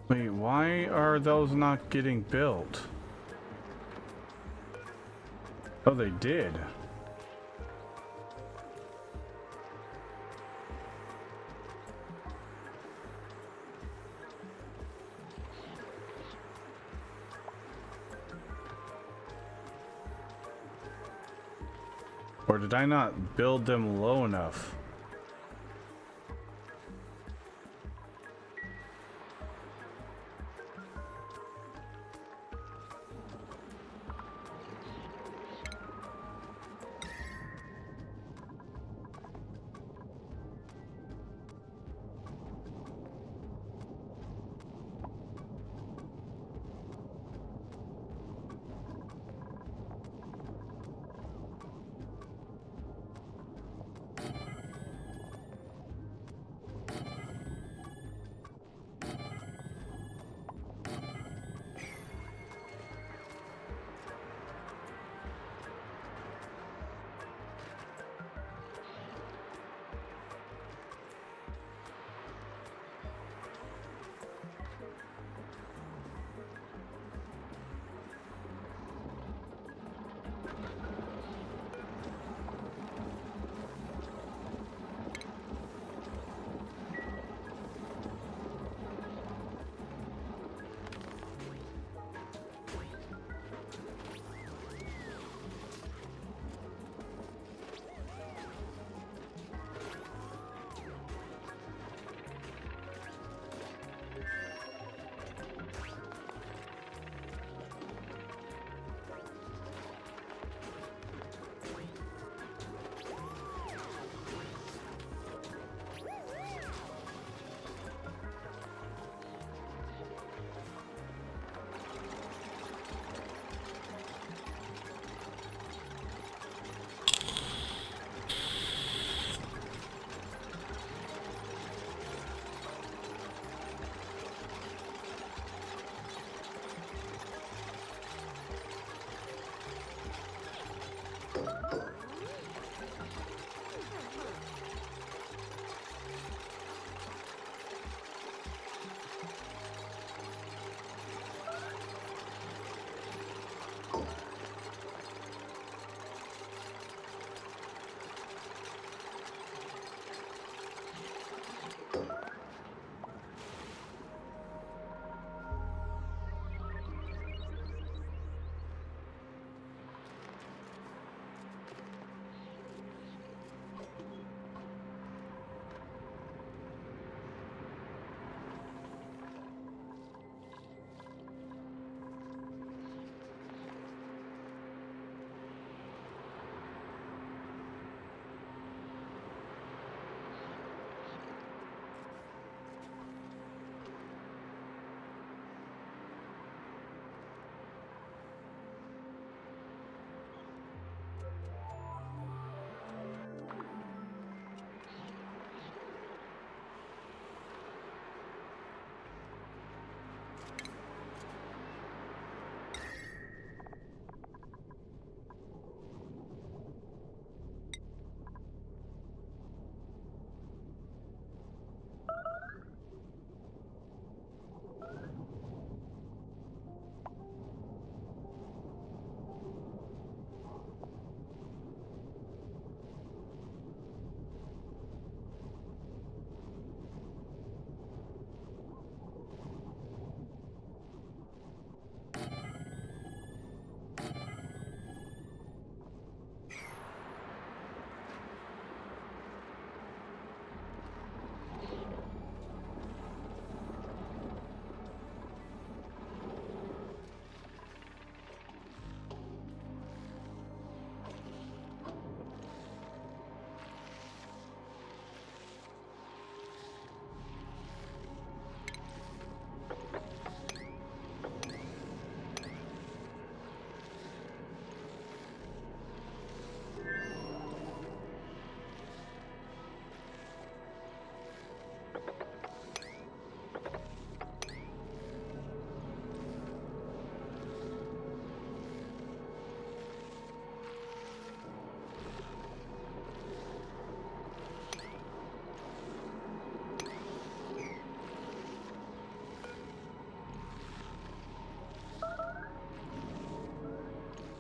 B: Wait, why are those not getting built? Oh, they did. Or did I not build them low enough?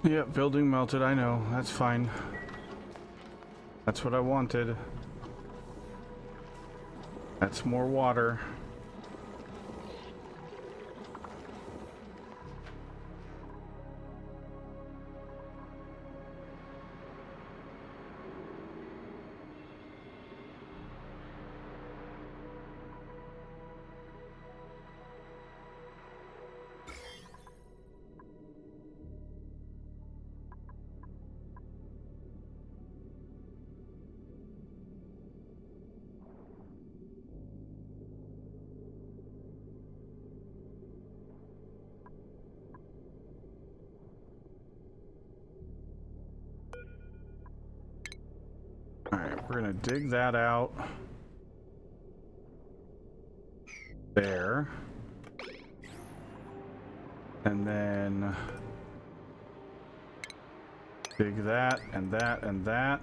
B: Yeah, building melted, I know. That's fine. That's what I wanted. That's more water. Alright, we're gonna dig that out. There. And then dig that and that and that.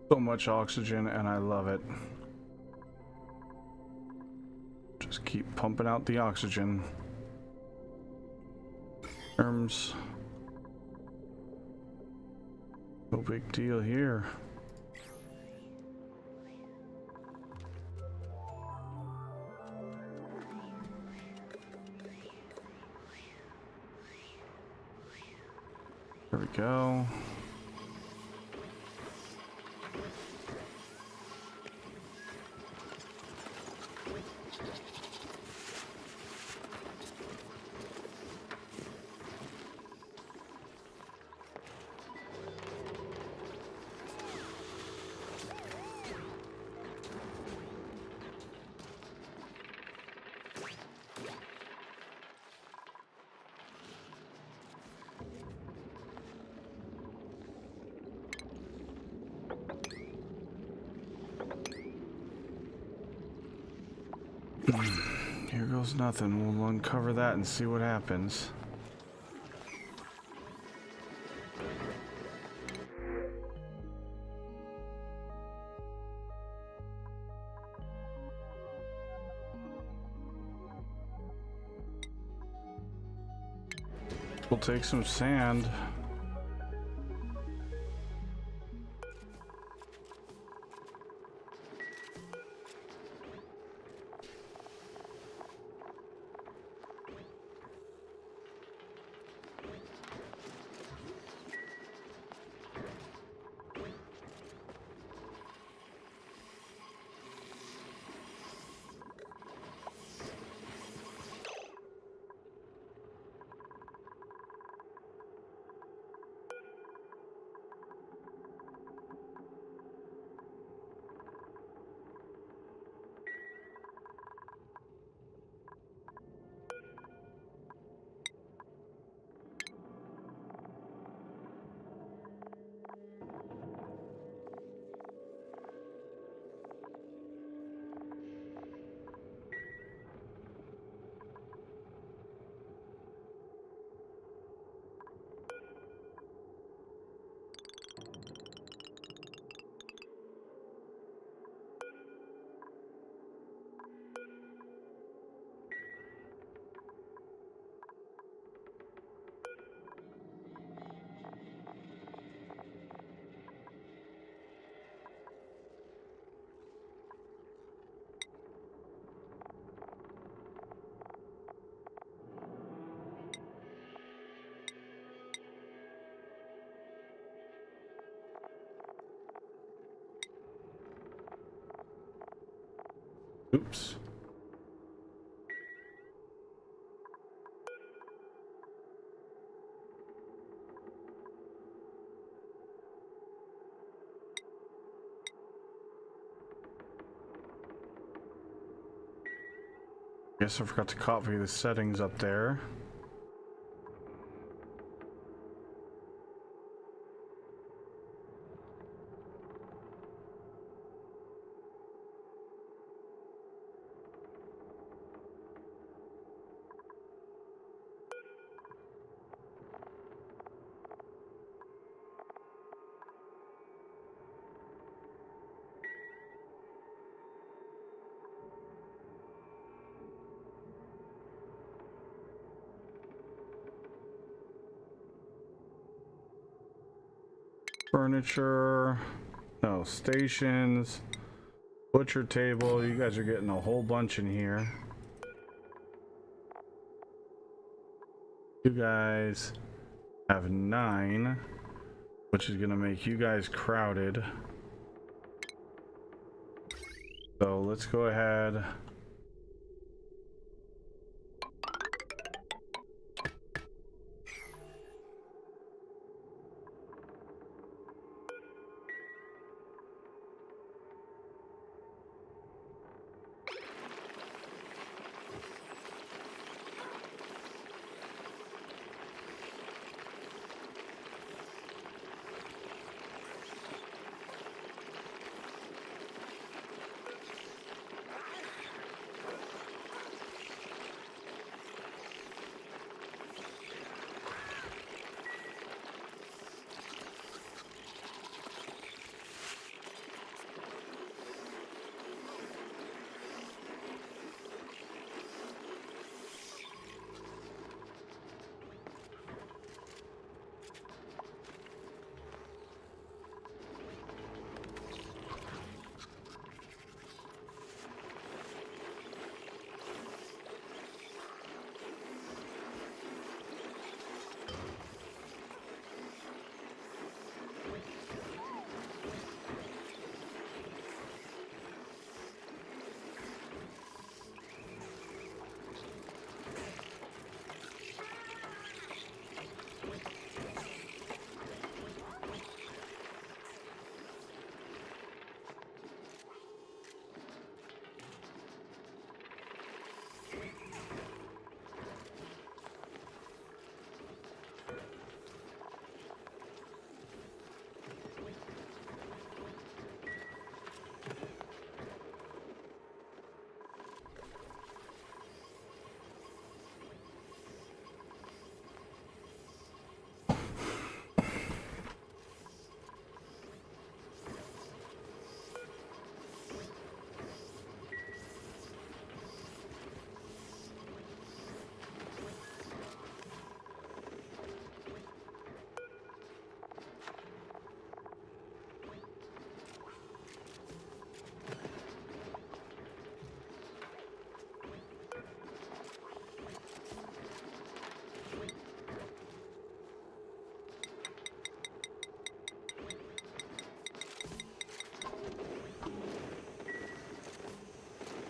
B: So much oxygen and I love it. Just keep pumping out the oxygen. Terms. No big deal here. There we go. Here goes nothing. We'll uncover that and see what happens. We'll take some sand. Oops. Guess I forgot to copy the settings up there. Furniture, no, stations, butcher table. You guys are getting a whole bunch in here. You guys have 9, which is gonna make you guys crowded. So let's go ahead.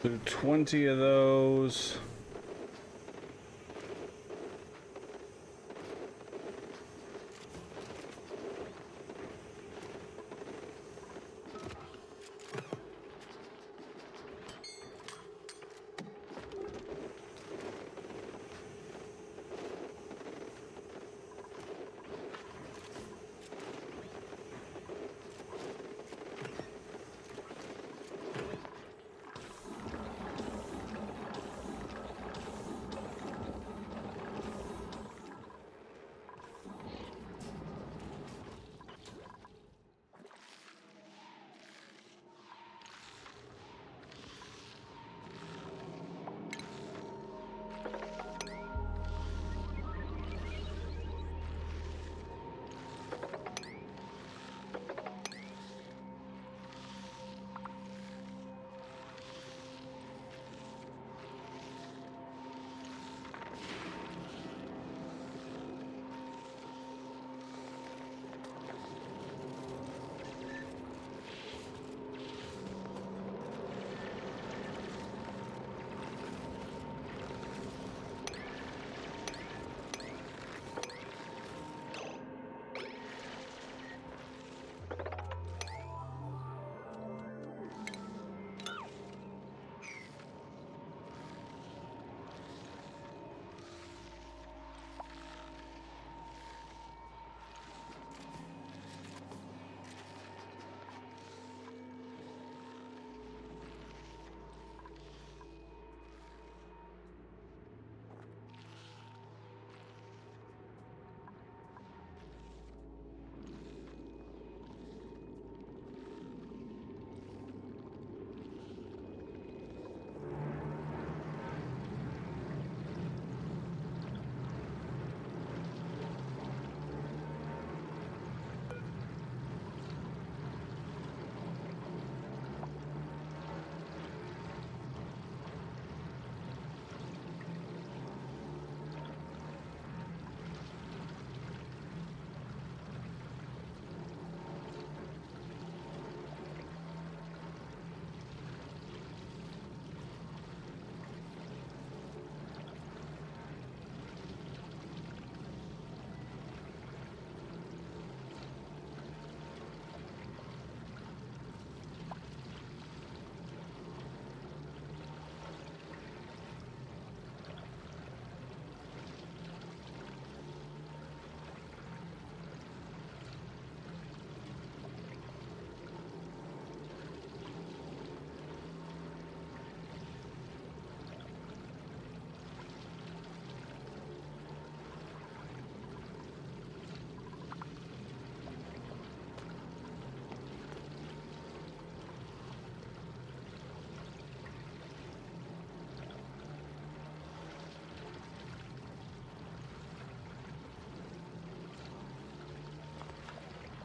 B: Do 20 of those.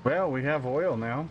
B: Well, we have oil now.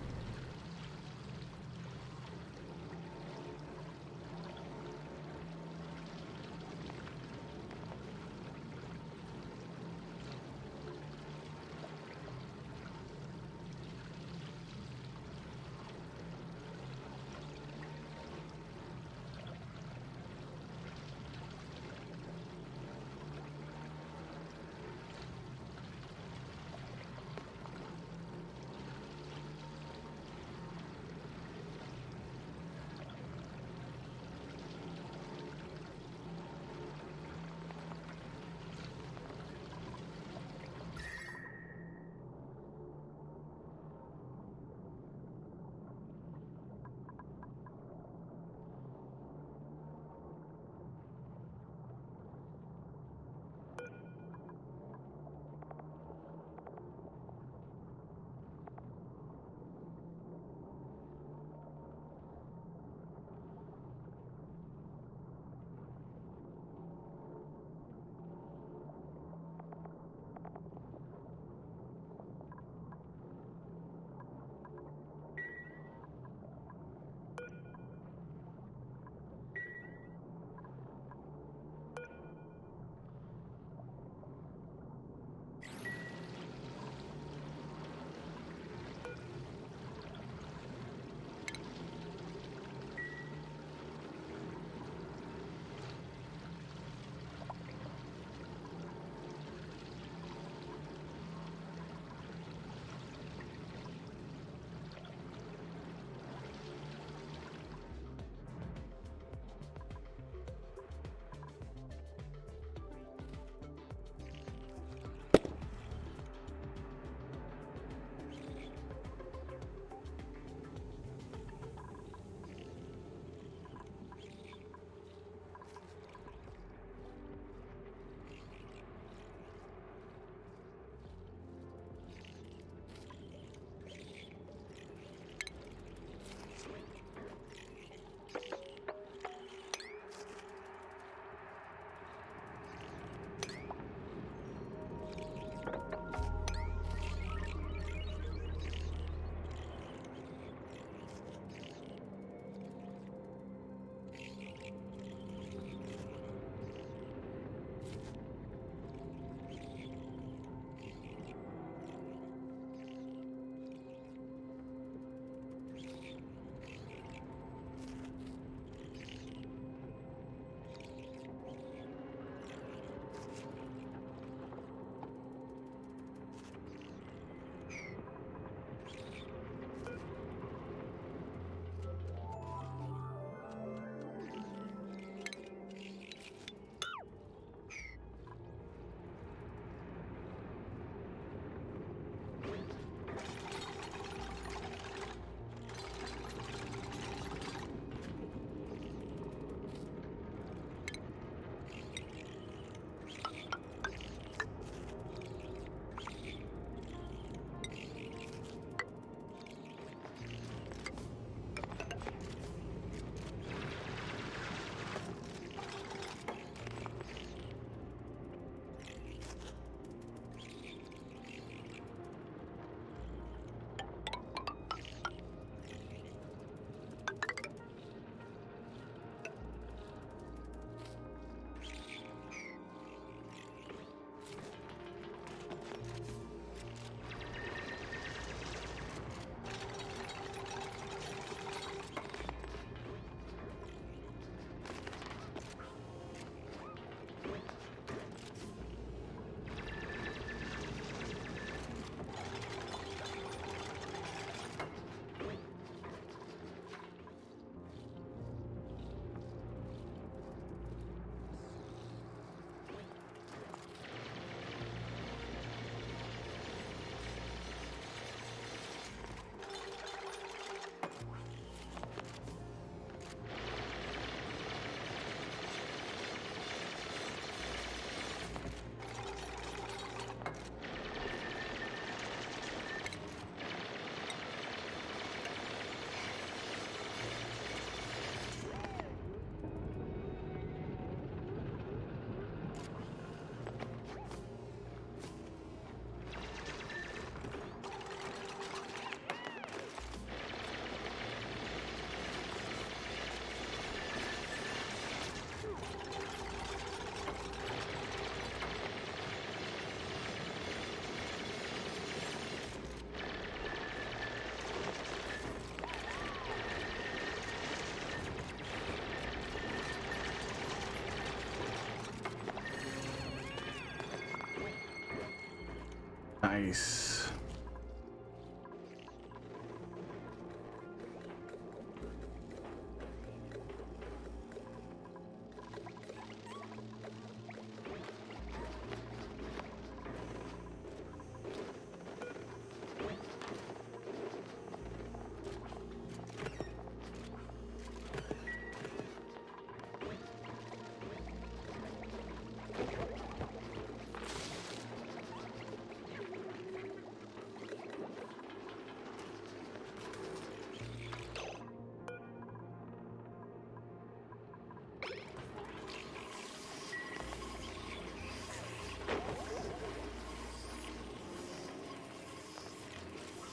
B: Nice.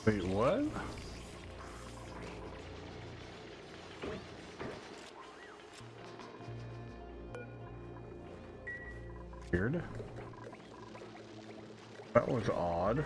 B: Wait, what? Weird. That was odd.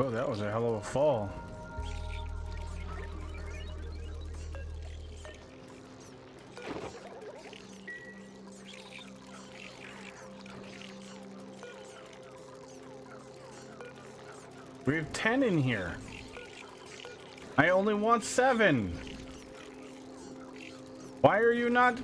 B: Oh, that was a hell of a fall. We have 10 in here. I only want 7. Why are you not...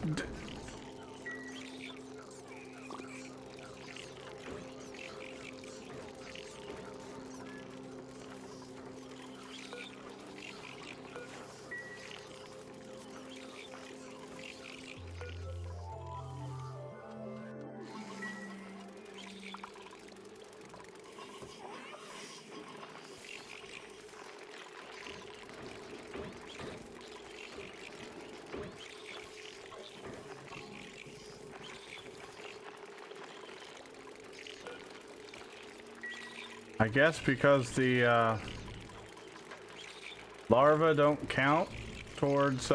B: I guess because the larvae don't count towards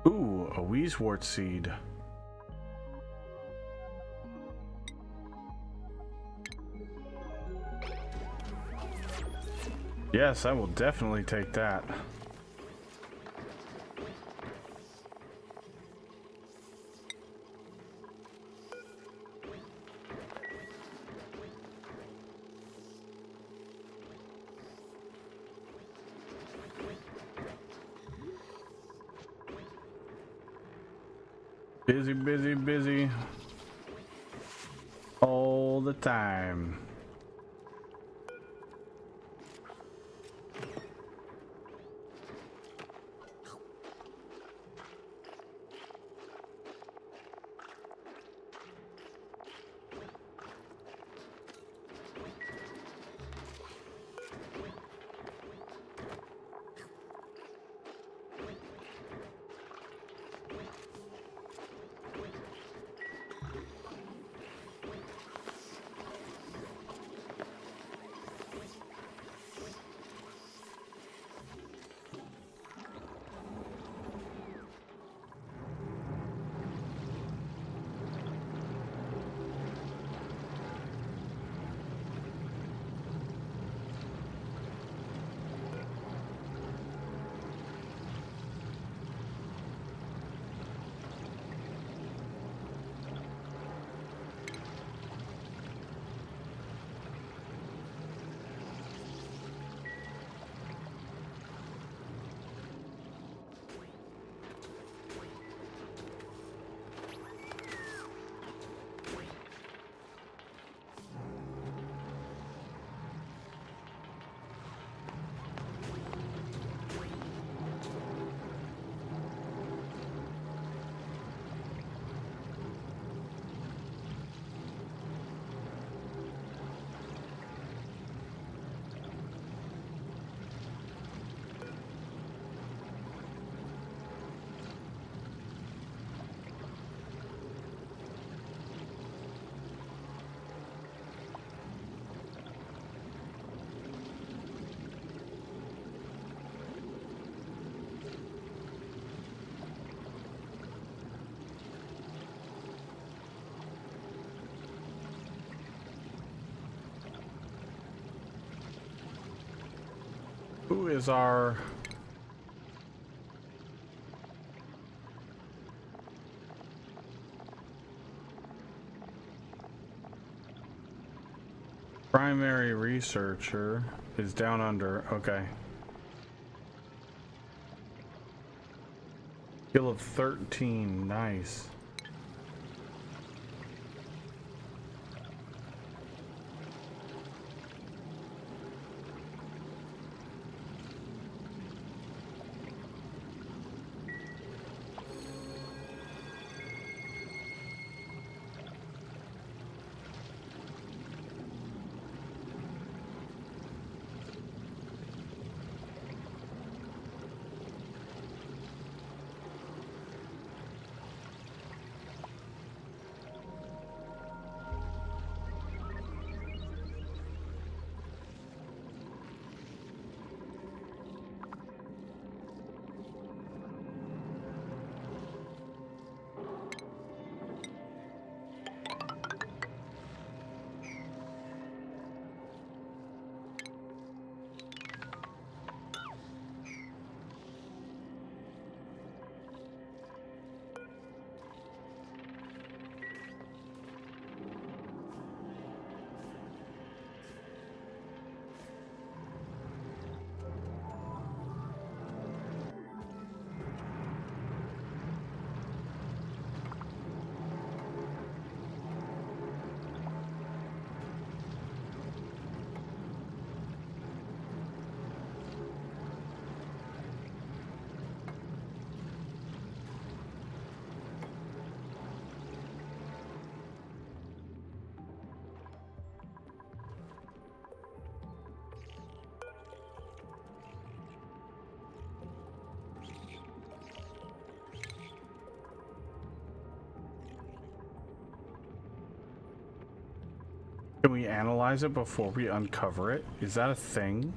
B: ooh, a Weezewort seed. Yes, I will definitely take that. Busy, busy, busy. All the time. is our... primary researcher is down under. Okay. Skill of 13. Nice. Can we analyze it before we uncover it? Is that a thing?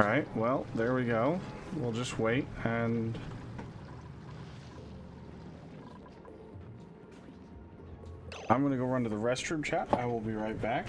B: Alright, well, there we go. We'll just wait and... I'm gonna go run to the restroom, chat. I will be right back.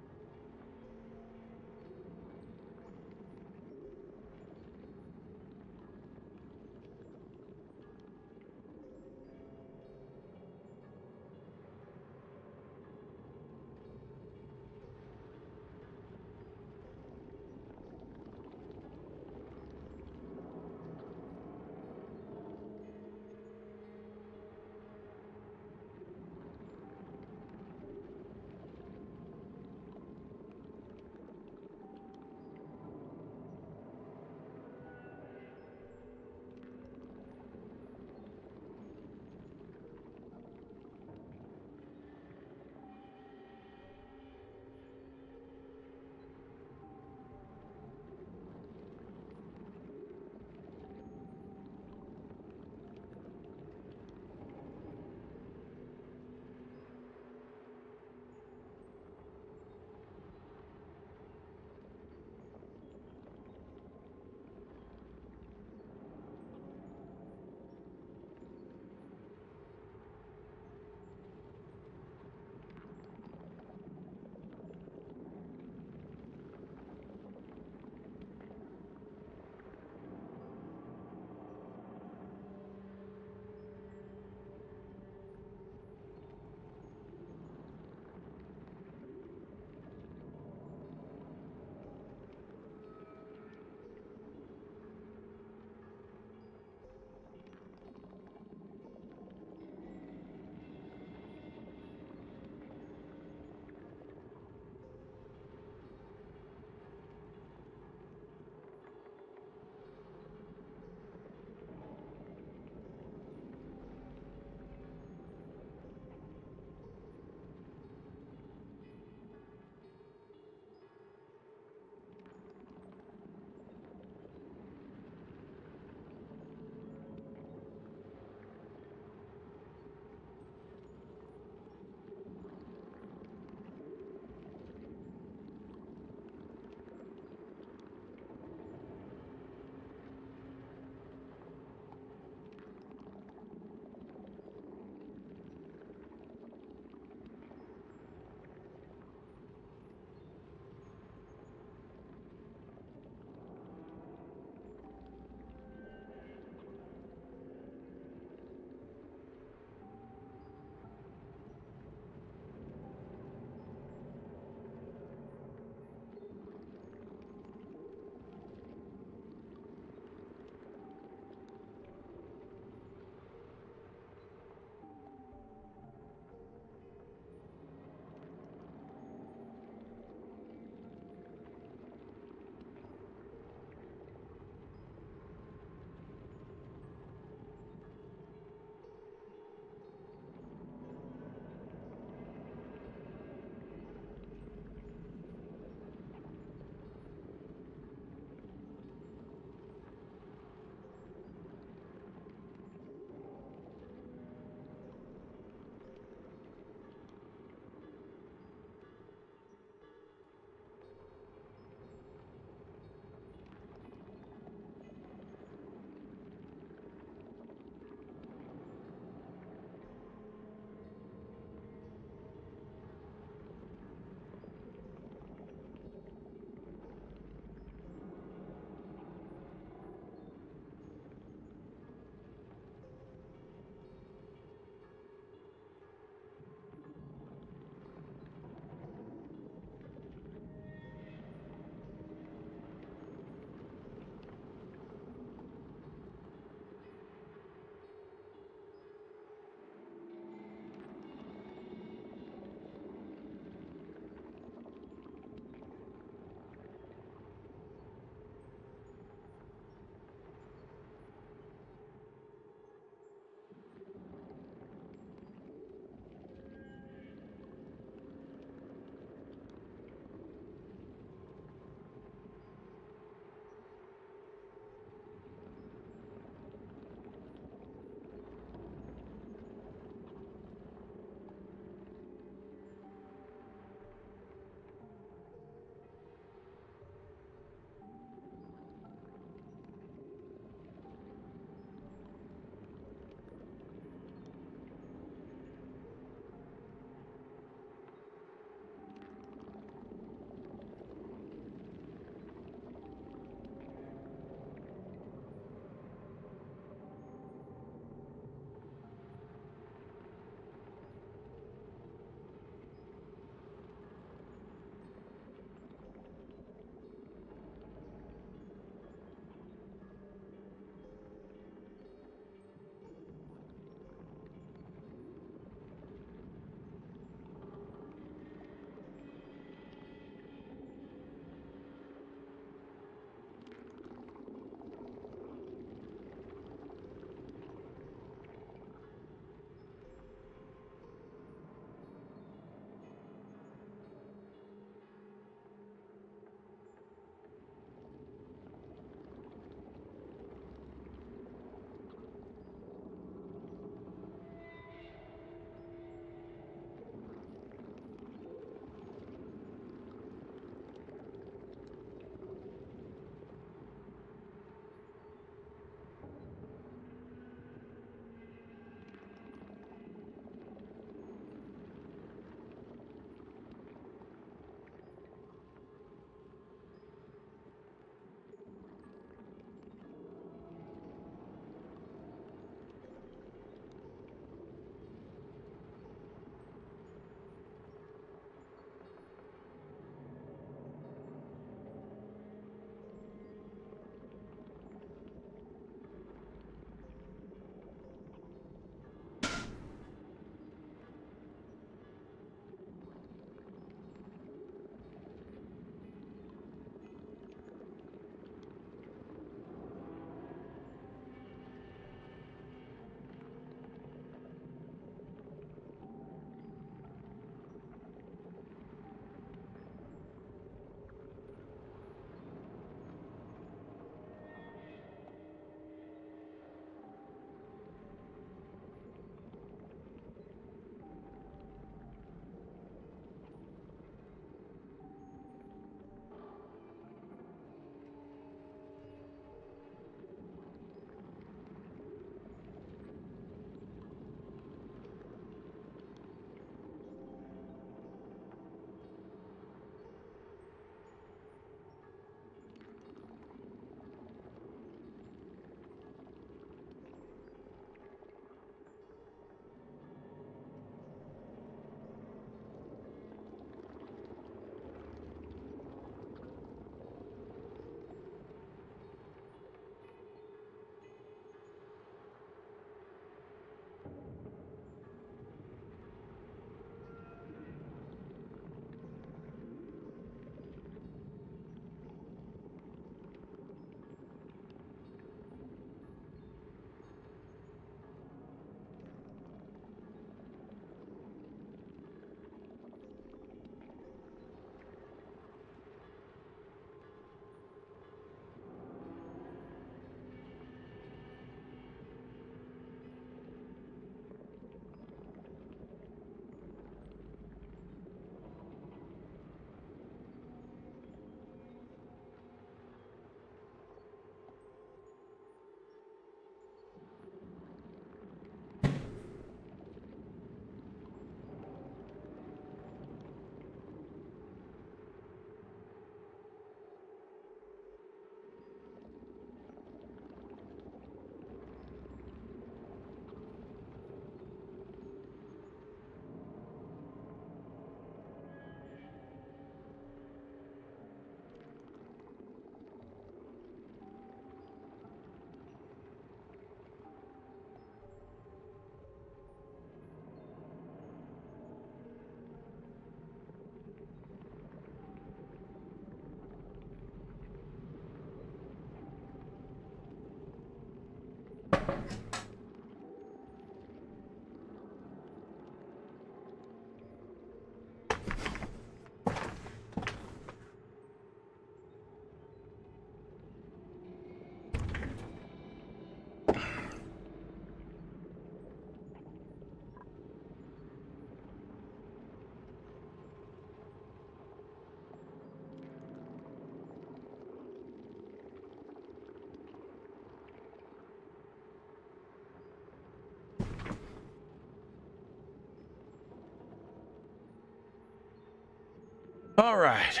B: All right.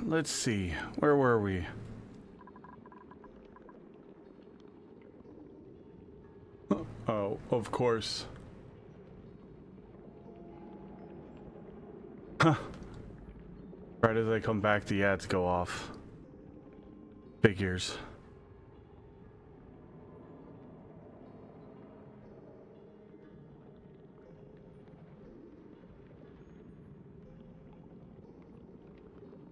B: Let's see. Where were we? Oh, of course. Huh. Right as I come back, the ads go off. Figures.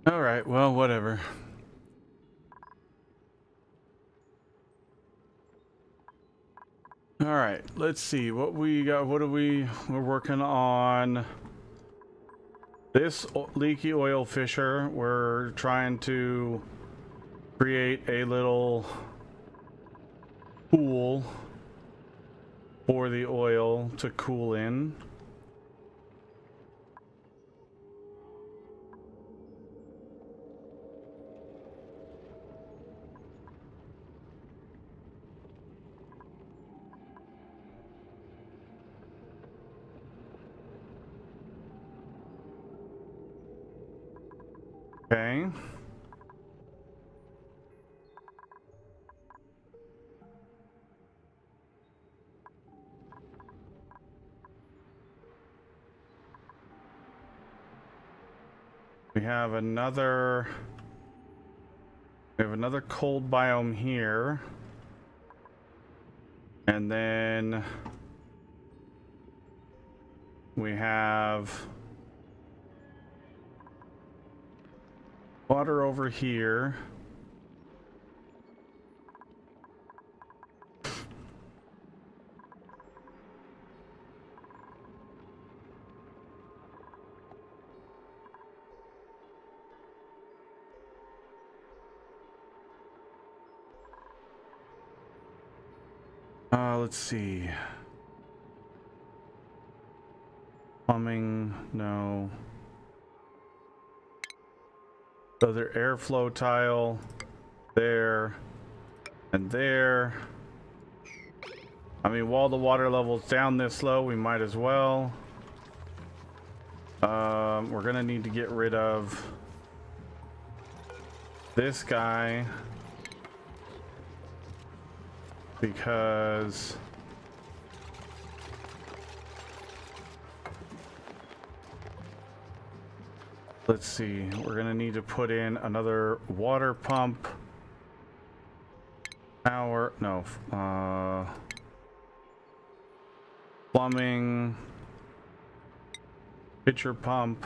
B: All right, well, whatever. All right, let's see what we got. We're working on this leaky oil fisher. We're trying to create a little pool for the oil to cool in. Okay. We have another cold biome here. And then we have water over here. Let's see. Plumbing, no. Other airflow tile there and there. I mean, while the water level's down this low, we might as well. We're gonna need to get rid of this guy because let's see, we're gonna need to put in another water pump. Plumbing, pitcher pump.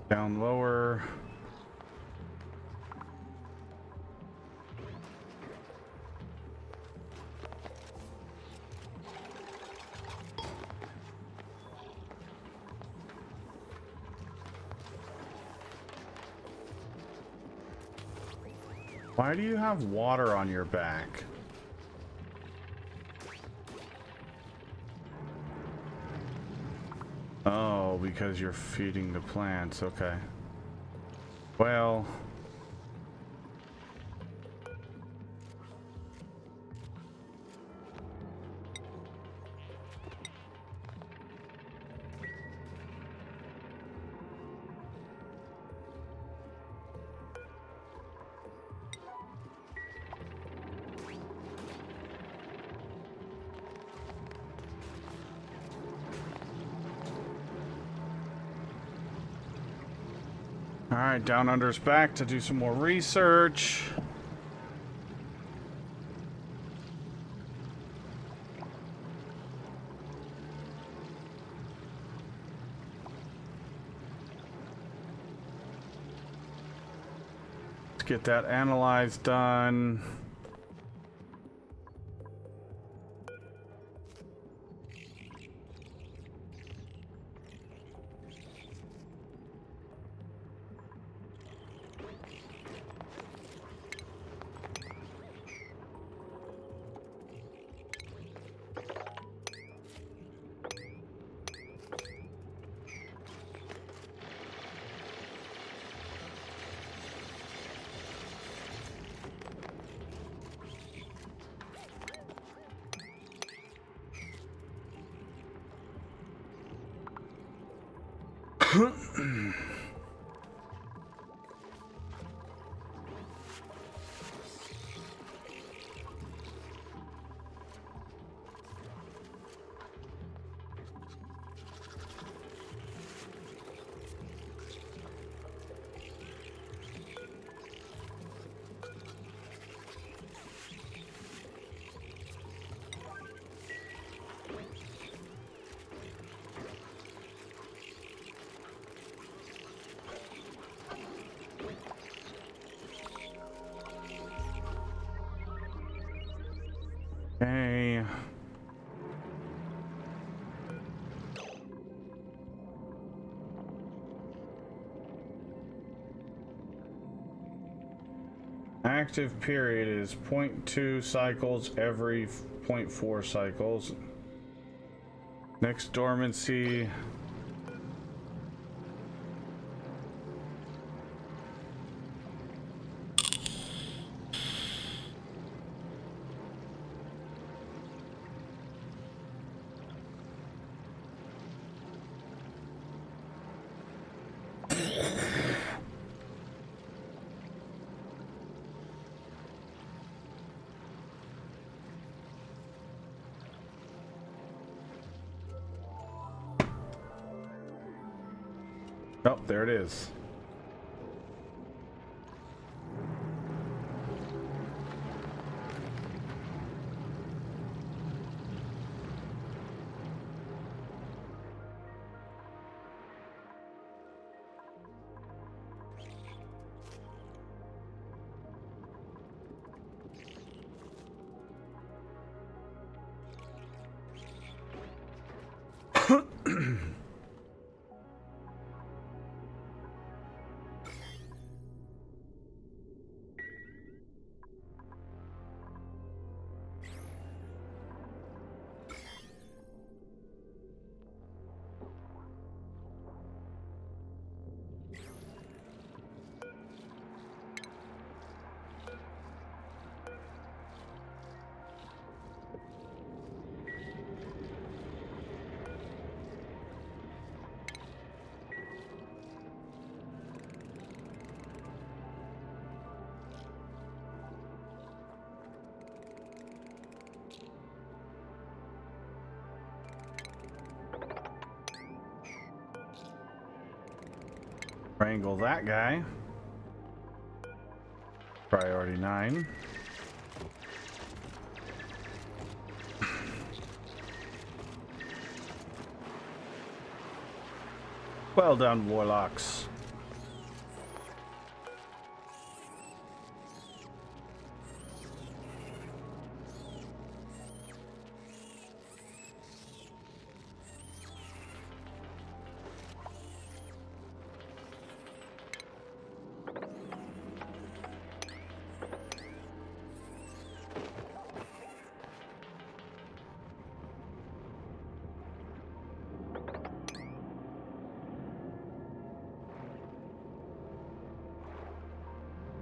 B: Down lower. Why do you have water on your back? Oh, because you're feeding the plants. Okay. Well, all right, Down Under's back to do some more research. Let's get that analyze done. Okay. Active period is 0.2 cycles every 0.4 cycles. Next dormancy. Oh, there it is. Wrangle that guy. Priority 9. Well done, warlocks.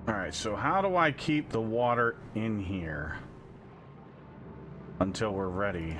B: Alright, so how do I keep the water in here until we're ready?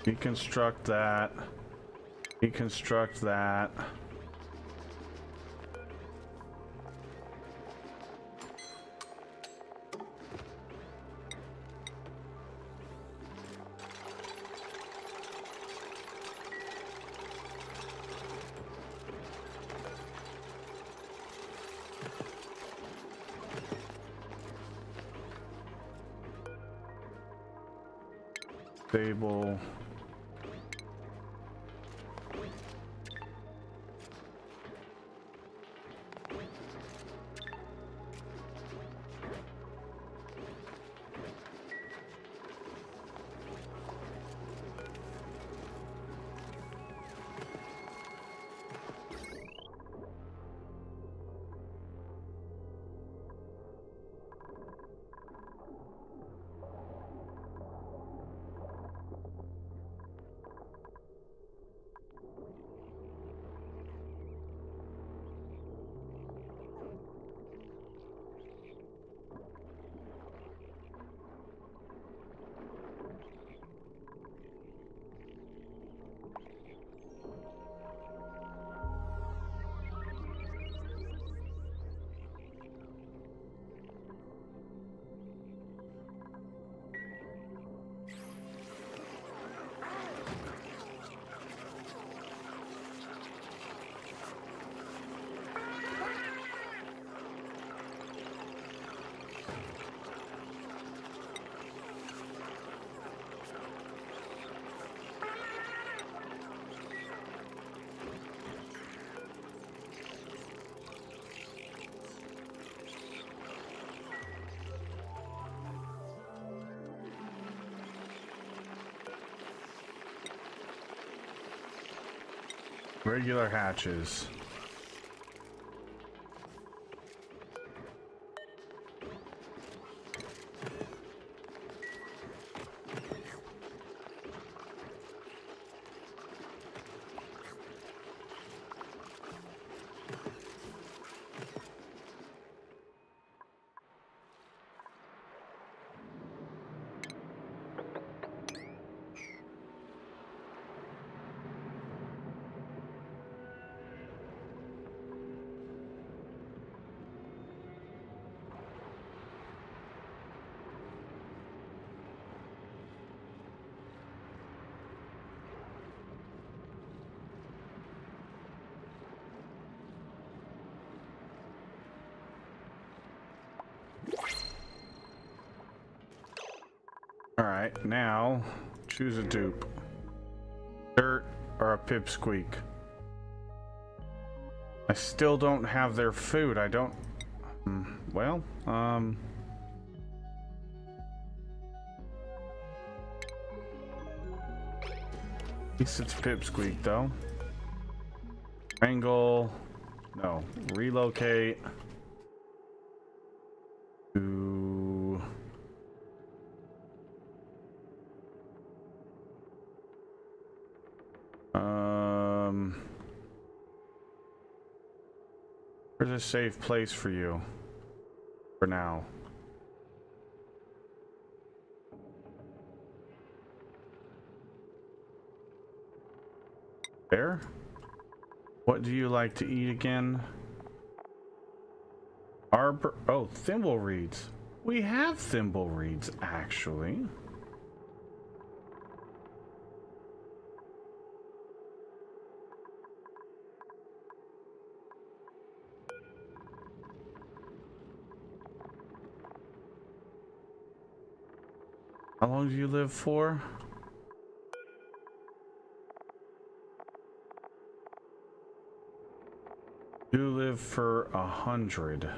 B: Deconstruct that. Deconstruct that. Stable. Regular hatches. Alright, now choose a dupe. Dirt or a pipsqueak. I still don't have their food. I don't... Well, at least it's pipsqueak though. Wrangle. No. Relocate. To... Where's a safe place for you? For now. There? What do you like to eat again? Arbor... Oh, thimble reeds. We have thimble reeds, actually. How long do you live for? You live for 100.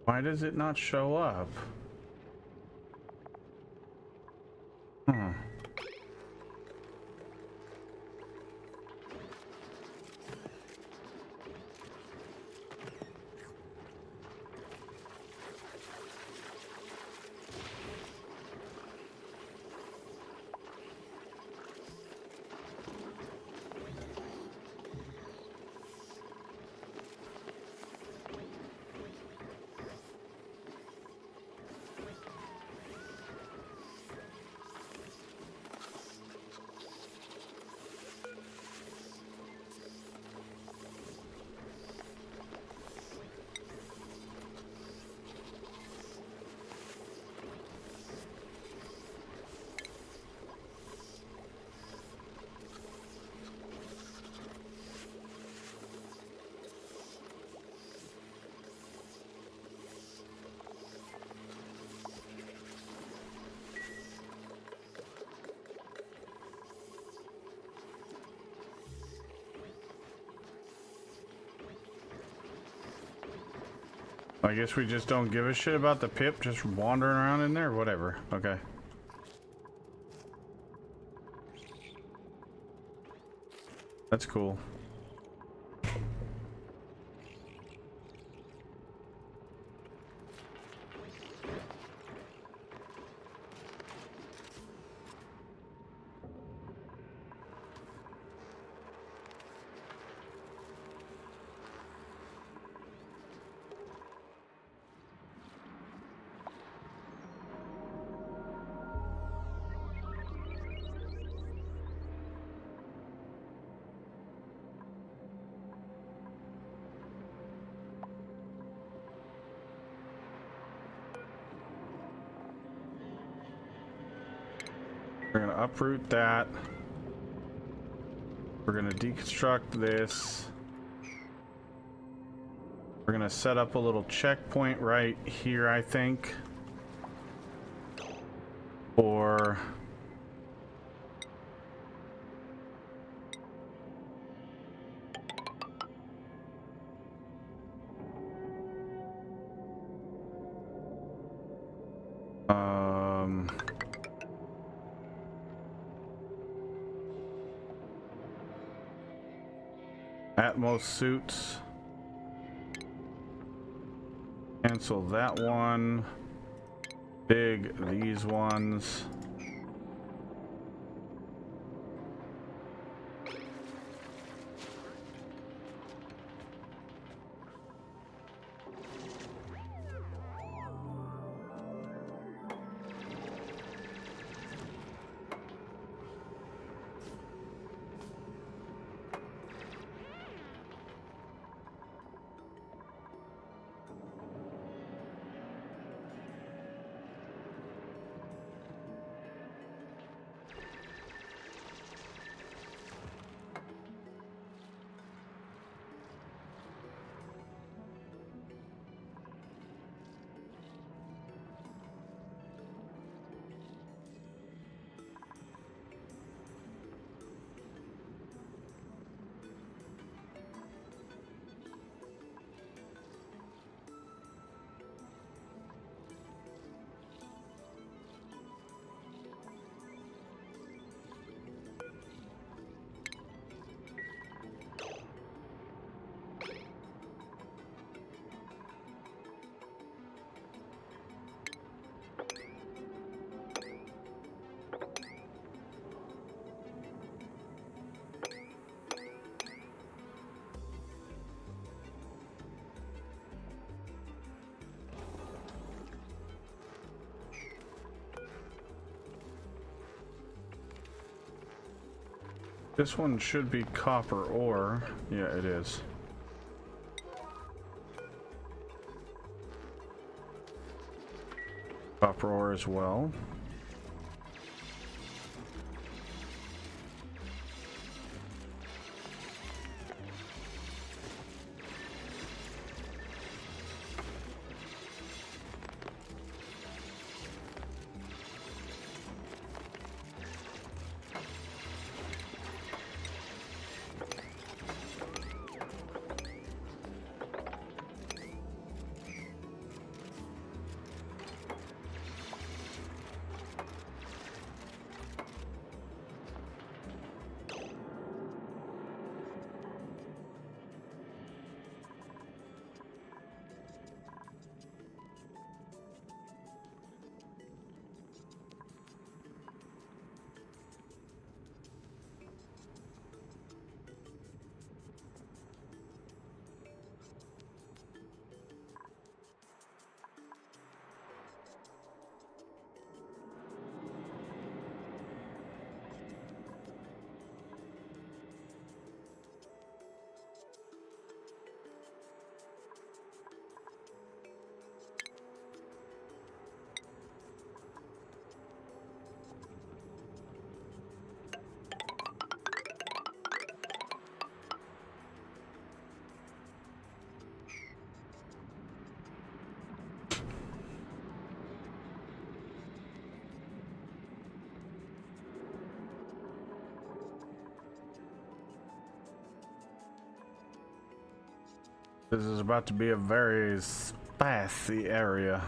B: Why does it not show up? Hmm. I guess we just don't give a shit about the pip just wandering around in there? Whatever. Okay. That's cool. We're gonna uproot that. We're gonna deconstruct this. We're gonna set up a little checkpoint right here, I think. Or Atmos suits. Cancel that one. Big these ones. This one should be copper ore. Yeah, it is. Copper ore as well. This is about to be a very spicy area.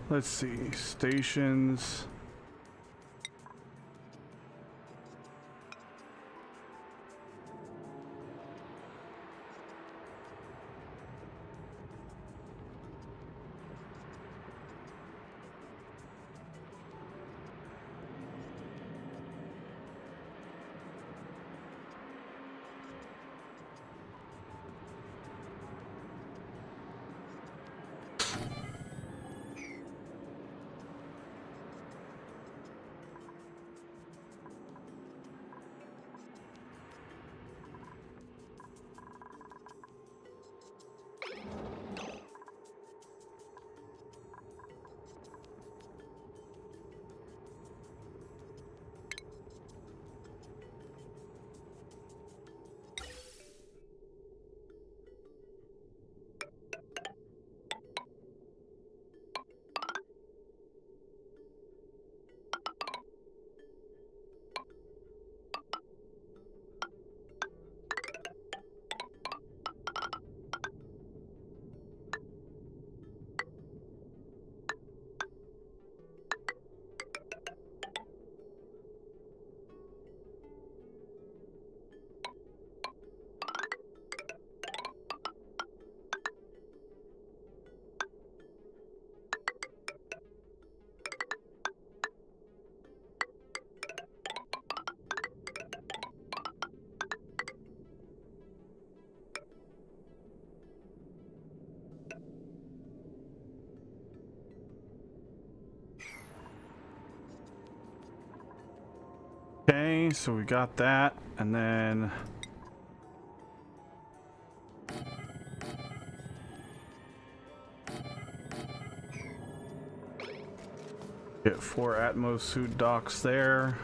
B: Let's see, stations. Okay, so we got that, and then get 4 Atmos suit docks there.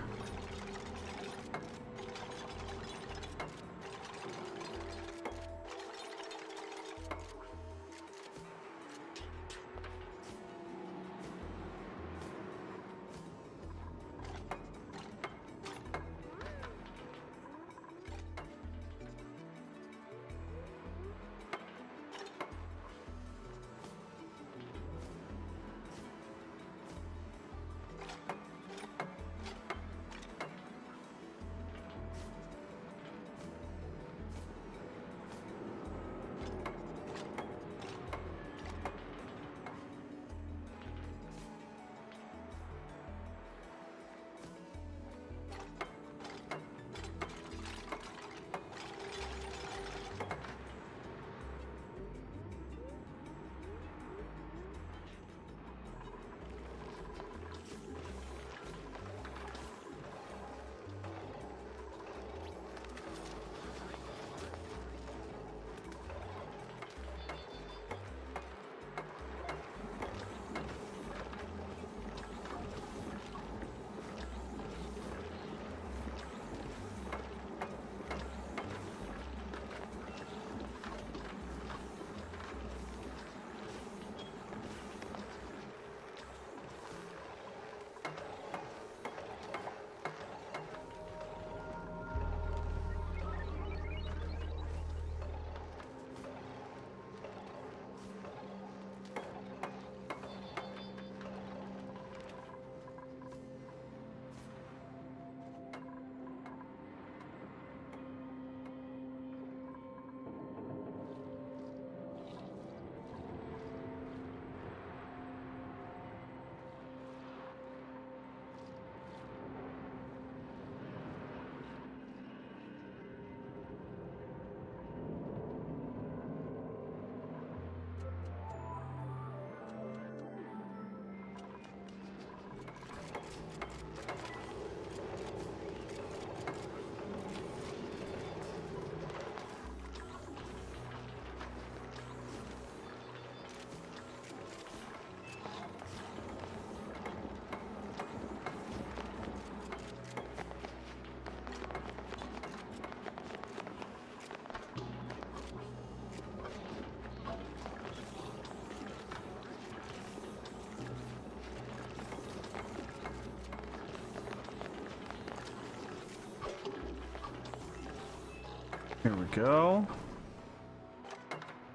B: Here we go.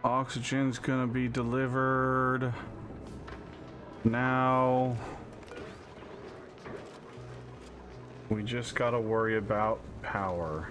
B: Oxygen's gonna be delivered now. We just gotta worry about power.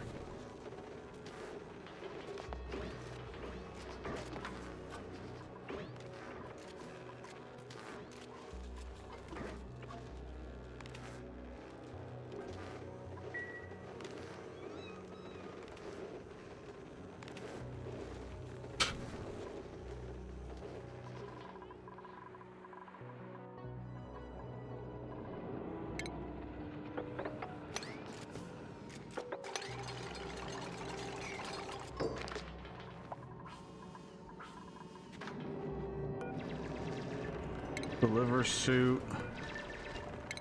B: Deliver suit.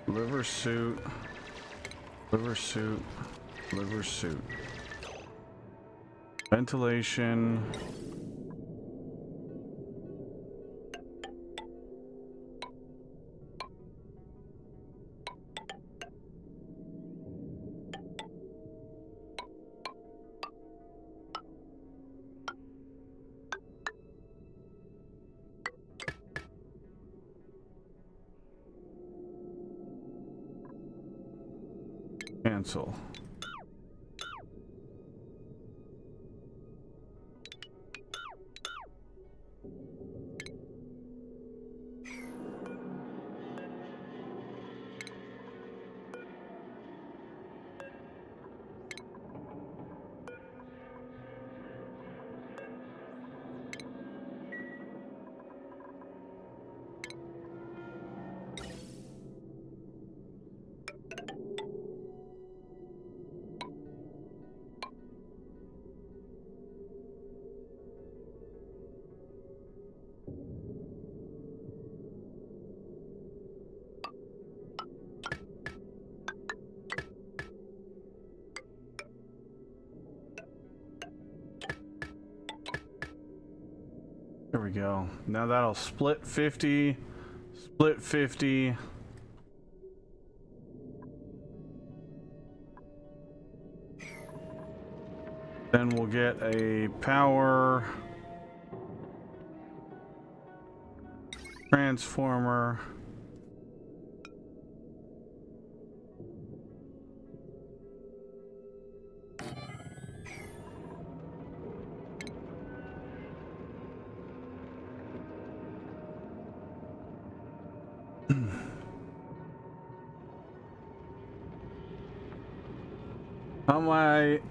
B: Deliver suit. Deliver suit. Deliver suit. Ventilation. Cancel. There we go. Now that'll split 50, split 50. Then we'll get a power transformer.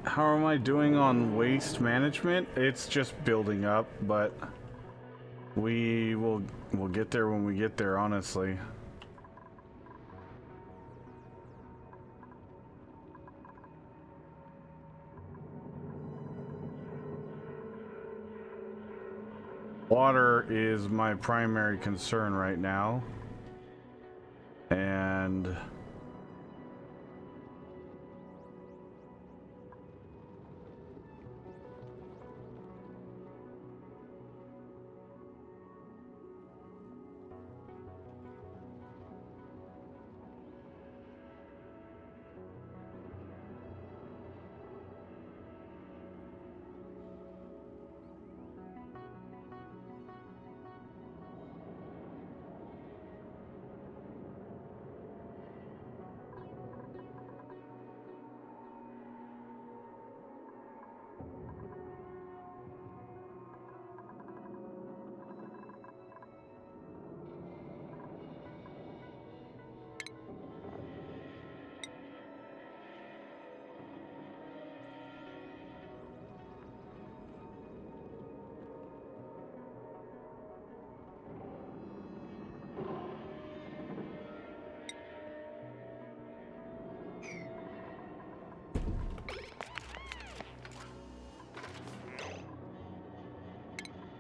B: How am I doing on waste management? It's just building up, but we'll get there when we get there, honestly. Water is my primary concern right now. And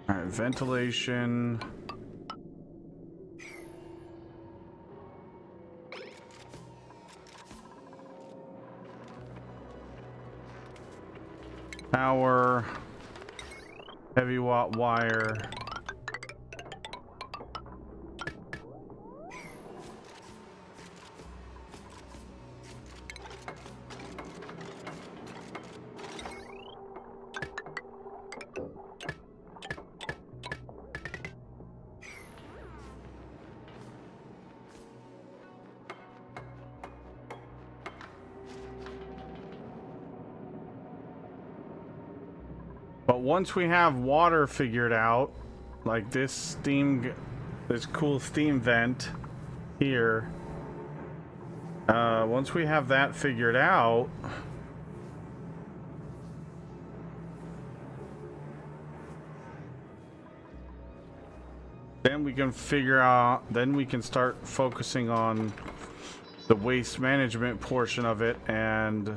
B: all right, ventilation. Power. Heavy watt wire. But once we have water figured out, like this cool steam vent here, once we have that figured out, then we can start focusing on the waste management portion of it. And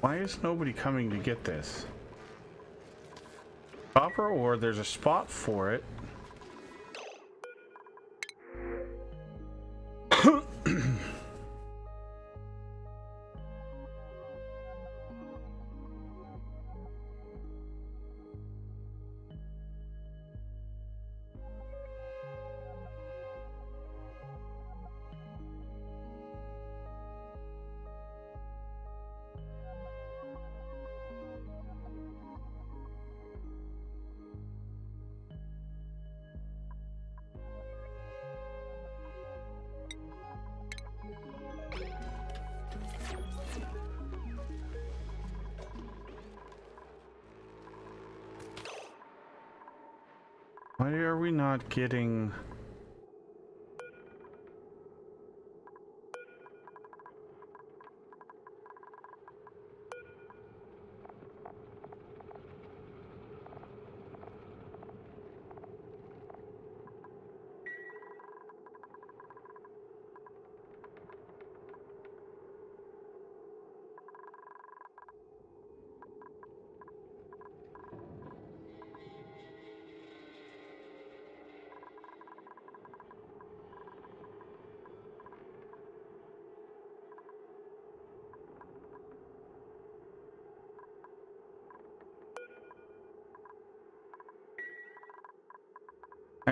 B: why is nobody coming to get this? Copper ore, there's a spot for it. Why are we not getting...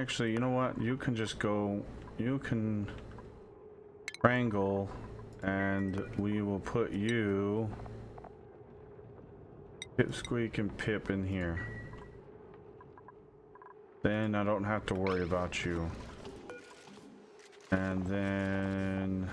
B: Actually, you know what? You can just go. You can wrangle, and we will put you, Pipsqueak and Pip, in here. Then I don't have to worry about you. And then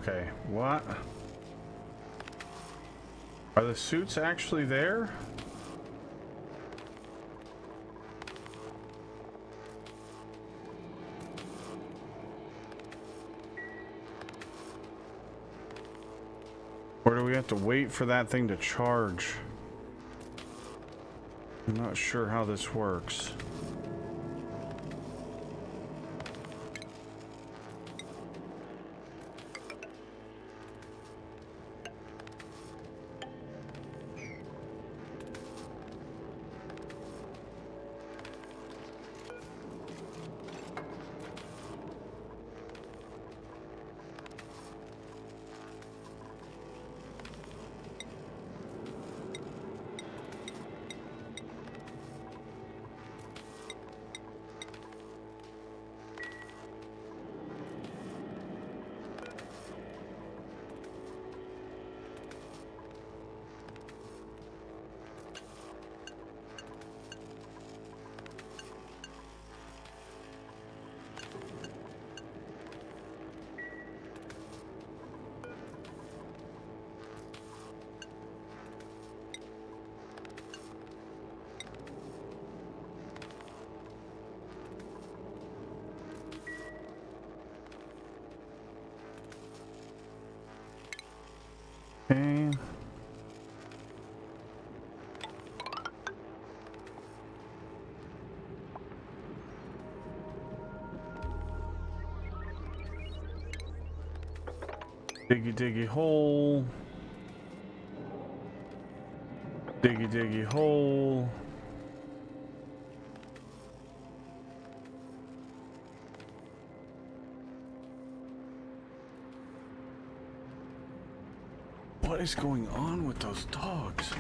B: okay, what? Are the suits actually there? Or do we have to wait for that thing to charge? I'm not sure how this works. Okay. Diggy diggy hole. Diggy diggy hole. What is going on with those dogs?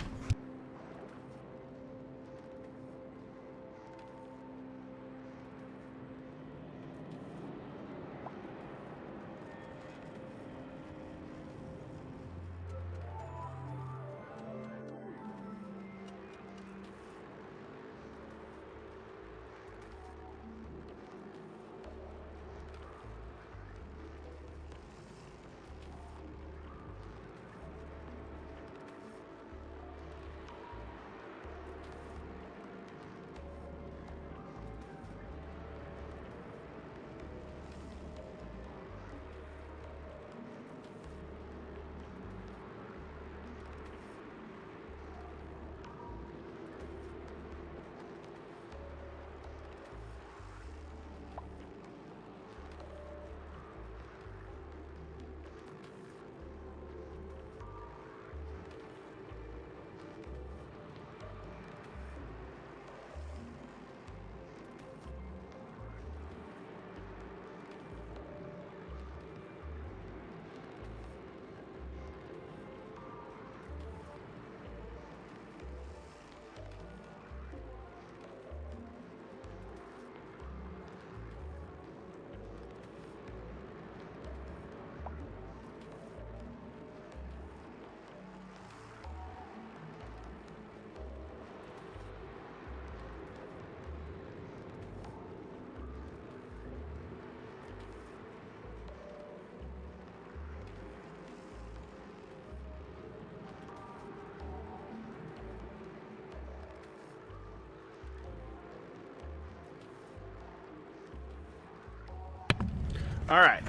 B: All right.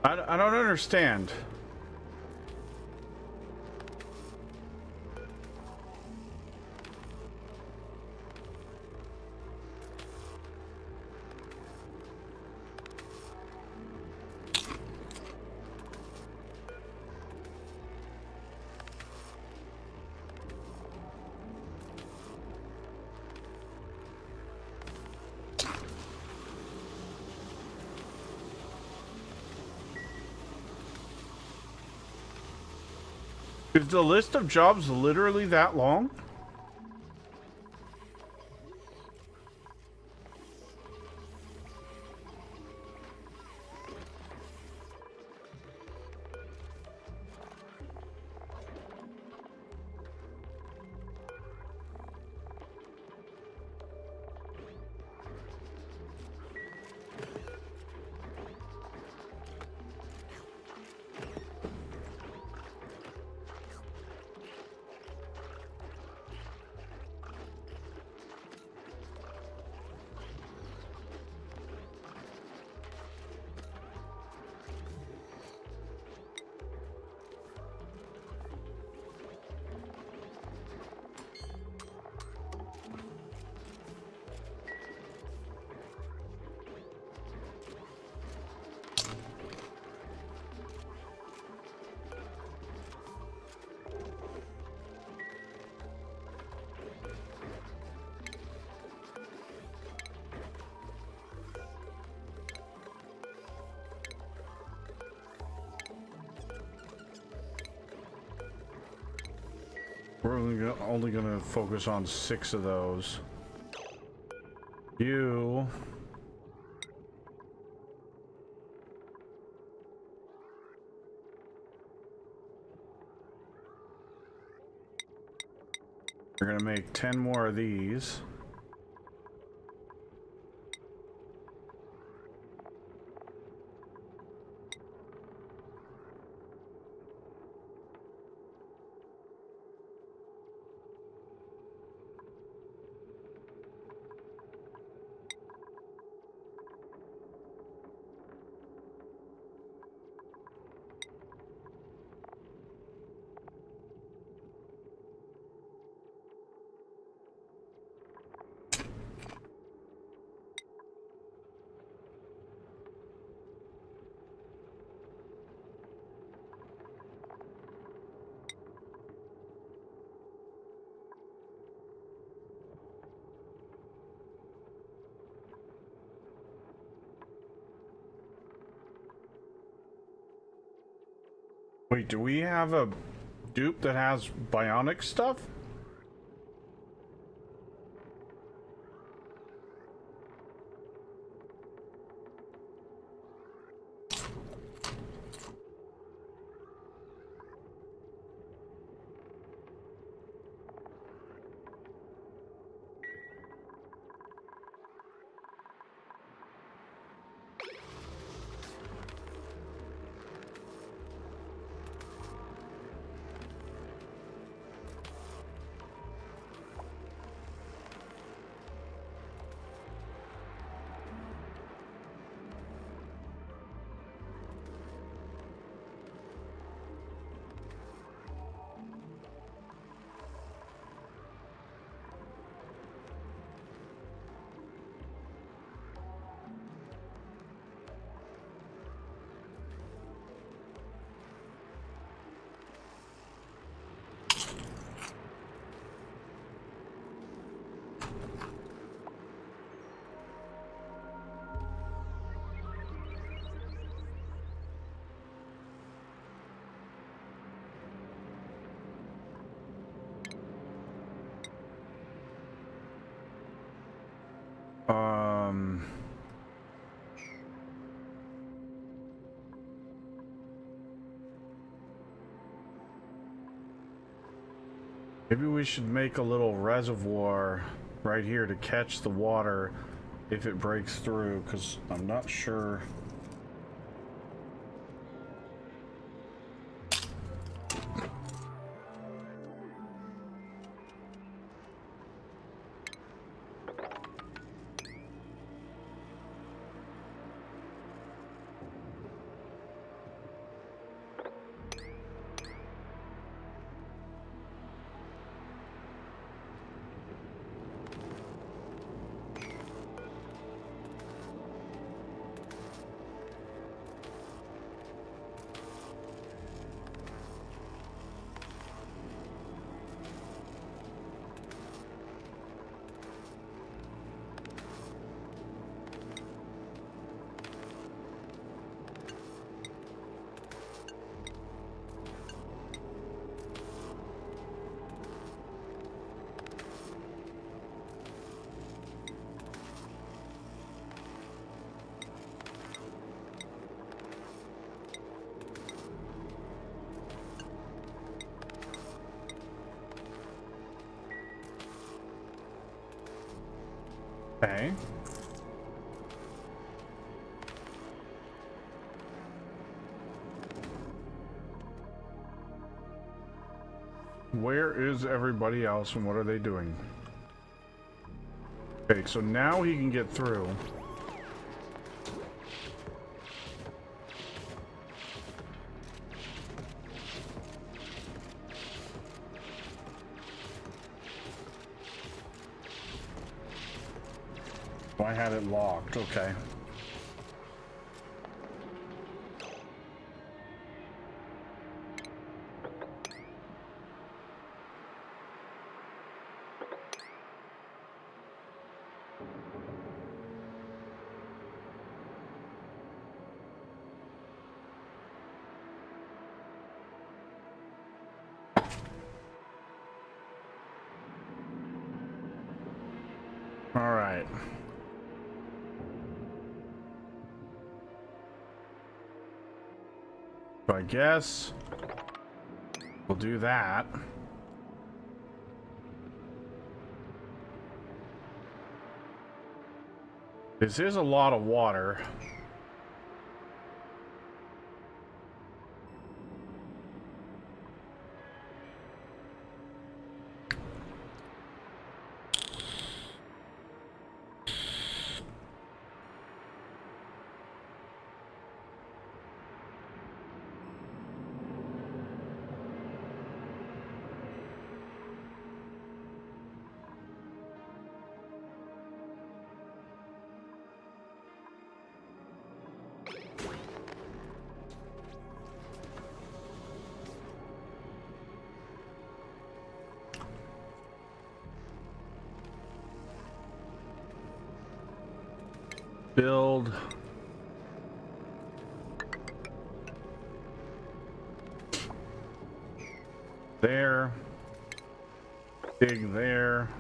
B: I don't understand. Is the list of jobs literally that long? We're only gonna focus on 6 of those. You... We're gonna make 10 more of these. Wait, do we have a dupe that has bionic stuff? Maybe we should make a little reservoir right here to catch the water if it breaks through, because I'm not sure. Okay. Where is everybody else and what are they doing? Okay, so now he can get through. Oh, I had it locked, okay. All right. So I guess we'll do that. This is a lot of water. Build. There. Dig there.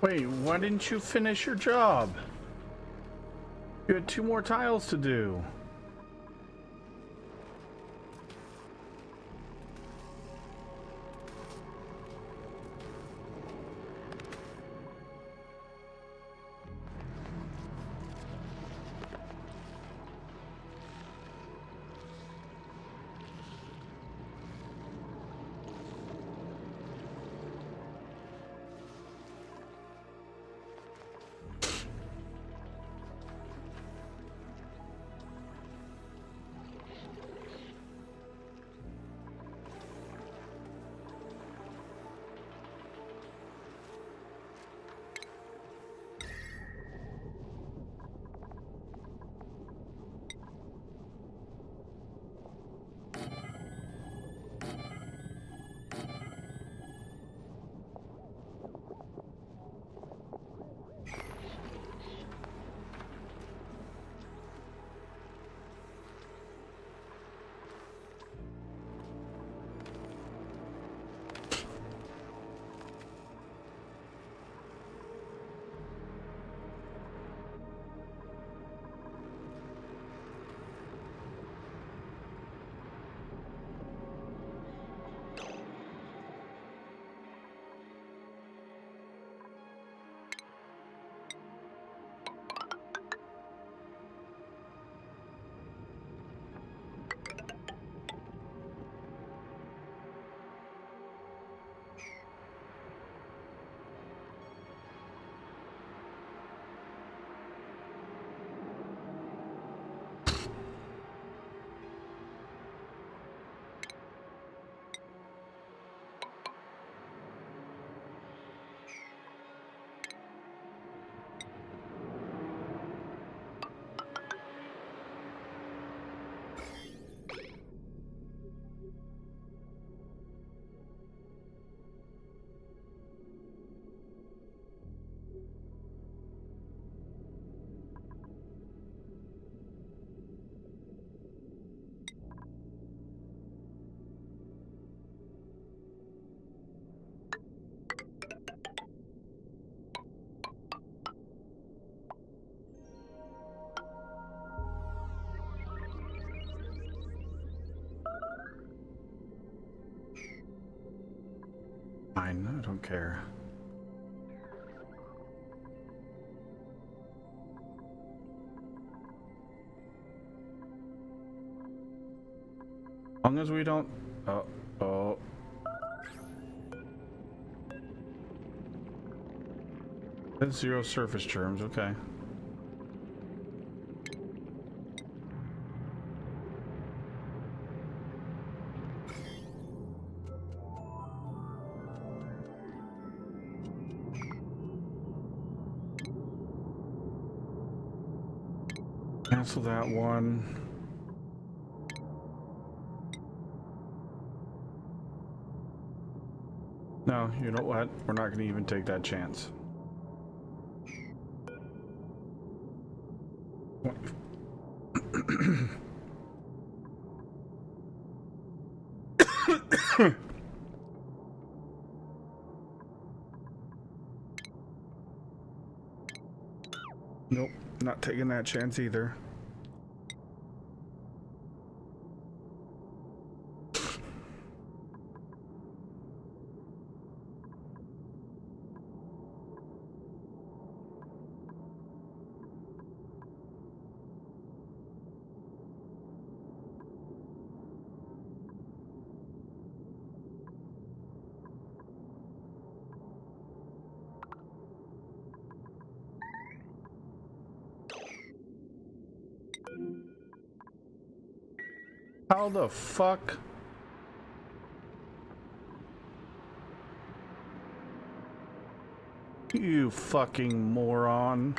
B: Wait, why didn't you finish your job? You had 2 more tiles to do. Fine, I don't care. As long as we don't... Oh. That's 0 surface germs, okay. Cancel that one. No, you know what? We're not going to even take that chance. Nope, not taking that chance either. How the fuck? You fucking moron.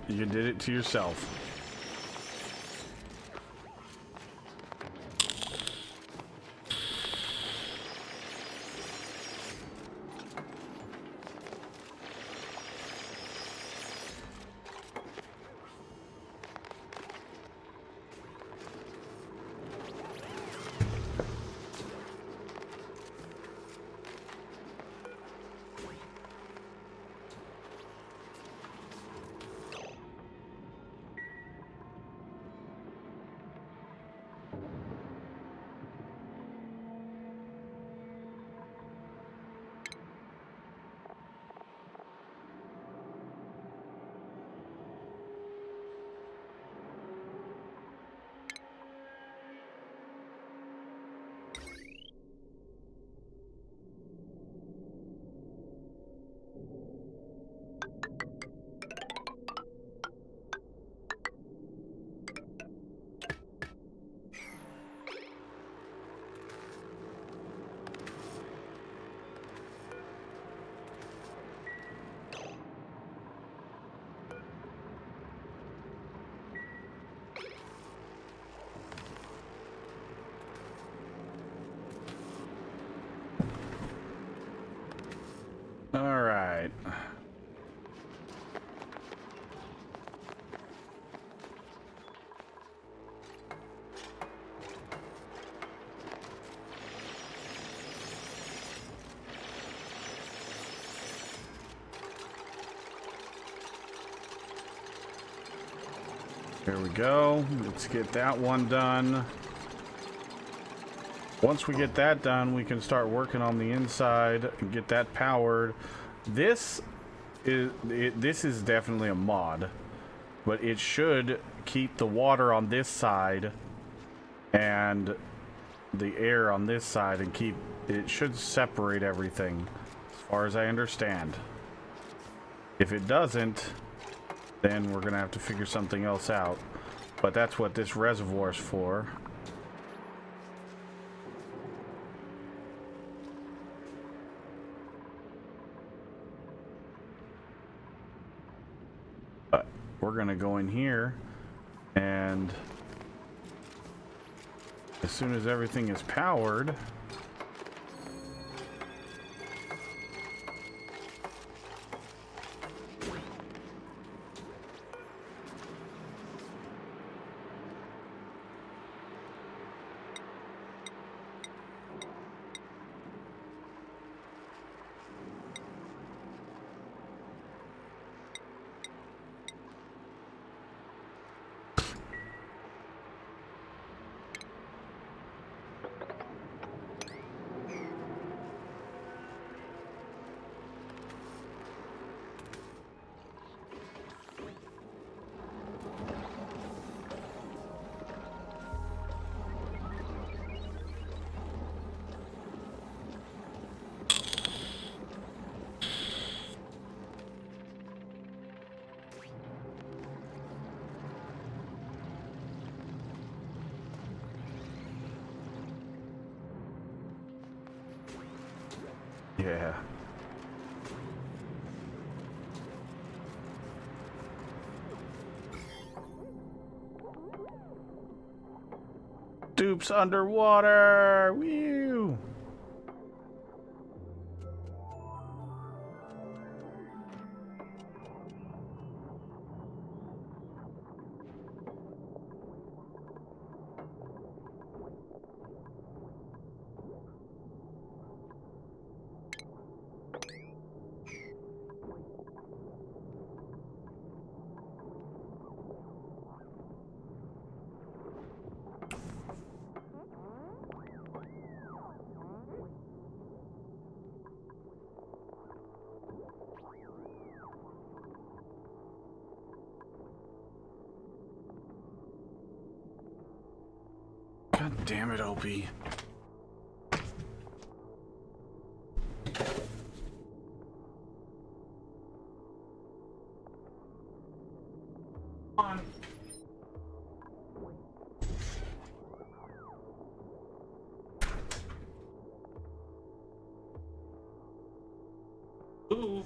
B: You did it to yourself. right. There we go. Let's get that one done. Once we get that done, we can start working on the inside and get that powered. This is definitely a mod, but it should keep the water on this side and the air on this side, and it should separate everything, as far as I understand. If it doesn't, then we're gonna have to figure something else out. But that's what this reservoir is for. But we're gonna go in here, and as soon as everything is powered, yeah. Dupes underwater! Woo! God damn it, Opie. On. Move.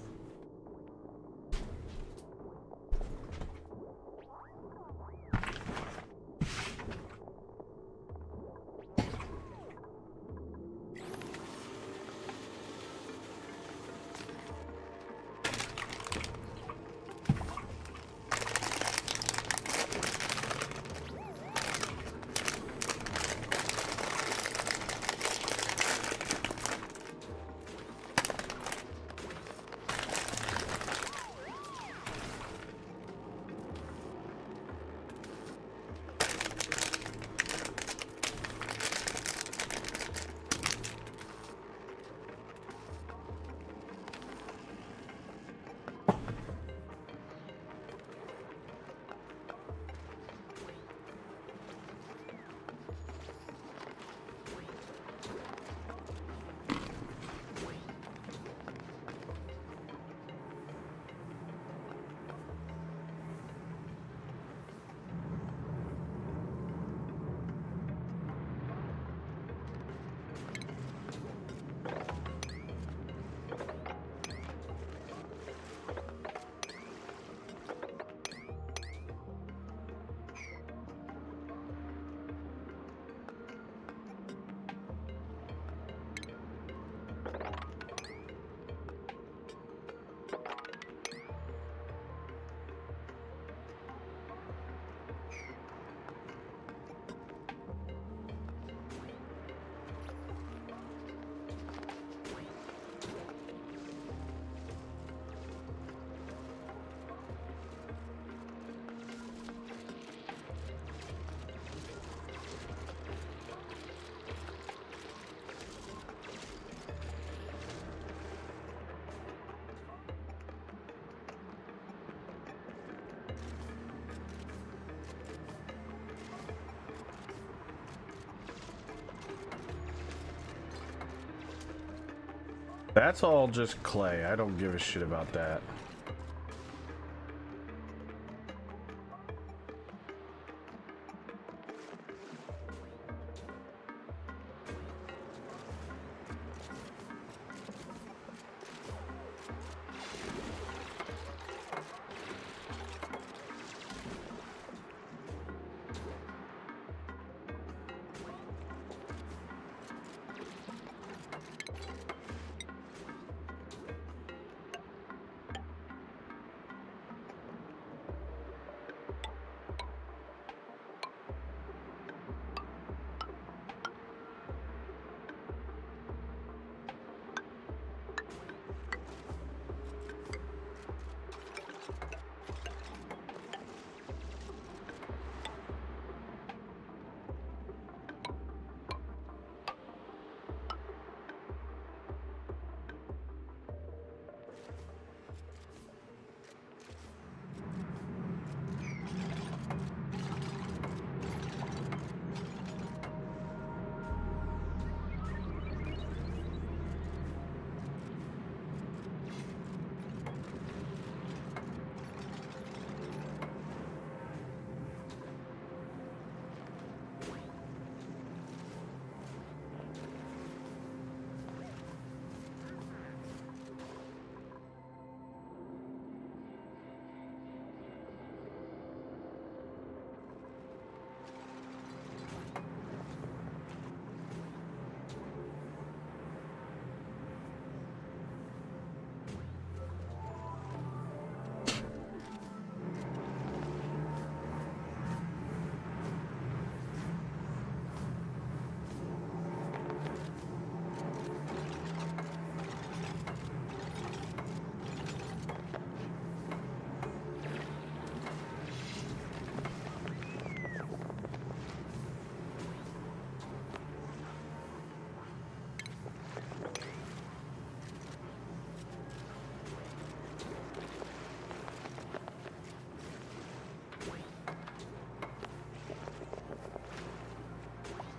B: That's all just clay. I don't give a shit about that.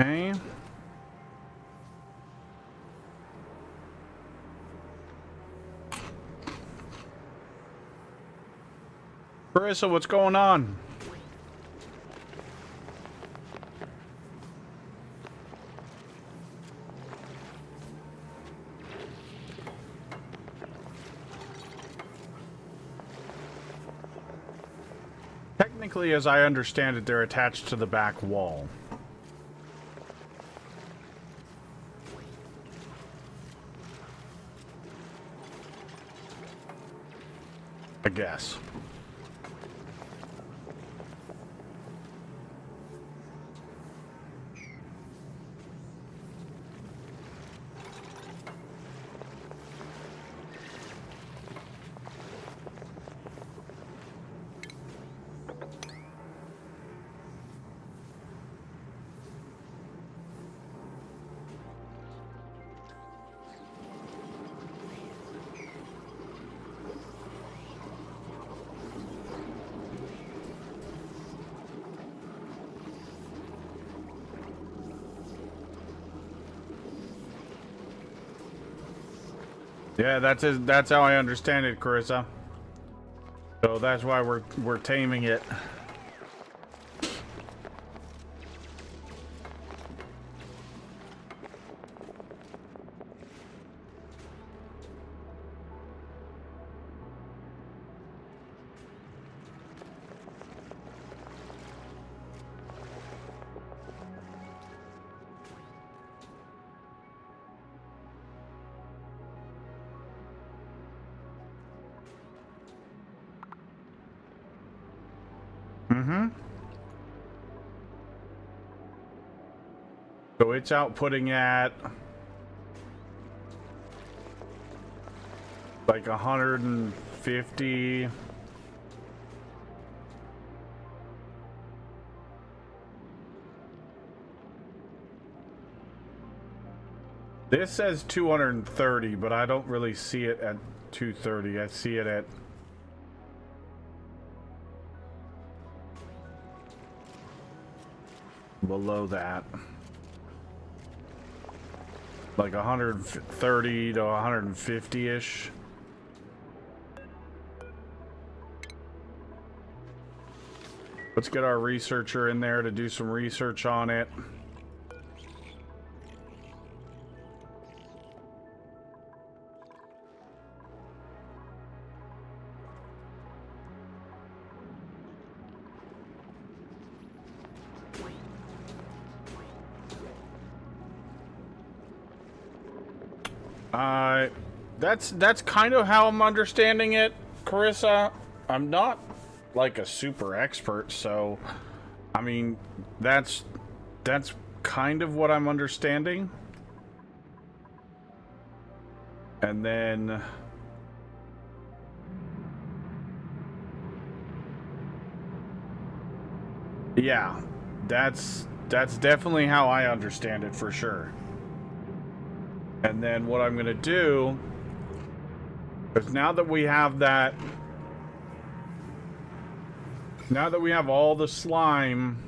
B: Okay. Carissa, what's going on? Technically, as I understand it, they're attached to the back wall. I guess. Yeah, that's how I understand it, Carissa. So that's why we're taming it. So it's outputting at like 150. This says 230, but I don't really see it at 230. I see it at below that. like 130 to 150-ish. Let's get our researcher in there to do some research on it. That's kind of how I'm understanding it, Carissa. I'm not like a super expert, so I mean that's kind of what I'm understanding. And then yeah, that's definitely how I understand it for sure. And then what I'm gonna do is now that we have all the slime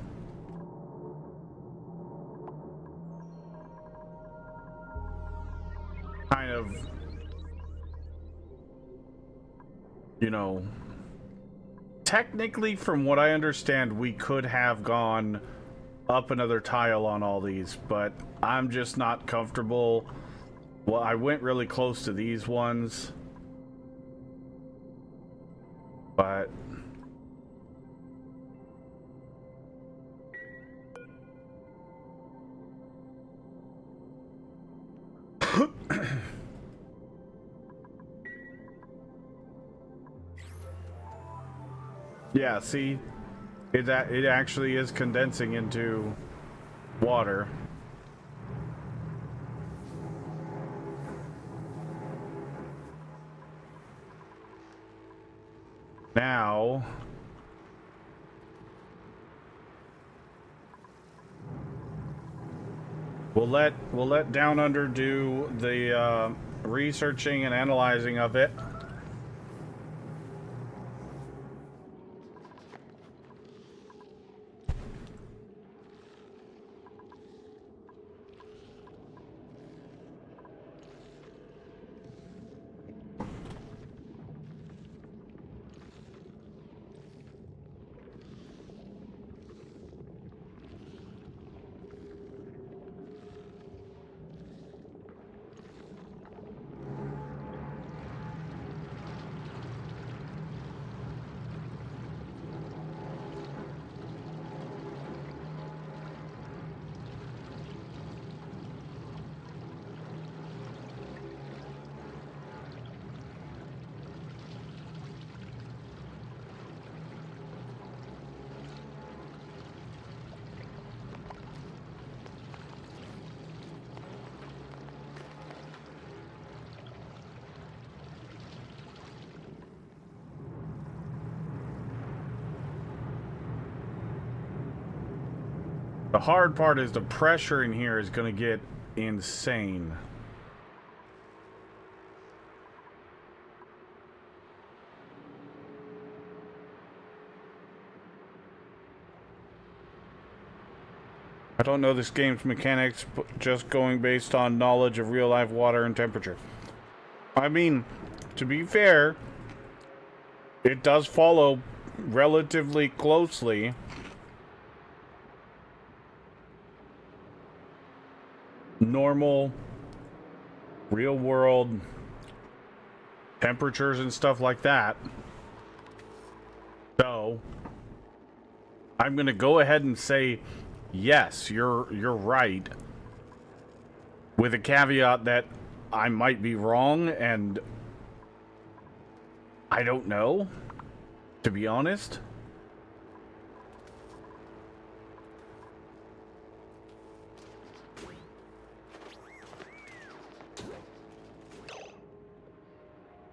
B: kind of, you know, technically from what I understand, we could have gone up another tile on all these, but I'm just not comfortable. Well, I went really close to these ones, but yeah, see, it actually is condensing into water. Now, we'll let Down Under do the researching and analyzing of it. The hard part is the pressure in here is going to get insane. I don't know this game's mechanics, but just going based on knowledge of real-life water and temperature. I mean, to be fair, it does follow relatively closely normal real world temperatures and stuff like that. So I'm gonna go ahead and say yes, you're right, with a caveat that I might be wrong and I don't know, to be honest.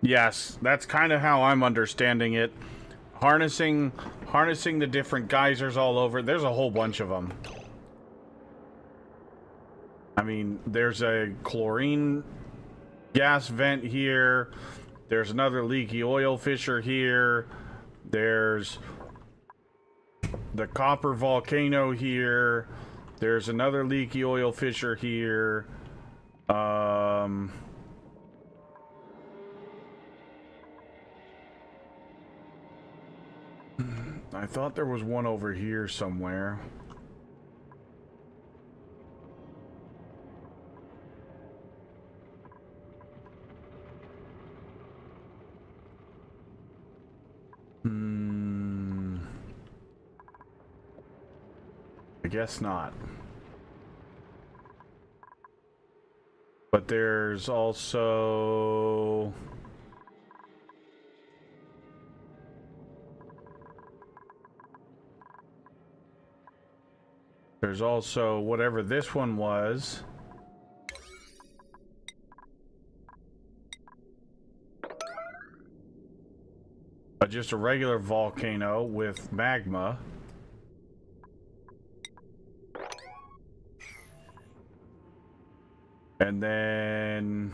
B: Yes, that's kind of how I'm understanding it. Harnessing the different geysers all over. There's a whole bunch of them. I mean, there's a chlorine gas vent here. There's another leaky oil fissure here. There's the copper volcano here. There's another leaky oil fissure here. I thought there was one over here somewhere. I guess not. But there's also... There's also whatever this one was. Just a regular volcano with magma. And then...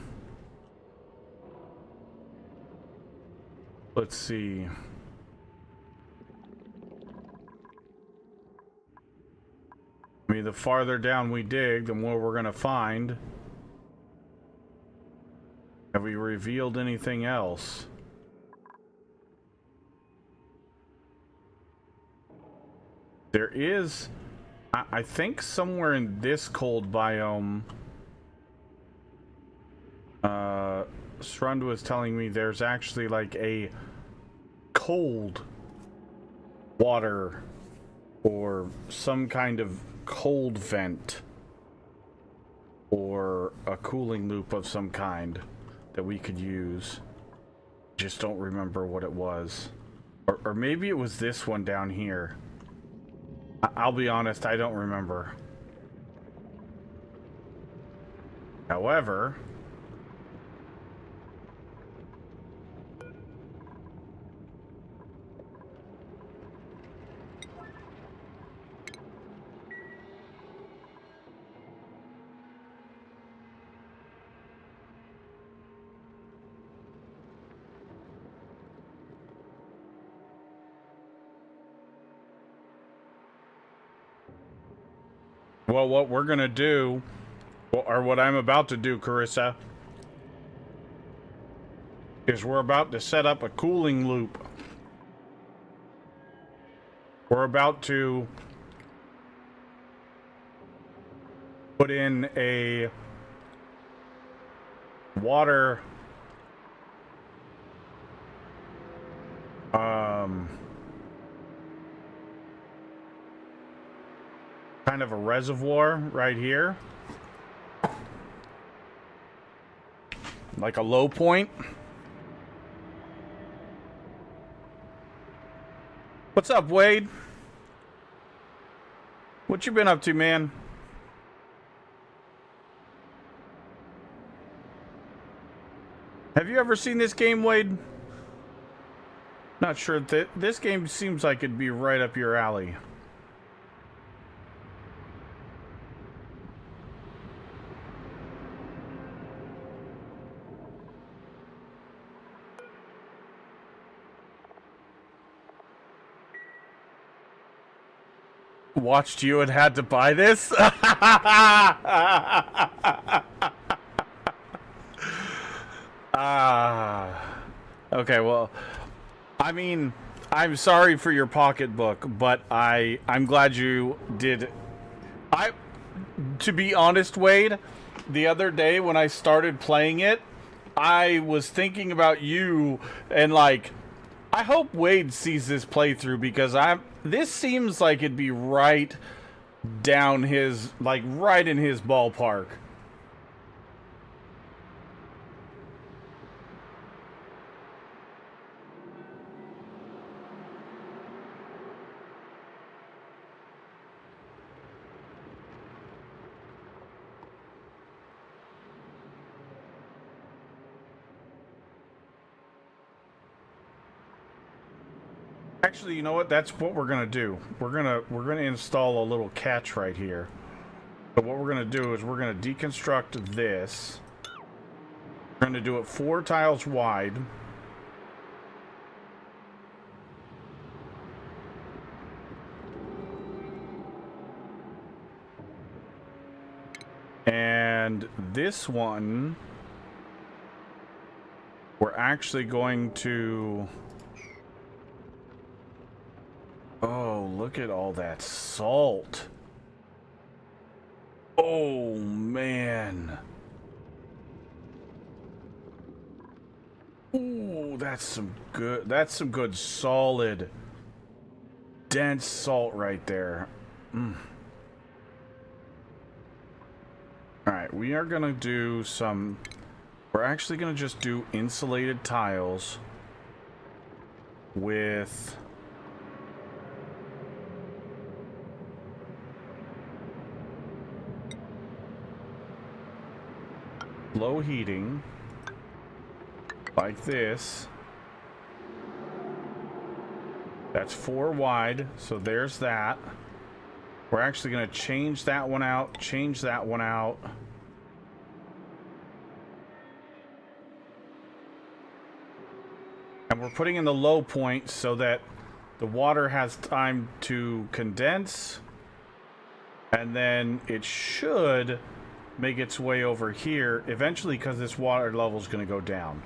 B: Let's see. I mean, the farther down we dig, the more we're gonna find. Have we revealed anything else? There is, I think somewhere in this cold biome, Strund was telling me there's actually like a cold water or some kind of cold vent or a cooling loop of some kind that we could use. Just don't remember what it was. Or maybe it was this one down here. I'll be honest, I don't remember. However... Well, what we're gonna do, or what I'm about to do, Carissa, is we're about to set up a cooling loop. We're about to put in a water kind of a reservoir right here, like a low point. What's up, Wade? What you been up to, man? Have you ever seen this game, Wade? Not sure. This game seems like it'd be right up your alley. Watched you and had to buy this? Okay, well, I mean, I'm sorry for your pocketbook, but I'm glad you did. To be honest, Wade, the other day when I started playing it, I was thinking about you and like, I hope Wade sees this playthrough because this seems like it'd be right down his, like right in his ballpark. Actually, you know what? That's what we're gonna do. We're gonna install a little catch right here. But what we're gonna do is we're gonna deconstruct this. We're gonna do it 4 tiles wide. And And this one, we're actually going to... Oh, look at all that salt. Oh, man. Ooh, that's some good solid, dense salt right there. Alright, we are gonna do some... We're actually gonna just do insulated tiles with... low heating, like this. That's 4 wide, so there's that. We're actually going to change that one out, change that one out. And we're putting in the low point so that the water has time to condense. And then it should make its way over here eventually, because this water level is going to go down.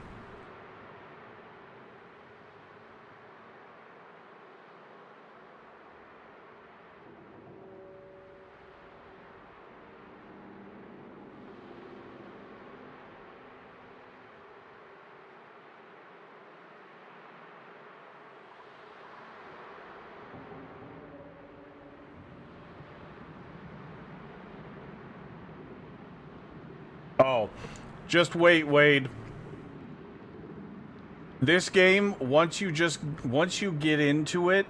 B: Oh, just wait, Wade. This game, once you get into it,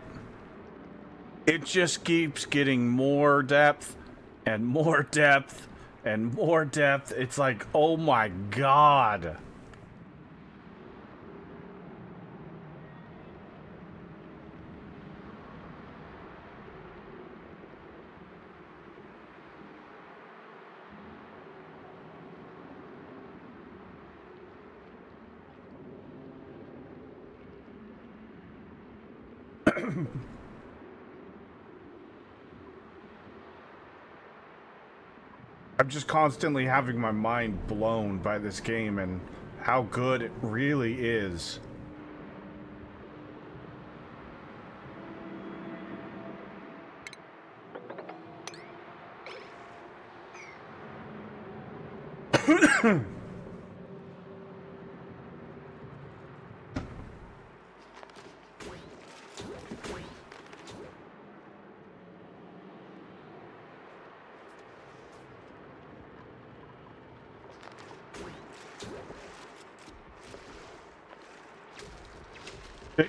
B: it just keeps getting more depth and more depth and more depth. It's like, oh my God. I'm just constantly having my mind blown by this game and how good it really is.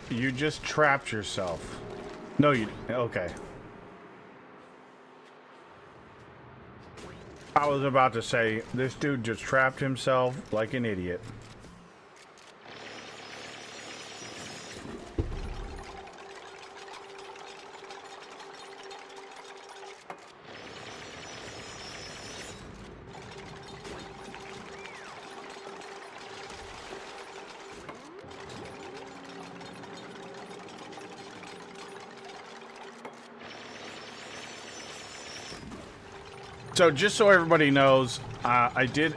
B: You just trapped yourself. No, you... Okay. I was about to say, this dude just trapped himself like an idiot. So just so everybody knows, I did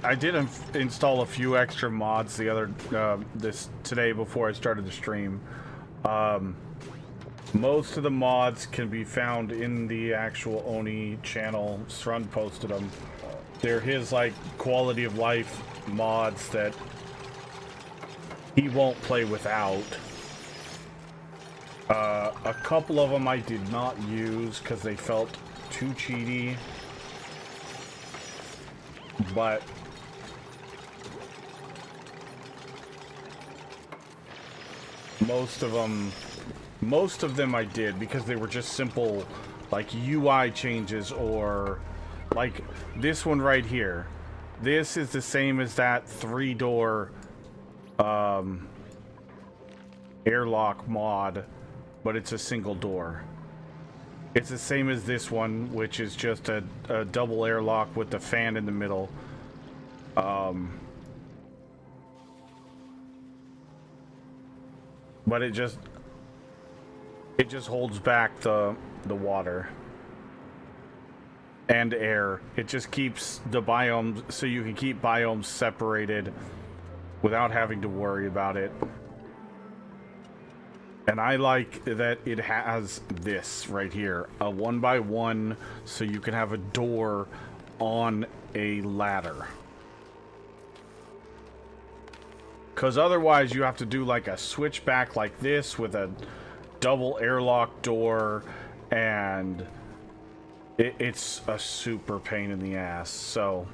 B: install a few extra mods today before I started the stream. Most of the mods can be found in the actual Oni channel. Srun posted them. They're his like quality of life mods that he won't play without. A couple of them I did not use because they felt too cheaty. But most of them I did because they were just simple like UI changes, or like this one right here. This is the same as that 3-door airlock mod, but it's a single door. It's the same as this one, which is just a double airlock with the fan in the middle. But it just holds back the water. and air. It just keeps the biomes, so you can keep biomes separated without having to worry about it. And I like that it has this right here, a 1x1, so you can have a door on a ladder. Because otherwise you have to do like a switchback like this with a double airlock door, and it's a super pain in the ass. So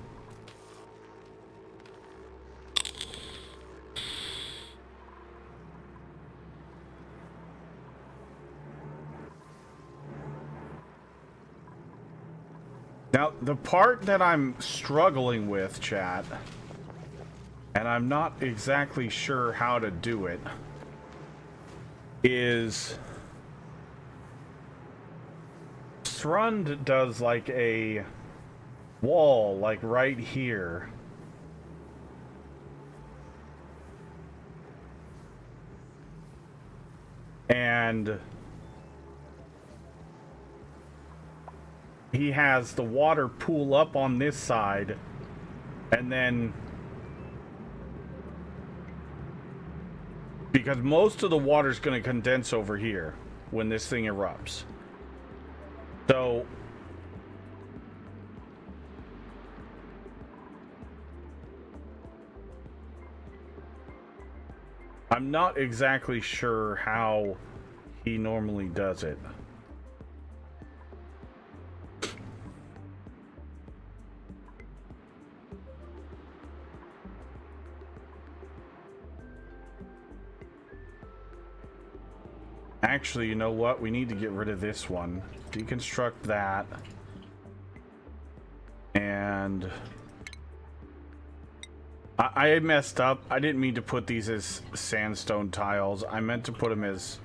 B: now the part that I'm struggling with, chat, and I'm not exactly sure how to do it, is Thrund does like a wall like right here. And he has the water pool up on this side, and then because most of the water is going to condense over here when this thing erupts. So I'm not exactly sure how he normally does it. Actually, you know what? We need to get rid of this one. Deconstruct that. And I messed up. I didn't mean to put these as sandstone tiles. I meant to put them as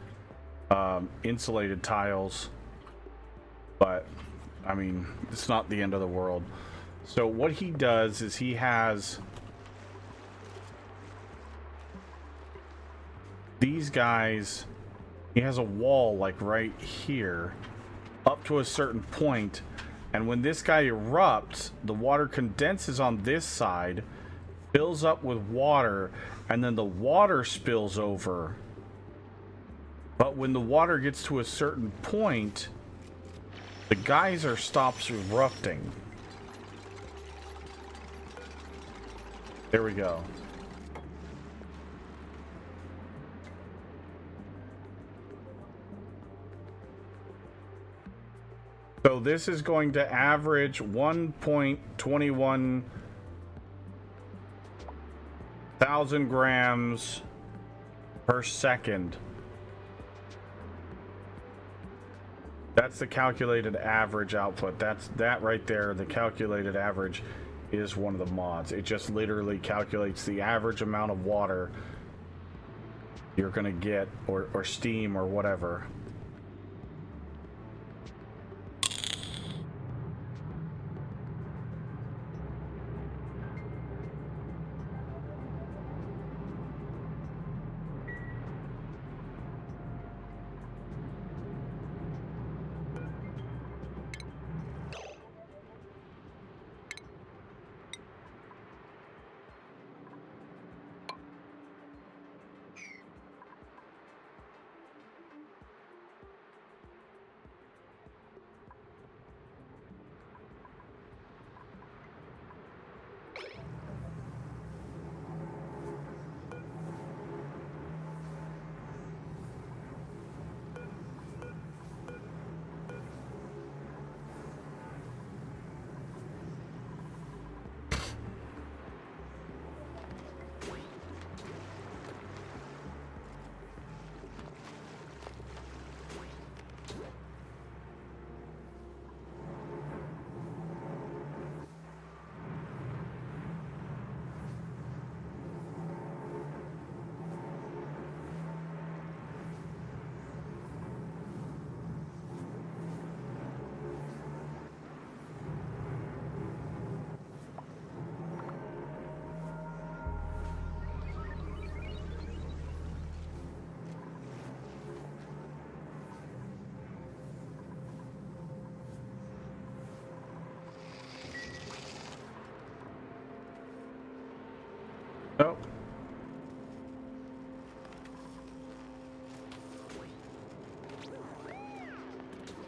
B: insulated tiles. But, I mean, it's not the end of the world. So what he does is he has these guys. He has a wall like right here up to a certain point, and when this guy erupts, the water condenses on this side, fills up with water, and then the water spills over. But when the water gets to a certain point, the geyser stops erupting. There we go. So this is going to average 1.21 thousand grams per second. That's the calculated average output. That's that right there. The calculated average is one of the mods. It just literally calculates the average amount of water you're gonna get, or steam or whatever.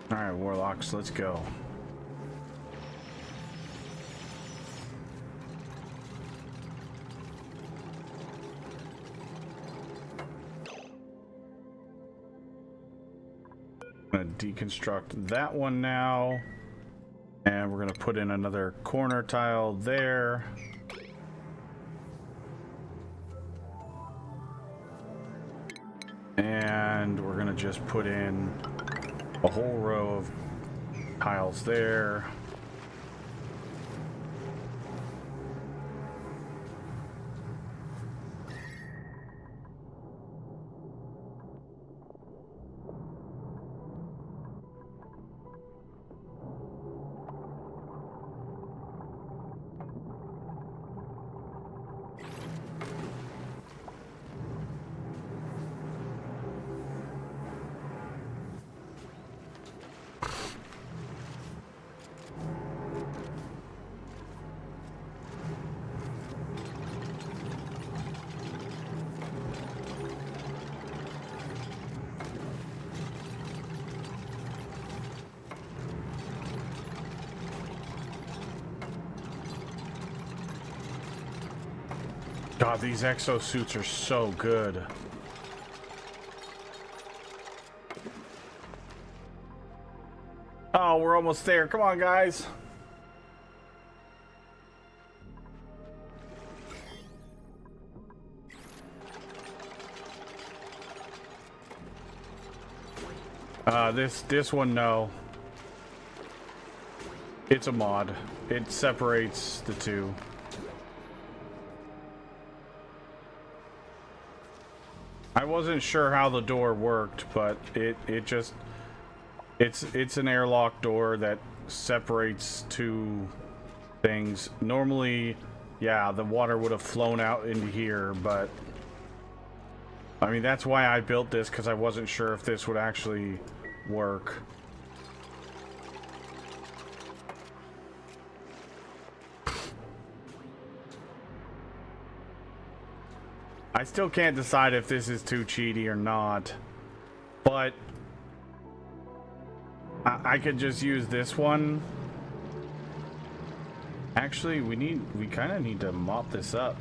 B: All right, warlocks, let's go. I'm gonna deconstruct that one now, and we're gonna put in another corner tile there. And we're gonna just put in a whole row of tiles there. God, these exosuits are so good. Oh, we're almost there. Come on, guys. This one, no. It's a mod. It separates the two. I wasn't sure how the door worked, but it's an airlock door that separates two things. Normally, yeah, the water would have flown out into here, but I mean, that's why I built this, because I wasn't sure if this would actually work. I still can't decide if this is too cheaty or not, but I could just use this one. Actually, we kind of need to mop this up.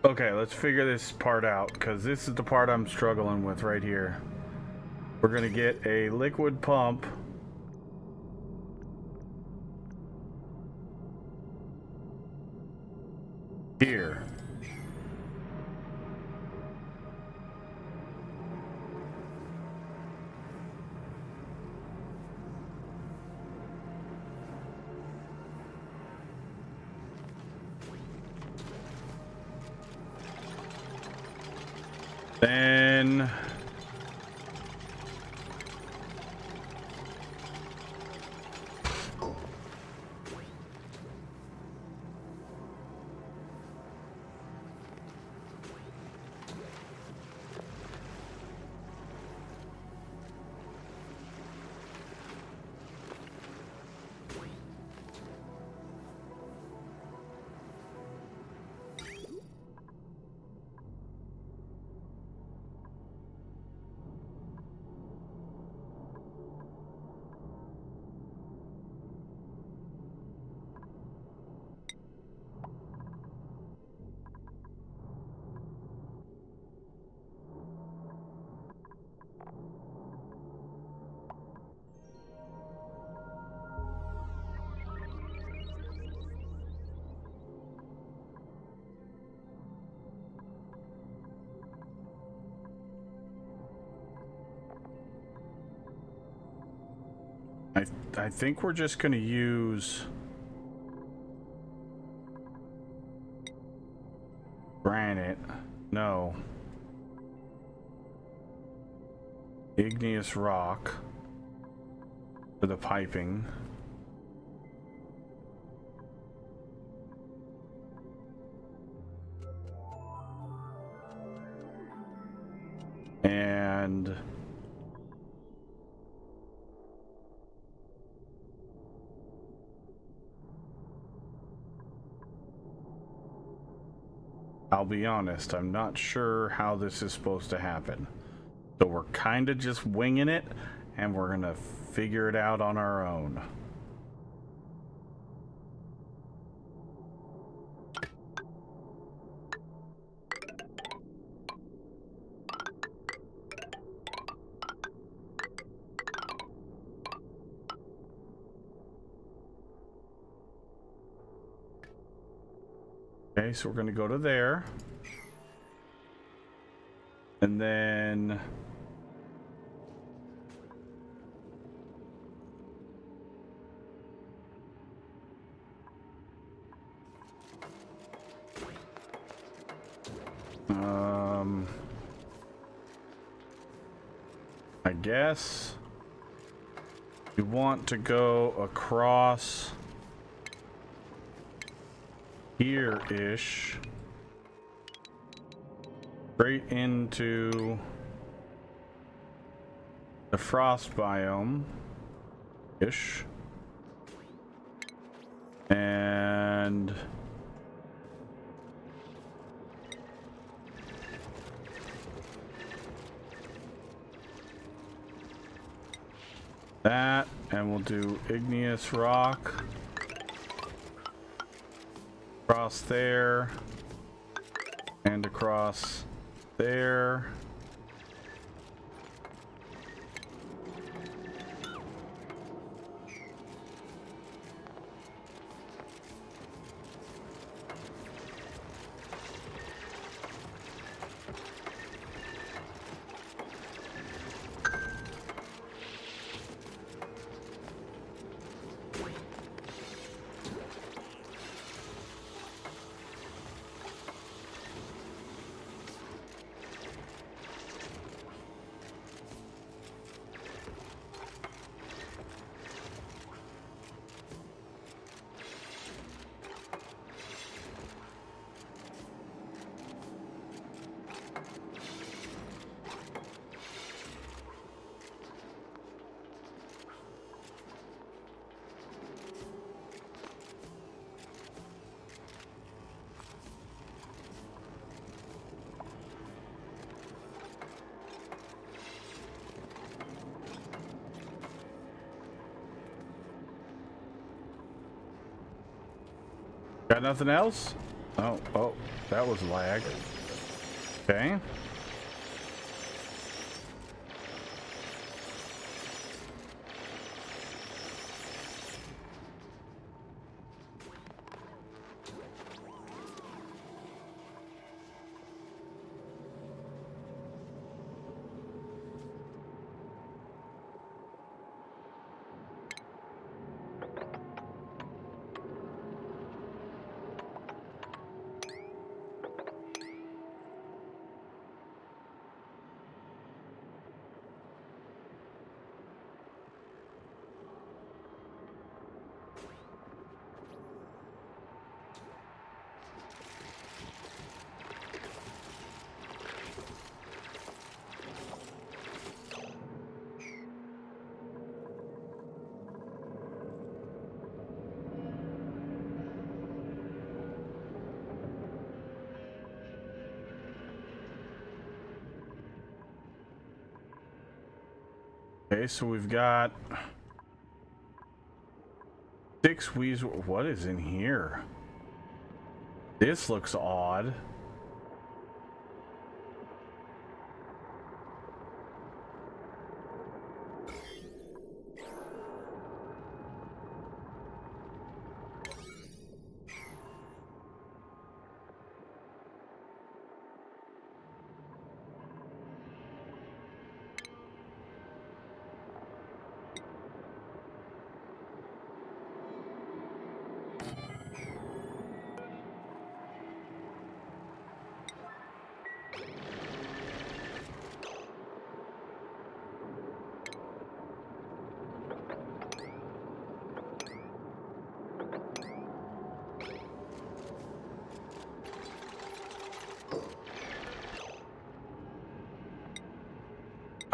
B: Okay, let's figure this part out, because this is the part I'm struggling with right here. We're gonna get a liquid pump. Here. Then I think we're just gonna use granite. No. Igneous rock for the piping. And I'll be honest, I'm not sure how this is supposed to happen. So we're kind of just winging it, and we're gonna figure it out on our own. Okay, so we're gonna go to there. And then I guess you want to go across here-ish, straight into the frost biome-ish, and that, and we'll do igneous rock across there and across there. Got nothing else? Oh, that was lag. Okay. Okay, so we've got 6 weasel. What is in here? This looks odd.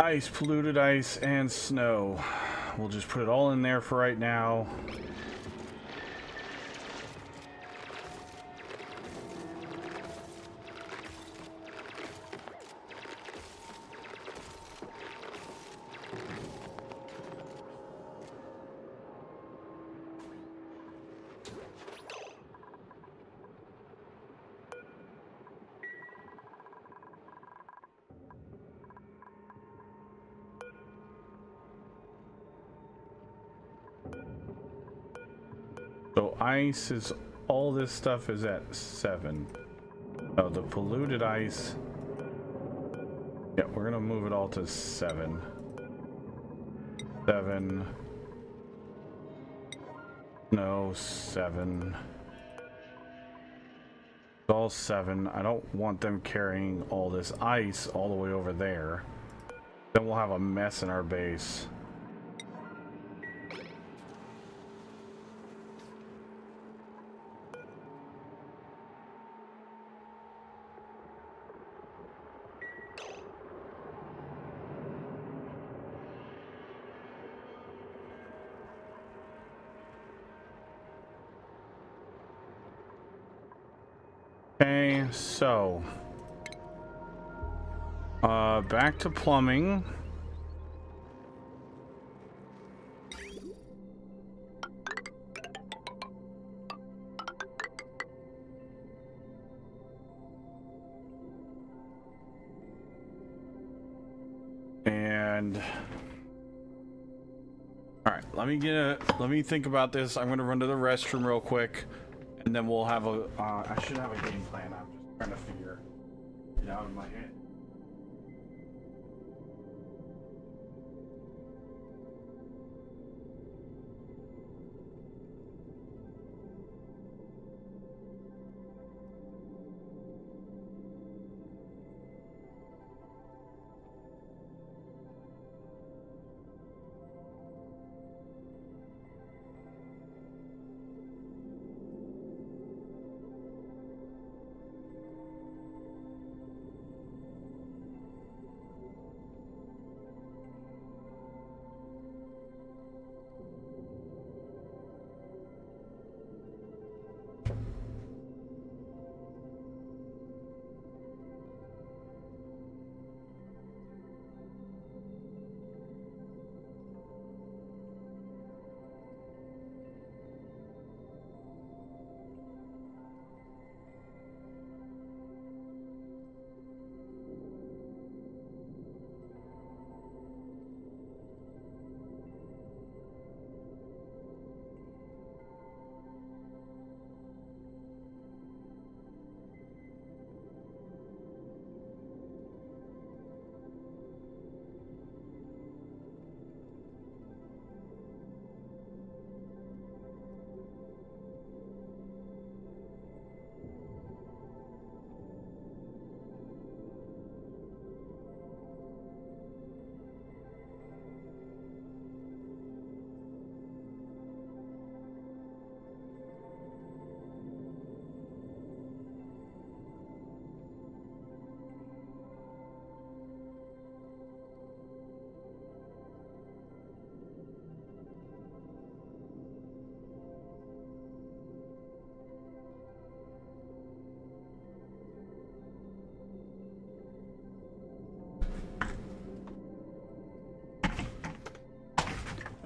B: Ice, polluted ice, and snow. We'll just put it all in there for right now. So ice is, all this stuff is at 7. Oh, the polluted ice. Yeah, we're gonna move it all to 7. 7. No, 7. It's all 7. I don't want them carrying all this ice all the way over there. Then we'll have a mess in our base. Okay, so back to plumbing. And all right, let me think about this. I'm gonna run to the restroom real quick. And then we'll have a, I should have a game plan. I'm just trying to figure it out in my head.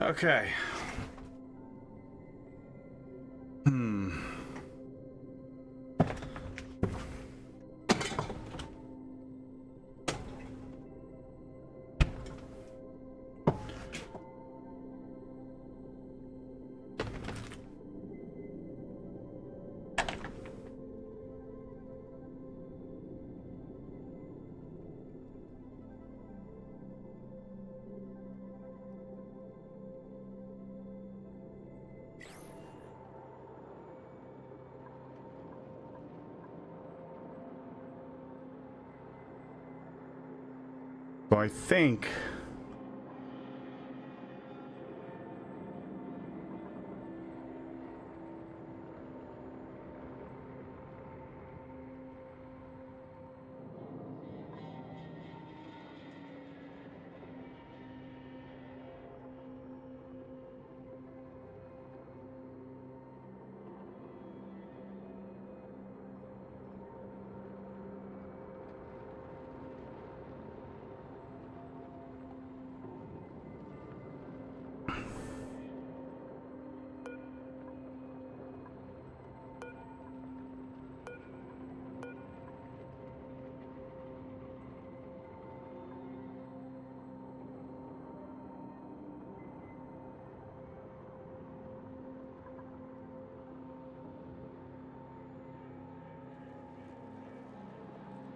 B: Okay. So I think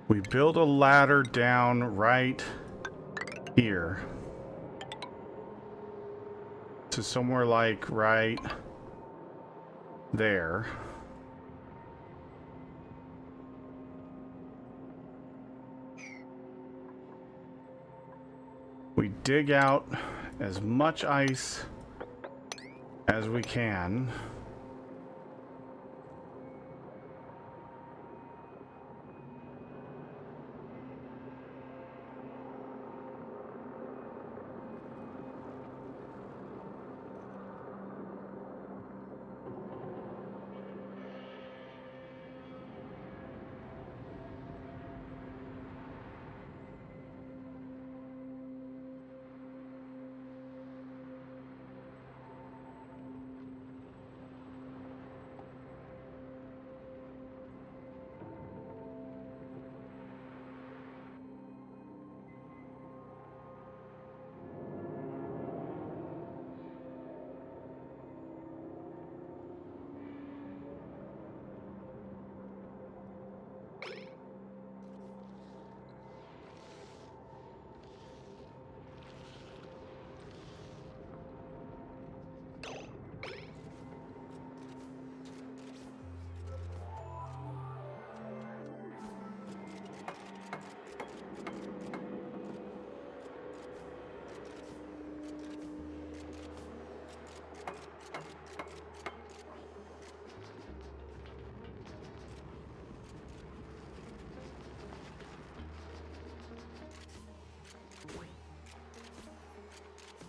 B: We build a ladder down right here to somewhere like right there. We dig out as much ice as we can.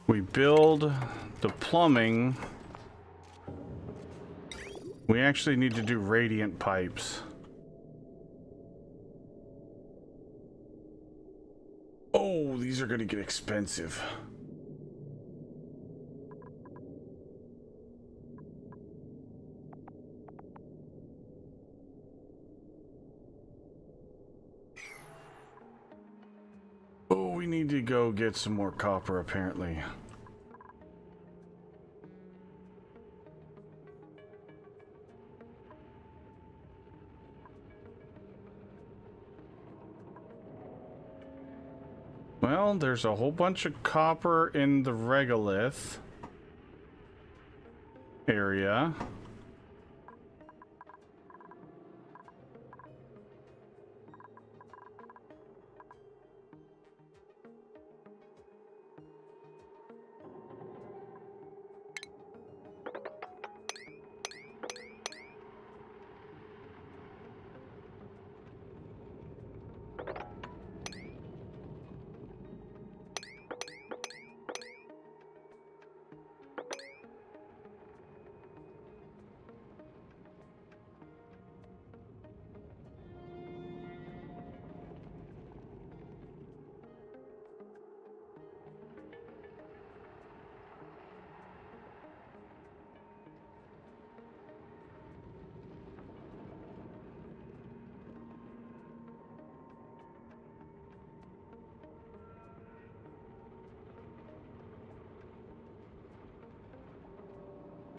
B: We build the plumbing. We actually need to do radiant pipes. Oh, these are going to get expensive. Oh, we need to go get some more copper, apparently. Well, there's a whole bunch of copper in the regolith area.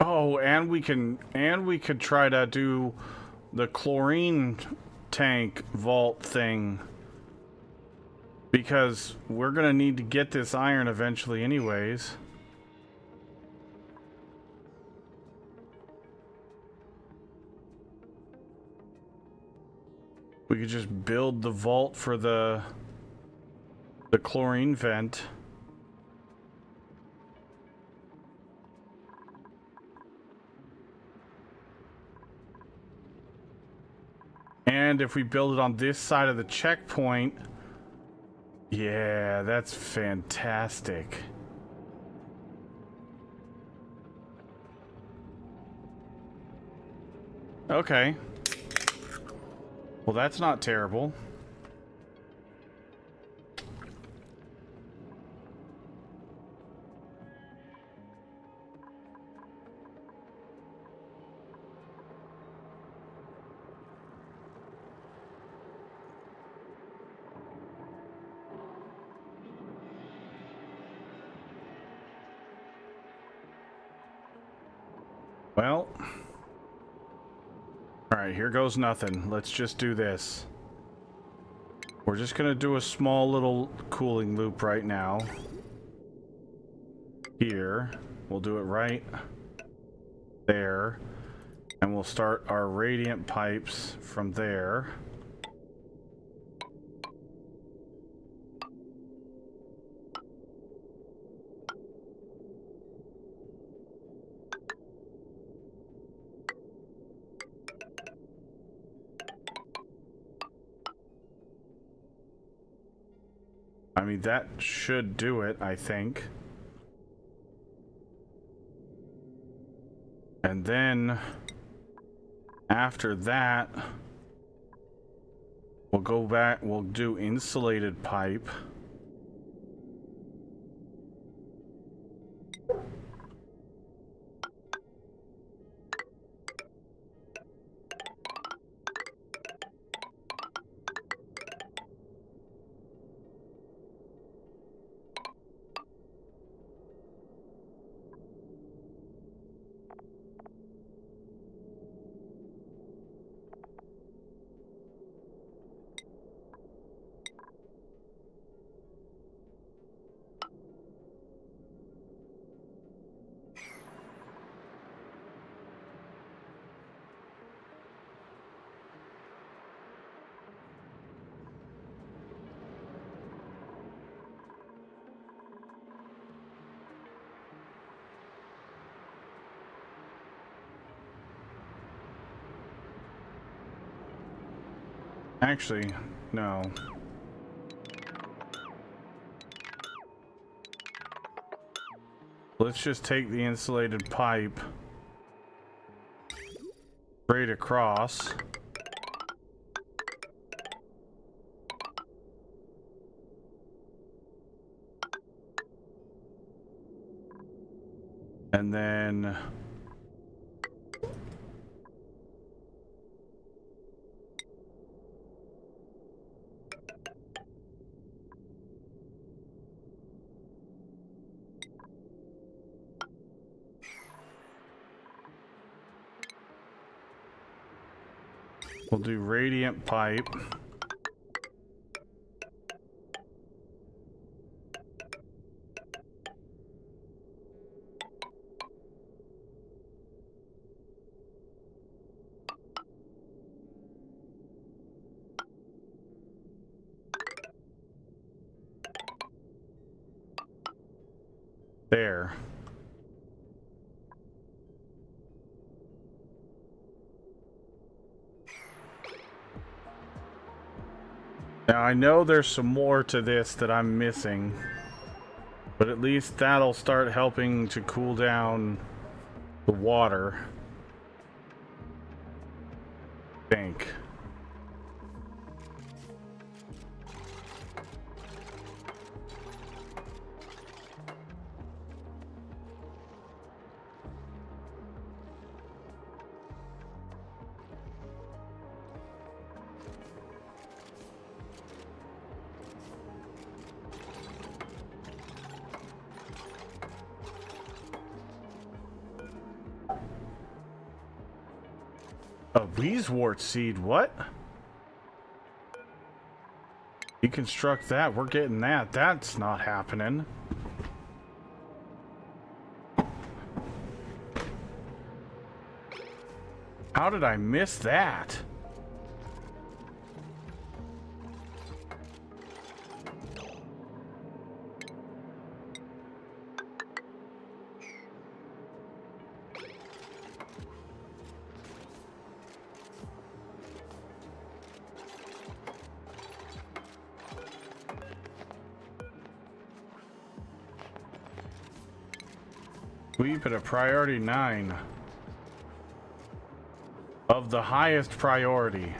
B: Oh, and we could try to do the chlorine tank vault thing, because we're gonna need to get this iron eventually anyways. We could just build the vault for the chlorine vent. And if we build it on this side of the checkpoint, yeah, that's fantastic. Okay. Well, that's not terrible. Well, all right, here goes nothing. Let's just do this. We're just gonna do a small little cooling loop right now. Here. We'll do it right there. And we'll start our radiant pipes from there. I mean, that should do it, I think. And then after that, we'll go back, we'll do insulated pipe. Actually, no. Let's just take the insulated pipe straight across. And then we'll do radiant pipe. There. Now I know there's some more to this that I'm missing, but at least that'll start helping to cool down the water. I think. A Weezewort seed, what? Deconstruct that, we're getting that. That's not happening. How did I miss that? Sweep at a priority 9. Of the highest priority.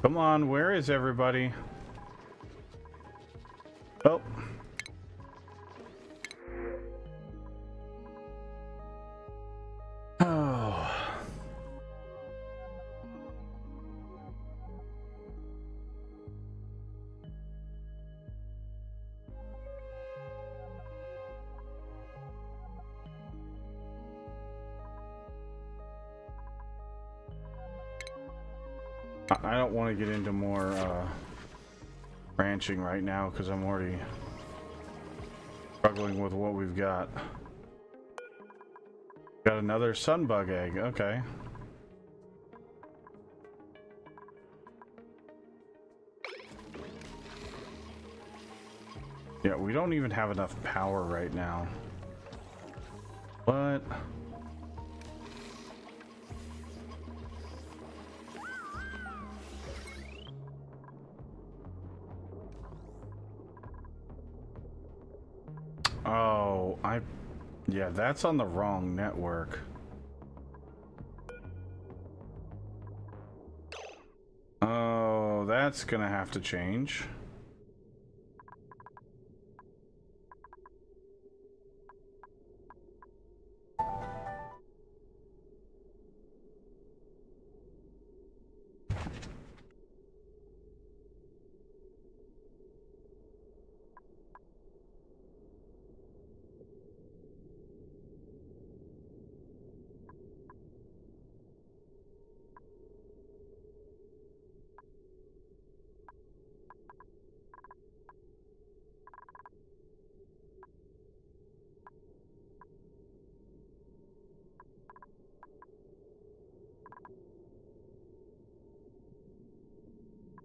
B: Come on, where is everybody? Oh. Oh. I don't want to get into more ranching right now because I'm already struggling with what we've got. Got another sunbug egg, okay. Yeah, we don't even have enough power right now. What? Oh, yeah, that's on the wrong network. Oh, that's gonna have to change.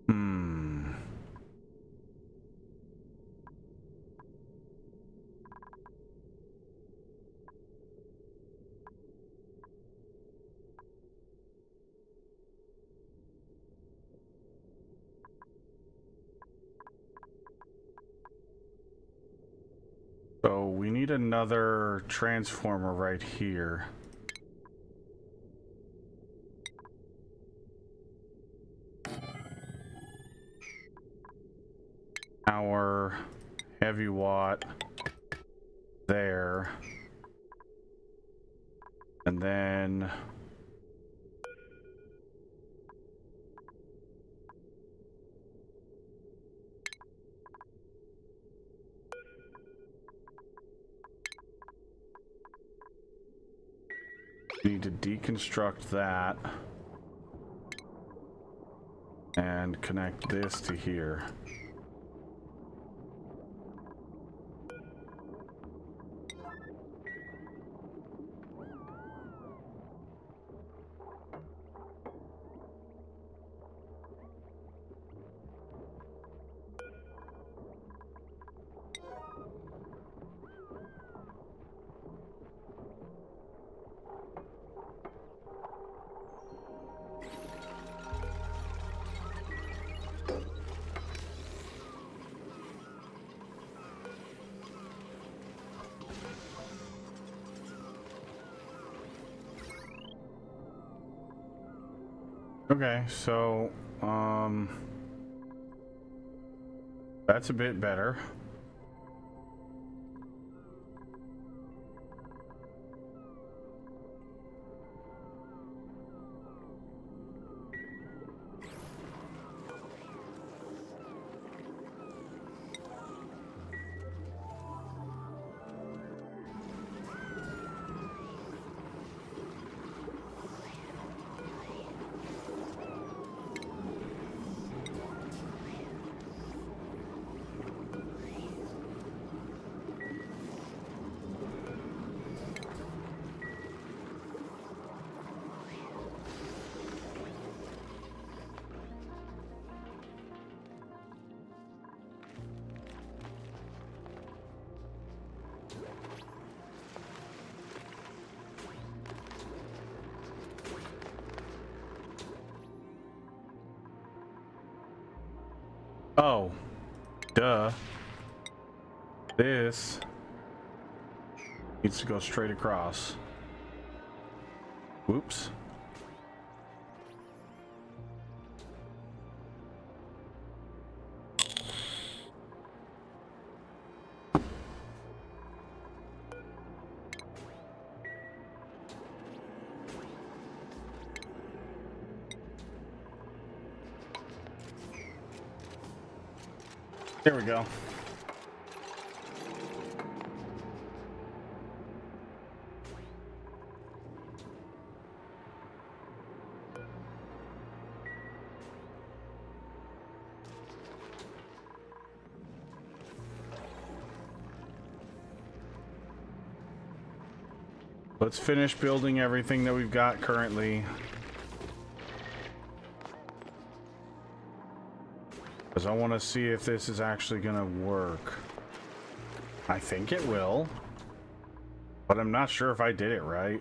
B: Hmm. So we need another transformer right here. Our heavy watt there. And then we need to deconstruct that and connect this to here. Okay, so that's a bit better. Oh, duh. This needs to go straight across. Whoops. There we go. Let's finish building everything that we've got currently. Because I want to see if this is actually going to work. I think it will. But I'm not sure if I did it right.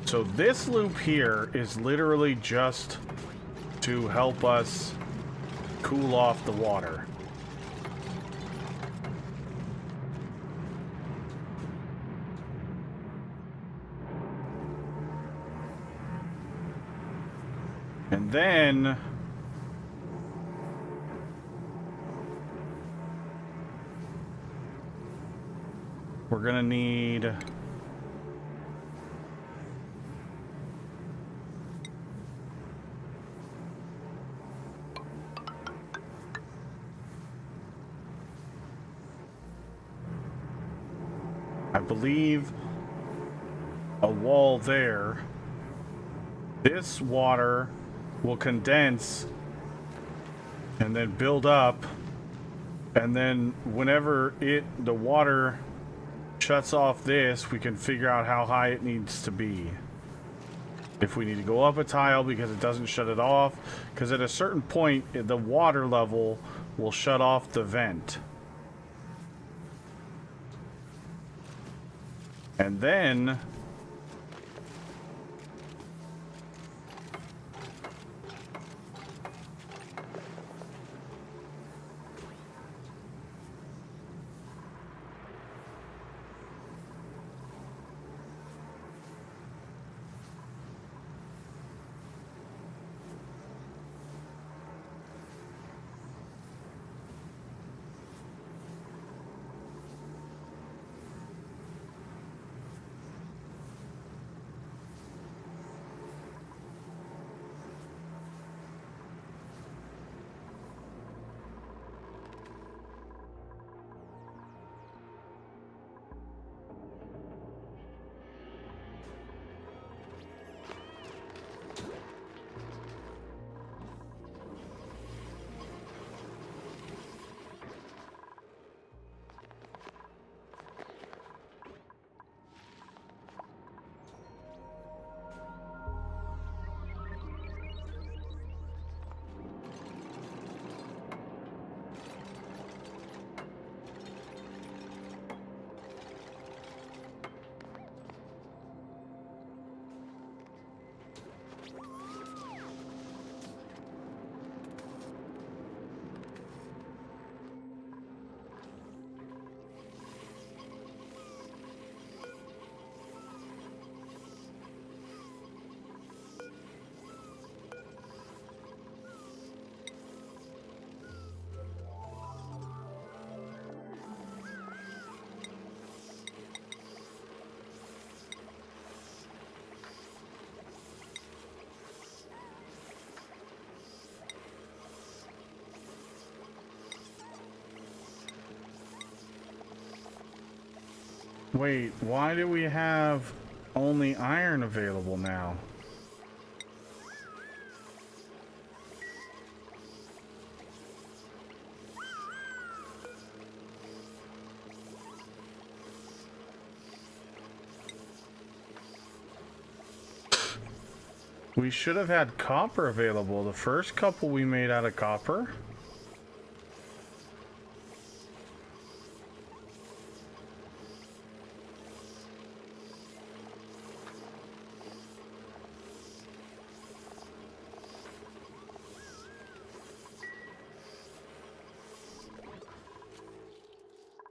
B: So this loop here is literally just to help us cool off the water. And then we're gonna need I believe a wall there. This water will condense and then build up, and then whenever the water shuts off this, we can figure out how high it needs to be. If we need to go up a tile because it doesn't shut it off, because at a certain point the water level will shut off the vent. And then wait, why do we have only iron available now? We should have had copper available. The first couple we made out of copper.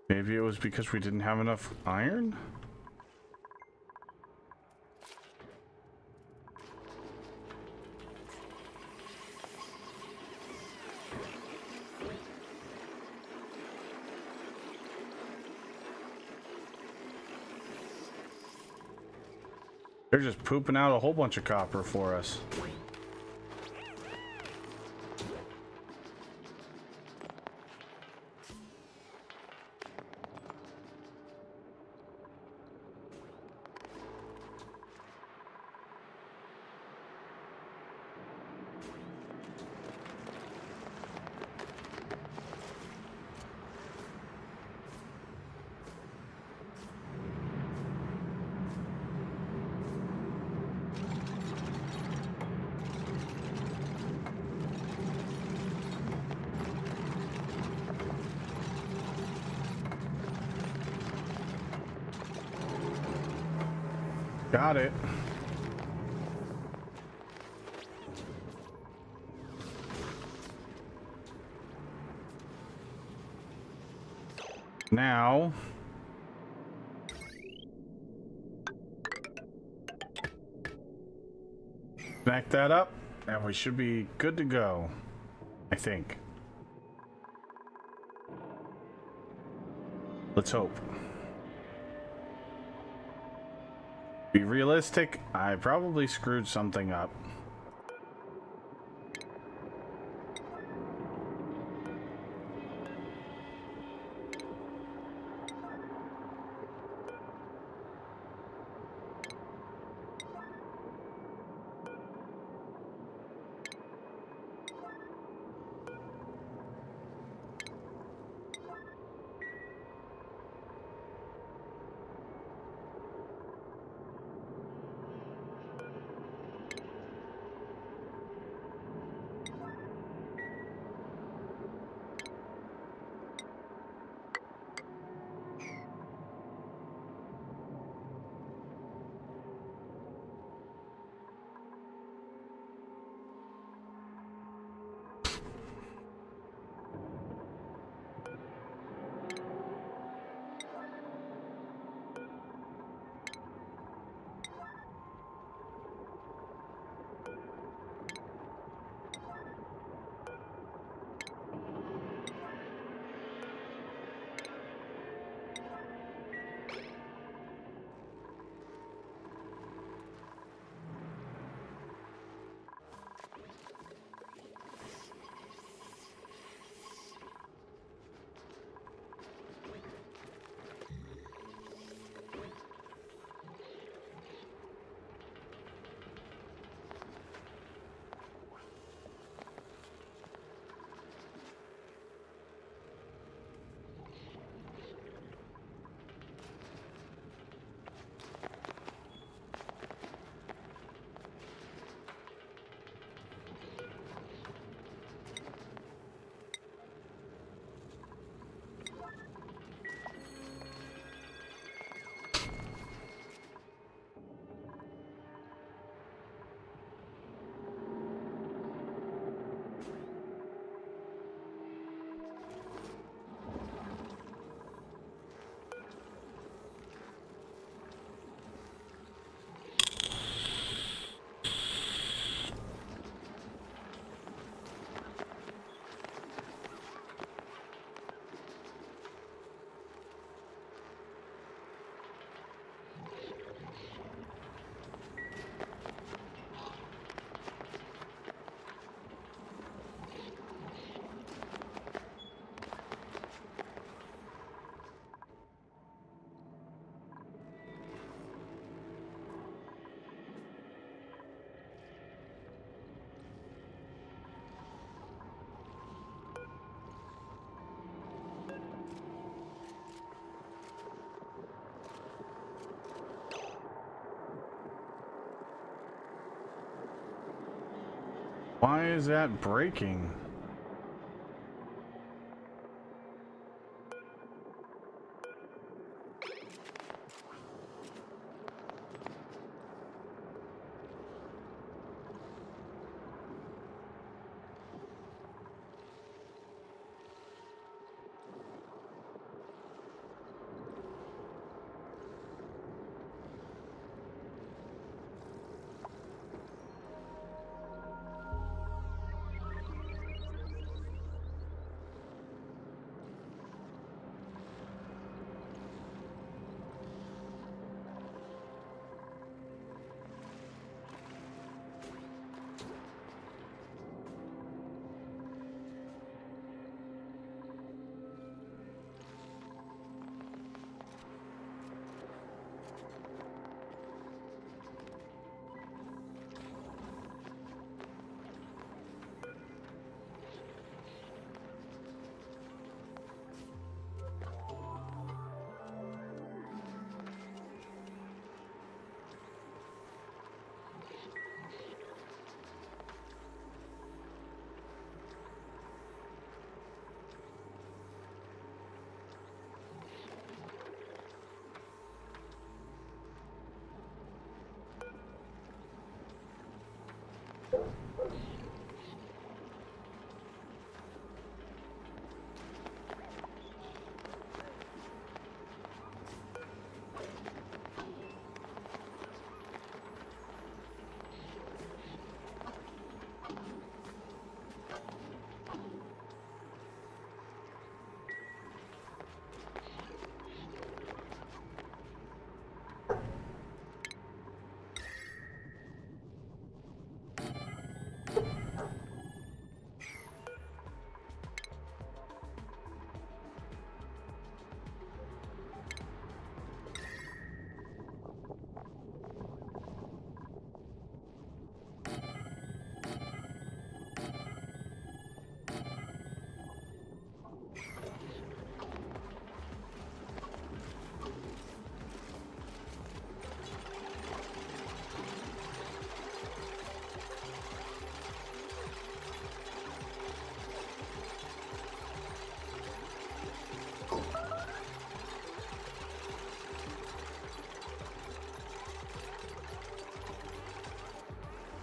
B: Maybe it was because we didn't have enough iron? They're just pooping out a whole bunch of copper for us. Got it. Now, connect that up, and we should be good to go, I think. Let's hope. Be realistic, I probably screwed something up. Why is that breaking?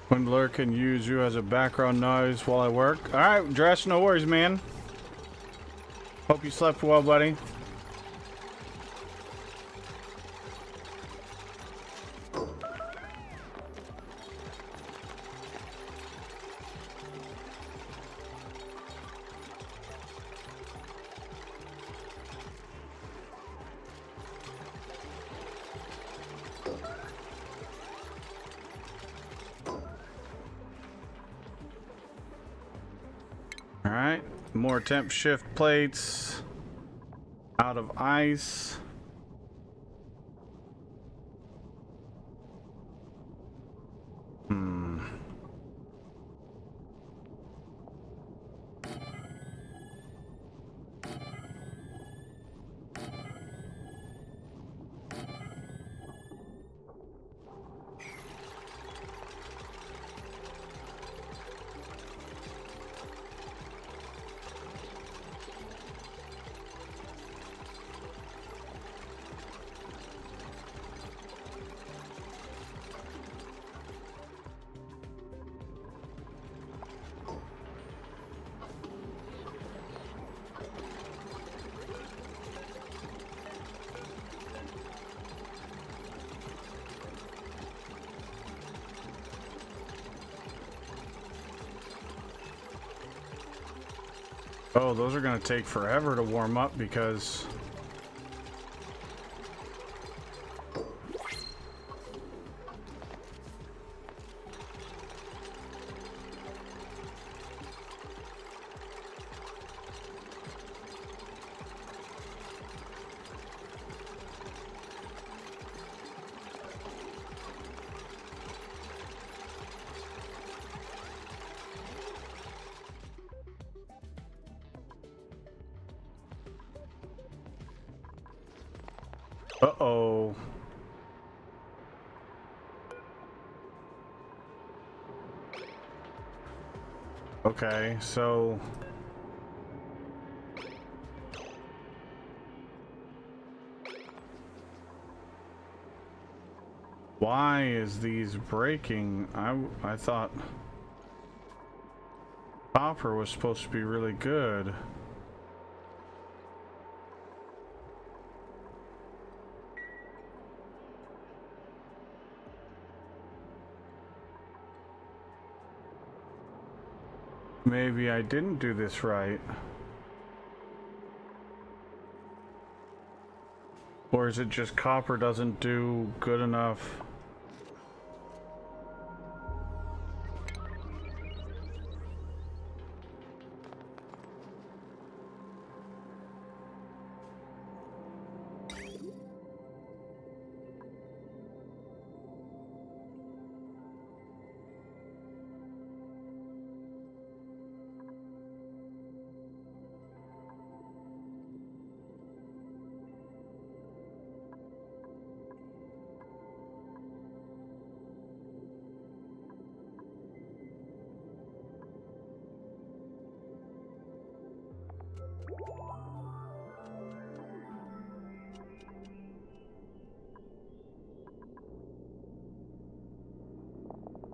B: Swindler can use you as a background noise while I work. Alright, Dress, no worries, man. Hope you slept well, buddy. Alright, more temp shift plates. Out of ice. Oh, those are gonna take forever to warm up because uh-oh. Okay, so why is these breaking? I thought copper was supposed to be really good. Maybe I didn't do this right. Or is it just copper doesn't do good enough?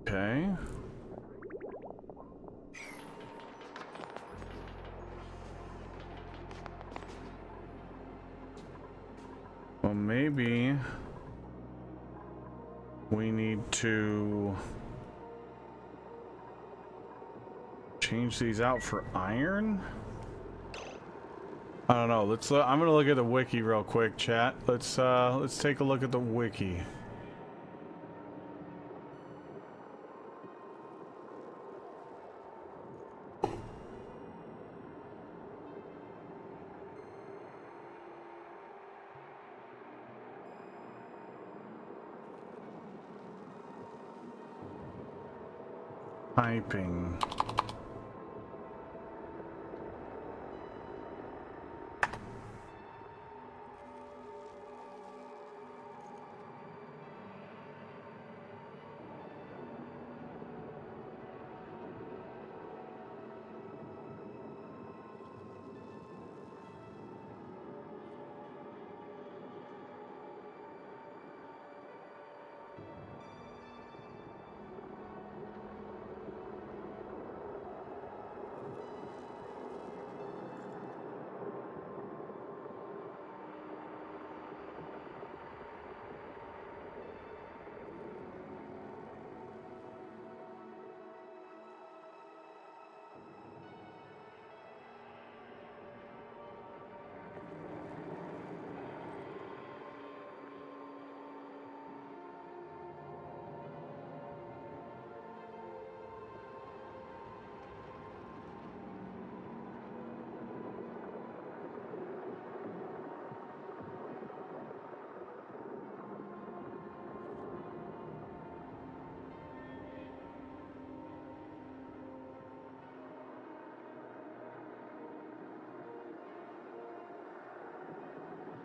B: Okay. Well, maybe we need to change these out for iron. I don't know. Let's. I'm gonna look at the wiki real quick, chat. Let's take a look at the wiki. Typing.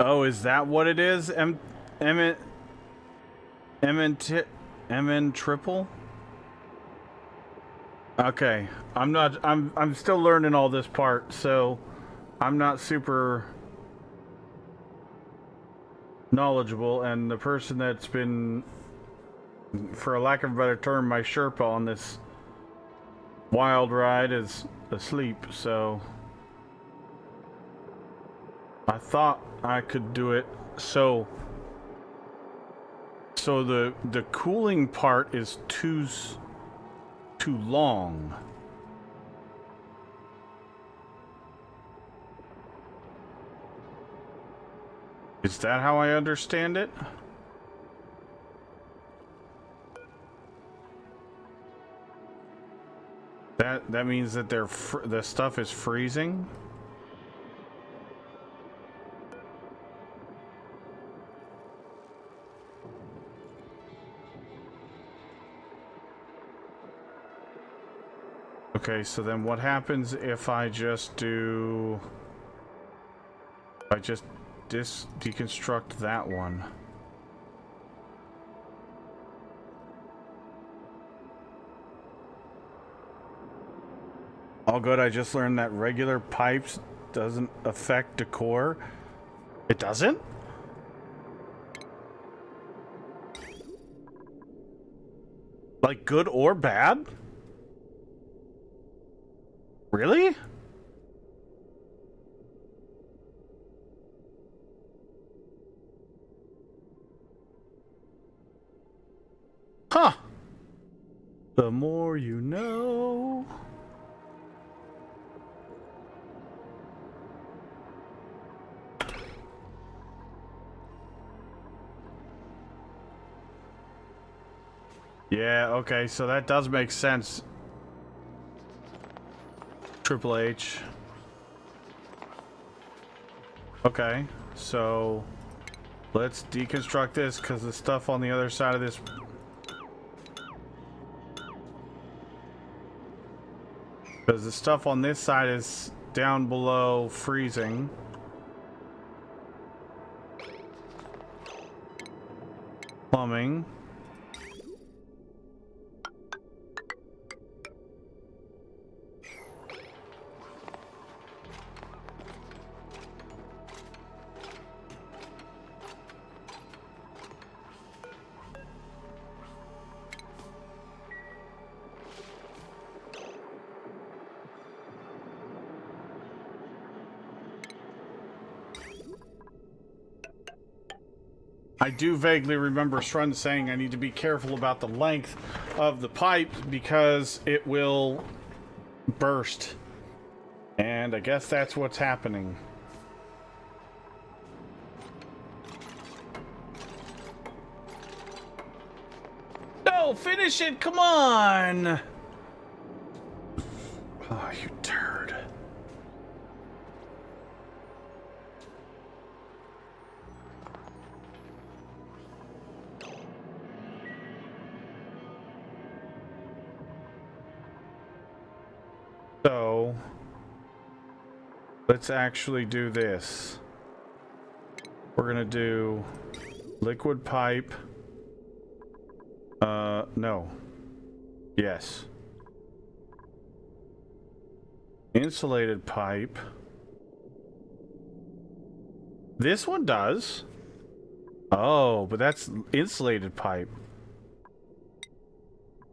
B: Oh, is that what it is? MN triple? Okay. I'm still learning all this part, so I'm not super knowledgeable, and the person that's been, for a lack of a better term, my Sherpa on this wild ride is asleep, so I thought I could do it. So the cooling part is too long. Is that how I understand it? That means that the stuff is freezing? Okay, so then what happens if I just deconstruct that one? All good, I just learned that regular pipes doesn't affect decor. It doesn't? Like good or bad? Really? Huh. The more you know. Yeah, okay, so that does make sense. Triple H. Okay, so let's deconstruct this because the stuff on the other side of this. Because the stuff on this side is down below freezing. Plumbing. I do vaguely remember Shrun saying I need to be careful about the length of the pipe because it will burst. And I guess that's what's happening. No, finish it, come on! Oh, you turd. So, let's actually do this. We're gonna do liquid pipe. No. Yes. Insulated pipe. This one does. Oh, but that's insulated pipe.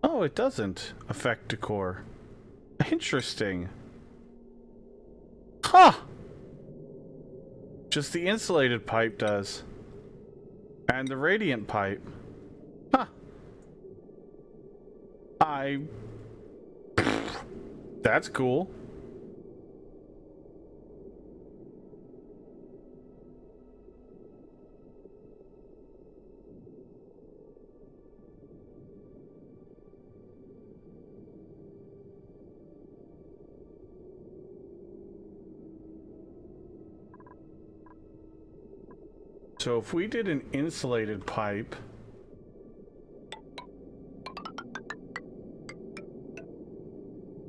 B: Oh, it doesn't affect decor. Interesting. Huh! Just the insulated pipe does. And the radiant pipe. Huh. That's cool. So if we did an insulated pipe,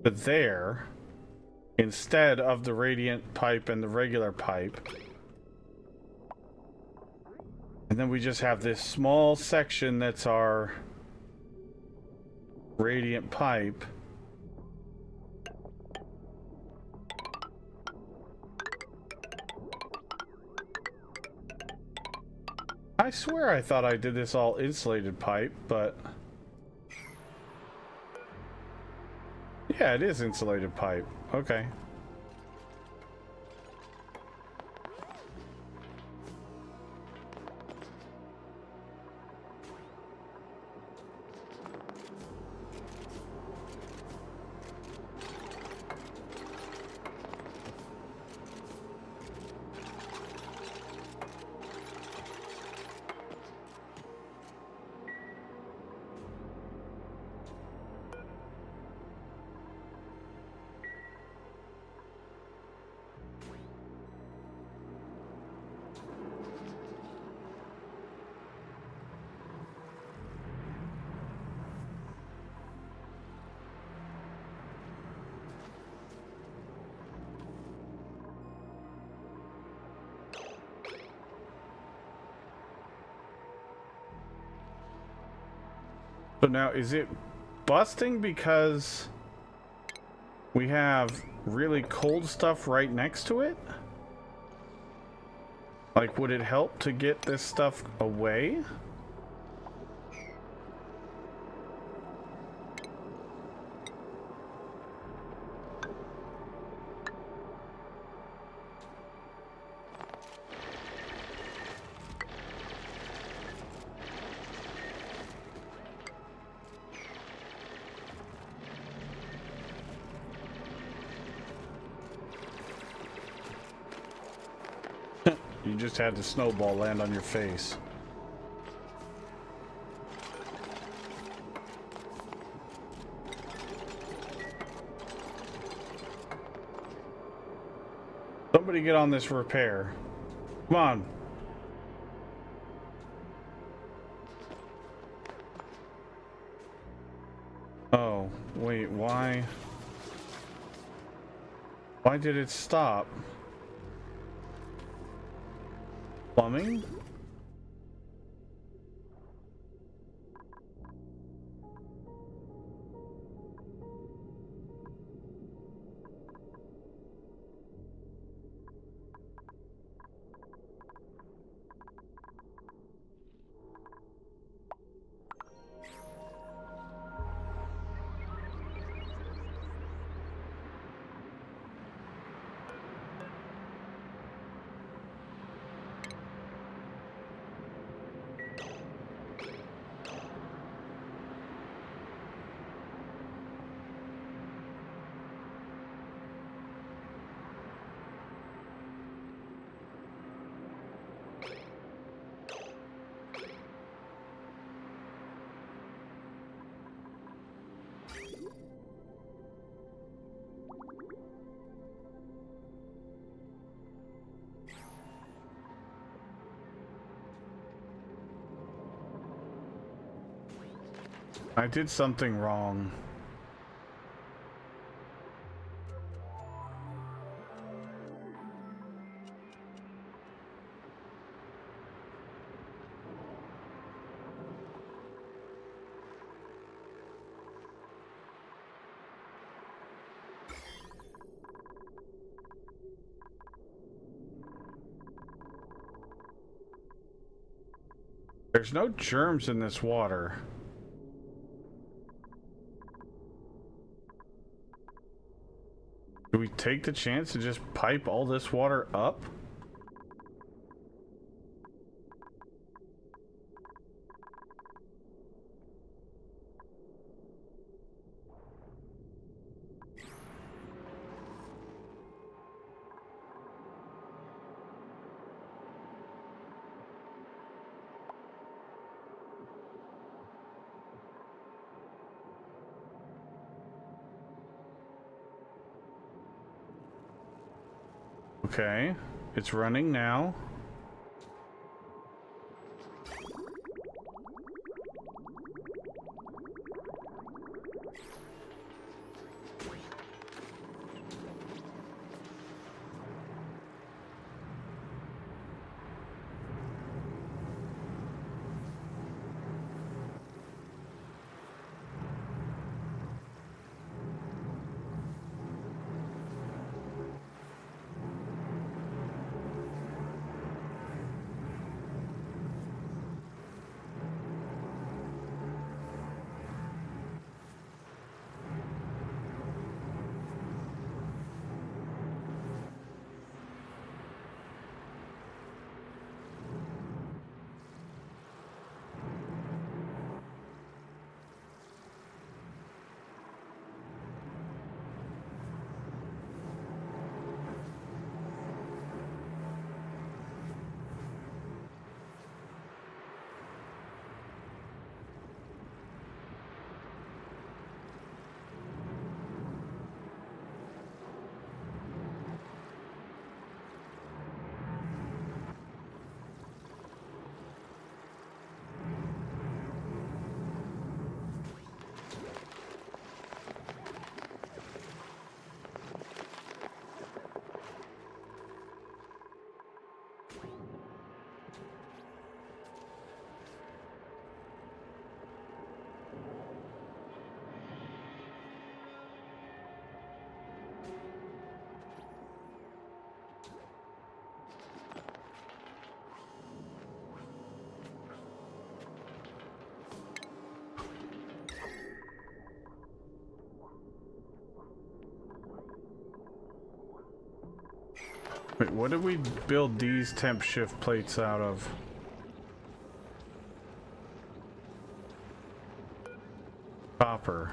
B: but there, instead of the radiant pipe and the regular pipe, And then we just have this small section that's our radiant pipe. I swear I thought I did this all insulated pipe, but... Yeah, it is insulated pipe. Okay. So now, is it busting because we have really cold stuff right next to it? Like, would it help to get this stuff away? You just had the snowball land on your face. Somebody get on this repair. Come on. Oh, wait, why? Why did it stop? Plumbing? I did something wrong. There's no germs in this water. Do we take the chance to just pipe all this water up? Okay, it's running now. Wait, what did we build these temp shift plates out of? Copper.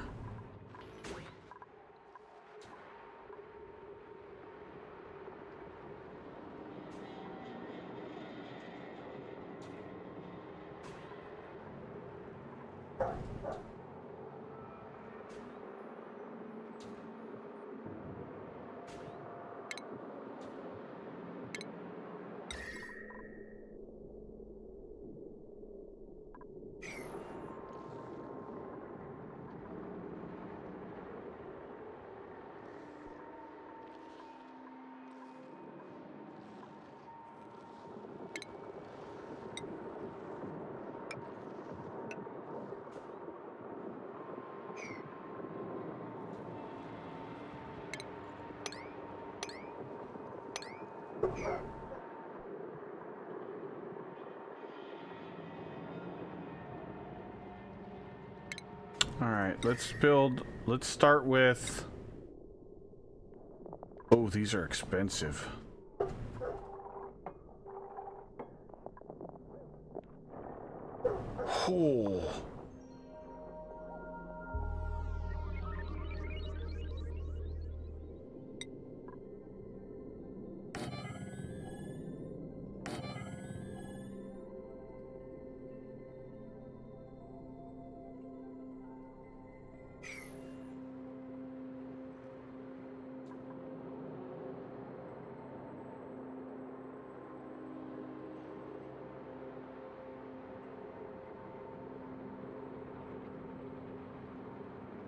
B: Alright, let's start with... Oh, these are expensive. Oh.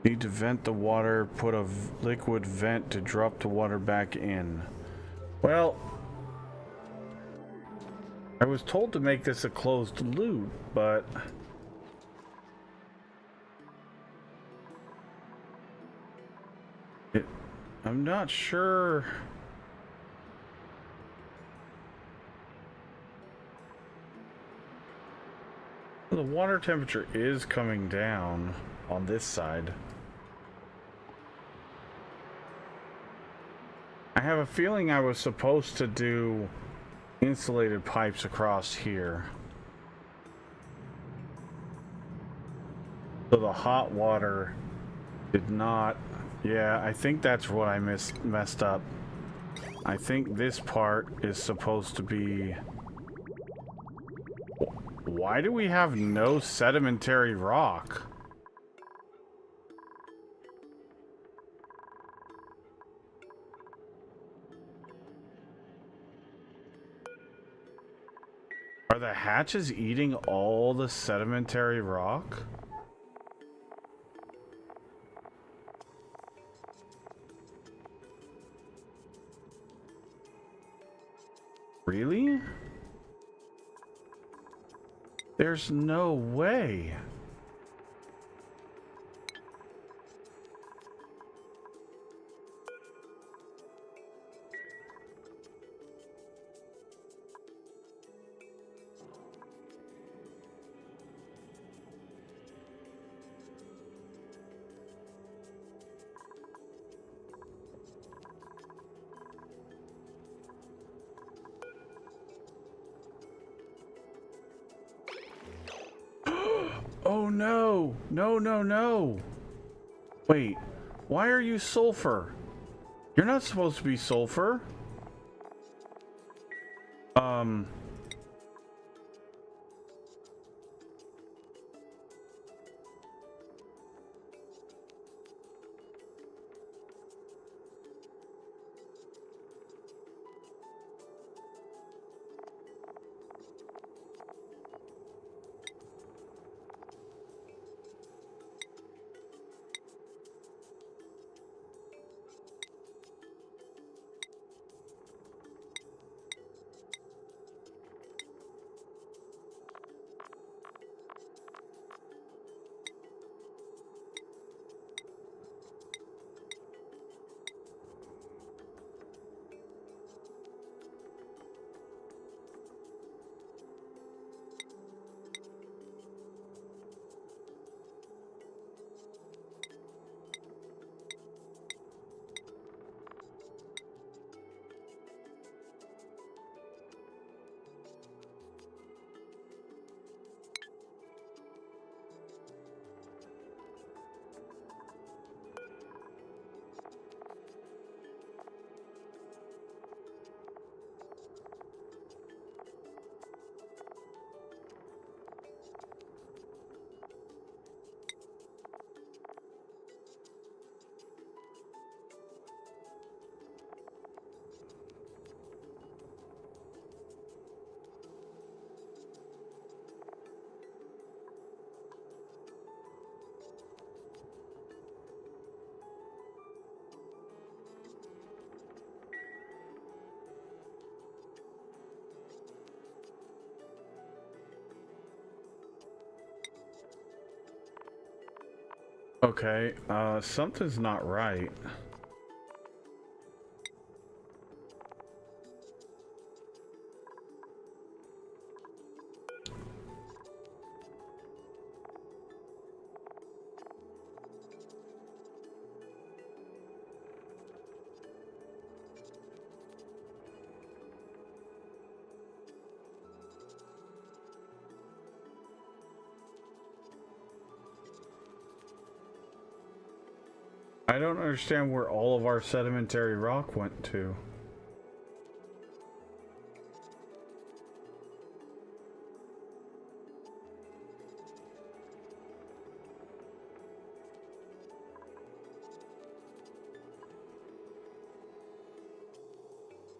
B: Need to vent the water, put a liquid vent to drop the water back in. Well, I was told to make this a closed loop, but... I'm not sure... The water temperature is coming down on this side. I have a feeling I was supposed to do insulated pipes across here. So the hot water did not... Yeah, I think that's what I messed up. I think this part is supposed to be... Why do we have no sedimentary rock? Are the hatches eating all the sedimentary rock? Really? There's no way. Oh no! No, no, no! Wait, why are you sulfur? You're not supposed to be sulfur. Okay, something's not right. I don't understand where all of our sedimentary rock went to.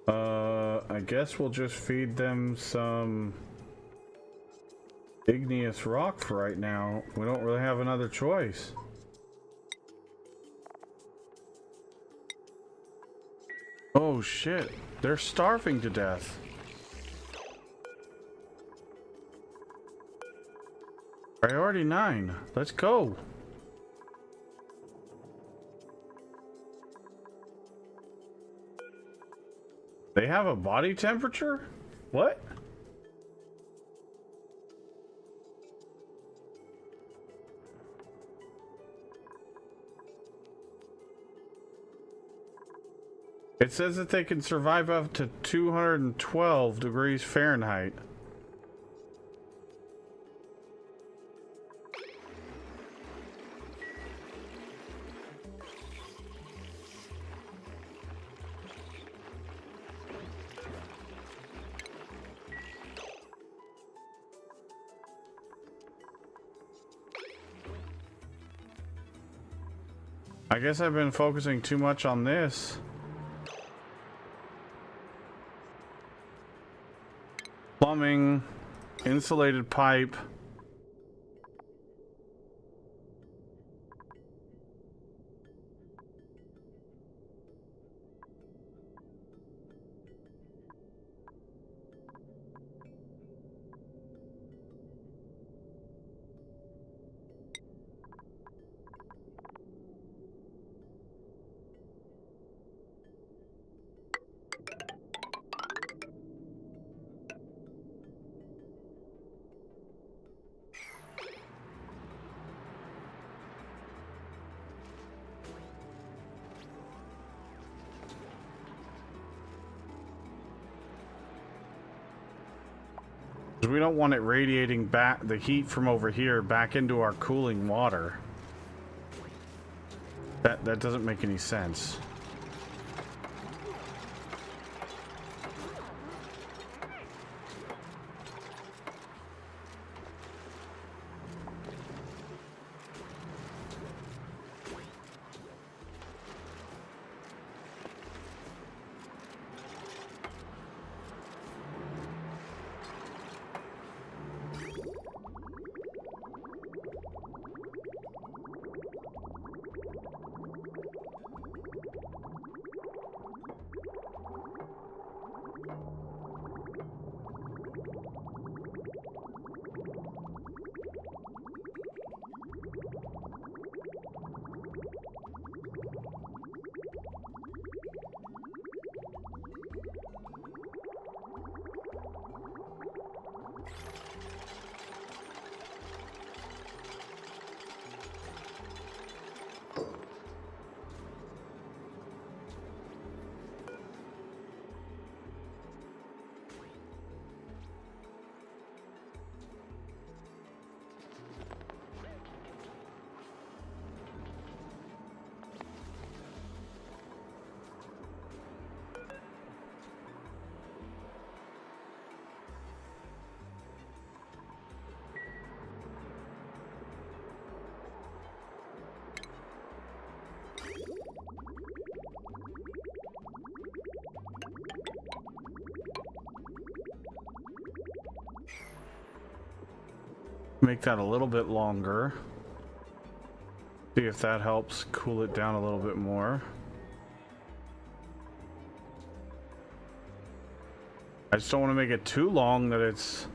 B: I guess we'll just feed them some igneous rock for right now. We don't really have another choice. Oh shit, they're starving to death. Priority 9, let's go. They have a body temperature? What? It says that they can survive up to 212 degrees Fahrenheit. I guess I've been focusing too much on this. Plumbing, insulated pipe. We don't want it radiating back the heat from over here back into our cooling water. That doesn't make any sense. Make that a little bit longer. See if that helps cool it down a little bit more. I just don't want to make it too long that it's...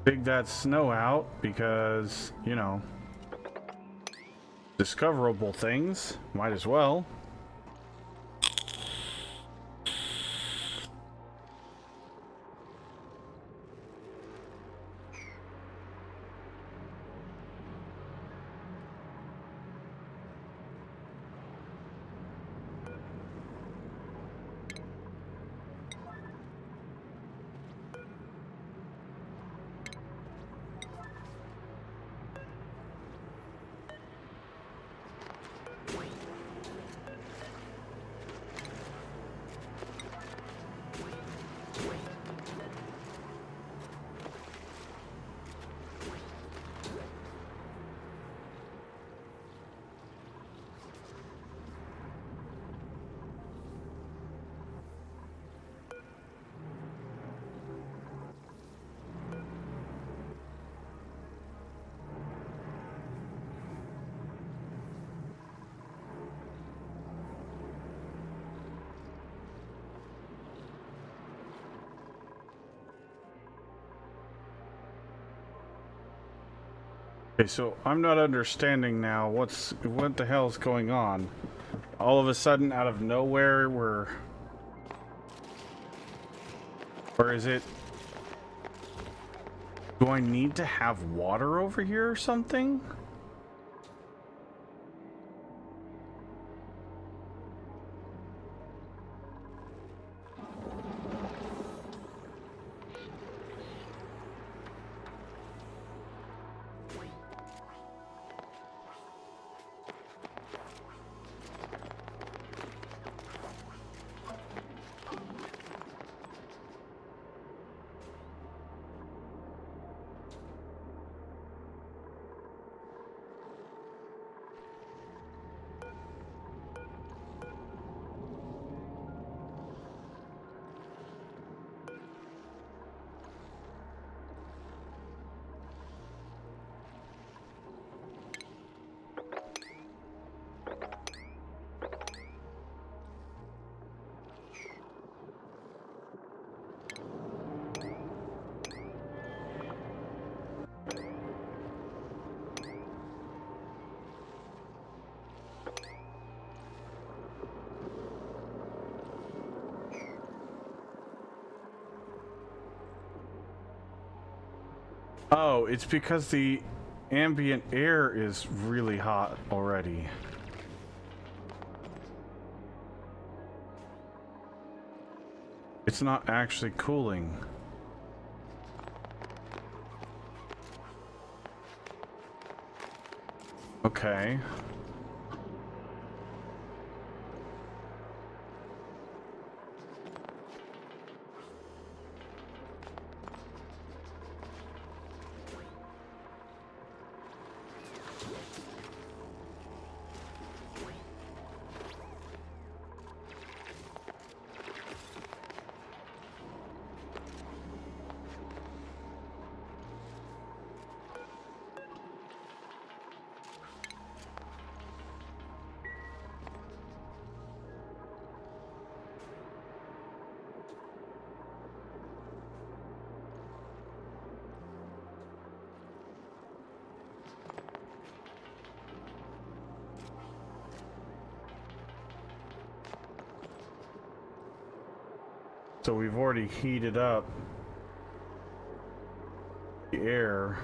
B: dig that snow out because, you know, discoverable things. Might as well. Okay, so I'm not understanding now what the hell's going on. All of a sudden, out of nowhere, or is it? Do I need to have water over here or something? Oh, it's because the ambient air is really hot already. It's not actually cooling. Okay. So we've already heated up the air.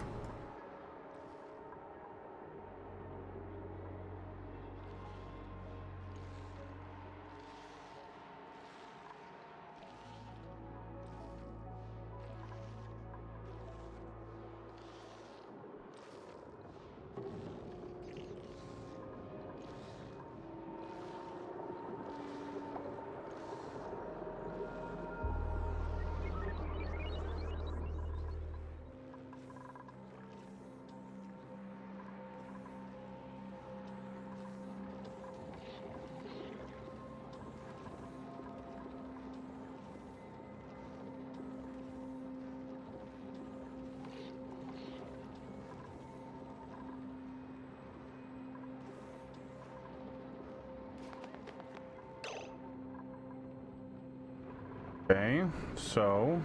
B: Okay, so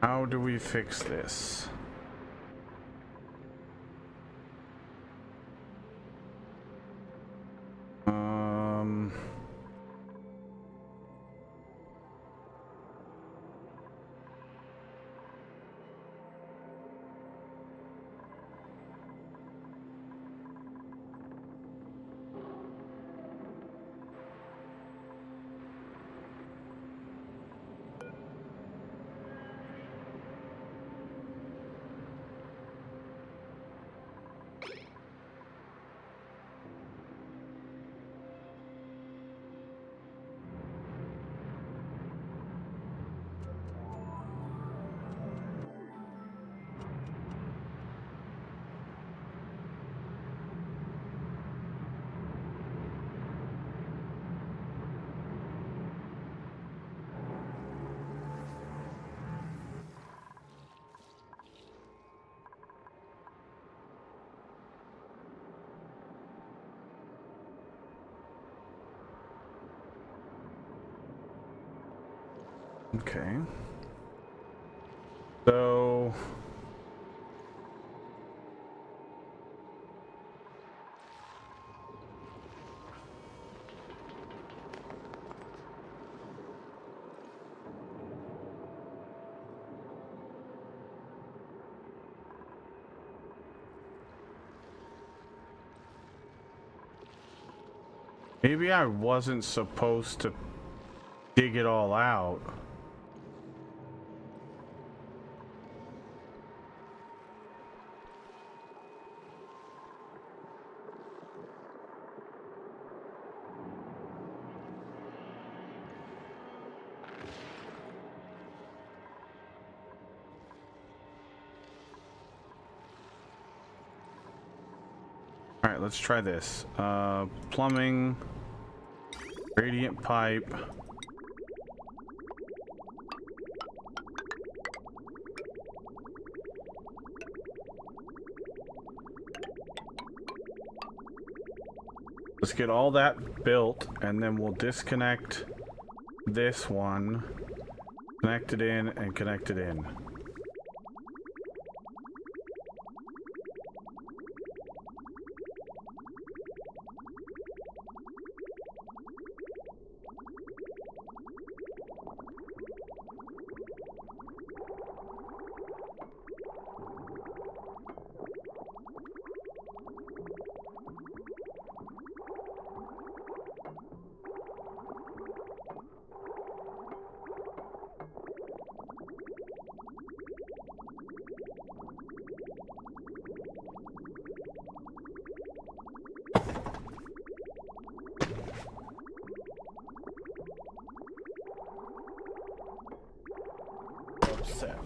B: How do we fix this? Okay. So maybe I wasn't supposed to dig it all out. All right, let's try this. Plumbing, radiant pipe. Let's get all that built, and then we'll disconnect this one, connect it in, and connect it in. Upset.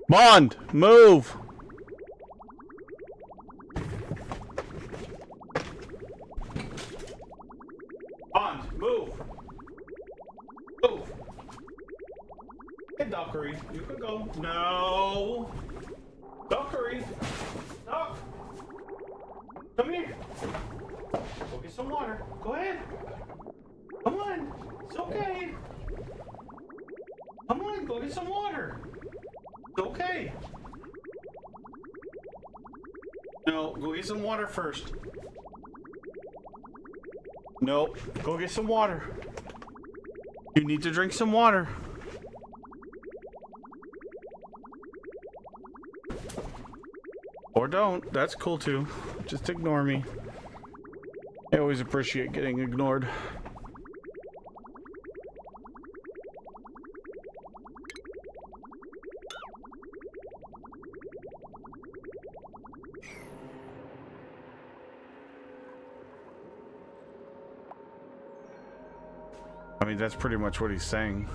B: Bond, move! Bond, move! Move! Hey, Dockery, you can go. No! Dockery! Doc! Come here! Go get some water. Go ahead! Come on! It's okay! Come on, go get some water! It's okay. No, go get some water first. No, go get some water. You need to drink some water. Or don't. That's cool too. Just ignore me. I always appreciate getting ignored. I mean, that's pretty much what he's saying.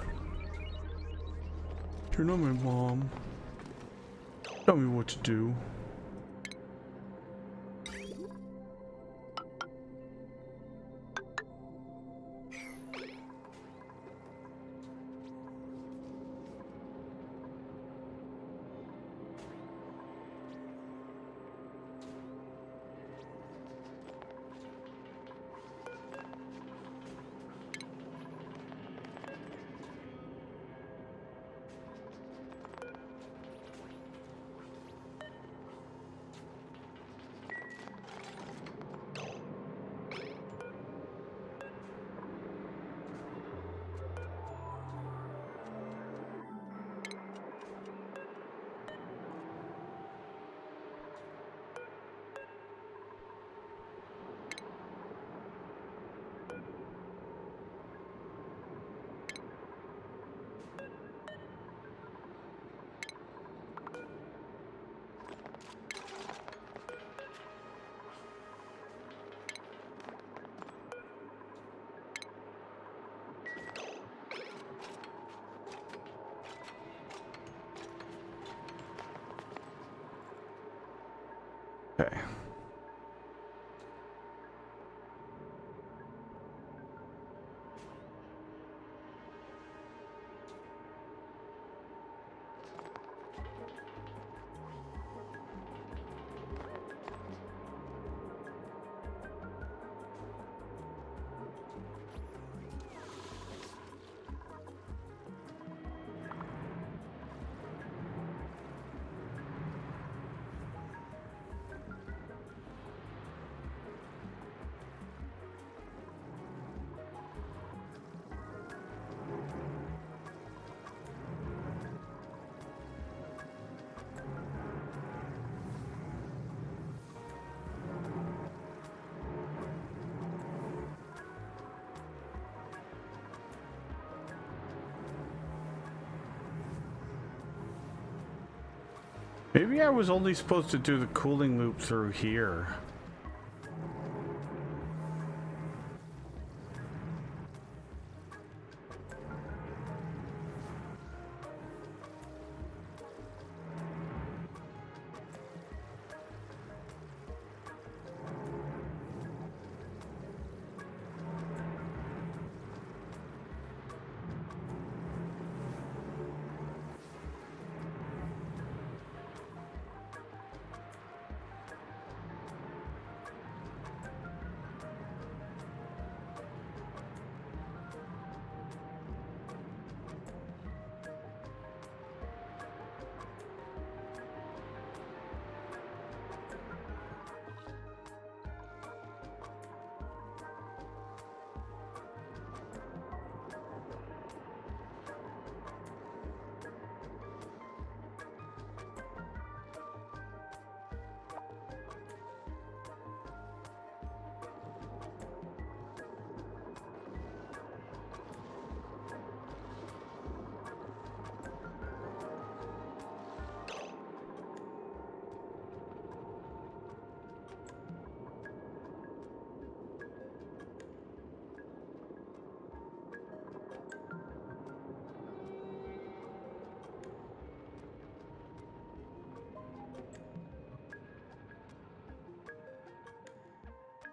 B: You're not my mom. Tell me what to do. Okay. Maybe I was only supposed to do the cooling loop through here.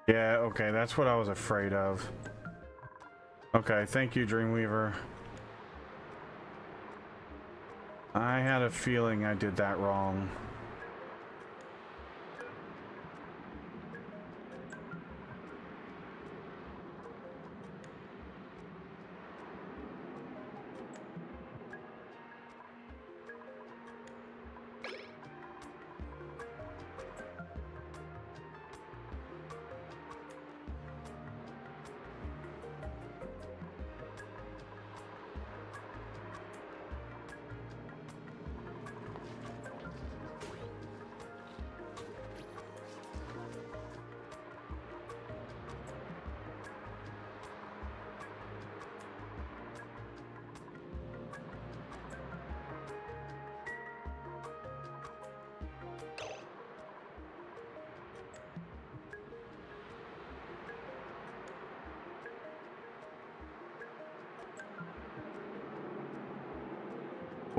B: Yeah, okay, that's what I was afraid of. Okay, thank you, Dreamweaver. I had a feeling I did that wrong.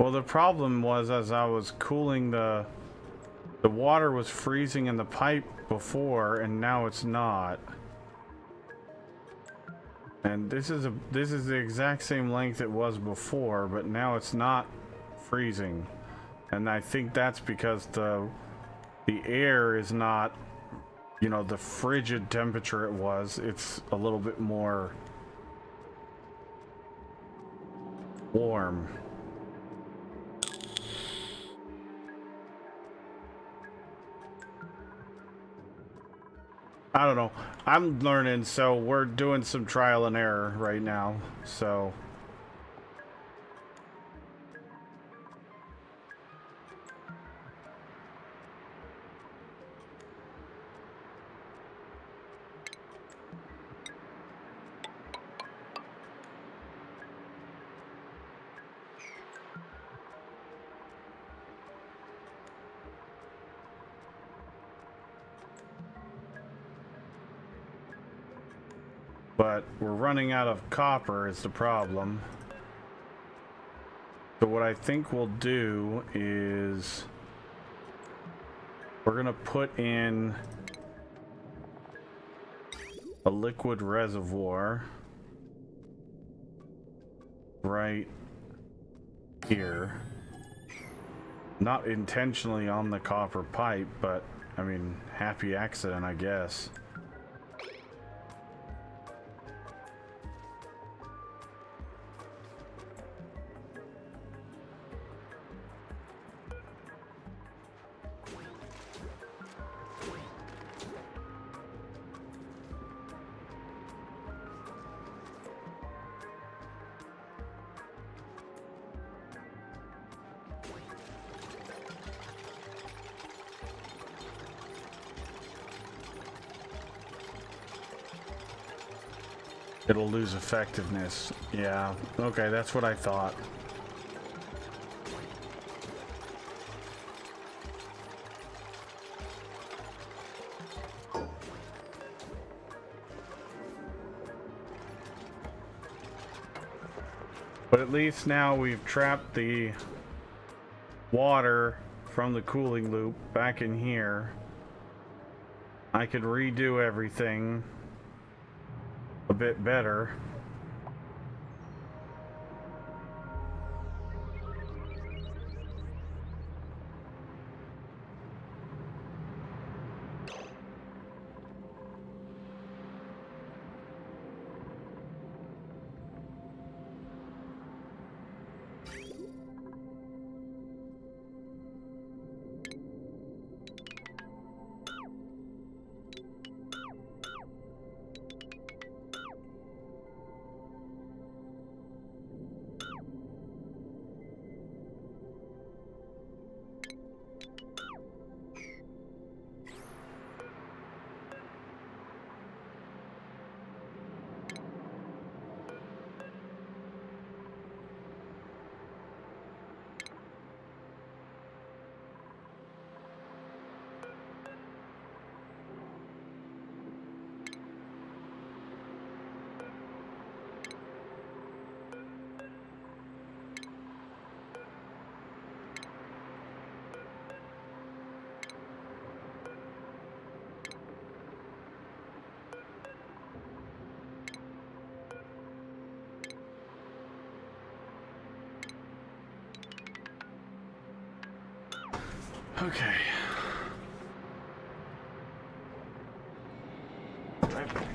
B: Well, the problem was as I was cooling the water was freezing in the pipe before, and now it's not. And this is the exact same length it was before, but now it's not freezing. And I think that's because the air is not, you know, the frigid temperature it was. It's a little bit more warm. I don't know. I'm learning, so we're doing some trial and error right now. So but we're running out of copper is the problem. So what I think we'll do is we're gonna put in a liquid reservoir right here. Not intentionally on the copper pipe, but I mean, happy accident, I guess. It'll lose effectiveness. Yeah, okay, that's what I thought. But at least now we've trapped the water from the cooling loop back in here. I could redo everything a bit better. Okay. Right back.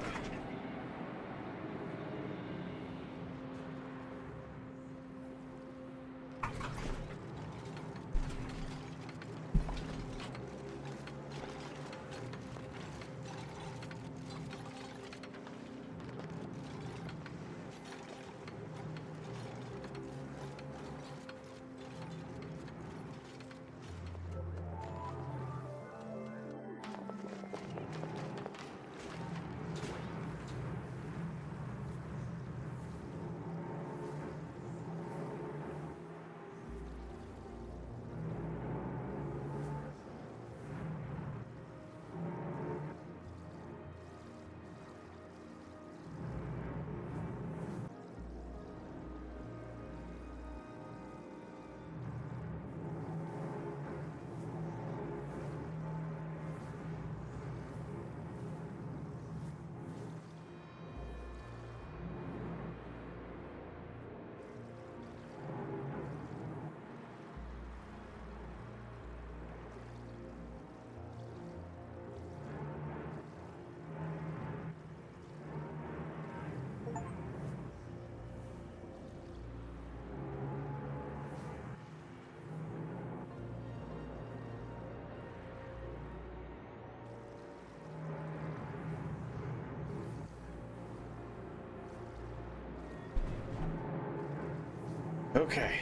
B: Okay.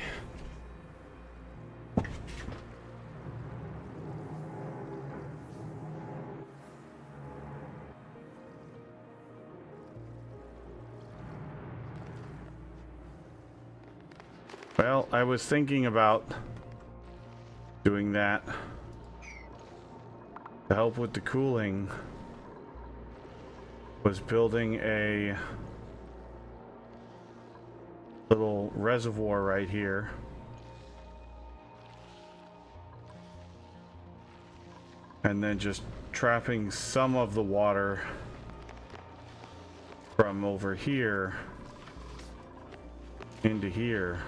B: Well, I was thinking about doing that to help with the cooling. Was building a little reservoir right here. And then just trapping some of the water from over here into here.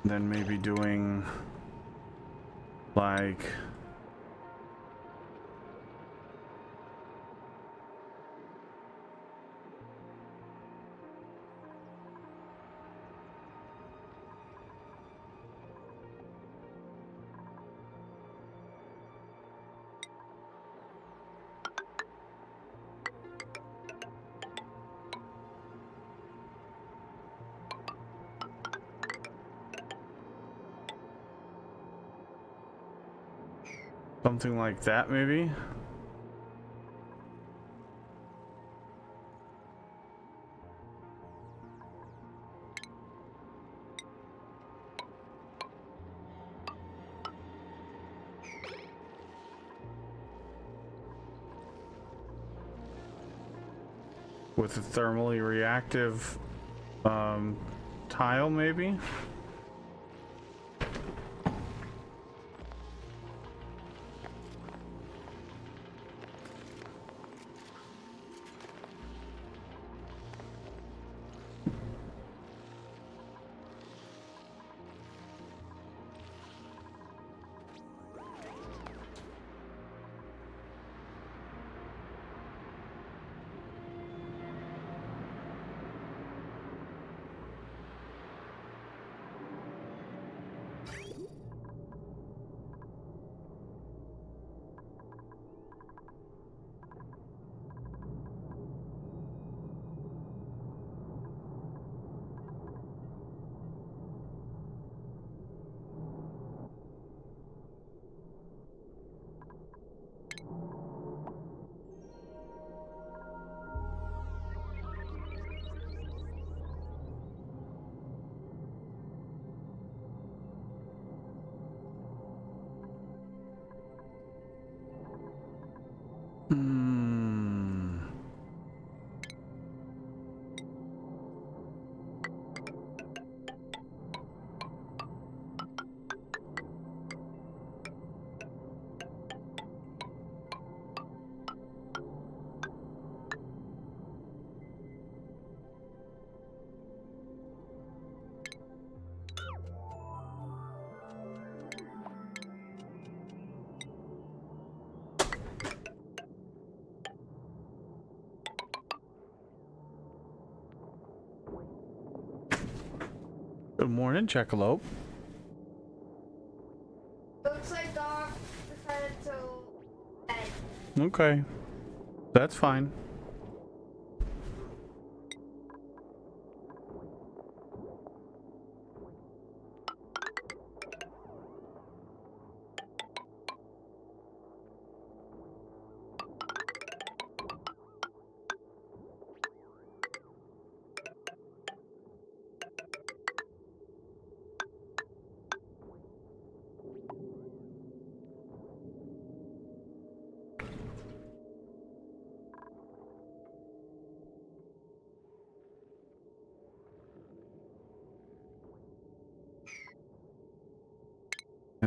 B: Then maybe doing like something like that, maybe. With a thermally reactive tile, maybe. Hmm. Good morning, Jackalope.
F: Looks like Doc decided to bed.
B: Okay, that's fine.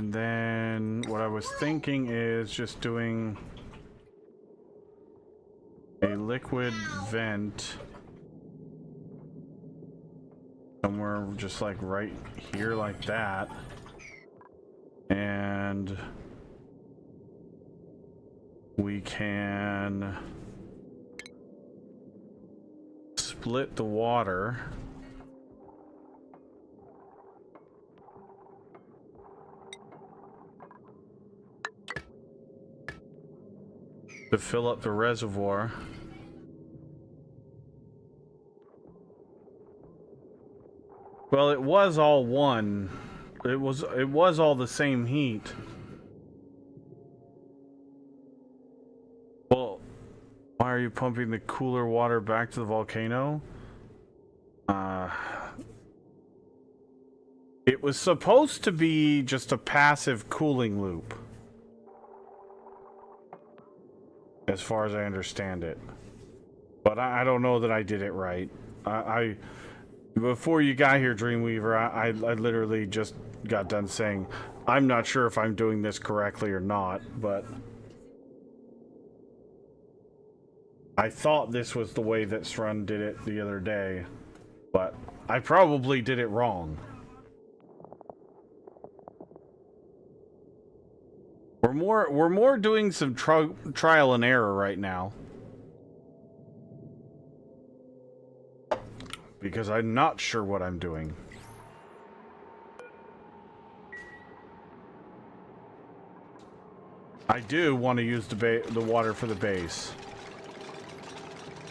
B: And then what I was thinking is just doing a liquid vent somewhere just like right here like that. And we can split the water. To fill up the reservoir. Well, it was all one. It was all the same heat. Well, why are you pumping the cooler water back to the volcano? It was supposed to be just a passive cooling loop, as far as I understand it. But I don't know that I did it right. Before you got here, Dreamweaver, I literally just got done saying, I'm not sure if I'm doing this correctly or not, but I thought this was the way that Srun did it the other day, but I probably did it wrong. We're more doing some trial and error right now. Because I'm not sure what I'm doing. I do want to use the water for the base.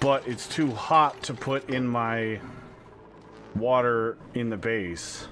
B: But it's too hot to put in my water in the base.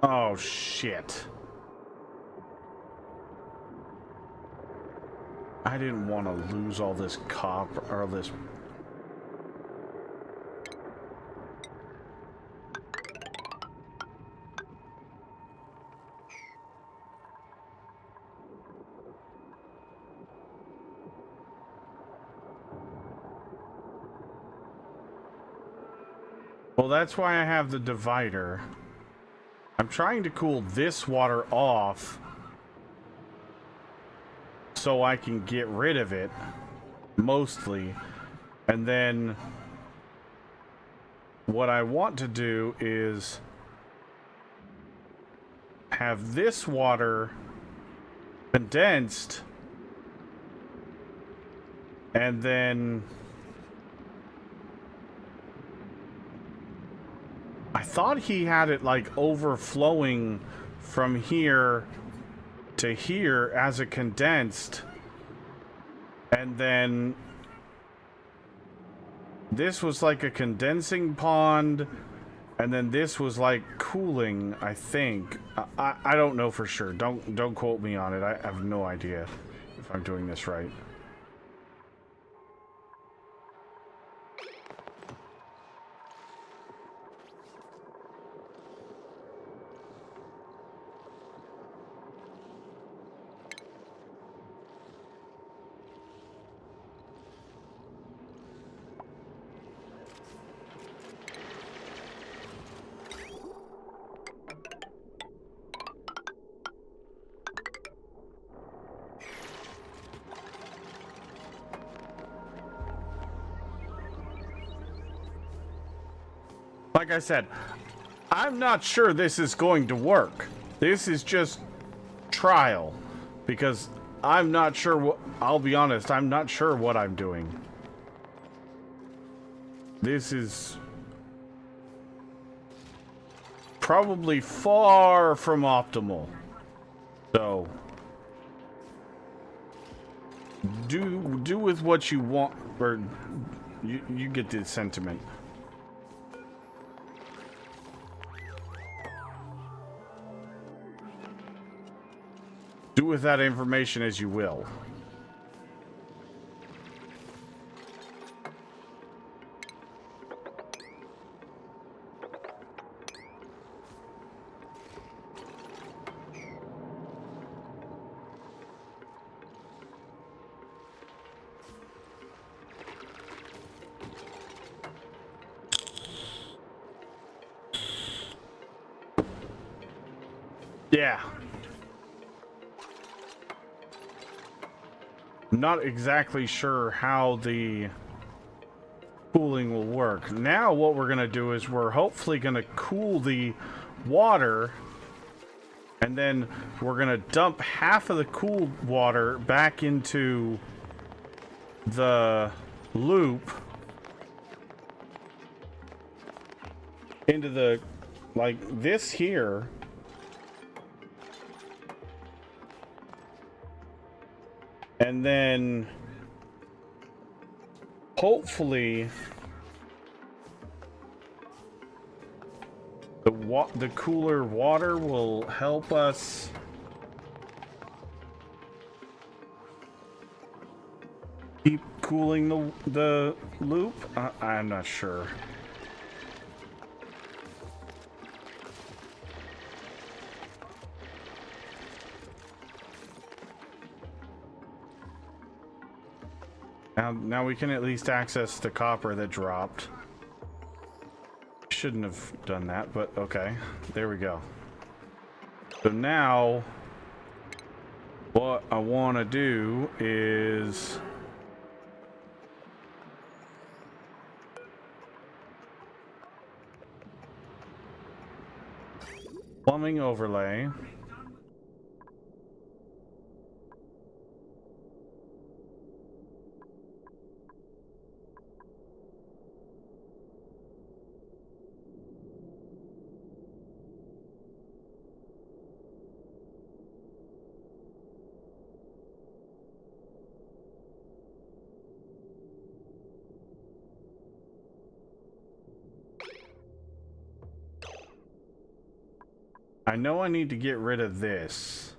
B: Oh, shit. I didn't want to lose all this copper, or this... Well, that's why I have the divider. I'm trying to cool this water off so I can get rid of it, mostly. And then what I want to do is have this water condensed, and then I thought he had it like overflowing from here to here as it condensed, and then this was like a condensing pond, and then this was like cooling, I think. I don't know for sure. Don't quote me on it. I have no idea if I'm doing this right. Like I said, I'm not sure this is going to work. This is just trial, because I'm not sure what, I'll be honest, I'm not sure what I'm doing. This is probably far from optimal. So do with what you want, or you get the sentiment. Do with that information as you will. Yeah. Not exactly sure how the cooling will work. Now what we're going to do is we're hopefully going to cool the water, and then we're going to dump half of the cooled water back into the loop, into the, like this here. And then hopefully the cooler water will help us keep cooling the loop. I'm not sure. Now we can at least access the copper that dropped. Shouldn't have done that, but okay. There we go. So now, what I want to do is plumbing overlay. I know I need to get rid of this.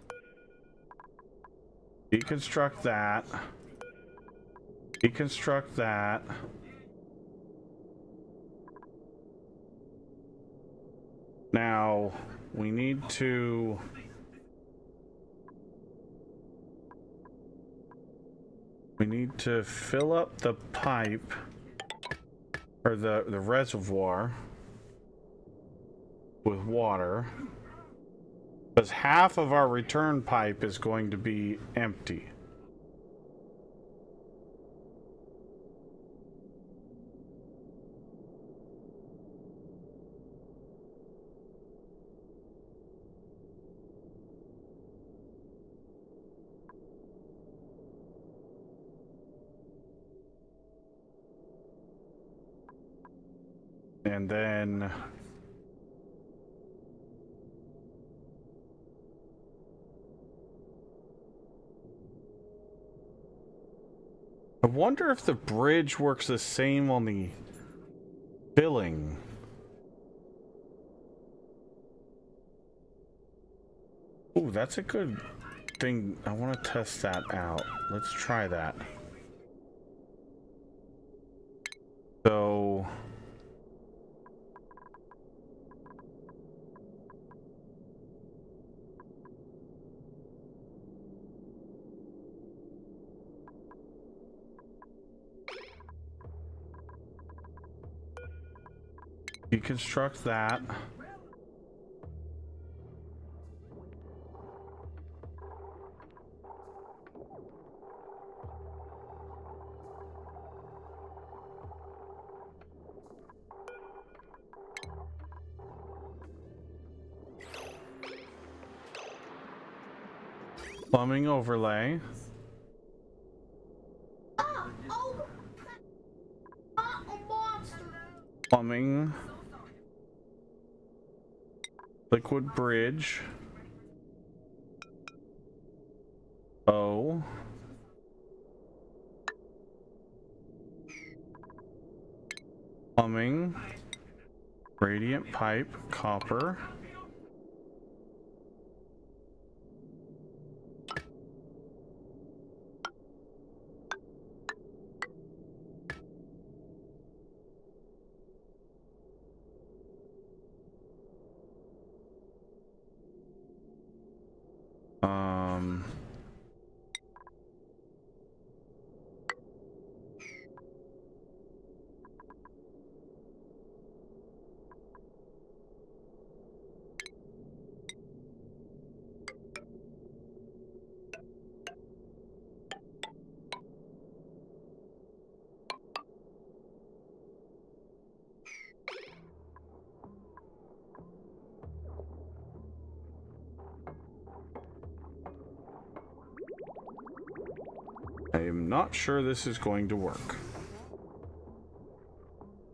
B: Deconstruct that. Deconstruct that. Now, we need to... fill up the pipe, or the reservoir, with water. Because half of our return pipe is going to be empty. And then... I wonder if the bridge works the same on the filling. Ooh, that's a good thing. I want to test that out. Let's try that. So... deconstruct that. Plumbing overlay. Plumbing. Liquid bridge. O. Plumbing. Radiant pipe. Copper. I am not sure this is going to work.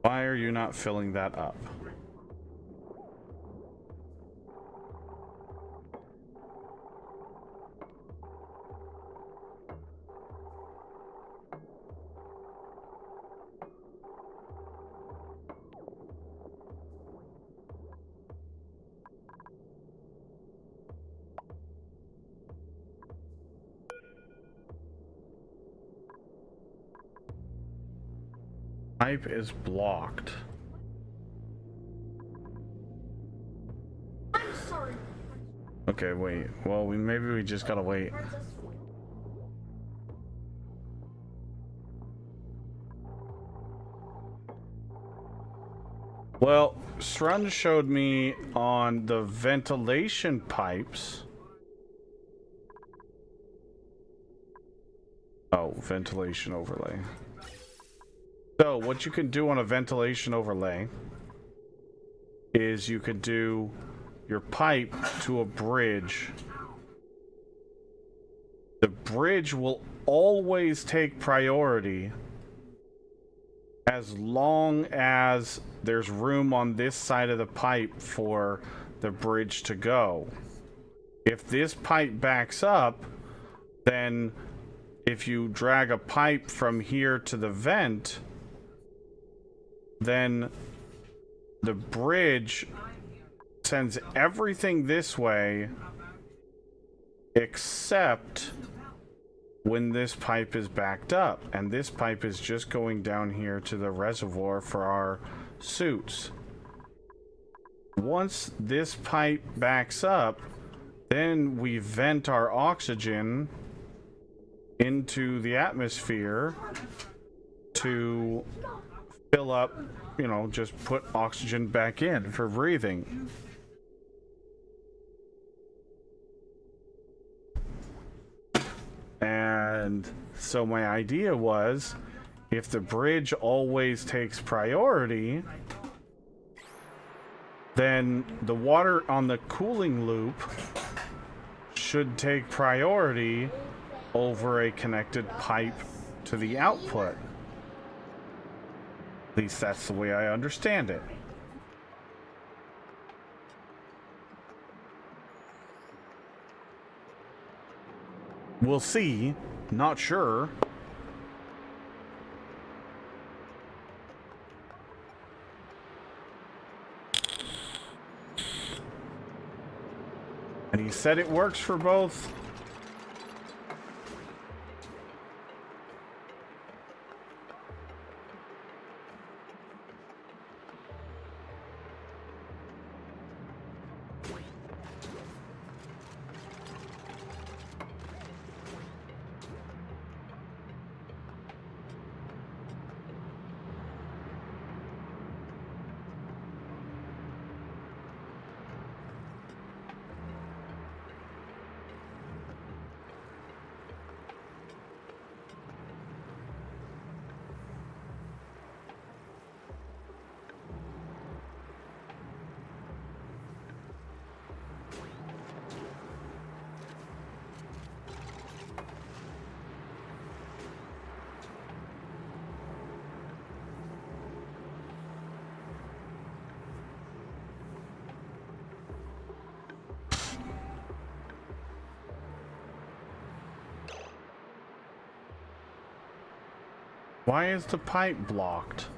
B: Why are you not filling that up? Pipe is blocked.
F: I'm sorry.
B: Okay, wait. Well, maybe we just gotta wait. Well, Srun showed me on the ventilation pipes. Oh, ventilation overlay. So what you can do on a ventilation overlay is you could do your pipe to a bridge. The bridge will always take priority as long as there's room on this side of the pipe for the bridge to go. If this pipe backs up, then if you drag a pipe from here to the vent, then the bridge sends everything this way except when this pipe is backed up, and this pipe is just going down here to the reservoir for our suits. Once this pipe backs up, then we vent our oxygen into the atmosphere to fill up, you know, just put oxygen back in for breathing. And so my idea was, if the bridge always takes priority, then the water on the cooling loop should take priority over a connected pipe to the output. At least that's the way I understand it. We'll see. Not sure. And he said it works for both. Why is the pipe blocked?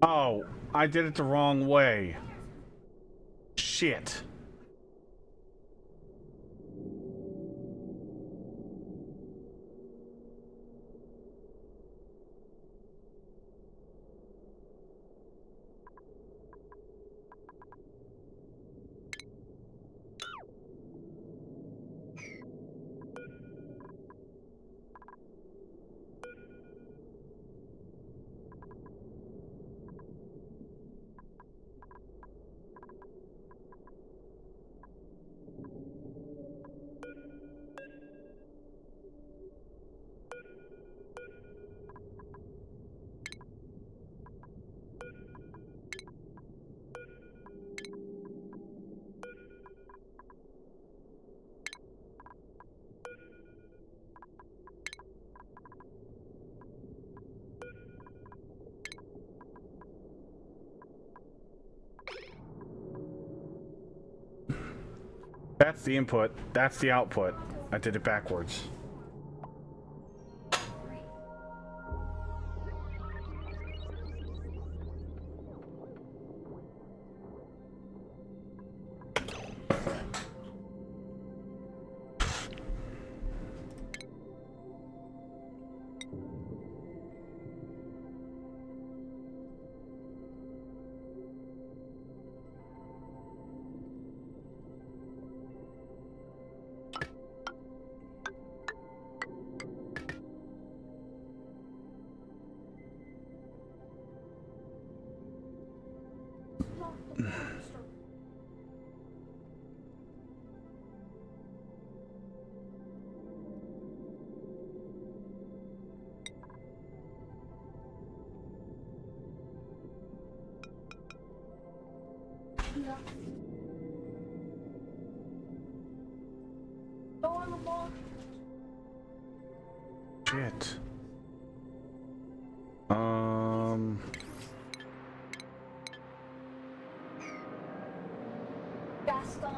B: Oh, I did it the wrong way. Shit. That's the input. That's the output. I did it backwards. Shit.
F: Gaston.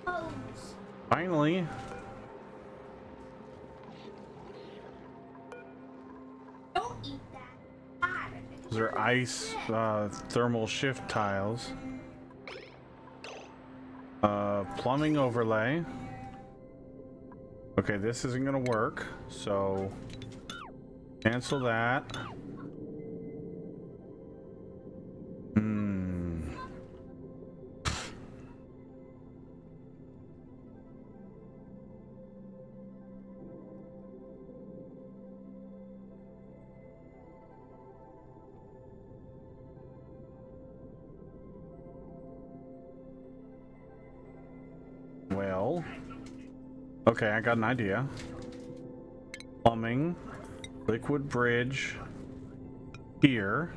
F: Hose.
B: Finally.
F: Don't eat that. Ah,
B: Those are ice thermal shift tiles. Plumbing overlay. Okay, this isn't gonna work, so cancel that. Well, okay, I got an idea. Plumbing, liquid bridge here.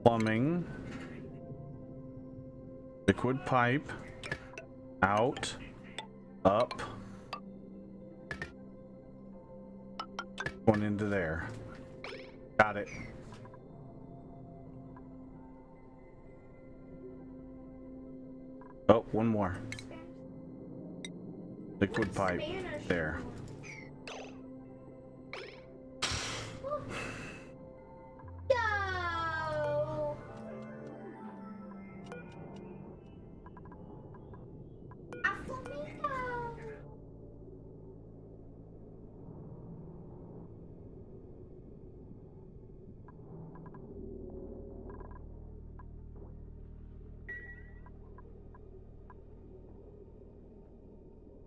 B: Plumbing, liquid pipe, out, up, going into there. Got it. Oh, one more. Liquid pipe. There.
F: Go. A flamingo.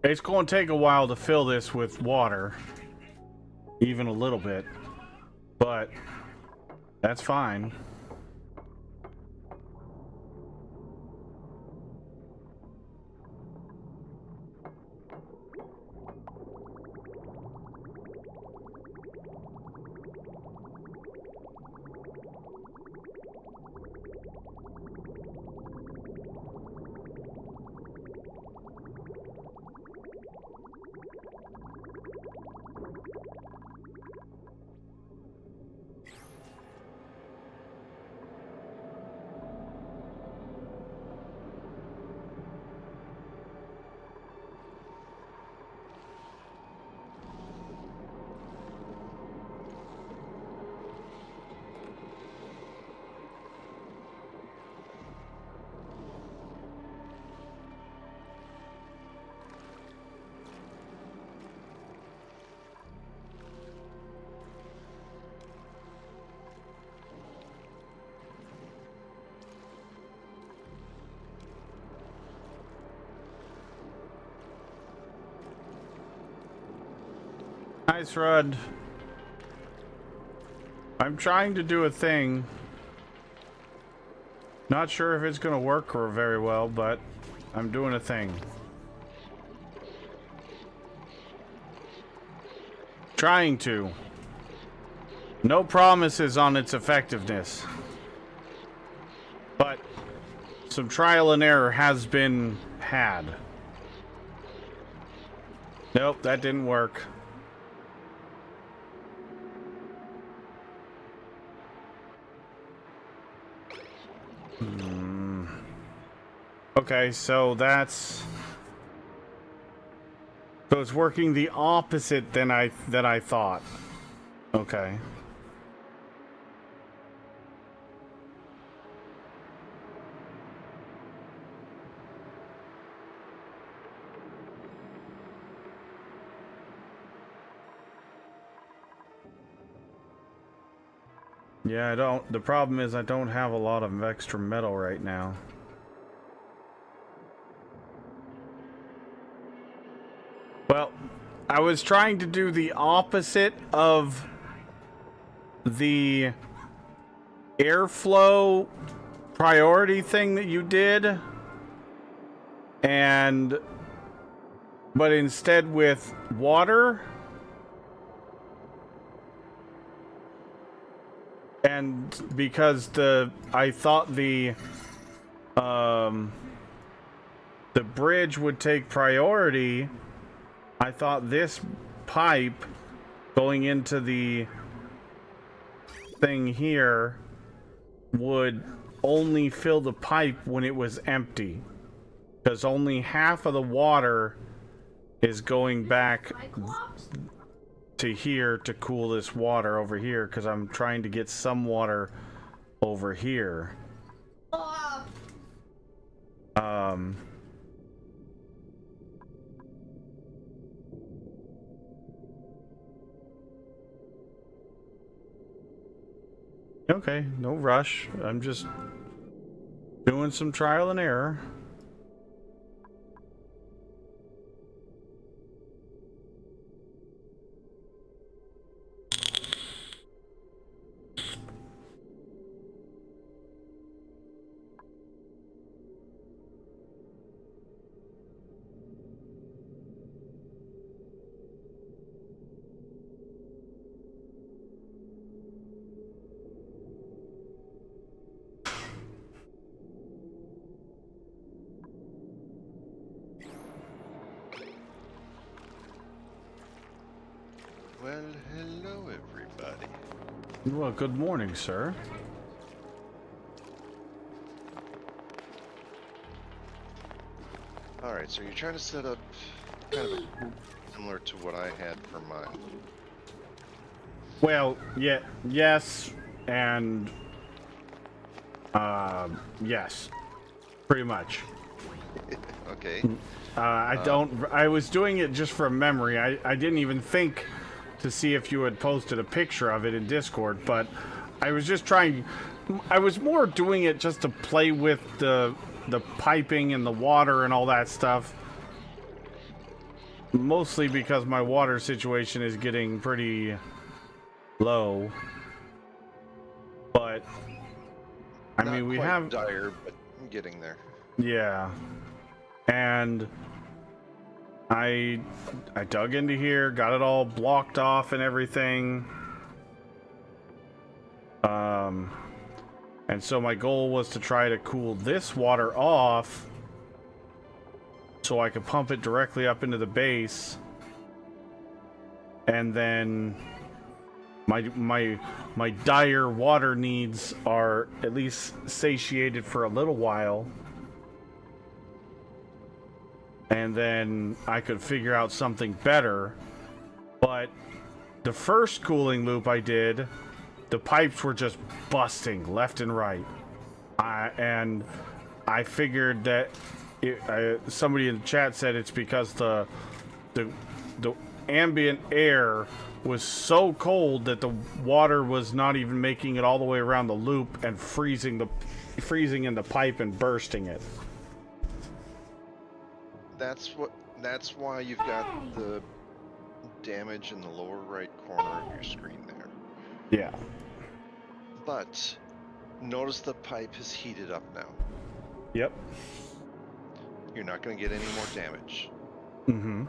B: It's going to take a while to fill this with water. Even a little bit. But that's fine. Nice, Rud. I'm trying to do a thing. Not sure if it's gonna work or very well, but I'm doing a thing. Trying to. No promises on its effectiveness. But some trial and error has been had. Nope, that didn't work. Okay, so that's... So it's working the opposite than I thought. Okay. Yeah, the problem is I don't have a lot of extra metal right now. Well, I was trying to do the opposite of the airflow priority thing that you did, but instead with water. And because I thought the bridge would take priority, I thought this pipe going into the thing here would only fill the pipe when it was empty, because only half of the water is going back to here to cool this water over here, because I'm trying to get some water over here. Okay, no rush. I'm just doing some trial and error.
A: Well, hello everybody.
B: Well, good morning, sir.
A: Alright, so you're trying to set up kind of similar to what I had for mine.
B: Well, yeah, yes, and yes, pretty much.
A: Okay.
B: I was doing it just from memory. I didn't even think to see if you had posted a picture of it in Discord, but I was just trying. I was more doing it just to play with the piping and the water and all that stuff. Mostly because my water situation is getting pretty low. But I
A: Not
B: mean, we
A: quite
B: have
A: dire, but I'm getting there.
B: Yeah. And I dug into here, got it all blocked off and everything. And so my goal was to try to cool this water off so I could pump it directly up into the base. And then my dire water needs are at least satiated for a little while. And then I could figure out something better. But the first cooling loop I did, the pipes were just busting left and right. And I figured that somebody in the chat said it's because the ambient air was so cold that the water was not even making it all the way around the loop and freezing in the pipe and bursting it.
A: That's why you've got the damage in the lower right corner of your screen there.
B: Yeah.
A: But notice the pipe has heated up now.
B: Yep.
A: You're not going to get any more damage.
B: Mm-hmm.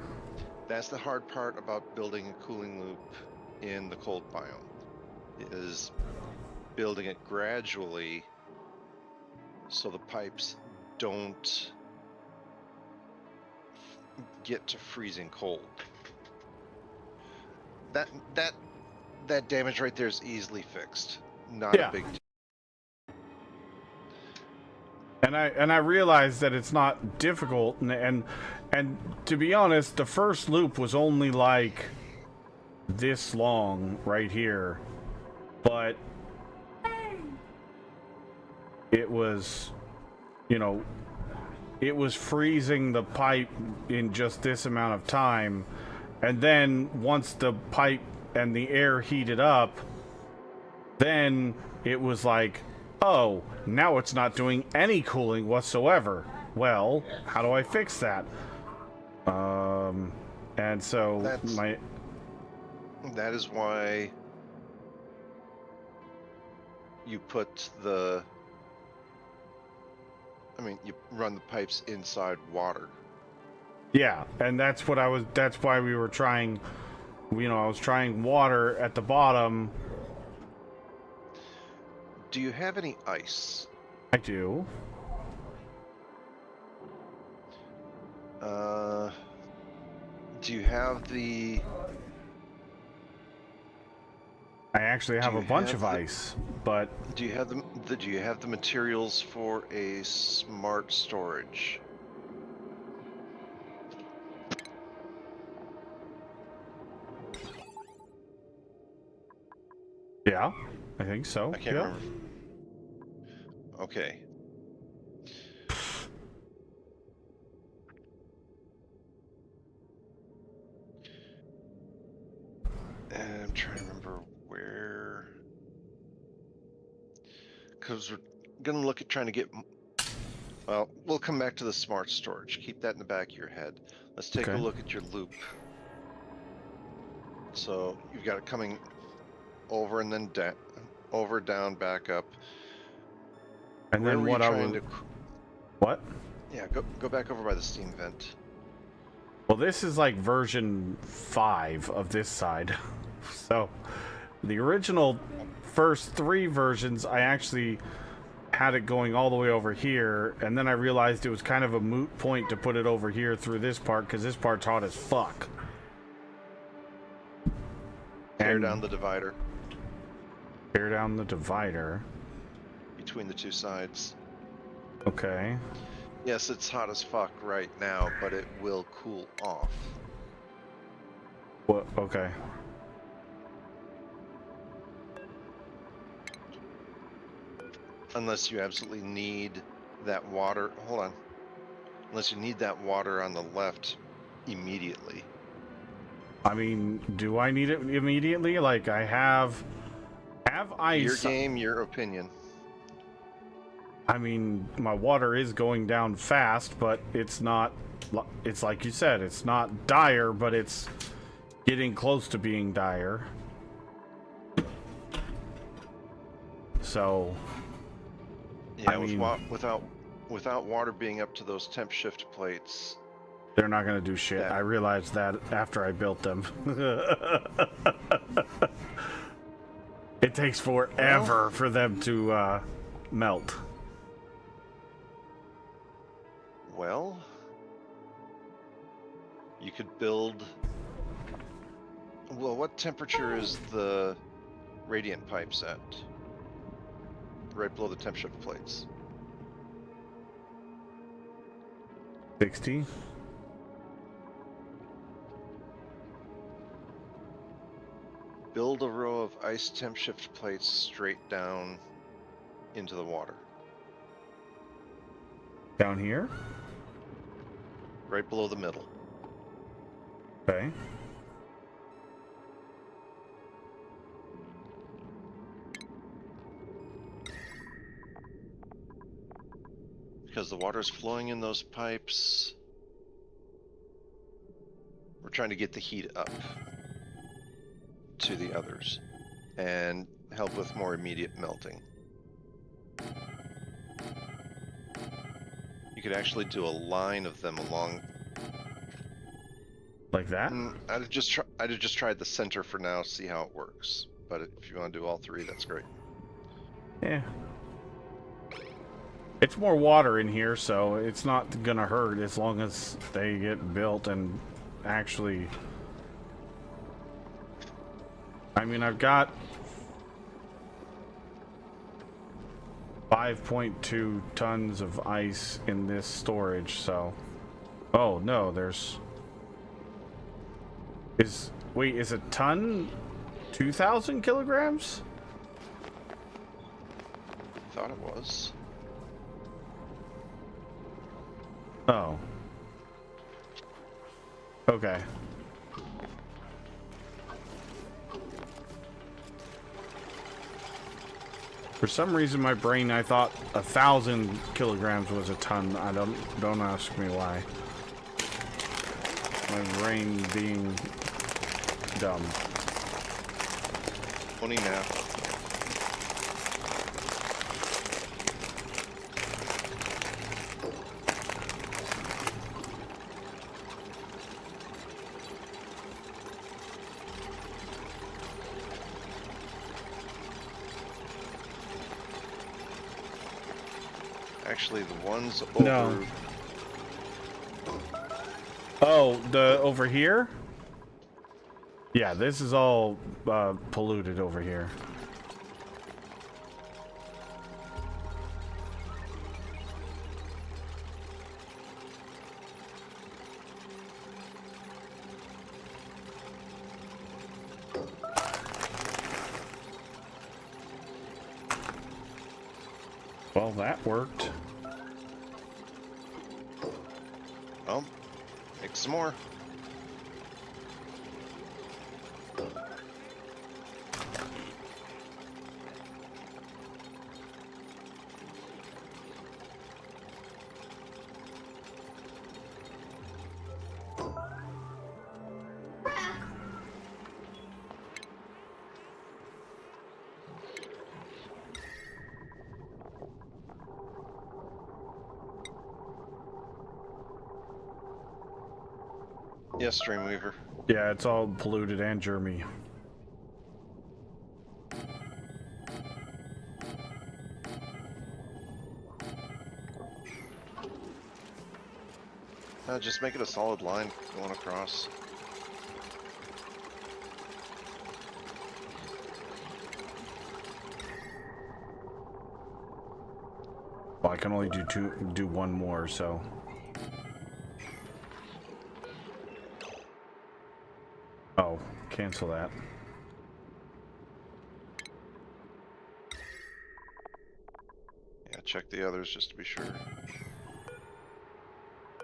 A: That's the hard part about building a cooling loop in the cold biome, is building it gradually so the pipes don't get to freezing cold. That damage right there is easily fixed. Not
B: Yeah.
A: a big deal.
B: And I realized that it's not difficult, and to be honest, the first loop was only like this long right here, but it was, you know, it was freezing the pipe in just this amount of time, and then once the pipe and the air heated up, then it was like, oh, now it's not doing any cooling whatsoever. Well, how do I fix that? And so
A: that is why you put you run the pipes inside water.
B: Yeah, and that's why we were trying, you know, I was trying water at the bottom.
A: Do you have any ice?
B: I do.
A: Do you have the...
B: I actually have a bunch of
A: the-
B: ice, but
A: Do you have do you have the materials for a smart storage?
B: yeah, I think so.
A: I can't
B: yeah.
A: remember. Okay. And I'm trying to remember where... Because we're going to look at trying to get... Well, we'll come back to the smart storage. Keep that in the back of your head. Let's take a
B: Okay.
A: look at your loop. So you've got it coming over and then down, over, down, back up.
B: And
A: Where
B: then
A: were
B: what
A: you
B: I
A: trying
B: was...
A: to...
B: What?
A: Yeah, go back over by the steam vent.
B: Well, this is like version 5 of this side. So, the original first 3 versions, I actually had it going all the way over here, and then I realized it was kind of a moot point to put it over here through this part, because this part's hot as fuck.
A: Tear
B: And
A: down the divider
B: tear down the divider.
A: between the two sides.
B: Okay.
A: Yes, it's hot as fuck right now, but it will cool off.
B: What? Okay.
A: Unless you absolutely need that water. Hold on. Unless you need that water on the left immediately.
B: I mean, do I need it immediately? Like, I have ice.
A: Your game, your opinion.
B: I mean, my water is going down fast, but it's not, it's like you said, it's not dire, but it's getting close to being dire. So,
A: Yeah,
B: I mean,
A: without water being up to those temp shift plates.
B: they're not going to do shit.
A: Yeah.
B: I realized that after I built them. It takes forever for them to melt.
A: Well, you could build... Well, what temperature is the radiant pipes at? Right below the temp shift plates.
B: 60?
A: Build a row of ice temp shift plates straight down into the water.
B: Down here?
A: Right below the middle.
B: Okay.
A: Because the water is flowing in those pipes. We're trying to get the heat up. to the others and help with more immediate melting. You could actually do a line of them along.
B: Like that?
A: I'd have just tried the center for now, see how it works. But if you want to do all three, that's great.
B: Yeah. It's more water in here, so it's not gonna hurt as long as they get built and actually... I mean, I've got 5.2 tons of ice in this storage, so... Oh, no, there's... Wait, is a ton 2,000 kilograms?
A: I thought it was.
B: Oh. Okay. For some reason, my brain, I thought 1,000 kilograms was a ton. Don't ask me why. My brain being dumb.
A: Funny math. Actually, the ones over...
B: No. Oh, the over here? Yeah, this is all polluted over here. Well, that worked.
A: Well, make some more. Yes, Dreamweaver.
B: Yeah, it's all polluted and germy.
A: Just make it a solid line going across.
B: Well, I can only do one more, so. Oh, cancel that.
A: Yeah, check the others just to be sure.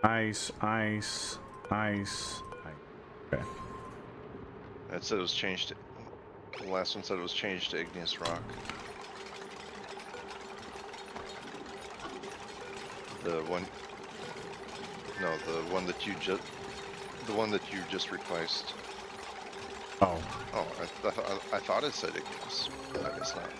B: Ice, ice, ice. Okay.
A: That said it was changed to... The last one said it was changed to igneous rock. The one... No, the one that you just... The one that you just replaced.
B: Oh.
A: Oh, I thought it said igneous. I guess not.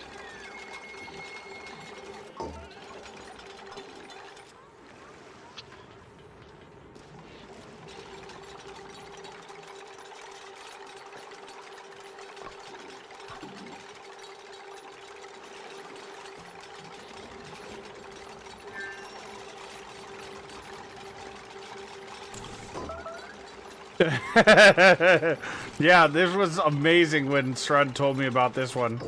B: Yeah, this was amazing when Strud told me about this one.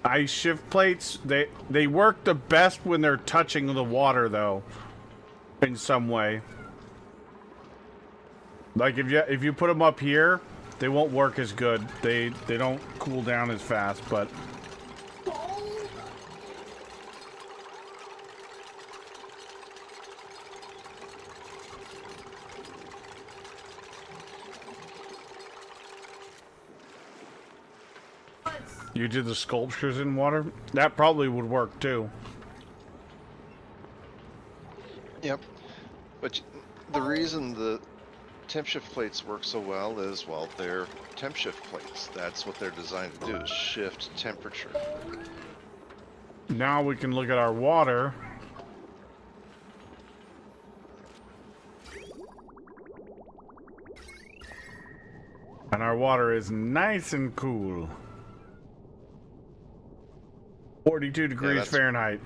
B: Ice shift plates, they work the best when they're touching the water though, in some way. Like if you put them up here, they won't work as good. They don't cool down as fast, but you did the sculptures in water? That probably would work too.
A: Yep. But the reason temp shift plates work so well is, well, they're temp shift plates. That's what they're designed to do, is shift temperature.
B: Now we can look at our water. And our water is nice and cool. 42 degrees Fahrenheit.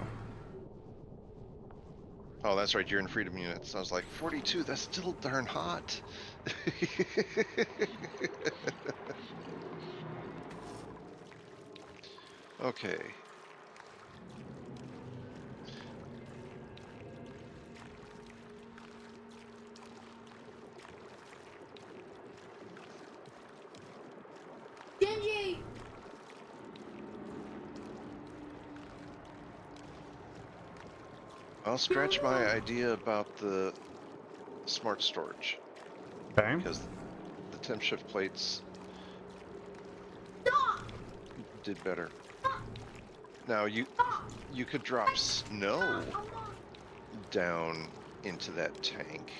A: Oh, that's right, you're in freedom units. I was like, 42, that's still darn hot. Okay.
F: Genji!
A: I'll scratch my idea about the smart storage,
B: Okay.
A: because the temp shift plates did better. Now you could drop snow down into that tank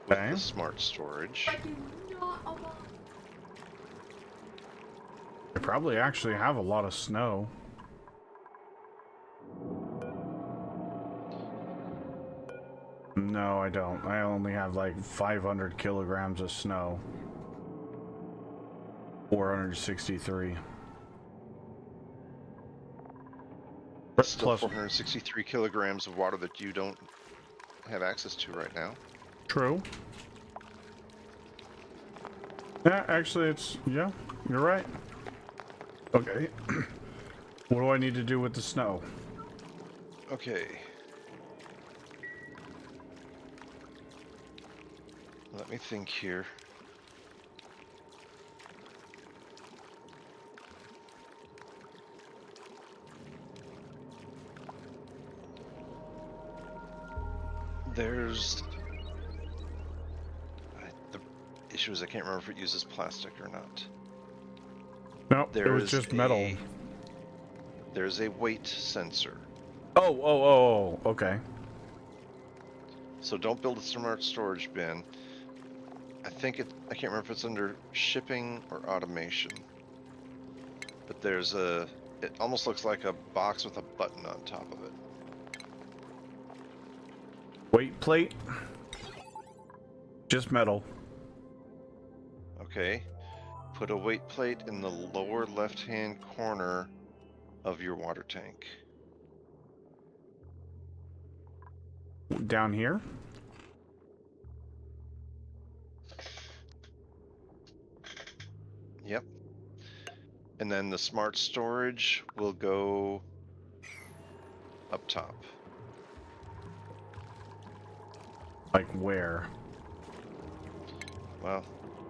A: with
B: Okay.
A: the smart storage.
B: They probably actually have a lot of snow. No, I don't. I only have like 500 kilograms of snow. 463.
A: That's still
B: Plus-
A: 463 kilograms of water that you don't have access to right now.
B: True. Yeah, actually, yeah, you're right. Okay. What do I need to do with the snow?
A: Okay. Let me think here. There's... the issue is I can't remember if it uses plastic or not.
B: Nope, it was just metal.
A: There's a weight sensor.
B: Oh, okay.
A: So don't build a smart storage bin. I can't remember if it's under shipping or automation. But it almost looks like a box with a button on top of it.
B: Weight plate? Just metal.
A: Okay. Put a weight plate in the lower left-hand corner of your water tank.
B: Down here?
A: Yep. And then the smart storage will go up top.
B: Like where?
A: Well,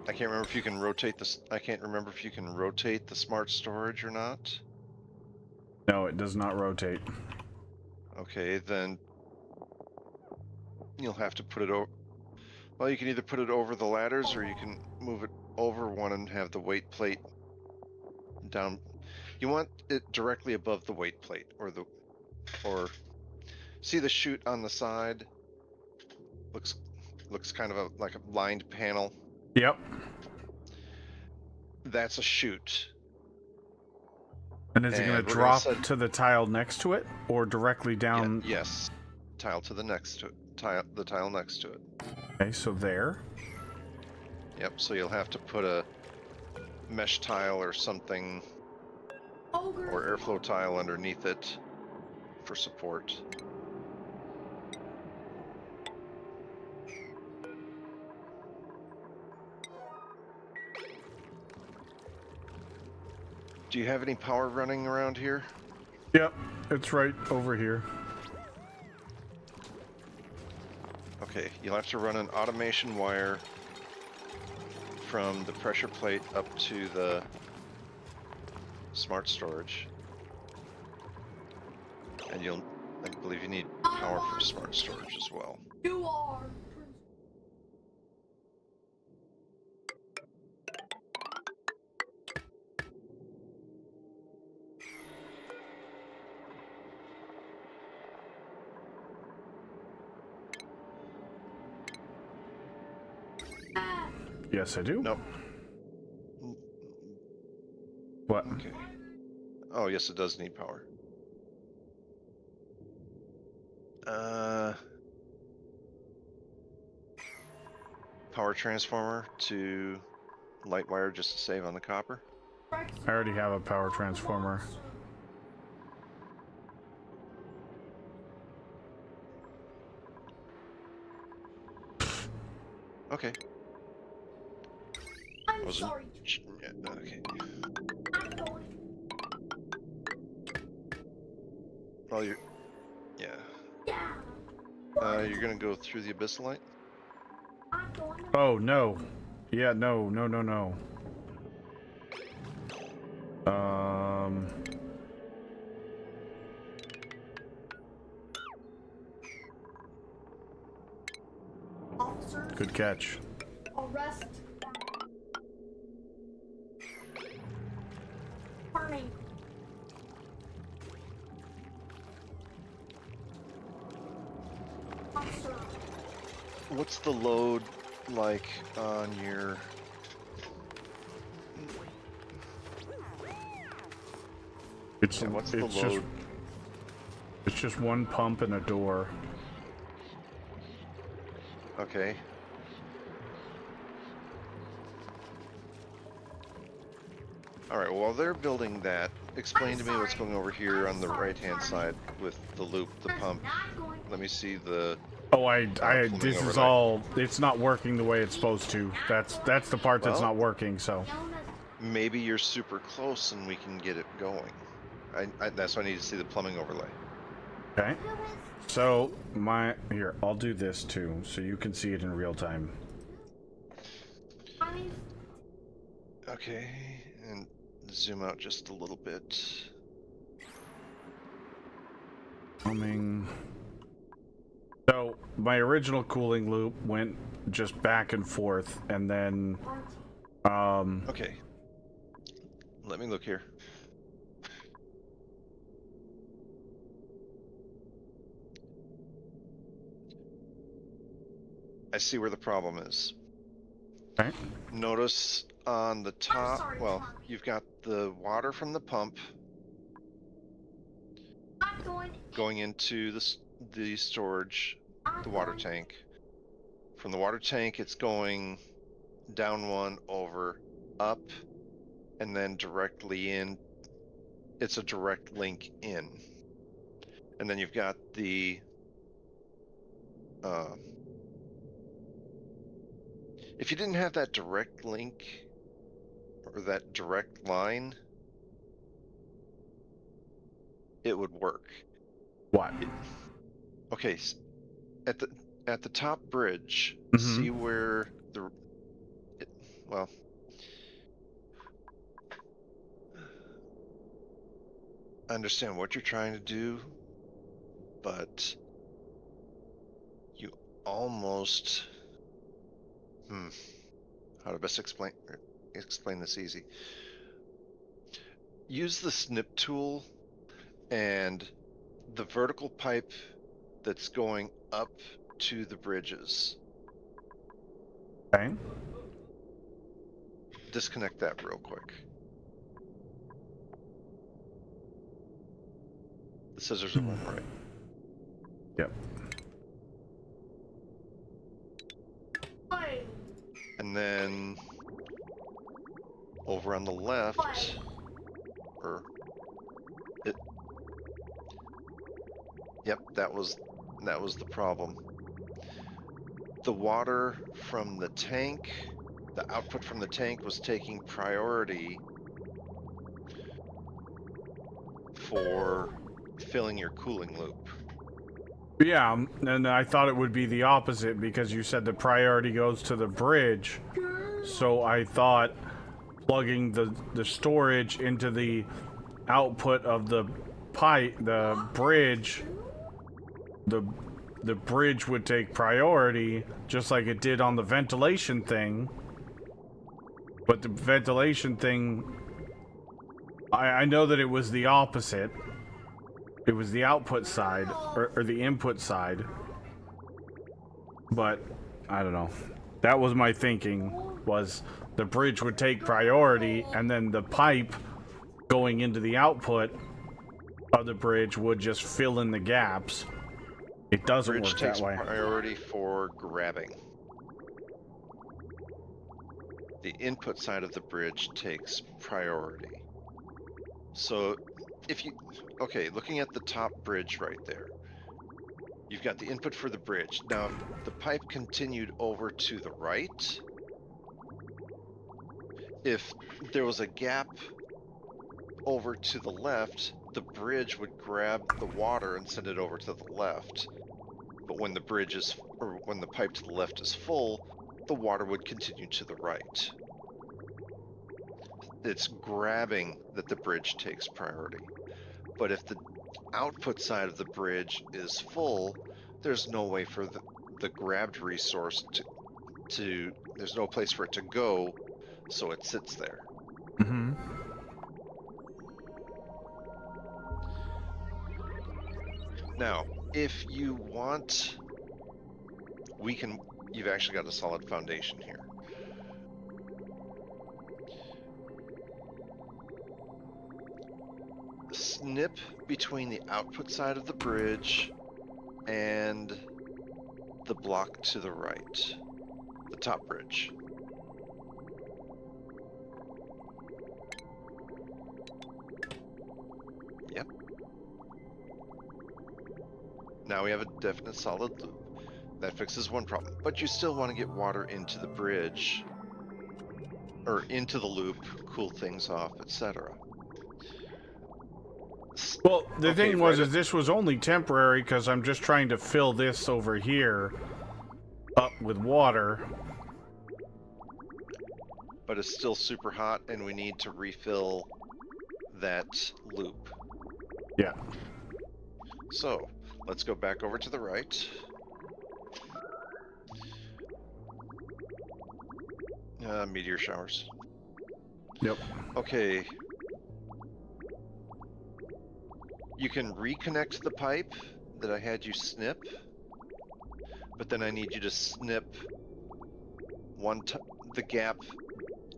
A: I can't remember if you can rotate this. I can't remember if you can rotate the smart storage or not.
B: No, it does not rotate.
A: Okay, then you'll have to put it over. Well, you can either put it over the ladders or you can move it over one and have the weight plate down. You want it directly above the weight plate or see the chute on the side? Looks kind of like a lined panel.
B: Yep.
A: That's a chute.
B: And is it going
A: And
B: to
A: we're gonna
B: drop to the tile next to it or directly down?
A: Yes. Tile to the next to it. The tile next to it.
B: Okay, so there.
A: Yep, so you'll have to put a mesh tile or something or airflow tile underneath it for support. Do you have any power running around here?
B: Yep, it's right over here.
A: Okay, you'll have to run an automation wire from the pressure plate up to the smart storage. And I believe you need power for smart storage as well.
F: You are.
B: Yes, I do.
A: Nope.
B: What?
A: Okay. Oh, yes, it does need power. Power transformer to light wire just to save on the copper.
B: I already have a power transformer.
A: Okay.
F: I'm
A: Wasn't.
F: sorry.
A: Yeah, okay.
F: I'm going.
A: Well, you're. Yeah.
F: Yeah.
A: You're gonna go through the abyssalite.
F: I'm going.
B: Oh no. Yeah, no.
F: Officers,
B: Good catch.
F: arrest. Turning. Officer.
A: What's the load like on your?
B: It's
A: Yeah, what's the
B: it's
A: load?
B: just one pump and a door.
A: Okay. All right. Well, while they're building that, explain to me what's going over here on the right-hand side with the loop, the pump. Let me see the.
B: Oh,
A: plumbing
B: this is
A: overlay.
B: all. It's not working the way it's supposed to. That's the part that's
A: Well-
B: not working. So
A: Maybe you're super close and we can get it going. That's why I need to see the plumbing overlay.
B: okay. So here, I'll do this too, so you can see it in real time.
A: Okay, and zoom out just a little bit.
B: Plumbing. So my original cooling loop went just back and forth, and then
A: Okay. Let me look here. I see where the problem is.
B: okay.
A: Notice on the top,
F: sorry,
A: well,
F: Tommy.
A: you've got the water from the pump
F: I'm going.
A: going into the storage, the water tank. From the water tank, it's going down one, over, up, and then directly in. It's a direct link in. And then you've got the if you didn't have that direct link or that direct line, it would work.
B: What?
A: Okay, at the top bridge,
B: Mhm.
A: see where well, I understand what you're trying to do, but you almost how to best explain this easy. Use the snip tool and the vertical pipe that's going up to the bridges.
B: Okay.
A: Disconnect that real quick. The scissors are going right.
B: Yep.
F: Play.
A: And then over on the left, or it. Yep, that was the problem. The water from the tank, the output from the tank was taking priority for filling your cooling loop.
B: Yeah, and I thought it would be the opposite because you said the priority goes to the bridge. So I thought plugging the storage into the output of the pipe, the bridge would take priority just like it did on the ventilation thing. But the ventilation thing, I know that it was the opposite. It was the output side, or the input side. But, I don't know. That was my thinking. was the bridge would take priority, and then the pipe going into the output of the bridge would just fill in the gaps. It doesn't
A: Bridge
B: work
A: takes
B: that way.
A: priority for grabbing. The input side of the bridge takes priority. So if you, okay, looking at the top bridge right there, you've got the input for the bridge. Now, if the pipe continued over to the right, if there was a gap over to the left, the bridge would grab the water and send it over to the left. But when the bridge is, or when the pipe to the left is full, the water would continue to the right. It's grabbing that the bridge takes priority. But if the output side of the bridge is full, there's no way for the grabbed resource to there's no place for it to go, so it sits there.
B: Mm-hmm.
A: Now, if you want, you've actually got a solid foundation here. Snip between the output side of the bridge and the block to the right, the top bridge. Yep. Now we have a definite solid loop. That fixes one problem, but you still want to get water into the bridge, or into the loop, cool things off, etc.
B: Well, the
A: Okay,
B: thing was,
A: right
B: is this was only temporary because I'm just trying to fill this over here up with water.
A: But it's still super hot, and we need to refill that loop.
B: Yeah.
A: So, let's go back over to the right. Meteor showers.
B: Yep.
A: Okay. You can reconnect the pipe that I had you snip, but then I need you to snip the gap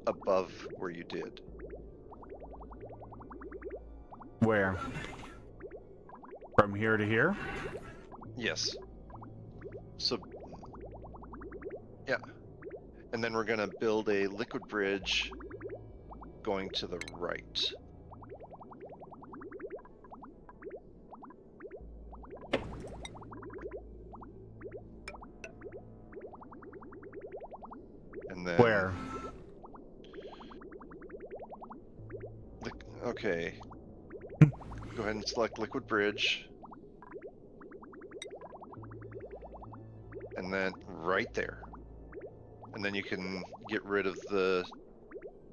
A: above where you did.
B: Where? From here to here?
A: Yes. So, yeah. And then we're gonna build a liquid bridge going to the right. And then
B: Where?
A: Okay. Go ahead and select liquid bridge. And then right there. And then you can get rid of the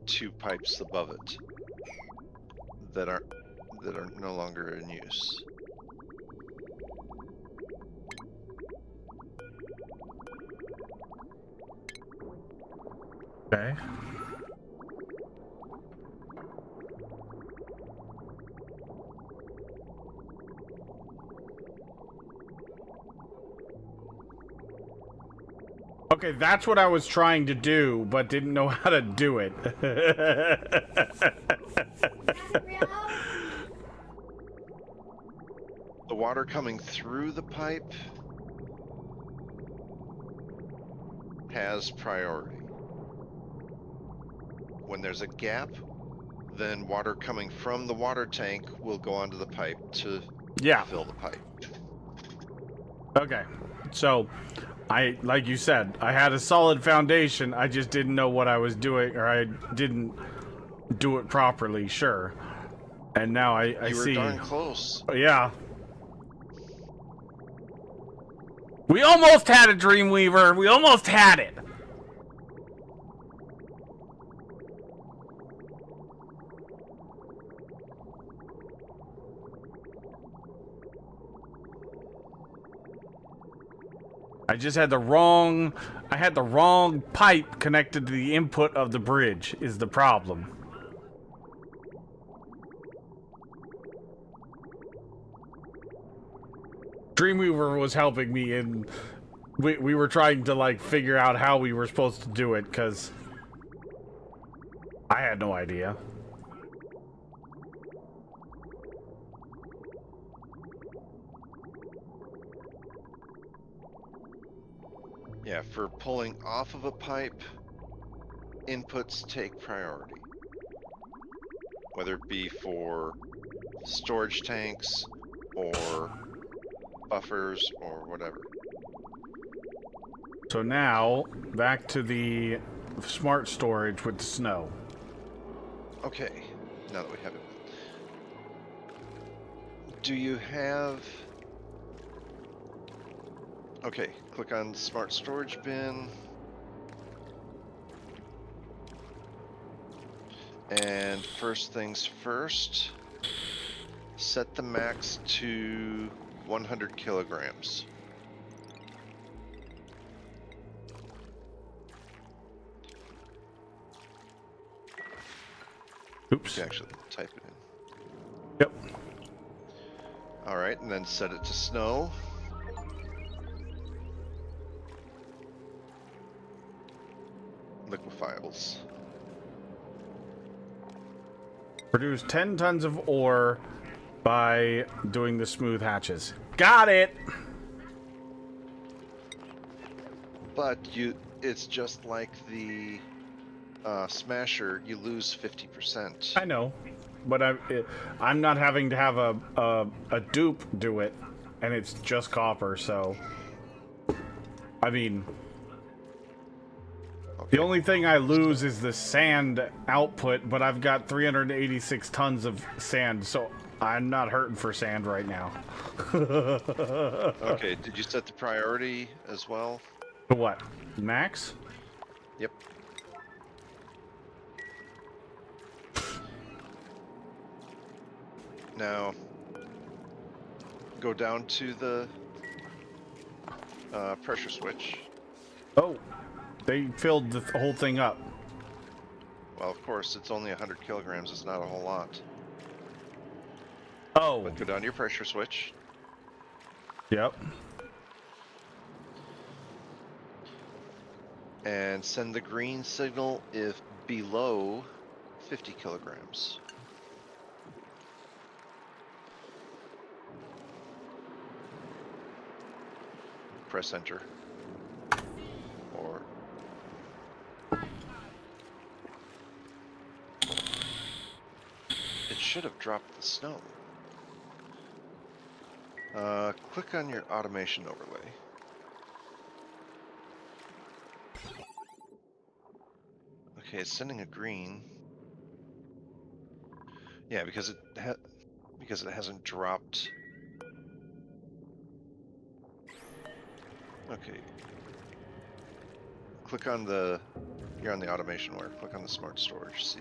A: two pipes above it that are no longer in use.
B: Okay. Okay, that's what I was trying to do, but didn't know how to do it.
A: The water coming through the pipe has priority. When there's a gap, then water coming from the water tank will go onto the pipe to fill the pipe.
B: Okay, so like you said, I had a solid foundation. I just didn't know what I was doing, or I didn't do it properly. Sure, and now I
A: You were
B: see.
A: darn close.
B: Yeah. We almost had a Dreamweaver. We almost had it. I just had the wrong pipe connected to the input of the bridge is the problem. Dreamweaver was helping me, and we were trying to like figure out how we were supposed to do it, because I had no idea.
A: Yeah, for pulling off of a pipe, inputs take priority. Whether it be for storage tanks or buffers or whatever.
B: So now, back to the smart storage with the snow.
A: Okay, now that we have it. Do you have... Okay, click on smart storage bin. And first things first, set the max to 100 kilograms.
B: Oops.
A: You can actually type it in.
B: Yep.
A: All right, and then set it to snow. Liquefiables.
B: Produce 10 tons of ore by doing the smooth hatches. Got it!
A: But it's just like the Smasher, you lose 50%.
B: I know, but I'm not having to have a dupe do it, and it's just copper, so... I mean...
A: Okay.
B: The only thing I lose is the sand output, but I've got 386 tons of sand, so I'm not hurting for sand right now.
A: Okay, did you set the priority as well?
B: To what? Max?
A: Yep. Now, go down to the pressure switch.
B: Oh, they filled the whole thing up.
A: Well, of course, it's only 100 kilograms. It's not a whole lot.
B: Oh.
A: But go down to your pressure switch.
B: Yep.
A: And send the green signal if below 50 kilograms. Press enter. Or... It should have dropped the snow. Click on your automation overlay. Okay, it's sending a green. Yeah, because it hasn't dropped. Okay. Click on the... You're on the automation wire. Click on the smart storage. See.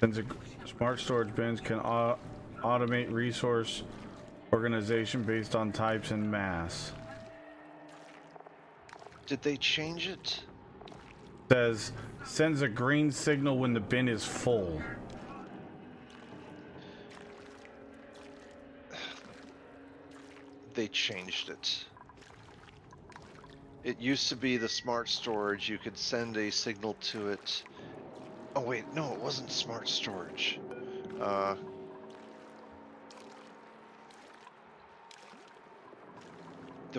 B: Since smart storage bins can automate resource organization based on types and mass.
A: Did they change it?
B: Says sends a green signal when the bin is full.
A: They changed it. It used to be the smart storage. You could send a signal to it. Oh wait, no, it wasn't smart storage. There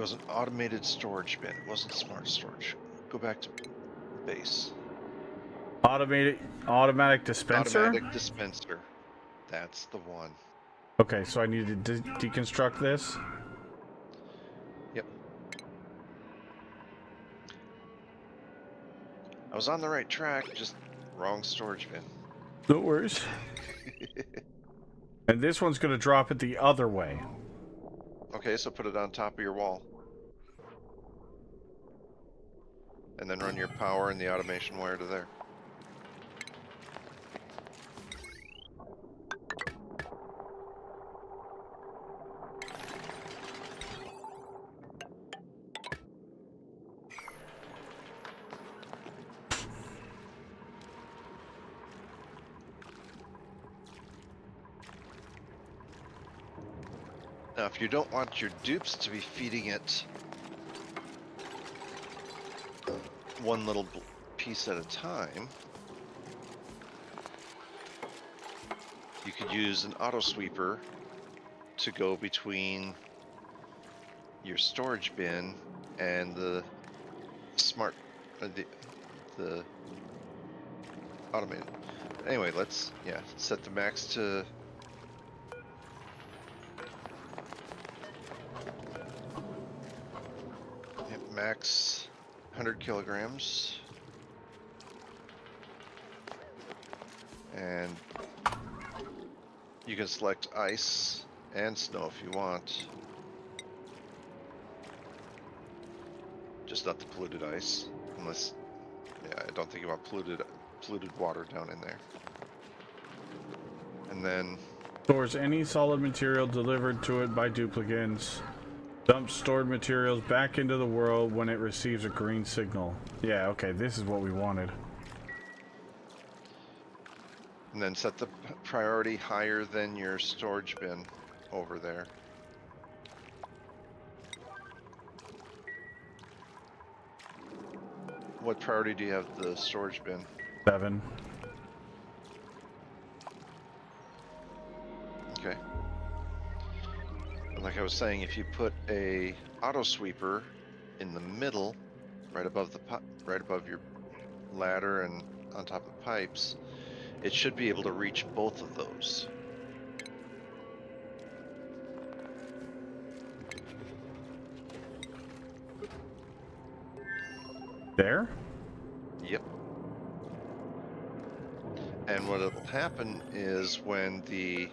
A: was an automated storage bin. It wasn't smart storage. Go back to base.
B: Automatic dispenser?
A: Automatic dispenser. That's the one.
B: Okay, so I need to deconstruct this.
A: Yep. I was on the right track, just wrong storage bin.
B: No worries. And this one's going to drop it the other way.
A: Okay, so put it on top of your wall. And then run your power and the automation wire to there. Now, if you don't want your dupes to be feeding it one little piece at a time, you could use an auto sweeper to go between your storage bin and the smart, the automated. Anyway, let's set the max to max 100 kilograms, and you can select ice and snow if you want, just not the polluted ice, unless, yeah, I don't think you want polluted water down in there. And then
B: Stores any solid material delivered to it by duplicants. Dumps stored materials back into the world when it receives a green signal. Yeah, okay, this is what we wanted.
A: and then set the priority higher than your storage bin over there. What priority do you have the storage bin?
B: 7.
A: Okay. And like I was saying, if you put a auto sweeper in the middle, right above your ladder and on top of the pipes, it should be able to reach both of those.
B: There?
A: Yep. And what will happen is when the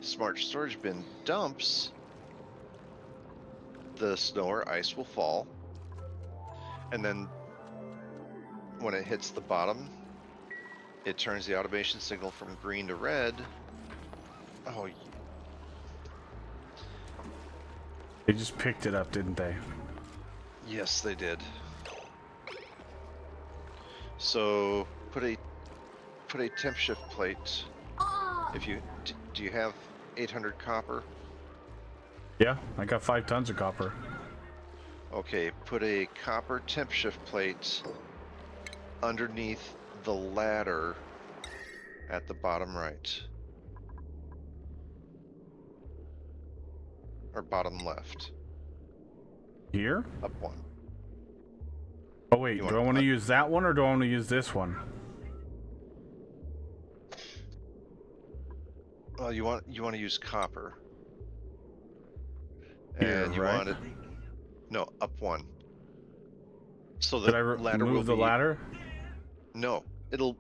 A: smart storage bin dumps, the snow or ice will fall, and then when it hits the bottom, it turns the automation signal from green to red. Oh,
B: They just picked it up, didn't they?
A: yes, they did. So put a temp shift plate. If you do you have 800 copper?
B: Yeah, I got 5 tons of copper.
A: Okay, put a copper temp shift plate underneath the ladder at the bottom right. Or bottom left.
B: Here?
A: Up one.
B: Oh wait,
A: You
B: do I
A: want
B: want to use that one or do I want to use this one?
A: Well, you want to use copper.
B: Here,
A: And you
B: right?
A: want it. No, up one. So
B: Did
A: the
B: I
A: ladder will
B: move the
A: be.
B: ladder?
A: No, the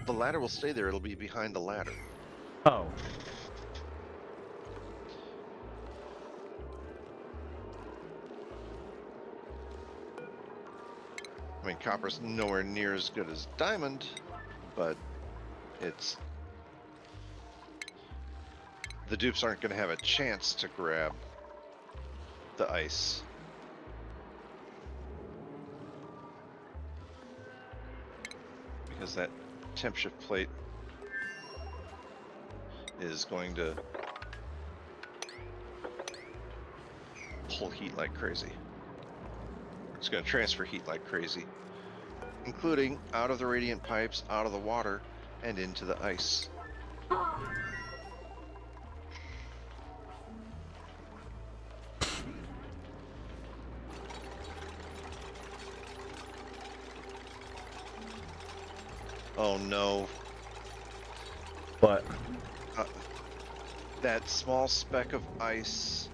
A: ladder will stay there. It'll be behind the ladder.
B: Oh.
A: I mean, copper's nowhere near as good as diamond, but the dupes aren't going to have a chance to grab the ice. Because that temp shift plate is going to pull heat like crazy. It's going to transfer heat like crazy, including out of the radiant pipes, out of the water, and into the ice. Oh no.
B: What?
A: That small speck of ice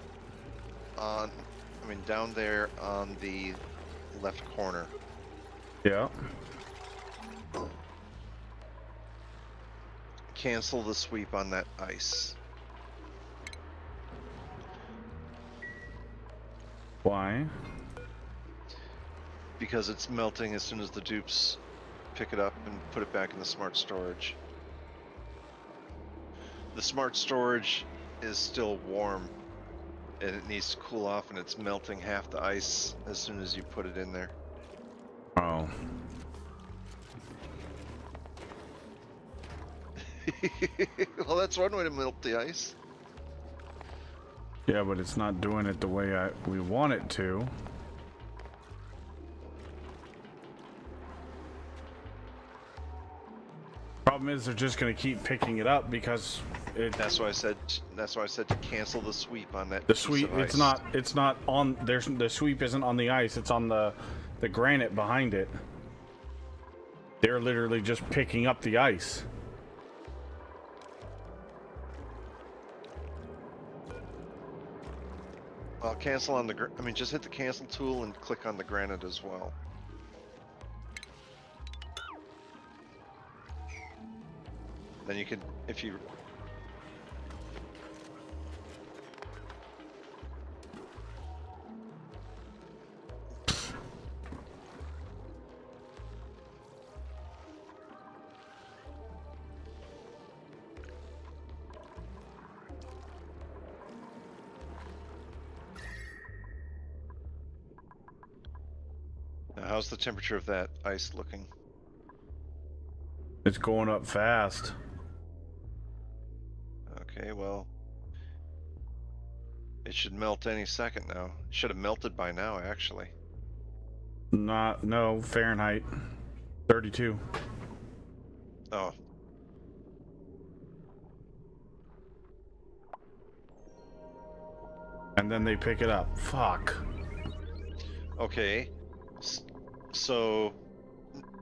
A: down there on the left corner.
B: Yeah.
A: Cancel the sweep on that ice.
B: Why?
A: Because it's melting as soon as the dupes pick it up and put it back in the smart storage. The smart storage is still warm and it needs to cool off, and it's melting half the ice as soon as you put it in there.
B: Oh.
A: Well, that's one way to melt the ice.
B: Yeah, but it's not doing it the way we want it to. Problem is, they're just gonna keep picking it up because
A: That's why I said. That's why I said to cancel the sweep on that.
B: the
A: piece
B: sweep.
A: of
B: It's
A: ice.
B: not. It's not on. The sweep isn't on the ice. It's on the granite behind it. They're literally just picking up the ice.
A: Well, cancel on the. I mean, just hit the cancel tool and click on the granite as well. Then you can, if you. Now, how's the temperature of that ice looking?
B: It's going up fast.
A: Okay, well, it should melt any second now. It should have melted by now, actually.
B: No, Fahrenheit. 32.
A: Oh.
B: And then they pick it up. Fuck.
A: Okay. So,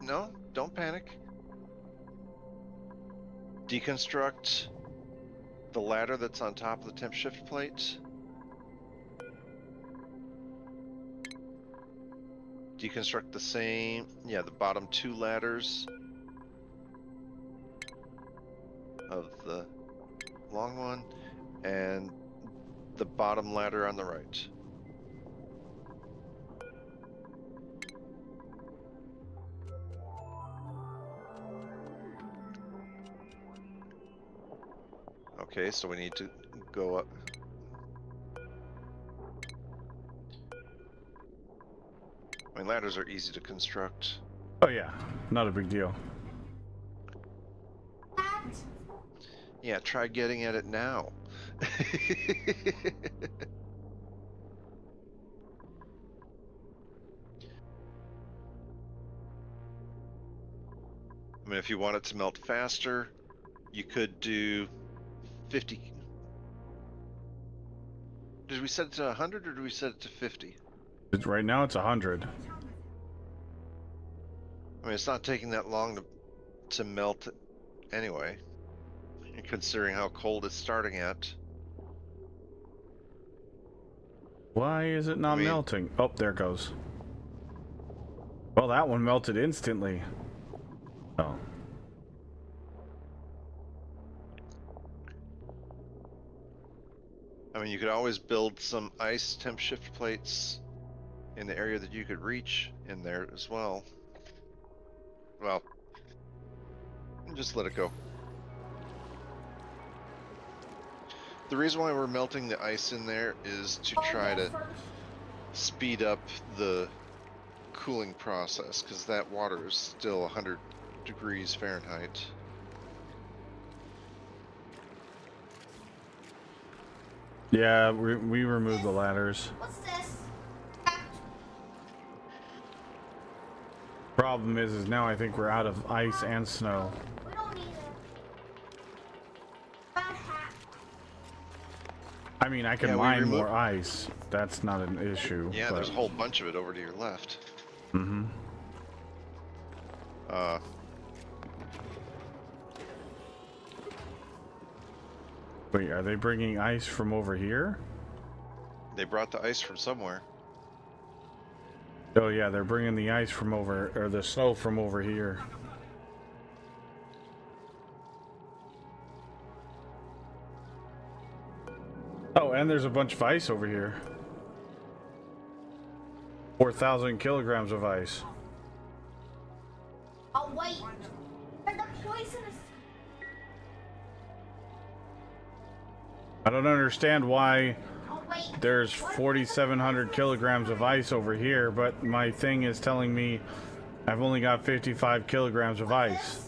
A: no, don't panic. Deconstruct the ladder that's on top of the temp shift plate. Deconstruct the same, yeah, the bottom two ladders of the long one and the bottom ladder on the right. Okay, so we need to go up. I mean, ladders are easy to construct.
B: Oh yeah, not a big deal.
A: Yeah, try getting at it now. I mean, if you want it to melt faster, you could do 50. Did we set it to 100 or did we set it to 50?
B: Right now it's 100.
A: I mean, it's not taking that long to melt anyway, considering how cold it's starting at.
B: Why is it not melting? Oh, there it goes. Well, that one melted instantly. Oh.
A: I mean, you could always build some ice temp shift plates in the area that you could reach in there as well. Well, just let it go. The reason why we're melting the ice in there is to try to speed up the cooling process, because that water is still 100 degrees Fahrenheit.
B: Yeah, we removed the ladders.
F: What's this?
B: Problem is now I think we're out of ice and snow.
F: We don't need it. Bad hat.
B: I mean, I can
A: Yeah, we
B: mine
A: removed-
B: more ice. That's not an issue.
A: Yeah,
B: but...
A: there's a whole bunch of it over to your left.
B: Mm-hmm. Wait, are they bringing ice from over here?
A: They brought the ice from somewhere.
B: Oh yeah, they're bringing the ice from over, or the snow from over here. Oh, and there's a bunch of ice over here. 4,000 kilograms of ice.
F: Oh, wait. But the poisonous.
B: I don't understand why
F: Oh, wait.
B: there's 4,700 kilograms of ice over here, but my thing is telling me I've only got 55 kilograms of ice.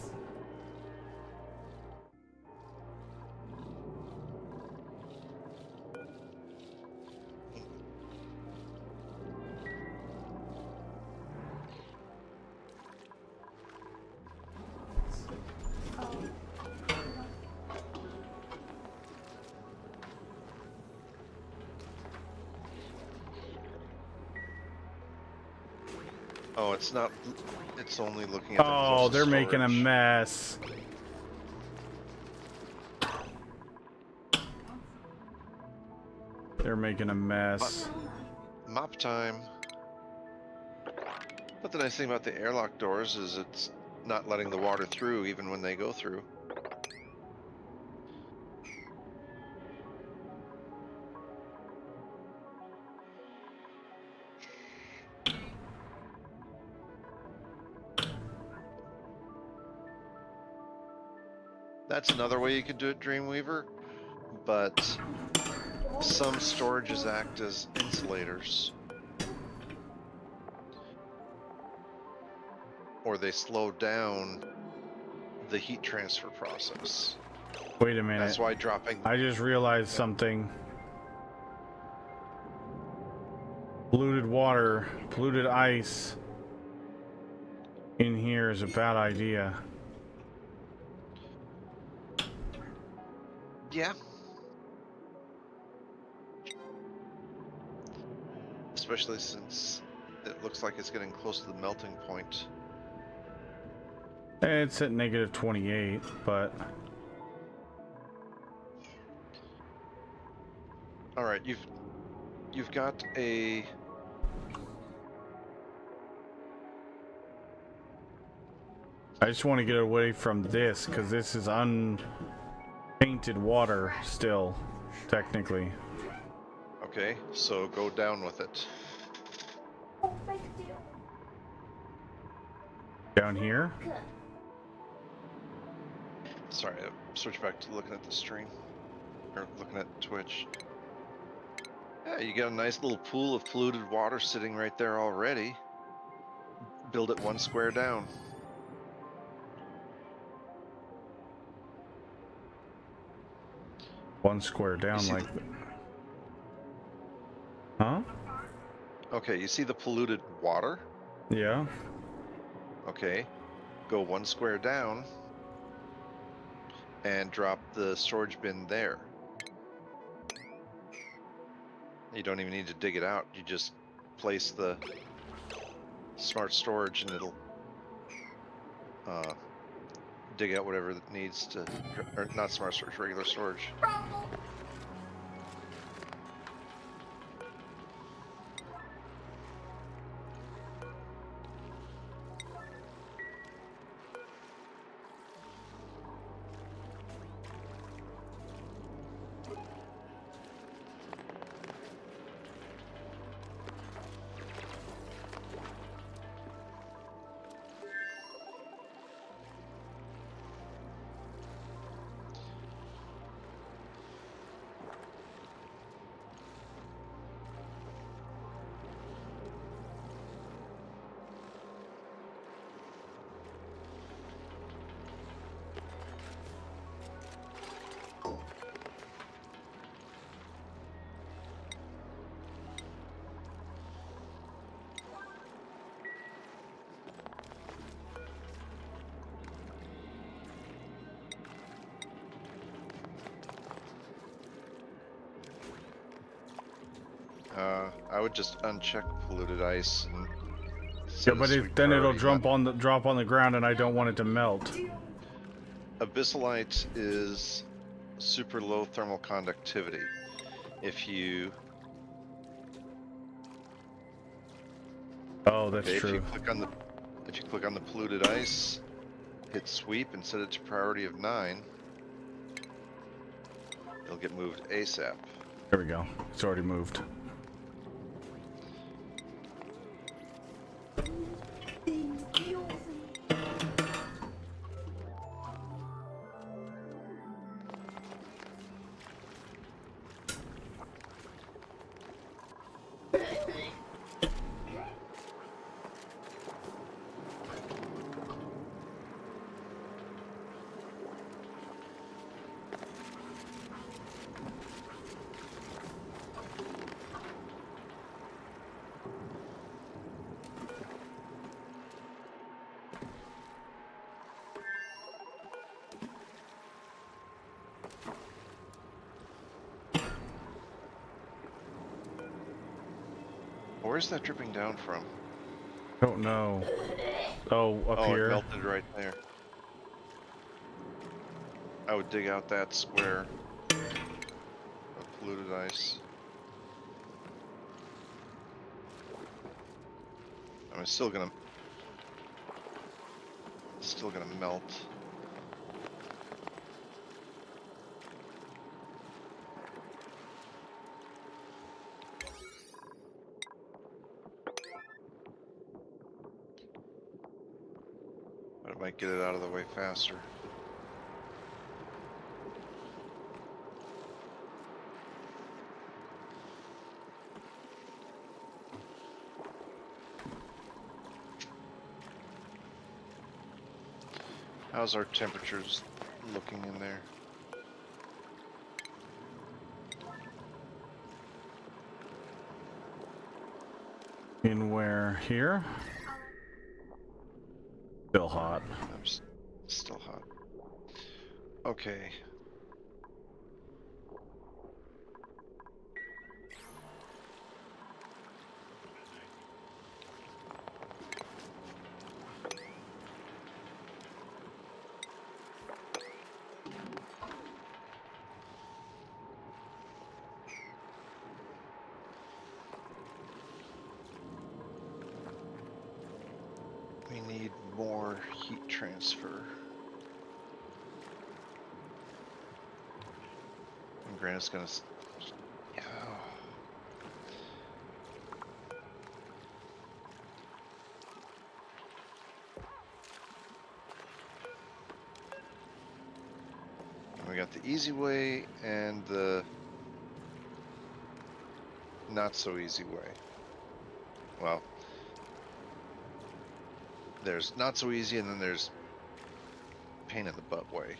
A: Oh, it's not. It's only looking at the
B: Oh,
A: closest
B: they're making a
A: storage.
B: mess. They're making a mess.
A: Mop time. But the nice thing about the airlock doors is it's not letting the water through even when they go through. That's another way you could do it, Dreamweaver, but some storages act as insulators. Or they slow down the heat transfer process.
B: Wait a minute.
A: That's why dropping...
B: I just realized something. Polluted water, polluted ice in here is a bad idea.
A: Yeah. Especially since it looks like it's getting close to the melting point.
B: It's at negative 28, but...
A: Alright, you've got a...
B: I just want to get away from this, because this is unpainted water still, technically.
A: Okay, so go down with it.
F: Oh, big deal.
B: Down here?
A: Sorry, switch back to looking at the stream. Or looking at Twitch. Yeah, you got a nice little pool of polluted water sitting right there already. Build it 1 square down.
B: One square down
A: see
B: like... Huh?
A: Okay, you see the polluted water?
B: Yeah.
A: Okay, go 1 square down and drop the storage bin there. You don't even need to dig it out. You just place the smart storage and it'll dig out whatever it needs to, or not smart storage, regular storage. I would just uncheck polluted ice and
B: Yeah, but then it'll drop on the ground, and I don't want it to melt.
A: Abyssalite is super low thermal conductivity. If you
B: Oh, that's
A: okay,
B: true.
A: if you click on the polluted ice, hit sweep and set it to priority of 9, it'll get moved ASAP.
B: There we go. It's already moved.
A: Where's that dripping down from?
B: Don't know. Oh, up
A: Oh, it
B: here.
A: melted right there. I would dig out that square of polluted ice. I'm still gonna melt. But it might get it out of the way faster. How's our temperatures looking in there?
B: In where? Here? Still hot.
A: I'm still hot. Okay. We need more heat transfer. And Grant's gonna. Yeah. And we got the easy way and the not so easy way. Well, there's not so easy, and then there's pain in the butt way.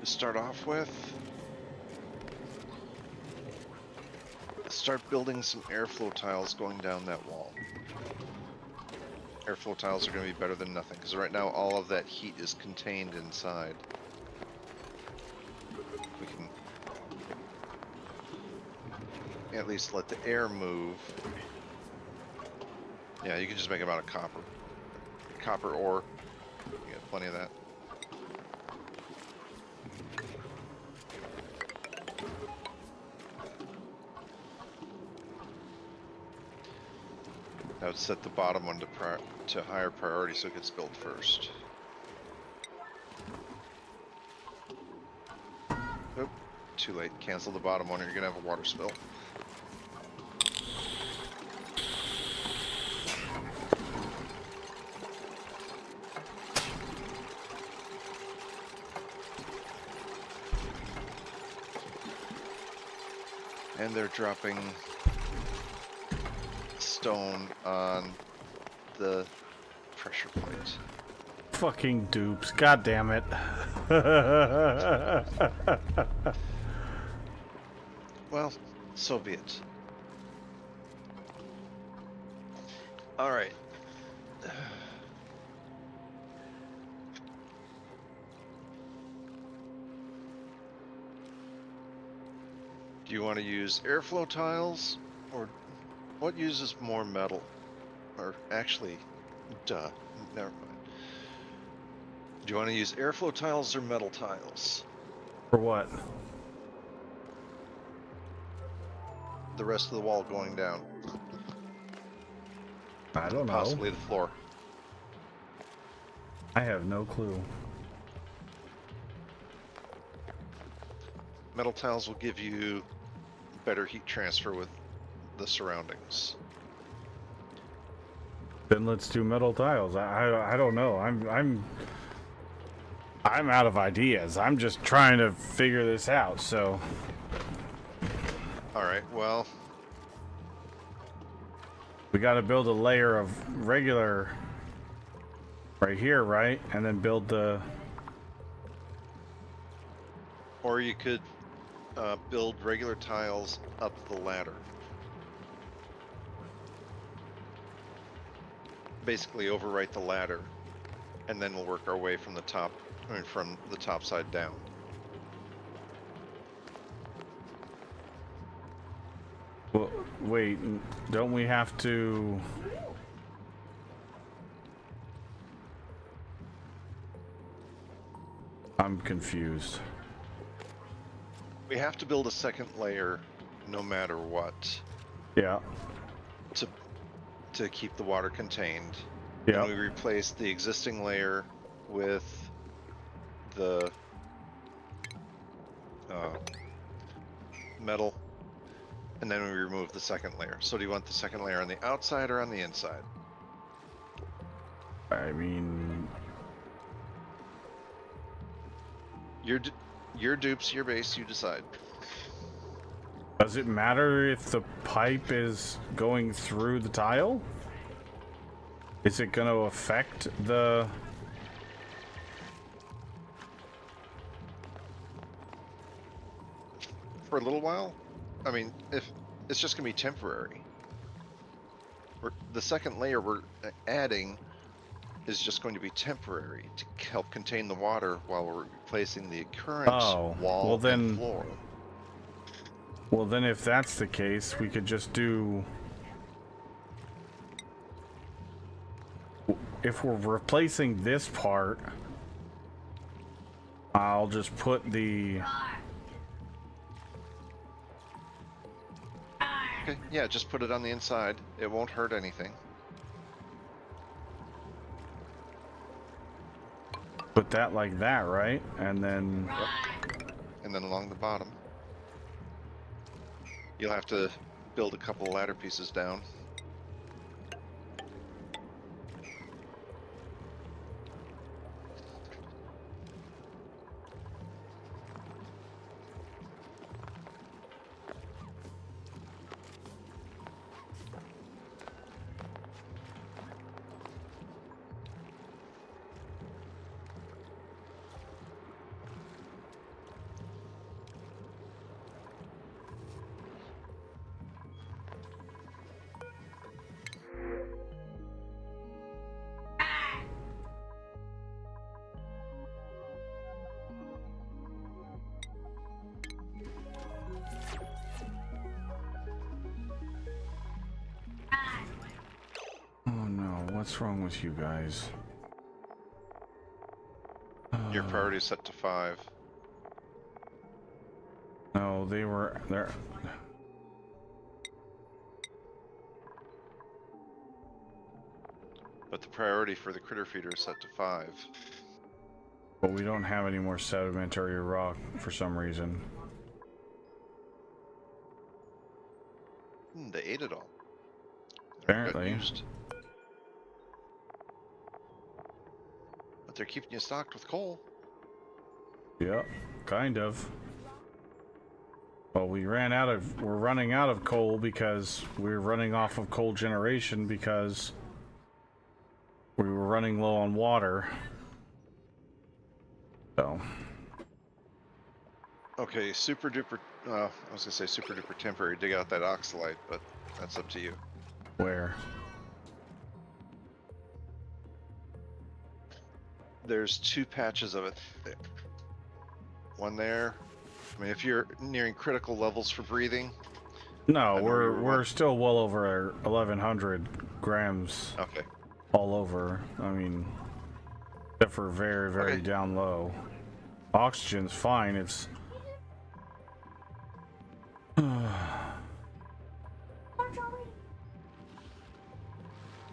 A: To start off with, start building some airflow tiles going down that wall. Airflow tiles are going to be better than nothing, because right now all of that heat is contained inside. We can at least let the air move. Yeah, you can just make them out of copper. Copper ore. You got plenty of that. I would set the bottom one to higher priority so it gets built first. Oop, too late. Cancel the bottom one or you're gonna have a water spill. And they're dropping stone on the pressure plate.
B: Fucking dupes. God damn it.
A: Well, so be it. All right. Do you want to use airflow tiles, or what uses more metal? Or actually, duh, never mind. Do you want to use airflow tiles or metal tiles?
B: For what?
A: The rest of the wall going down.
B: I don't know.
A: Possibly the floor.
B: I have no clue.
A: Metal tiles will give you better heat transfer with the surroundings.
B: Then let's do metal tiles. I don't know. I'm out of ideas. I'm just trying to figure this out. So.
A: All right. Well,
B: We got to build a layer of regular Right here, right? And then build the...
A: Or you could build regular tiles up the ladder. Basically overwrite the ladder, and then we'll work our way from the top, from the top side down.
B: Well, wait, don't we have to... I'm confused.
A: We have to build a second layer no matter what
B: Yeah.
A: to keep the water contained.
B: Yeah.
A: And we replace the existing layer with the metal, and then we remove the second layer. So do you want the second layer on the outside or on the inside?
B: I mean...
A: Your dupes, your base, you decide.
B: Does it matter if the pipe is going through the tile? Is it going to affect the...
A: For a little while? I mean, if it's just gonna be temporary. The second layer we're adding is just going to be temporary to help contain the water while we're replacing the current wall and floor.
B: Well, then if that's the case, we could just do... If we're replacing this part, I'll just put the...
A: Okay, yeah, just put it on the inside. It won't hurt anything.
B: Put that like that, right? And then...
A: Yep. And then along the bottom. You'll have to build a couple ladder pieces down.
B: What's wrong with you guys?
A: Your priority is set to 5.
B: No, they were there.
A: But the priority for the critter feeder is set to 5.
B: But we don't have any more sedimentary rock for some reason.
A: They ate it all.
B: Apparently.
A: But they're keeping you stocked with coal.
B: Yep, kind of. Well, we're running out of coal because we're running off of coal generation because we were running low on water. So.
A: Okay, super duper, I was gonna say super duper temporary, dig out that oxalite, but that's up to you.
B: Where?
A: There's 2 patches of it. One there. I mean, if you're nearing critical levels for breathing.
B: No, we're still well over 1,100 grams.
A: Okay.
B: All over. I mean, except for very, very down low. Oxygen's fine. It's.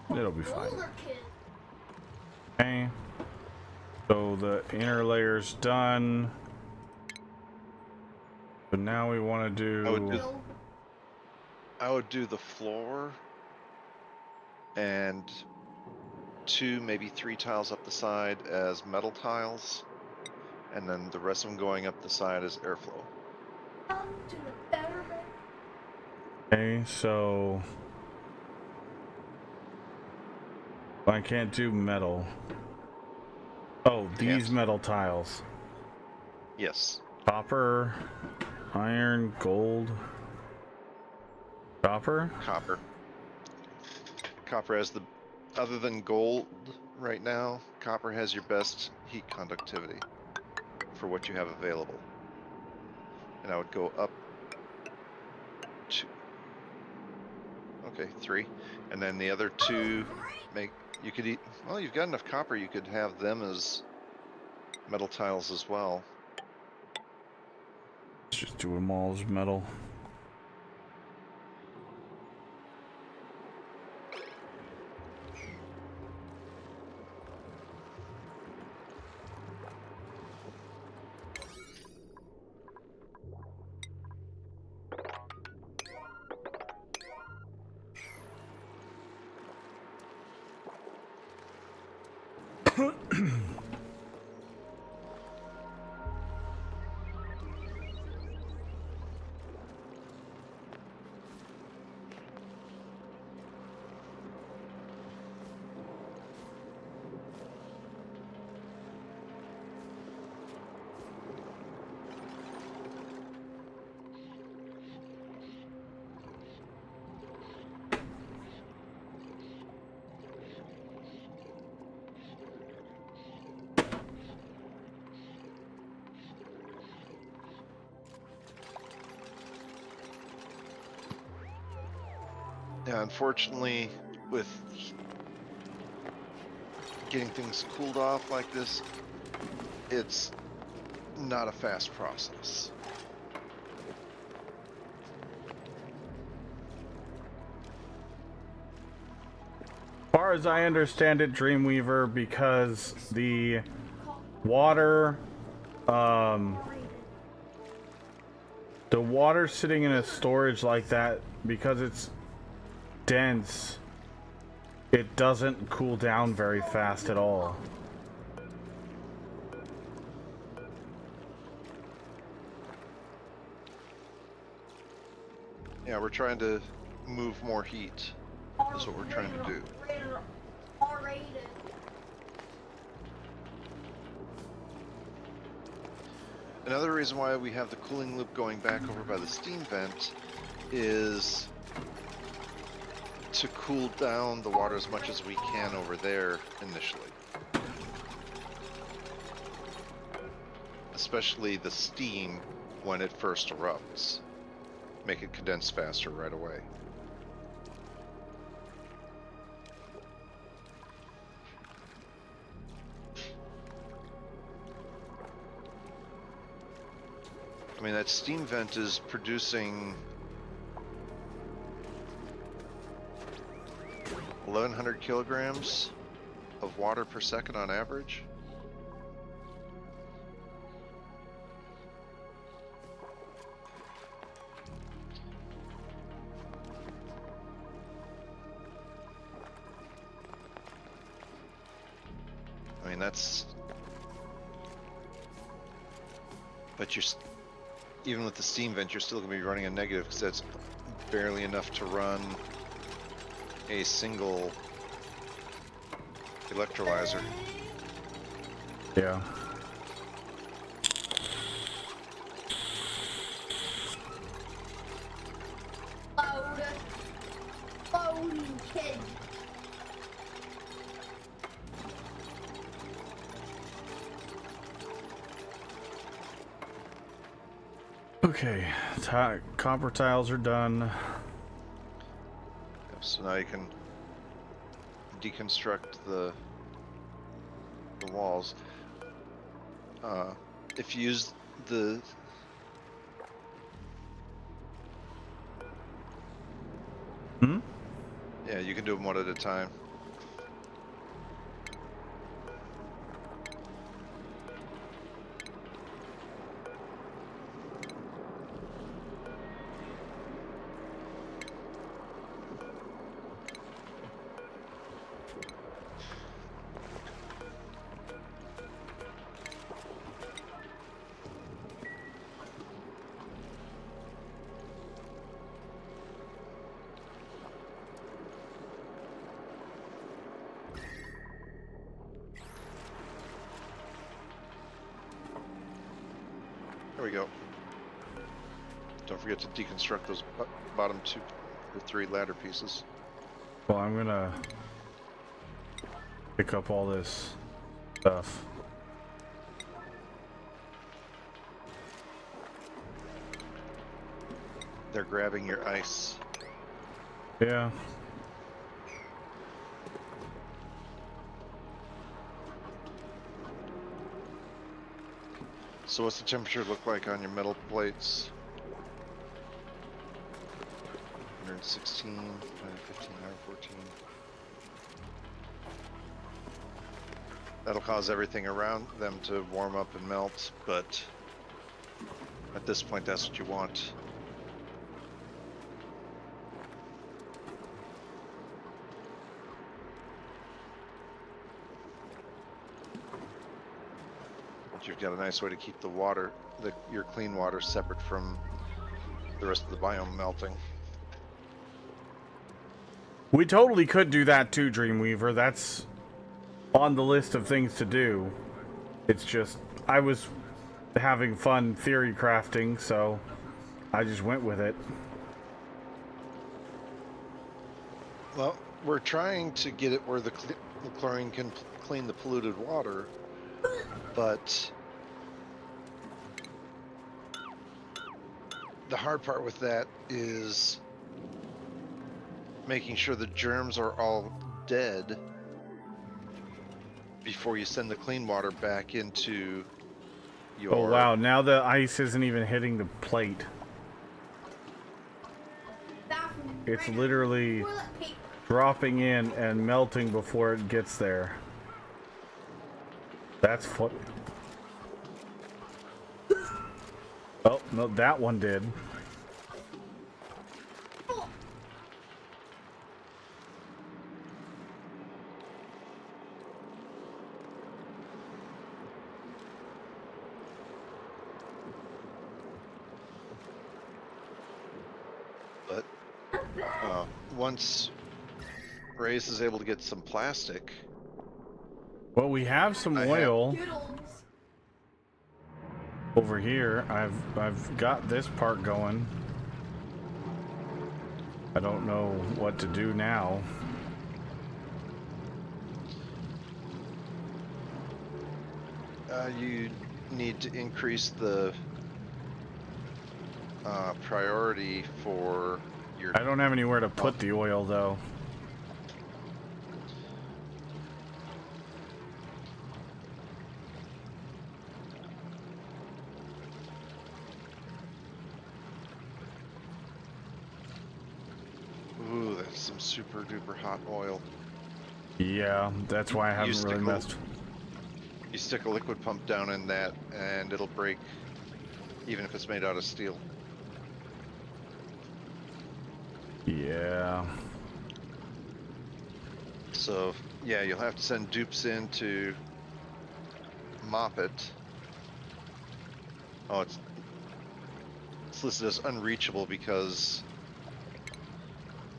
B: It'll be fine. Okay. So the inner layer's done. But now we want to do...
A: I would do the floor and 2, maybe 3 tiles up the side as metal tiles, and then the rest of them going up the side as airflow.
B: Okay, so I can't do metal. Oh, these
A: Can't.
B: metal tiles.
A: Yes.
B: Copper, iron, gold. Copper?
A: Copper. Copper has the, other than gold right now, copper has your best heat conductivity for what you have available. And I would go up to, okay, 3. And then the other 2 make, you could eat, well, you've got enough copper, you could have them as metal tiles as well.
B: Let's just do them all as metal.
A: Yeah, unfortunately, with getting things cooled off like this, it's not a fast process.
B: As far as I understand it, Dreamweaver, because the water, the water sitting in a storage like that, because it's dense, it doesn't cool down very fast at all.
A: Yeah, we're trying to move more heat. Is what we're trying to do. Another reason why we have the cooling loop going back over by the steam vent is to cool down the water as much as we can over there initially. Especially the steam when it first erupts. Make it condense faster right away. I mean, that steam vent is producing 1,100 kilograms of water per second on average. I mean, that's, but you're, even with the steam vent, you're still going to be running a negative because that's barely enough to run a single electrolyzer.
B: Yeah.
F: Loading kid.
B: Okay, copper tiles are done.
A: So now you can deconstruct the walls. If you use the yeah, you can do them one at a time. we go. Don't forget to deconstruct those bottom 2 or 3 ladder pieces.
B: Well, I'm gonna pick up all this stuff.
A: They're grabbing your ice.
B: Yeah.
A: So what's the temperature look like on your metal plates? 116, 115, 114. That'll cause everything around them to warm up and melt, but at this point that's what you want. You've got a nice way to keep the water, your clean water, separate from the rest of the biome melting.
B: We totally could do that too, Dreamweaver. That's on the list of things to do. It's just, I was having fun theory crafting, so I just went with it.
A: Well, we're trying to get it where the chlorine can clean the polluted water, but the hard part with that is making sure the germs are all dead before you send the clean water back into your...
B: Oh wow, now the ice isn't even hitting the plate. It's literally dropping in and melting before it gets there. That's funny. Oh, no, that one did.
A: But once Reyes is able to get some plastic...
B: Well, we have some oil over here. I've got this part going. I don't know what to do now.
A: You need to increase the priority for your...
B: I don't have anywhere to put the oil though.
A: Ooh, that's some super duper hot oil.
B: Yeah, that's why I haven't really messed.
A: You stick a liquid pump down in that and it'll break, even if it's made out of steel.
B: Yeah.
A: So, yeah, you'll have to send dupes in to mop it. Oh, it's listed as unreachable because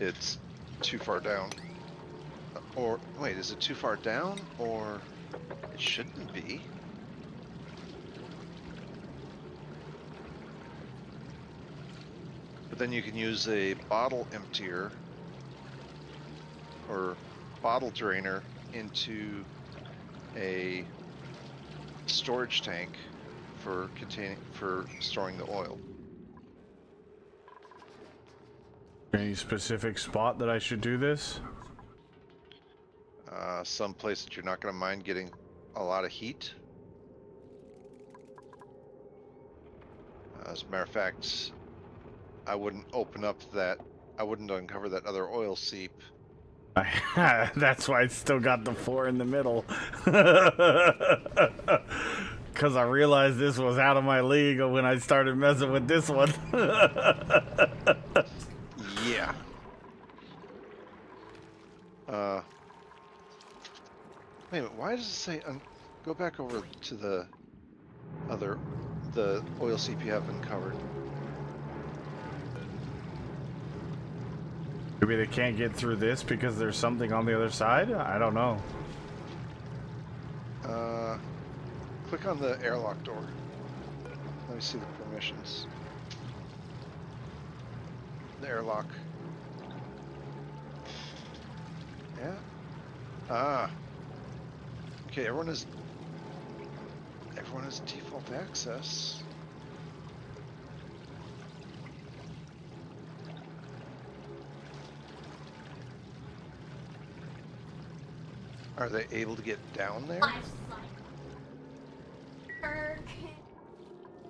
A: it's too far down. Or, wait, is it too far down? Or it shouldn't be. But then you can use a bottle emptier or bottle drainer into a storage tank for storing the oil.
B: Any specific spot that I should do this?
A: Some place that you're not going to mind getting a lot of heat. As a matter of fact, I wouldn't uncover that other oil seep.
B: That's why I still got the 4 in the middle. Because I realized this was out of my league when I started messing with this one.
A: Yeah. Wait a minute, why does it say, go back over to the oil seep you have uncovered.
B: Maybe they can't get through this because there's something on the other side? I don't know.
A: Click on the airlock door. Let me see the missions. The airlock. Yeah. Ah. Okay, everyone has default access. Are they able to get down there?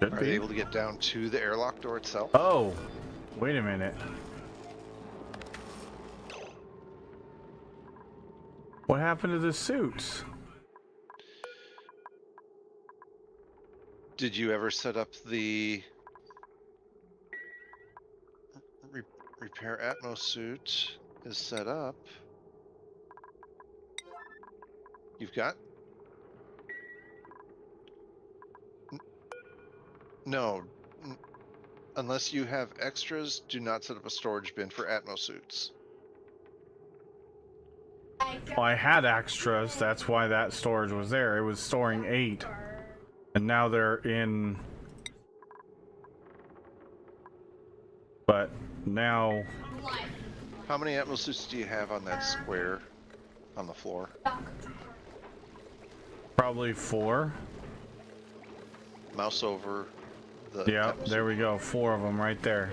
B: Should
A: Are
B: be.
A: they able to get down to the airlock door itself?
B: Oh, wait a minute. What happened to the suits?
A: Did you ever set up the repair Atmos suit is set up? You've got? No. Unless you have extras, do not set up a storage bin for Atmos suits.
B: Well, I had extras, that's why that storage was there. It was storing 8. And now they're in... But now...
A: How many Atmos suits do you have on that square on the floor?
B: Probably 4.
A: Mouse over the
B: Yeah,
A: Atmos
B: there we go. 4 of them right there.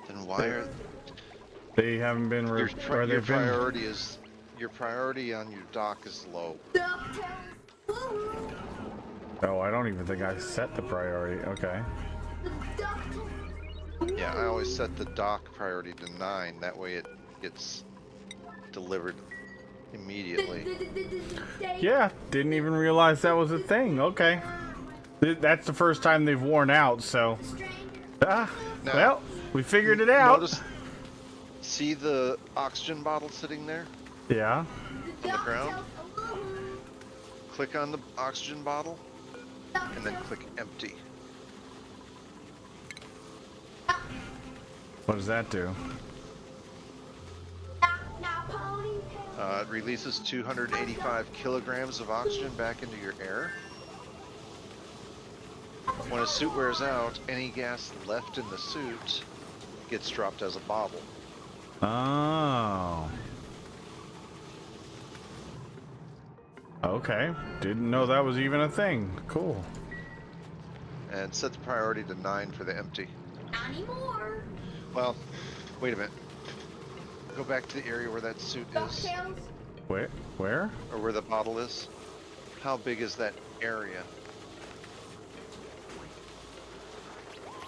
A: Then why are
B: They haven't been...
A: your
B: they've been...
A: priority is your priority on your dock is low?
B: Oh, I don't even think I set the priority. Okay.
A: Yeah, I always set the dock priority to 9. That way it gets delivered immediately.
B: Yeah, didn't even realize that was a thing. Okay. That's the first time they've worn out, so... Ah,
A: Now,
B: well, we figured it out.
A: See the oxygen bottle sitting there
B: Yeah.
A: on the ground? Click on the oxygen bottle, and then click empty.
B: What does that do?
A: It releases 285 kilograms of oxygen back into your air. When a suit wears out, any gas left in the suit gets dropped as a bottle.
B: Oh. Okay. Didn't know that was even a thing. Cool.
A: And set the priority to 9 for the empty.
F: Not anymore.
A: Well, wait a minute. Go back to the area where that suit is,
F: DuckTales.
B: Wait, where?
A: or where the bottle is. How big is that area?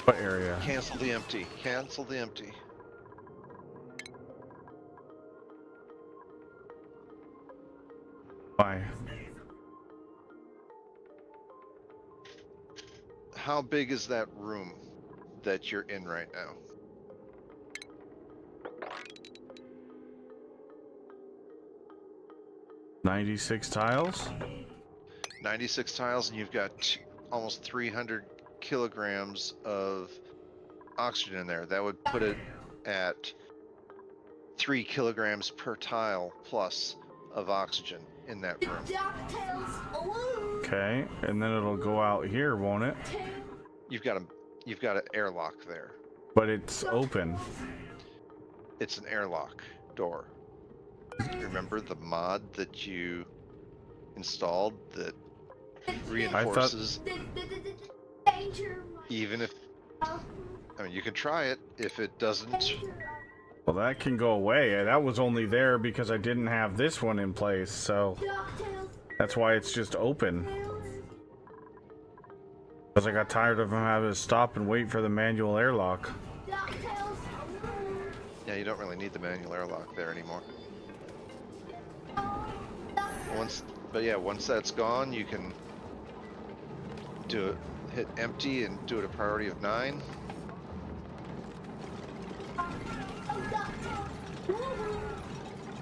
B: What area?
A: Cancel the empty. Cancel the empty.
B: Why?
A: How big is that room that you're in right now?
B: $96 tiles?
A: 96 tiles, and you've got almost 300 kilograms of oxygen in there. That would put it at 3 kilograms per tile plus of oxygen in that room.
F: DuckTales.
B: Okay, and then it'll go out here, won't it?
A: You've got an airlock there.
B: But it's open.
A: It's an airlock door. Remember the mod that you installed that reinforces,
F: Danger.
A: even if, I mean, you can try it. If it doesn't,
B: Well, that can go away. That was only there because I didn't have this one in place, so
F: DuckTales.
B: that's why it's just open. Because I got tired of having to stop and wait for the manual airlock.
F: DuckTales.
A: yeah, you don't really need the manual airlock there anymore. Once that's gone, you can do it, hit empty and do it a priority of 9.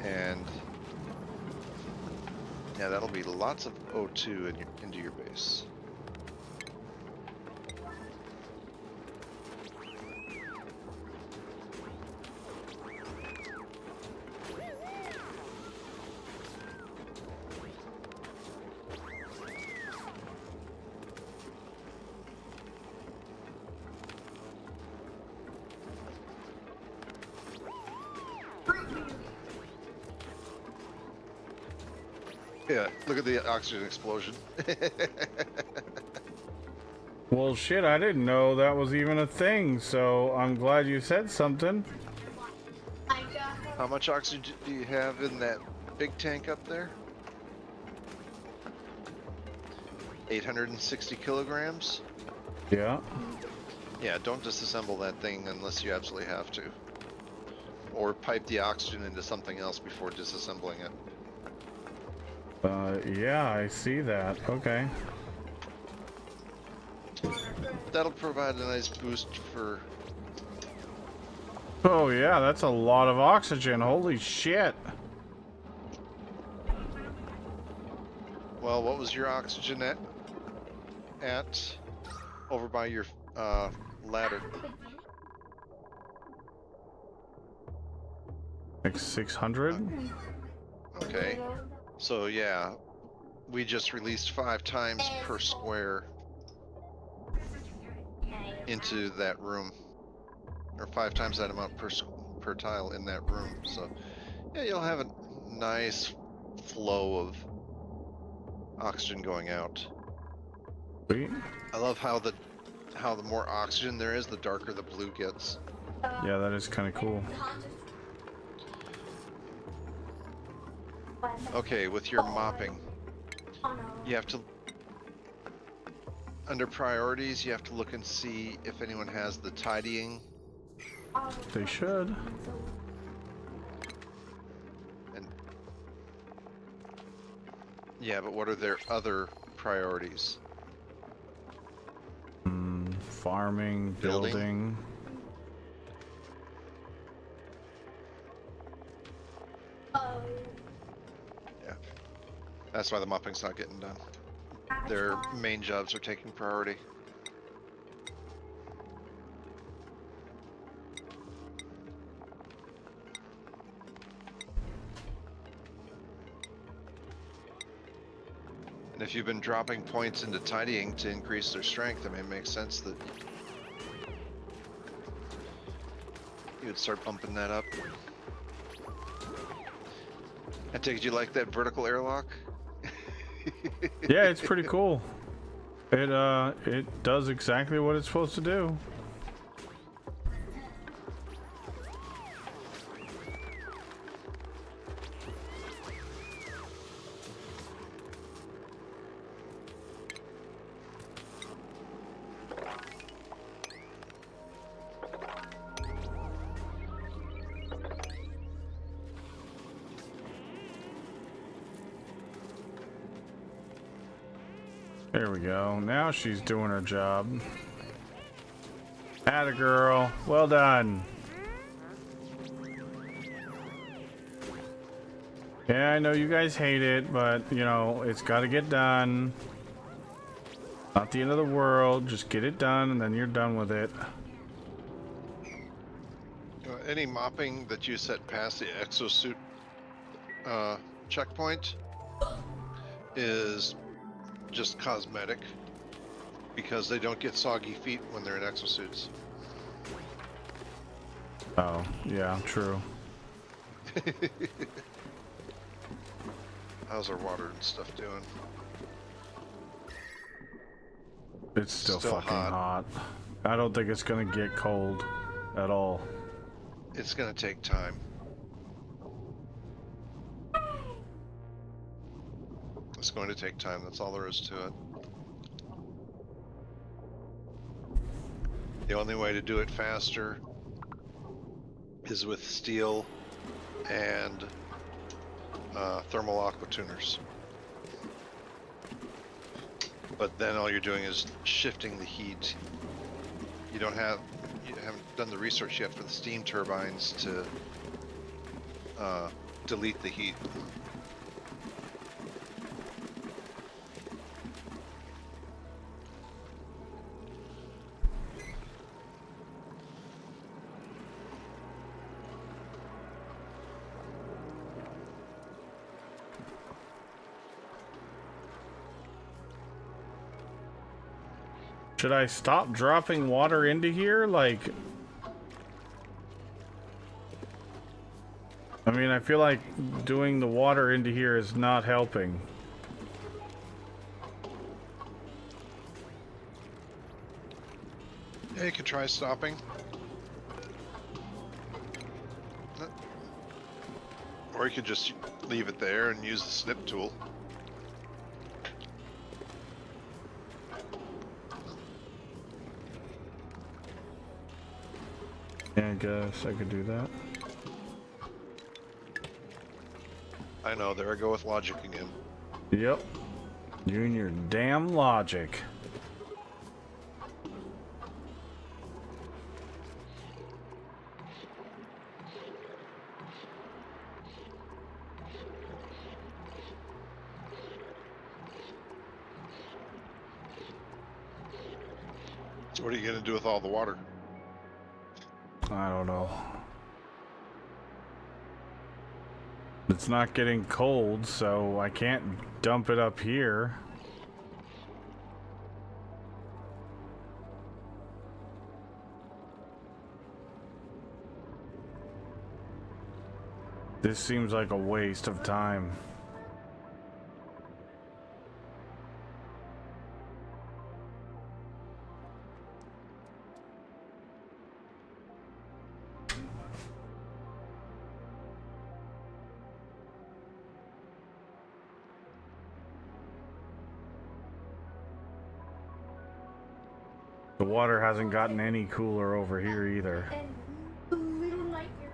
A: And yeah, that'll be lots of O2 into your base. Yeah, look at the oxygen explosion.
B: Well, shit, I didn't know that was even a thing, so I'm glad you said something.
A: How much oxygen do you have in that big tank up there? 860 kilograms?
B: Yeah.
A: Yeah, don't disassemble that thing unless you absolutely have to. Or pipe the oxygen into something else before disassembling it.
B: Yeah, I see that. Okay.
A: That'll provide a nice boost for...
B: Oh, yeah, that's a lot of oxygen. Holy shit.
A: Well, what was your oxygen at over by your ladder?
B: Like 600?
A: Okay. So yeah, we just released 5 times per square into that room, or 5 times that amount per tile in that room. So yeah, you'll have a nice flow of oxygen going out.
B: Sweet.
A: I love how the more oxygen there is, the darker the blue gets.
B: Yeah, that is kind of cool.
A: Okay, with your mopping, you have to, under priorities, you have to look and see if anyone has the tidying.
B: They should.
A: And yeah, but what are their other priorities?
B: Farming, building.
A: Yeah, that's why the mopping's not getting done. Their main jobs are taking priority. And if you've been dropping points into tidying to increase their strength, I mean, it makes sense that you would start bumping that up. I take it you like that vertical airlock?
B: Yeah, it's pretty cool. It does exactly what it's supposed to do. There we go. Now she's doing her job. Atta girl. Well done. Yeah, I know you guys hate it, but you know, it's got to get done. Not the end of the world. Just get it done and then you're done with it.
A: Any mopping that you set past the exosuit checkpoint is just cosmetic, because they don't get soggy feet when they're in exosuits.
B: Oh, yeah, true.
A: How's our water and stuff doing?
B: It's still fucking
A: hot.
B: hot. I don't think it's gonna get cold at all.
A: It's gonna take time. It's going to take time, that's all there is to it. The only way to do it faster is with steel and thermal aqua tuners. But then all you're doing is shifting the heat. You haven't done the research yet for the steam turbines to delete the heat.
B: Should I stop dropping water into here? Like, I mean, I feel like doing the water into here is not helping.
A: Yeah, you could try stopping. Or you could just leave it there and use the snip tool.
B: Yeah, I guess I could do that.
A: I know, there I go with logic again.
B: Yep. You and your damn logic.
A: So what are you going to do with all the water?
B: I don't know. It's not getting cold, so I can't dump it up here. This seems like a waste of time. The water hasn't gotten any cooler over here either.
F: And the little nightmare.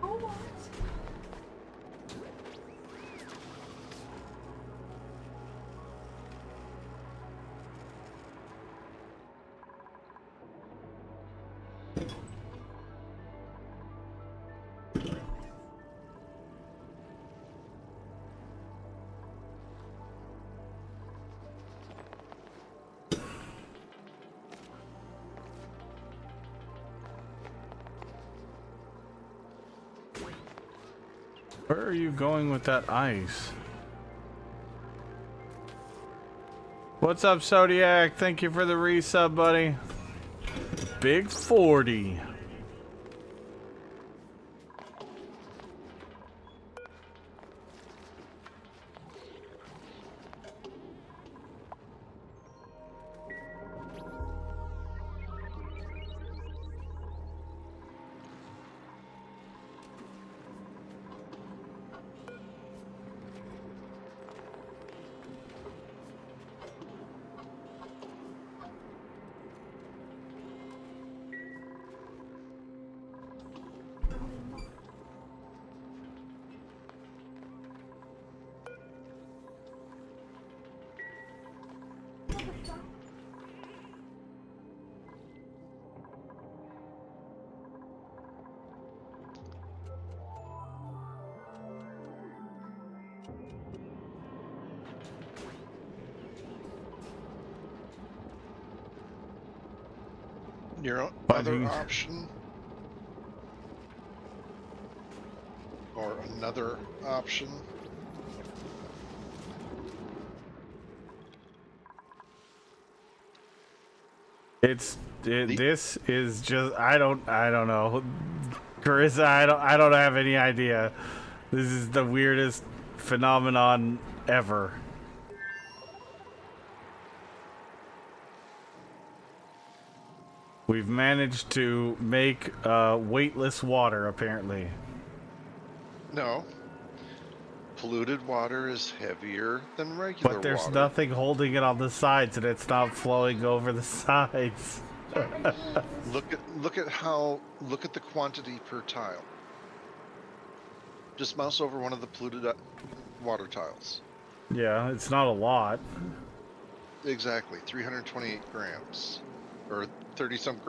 F: Oh, what?
B: Where are you going with that ice? What's up, Zodiac? Thank you for the resub, buddy. Big 40.
A: Your other
B: Finding-
A: option, or another option,
B: This is just I don't know, Carissa. I don't have any idea. This is the weirdest phenomenon ever. We've managed to make weightless water, apparently.
A: no. Polluted water is heavier than regular
B: But there's
A: water.
B: nothing holding it on the sides, and it's not flowing over the sides.
A: Look at the quantity per tile. Just mouse over one of the polluted water tiles.
B: Yeah, it's not a lot.
A: Exactly, 328 grams, or 30 some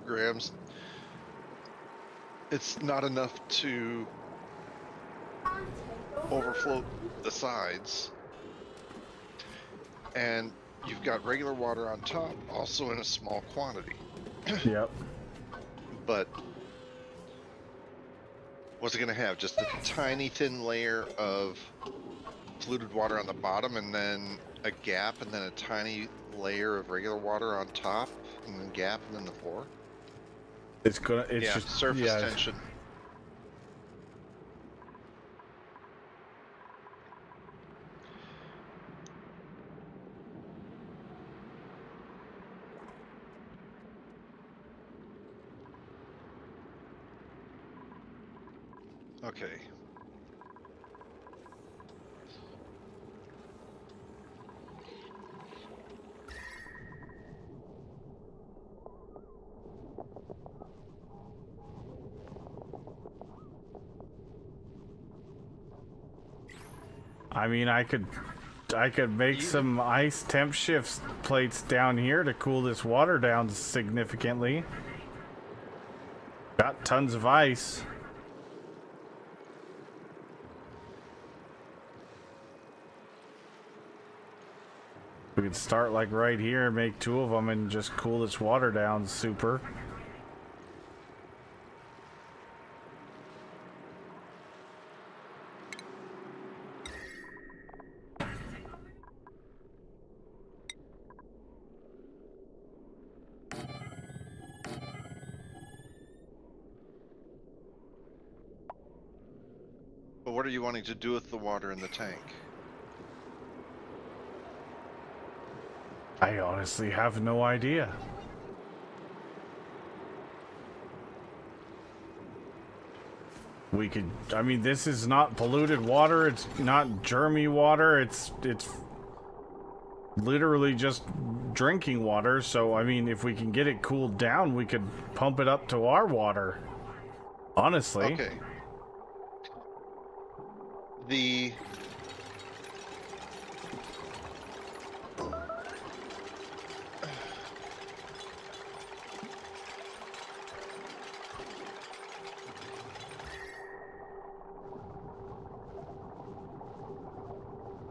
A: grams. It's not enough to overflow the sides, and you've got regular water on top, also in a small quantity.
B: Yep.
A: But what's it going to have? Just a tiny thin layer of polluted water on the bottom, and then a gap, and then a tiny layer of regular water on top, and then gap, and then the floor.
B: It's gonna. It's
A: Yeah,
B: just
A: surface
B: yeah,
A: tension. Okay.
B: I mean, I could make some ice temp shifts plates down here to cool this water down significantly. Got tons of ice. We could start like right here, make 2 of them, and just cool this water down super.
A: But what are you wanting to do with the water in the tank?
B: I honestly have no idea. We could, I mean, this is not polluted water, it's not germy water, it's literally just drinking water, so I mean, if we can get it cooled down, we could pump it up to our water. Honestly.
A: Okay. The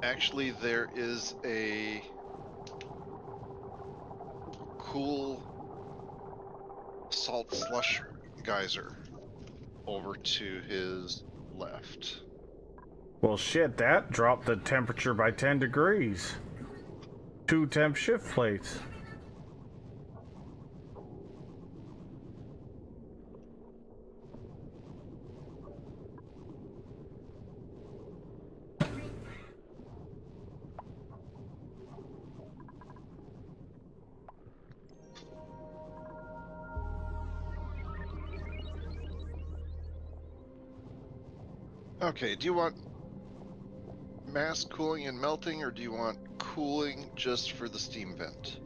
A: actually, there is a cool salt slush geyser over to his left.
B: Well, shit, that dropped the temperature by 10 degrees. 2 temp shift plates.
A: Okay, do you want mass cooling and melting, or do you want cooling just for the steam vent?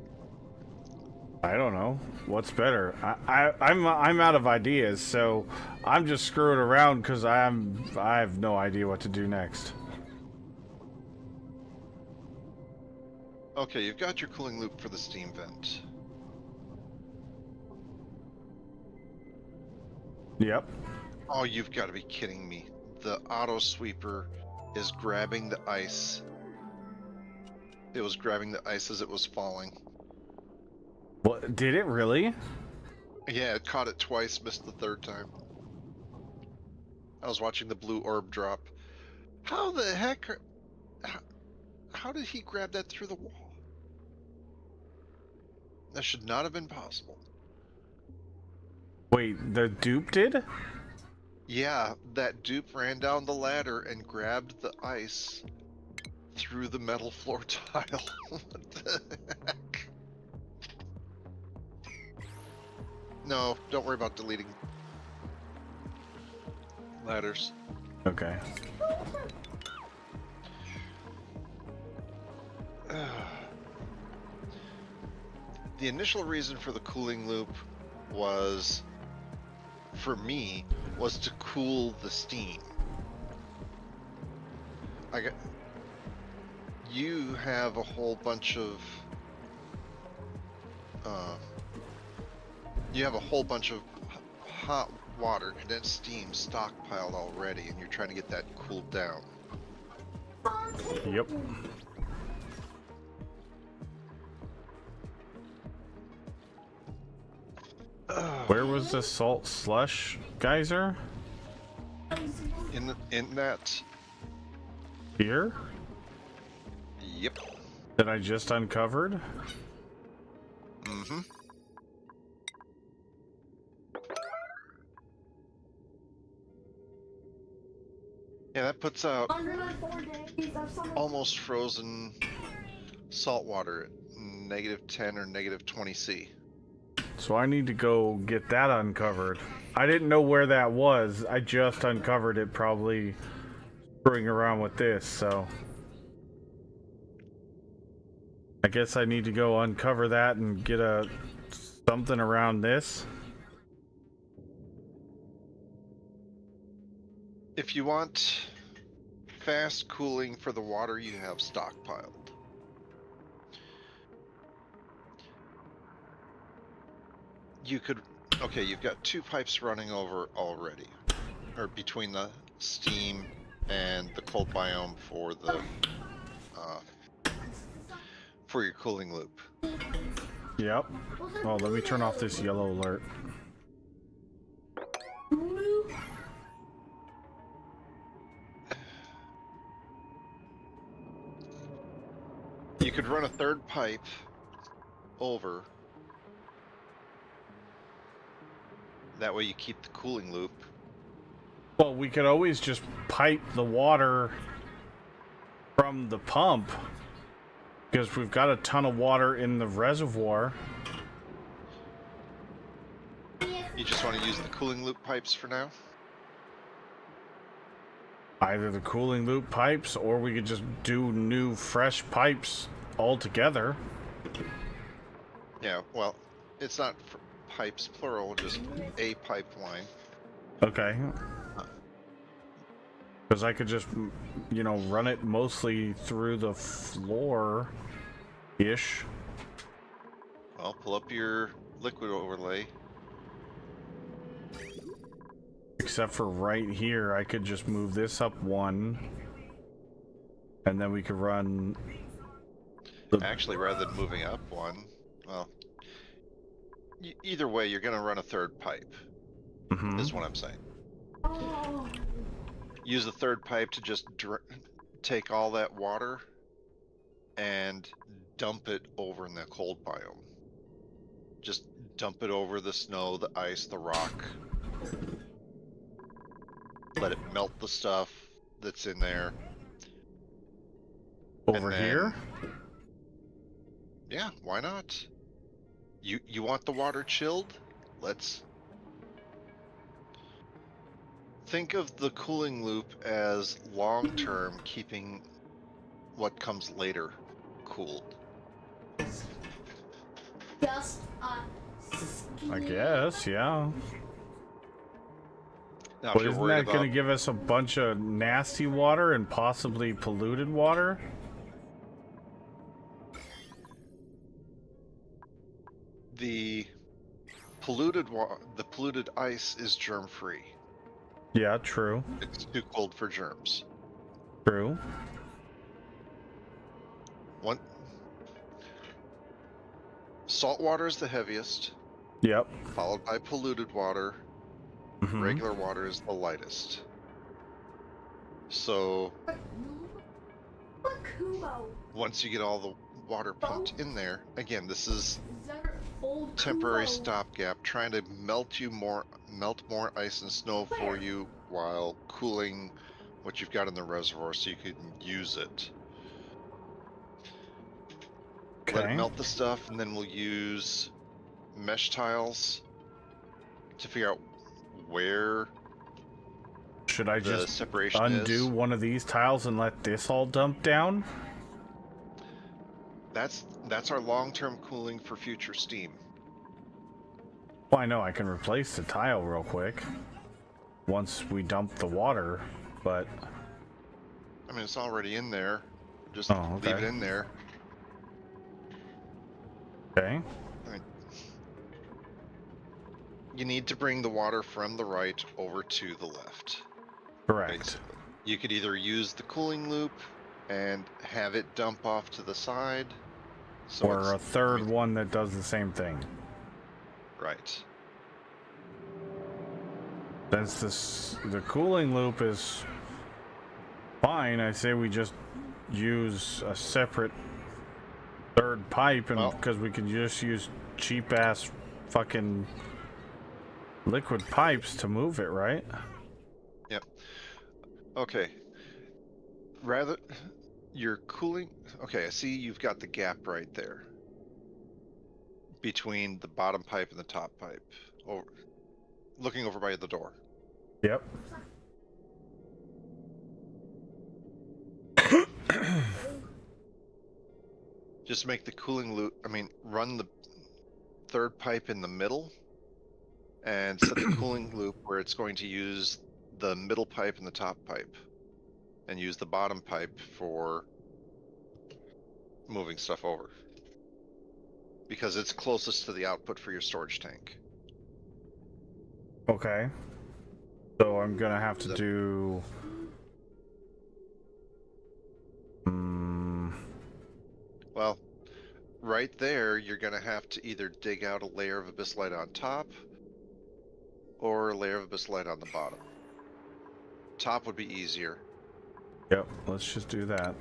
B: I don't know. What's better? I'm out of ideas, so I'm just screwing around because I have no idea what to do next.
A: Okay, you've got your cooling loop for the steam vent.
B: Yep.
A: Oh, you've got to be kidding me. The auto sweeper is grabbing the ice. It was grabbing the ice as it was falling.
B: What, did it really?
A: Yeah, it caught it twice, missed the third time. I was watching the blue orb drop. How the heck? How did he grab that through the wall? That should not have been possible.
B: Wait, the dupe did?
A: Yeah, that dupe ran down the ladder and grabbed the ice through the metal floor tile. What the heck? No, don't worry about deleting ladders.
B: Okay.
A: The initial reason for the cooling loop was, for me, was to cool the steam. You have a whole bunch of hot water, condensed steam stockpiled already, and you're trying to get that cooled down.
B: Yep. Where was the salt slush geyser?
A: In that
B: Here?
A: Yep.
B: that I just uncovered.
A: Mm-hmm. Yeah, that puts out
F: 104 days of summer.
A: almost frozen salt water at -10 or -20 C.
B: So I need to go get that uncovered. I didn't know where that was. I just uncovered it, probably screwing around with this, so I guess I need to go uncover that and get something around this.
A: If you want fast cooling for the water you have stockpiled, you could, okay, you've got 2 pipes running over already, or between the steam and the cold biome for the for your cooling loop.
B: Yep. Oh, let me turn off this yellow alert.
A: You could run a 3rd pipe over. That way you keep the cooling loop.
B: Well, we could always just pipe the water from the pump, because we've got a ton of water in the reservoir.
A: You just want to use the cooling loop pipes for now?
B: Either the cooling loop pipes, or we could just do new fresh pipes altogether.
A: Yeah, well, it's not pipes plural, just a pipeline.
B: Okay. Because I could just, you know, run it mostly through the floor-ish.
A: Well, pull up your liquid overlay.
B: Except for right here, I could just move this up 1. And then we could run...
A: Actually, rather than moving up 1, well, either way, you're going to run a 3rd pipe, is what I'm saying. Use the 3rd pipe to just take all that water and dump it over in the cold biome. Just dump it over the snow, the ice, the rock. Let it melt the stuff that's in there.
B: Over here?
A: Yeah, why not? You want the water chilled? Let's think of the cooling loop as long-term, keeping what comes later cooled.
F: Just
B: I guess, yeah.
A: Now,
B: But
A: if you're
B: isn't
A: worried
B: that
A: about
B: going to give us a bunch of nasty water and possibly polluted water?
A: the polluted ice is germ-free.
B: Yeah, true.
A: It's too cold for germs.
B: True.
A: Salt water is the heaviest,
B: Yep.
A: followed by polluted water. Regular water is the lightest. So once you get all the water pumped in there, again, this is temporary stopgap, trying to melt more ice and snow for you while cooling what you've got in the reservoir so you can use it.
B: Okay.
A: Let it melt the stuff, and then we'll use mesh tiles to figure out where
B: Should I
A: the
B: just
A: separation
B: undo
A: is.
B: one of these tiles and let this all dump down?
A: That's our long-term cooling for future steam.
B: Well, I know I can replace the tile real quick once we dump the water, but...
A: I mean, it's already in there. Just
B: Oh, okay.
A: leave it in there.
B: Okay.
A: I mean, you need to bring the water from the right over to the left.
B: Correct.
A: Basically. You could either use the cooling loop and have it dump off to the side. So
B: Or a third one that does the same thing.
A: Right.
B: Since the cooling loop is fine, I say we just use a separate third pipe, and
A: Well-
B: because we can just use cheap ass fucking liquid pipes to move it, right?
A: Yep. Okay. Rather, you're cooling. Okay, I see you've got the gap right there between the bottom pipe and the top pipe. Over, looking over by the door.
B: Yep.
A: Just make the cooling loop. I mean, run the third pipe in the middle, and set the cooling loop where it's going to use the middle pipe and the top pipe, and use the bottom pipe for moving stuff over, because it's closest to the output for your storage tank.
B: Okay. So I'm gonna have to
A: Yep.
B: do.
A: Well, right there, you're going to have to either dig out a layer of abyssalite on top or a layer of abyssalite on the bottom. Top would be easier.
B: Yep. Let's just do that.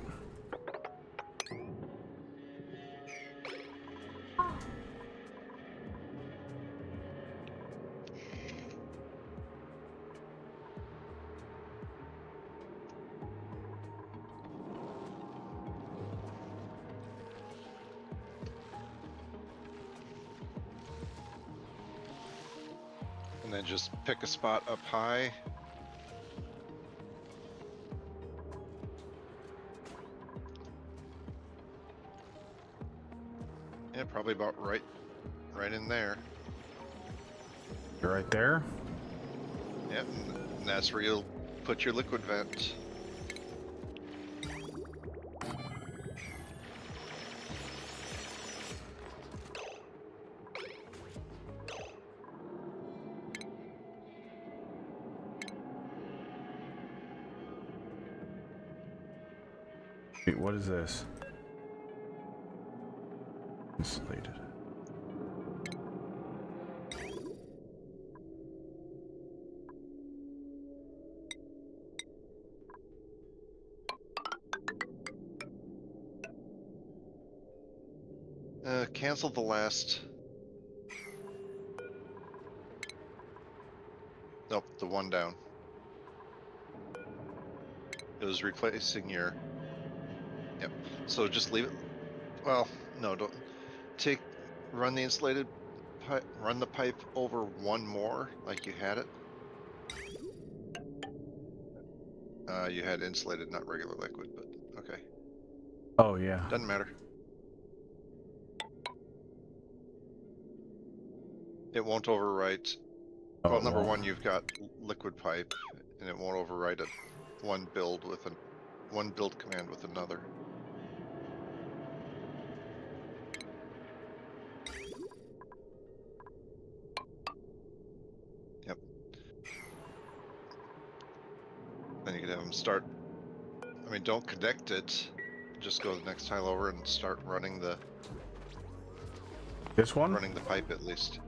A: And then just pick a spot up high. Yeah, probably about right in there.
B: You're right there.
A: Yep, and that's where you'll put your liquid vent.
B: Wait, what is this? Insulated.
A: Cancel the last. Nope, the one down. It was replacing your. Yep. So just leave it. Well, no, don't run the insulated pipe. Run the pipe over one more, like you had it. You had insulated, not regular liquid, but okay,
B: Oh yeah.
A: doesn't matter. It won't overwrite.
B: Oh,
A: Well, number
B: well.
A: one, you've got liquid pipe, and it won't overwrite one build command with another. Yep. Then you could have them start. I mean, don't connect it. Just go the next tile over and start running the
B: This one?
A: pipe at least.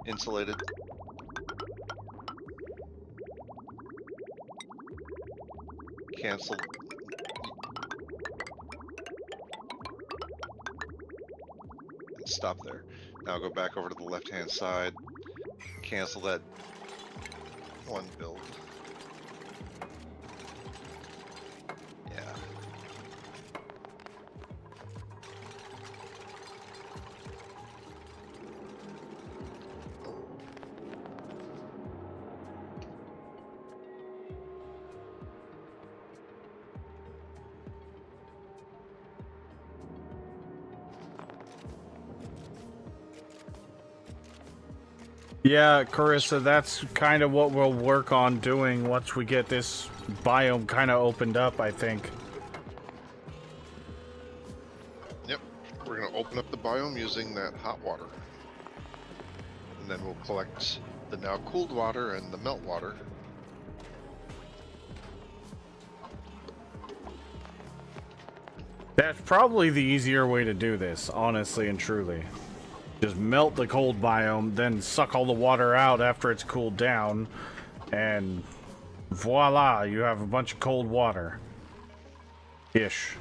A: Insulated. Cancel. And stop there. Now go back over to the left-hand side. Cancel that one build. Yeah.
B: Yeah, Carissa, that's kind of what we'll work on doing once we get this biome kind of opened up, I think.
A: Yep. We're going to open up the biome using that hot water. And then we'll collect the now cooled water and the melt water.
B: That's probably the easier way to do this, honestly and truly. Just melt the cold biome, then suck all the water out after it's cooled down, and voila, you have a bunch of cold water. Ish.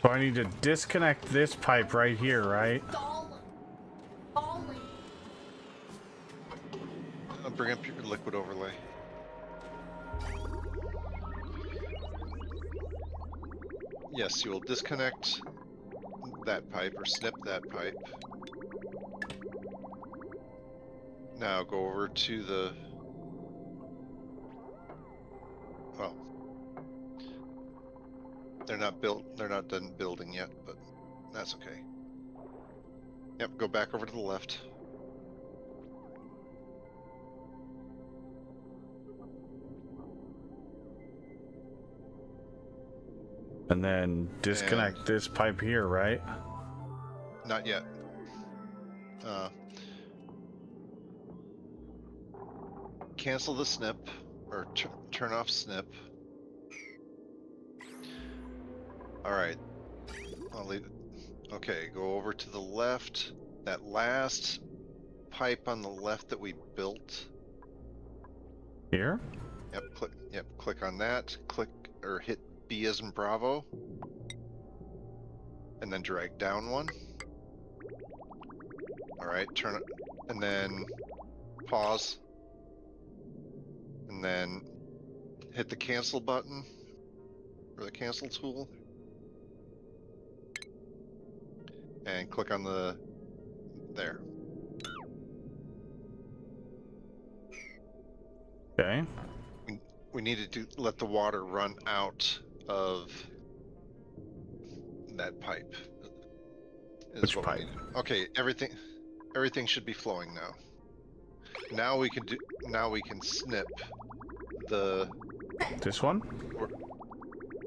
B: So I need to disconnect this pipe right here, right?
A: I'll bring up your liquid overlay. Yes, you will disconnect that pipe or snip that pipe. Now go over to the... Well, they're not done building yet, but that's okay. Yep, go back over to the left.
B: And then disconnect this pipe here, right?
A: Not yet. Cancel the snip, or turn off snip. Alright. I'll leave it. Okay, go over to the left. That last pipe on the left that we built.
B: Here?
A: Yep, click on that. Click, or hit B as in Bravo. And then drag down one. Alright, turn it, and then pause. And then hit the cancel button, or the cancel tool. And click on the, there.
B: Okay.
A: We needed to let the water run out of that pipe.
B: Which pipe?
A: Okay, everything should be flowing now. Now we can snip the...
B: This one?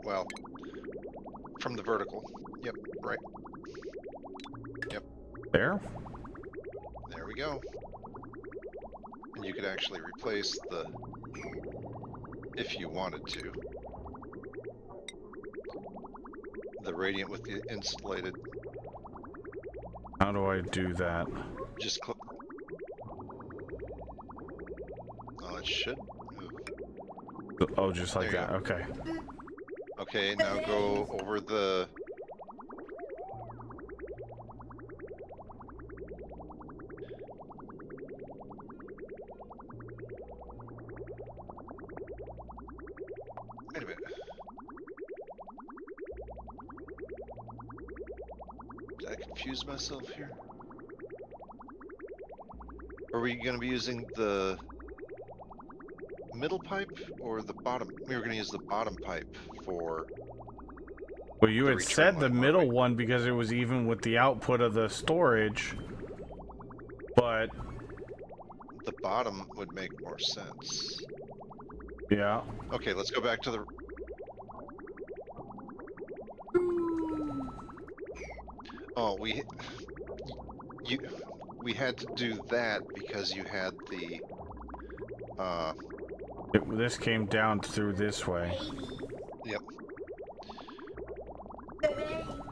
A: Well, from the vertical. Yep, right. Yep.
B: There?
A: There we go. And you could actually replace the... if you wanted to. The radiant with the insulated.
B: How do I do that?
A: Just click. Oh, it should move.
B: Oh, just like
A: There you
B: that.
A: go.
B: Okay.
A: Okay, now go over the... Wait a minute. Did I confuse myself here? Are we going to be using the middle pipe or the bottom? We were going to use the bottom pipe for...
B: Well, you
A: the
B: had
A: return
B: said the
A: line, weren't
B: middle
A: we?
B: one because it was even with the output of the storage, but
A: The bottom would make more sense.
B: yeah.
A: Okay, let's go back to the... Oh, we had to do that because you had the...
B: This came down through this way.
A: Yep.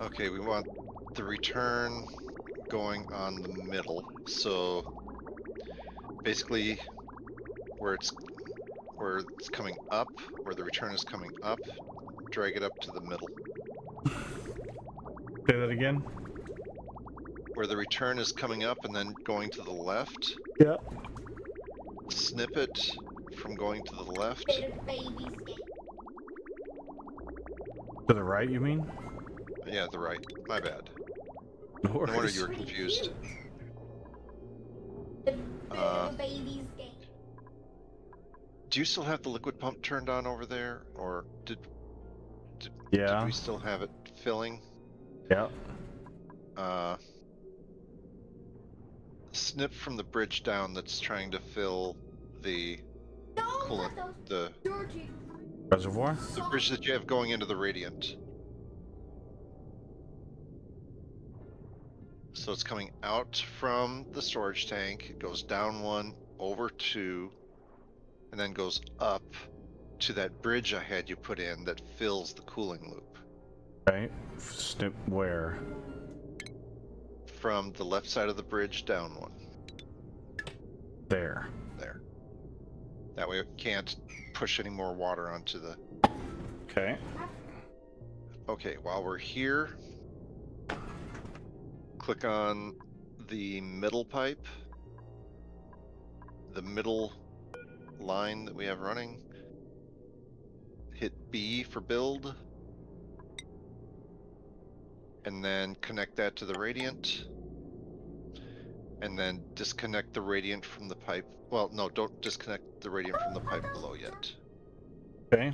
A: Okay, we want the return going on the middle. So basically, where it's coming up, where the return is coming up, drag it up to the middle.
B: Say that again?
A: Where the return is coming up and then going to the left,
B: Yeah.
A: snip it from going to the left.
B: To the right, you mean?
A: Yeah, the right. My bad.
B: No
A: No wonder
B: worries.
A: you were confused. Do you still have the liquid pump turned on over there, or did
B: Yeah.
A: we still have it filling?
B: Yeah.
A: Snip from the bridge down that's trying to fill the coolant, the
B: Reservoir?
A: bridge that you have going into the radiant. So it's coming out from the storage tank, it goes down 1, over 2, and then goes up to that bridge I had you put in that fills the cooling loop.
B: Okay. Snip where?
A: From the left side of the bridge down 1.
B: There.
A: There. That way it can't push any more water onto the...
B: Okay.
A: Okay, while we're here, click on the middle pipe, the middle line that we have running. Hit B for build, and then connect that to the radiant, and then disconnect the radiant from the pipe. Well, no, don't disconnect the radiant from the pipe below yet.
B: Okay.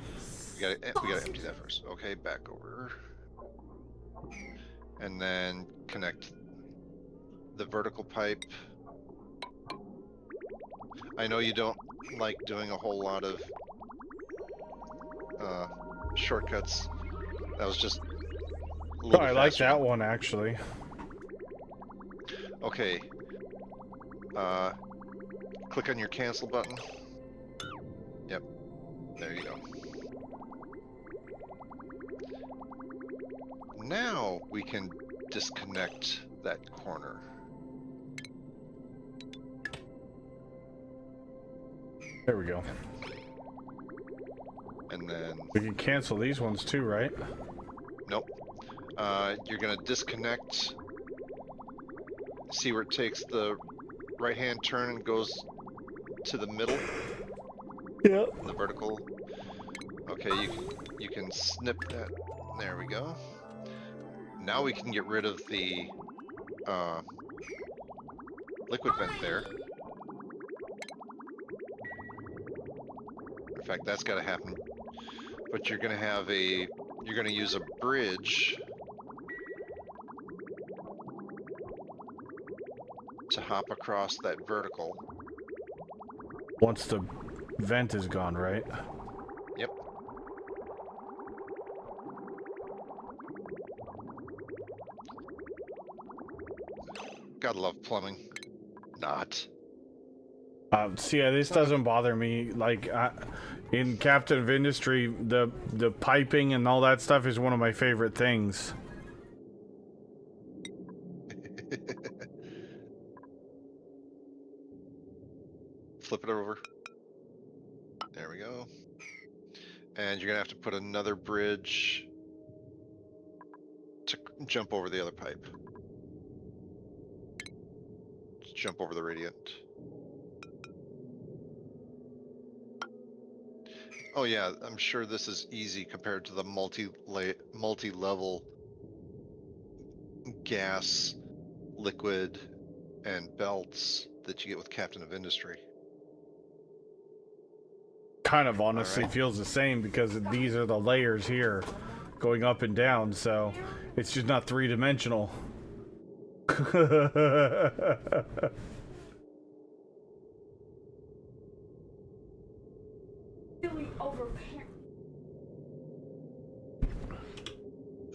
A: We gotta empty that first. Okay, back over. And then connect the vertical pipe. I know you don't like doing a whole lot of shortcuts. That was just a
B: Oh,
A: little
B: I like
A: faster.
B: that one actually.
A: Okay. Click on your cancel button. Yep. There you go. Now we can disconnect that corner.
B: There we go.
A: And then,
B: We can cancel these ones too, right?
A: nope. You're gonna disconnect. See where it takes the right-hand turn and goes to the middle,
B: Yep.
A: the vertical. Okay, you can snip that. There we go. Now we can get rid of the liquid vent there. In fact, that's got to happen. But you're gonna use a bridge to hop across that vertical.
B: Once the vent is gone, right?
A: Yep. Gotta love plumbing. Not.
B: See, this doesn't bother me. Like, in Captain of Industry, the piping and all that stuff is one of my favorite things.
A: Flip it over. There we go. And you're gonna have to put another bridge to jump over the other pipe. Just jump over the radiant. Oh yeah, I'm sure this is easy compared to the multi-level gas, liquid, and belts that you get with Captain of Industry.
B: Kind of honestly
A: Alright.
B: feels the same because these are the layers here going up and down, so it's just not three-dimensional.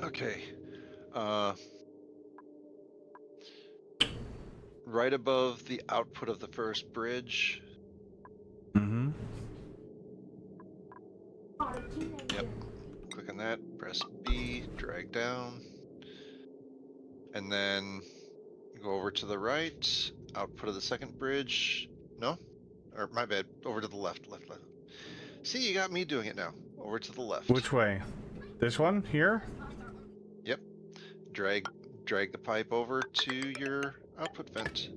A: Okay. Right above the output of the first bridge.
B: Mm-hmm.
A: Yep. Click on that, press B, drag down. And then go over to the right, output of the second bridge. No? Or my bad, over to the left. See, you got me doing it now. Over to the left.
B: Which way? This one? Here?
A: Yep. Drag the pipe over to your output vent.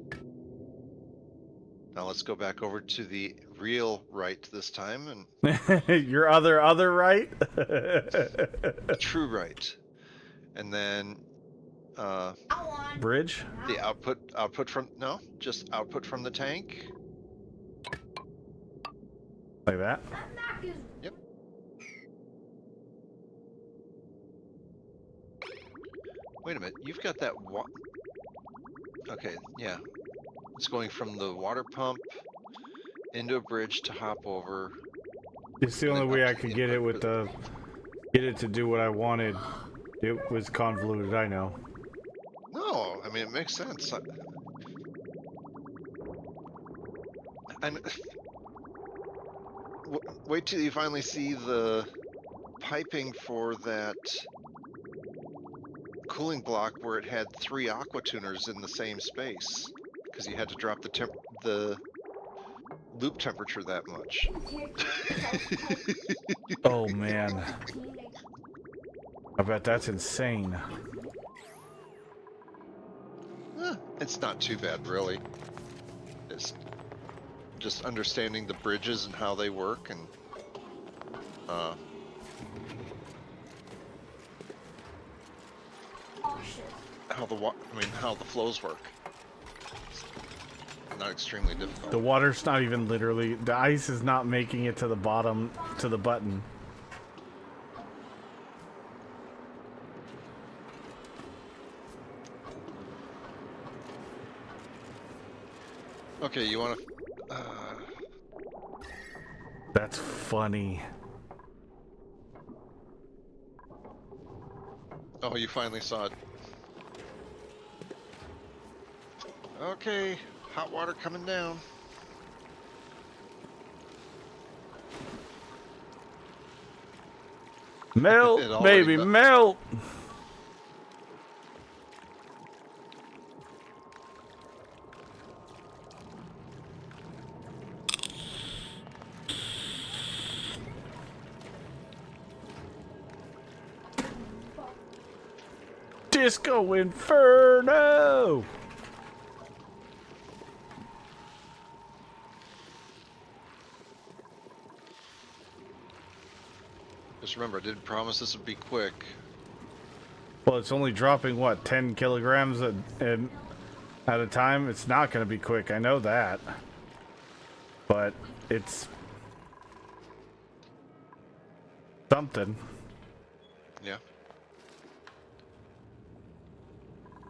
A: Now let's go back over to the real right this time, and
B: Your other right?
A: the true right. And then
B: Bridge?
A: the output from, no, just output from the tank.
B: Like that?
A: Yep. Wait a minute, you've got that okay, yeah. It's going from the water pump into a bridge to hop over.
B: It's the
A: and
B: only
A: then
B: way
A: up
B: I
A: to
B: could
A: the
B: get it
A: input
B: with the... Get it to do what I wanted. It was convoluted, I know.
A: No, I mean, it makes sense. And wait till you finally see the piping for that cooling block where it had 3 aqua tuners in the same space because you had to drop the loop temperature that much.
B: Oh man, I bet that's insane.
A: It's not too bad, really. It's just understanding the bridges and how they work, and how the flows work. It's not extremely difficult.
B: The water's not even literally, the ice is not making it to the bottom, to the button.
A: Okay, you want to...
B: That's funny.
A: Oh, you finally saw it. Okay, hot water coming down.
B: Melt, baby, melt! Disco Inferno!
A: Just remember, I didn't promise this would be quick.
B: Well, it's only dropping, what, 10 kilograms at a time? It's not going to be quick, I know that. But it's something.
A: Yeah.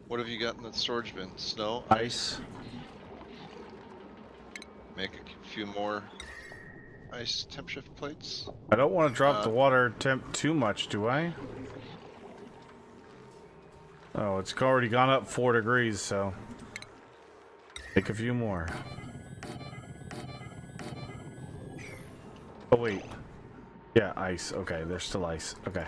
A: What have you got in the storage bin? Snow?
B: Ice.
A: Make a few more ice temp shift plates.
B: I don't want to drop the water temp too much, do I? Oh, it's already gone up 4 degrees, so make a few more. Oh wait, yeah, ice. Okay, there's still ice. Okay.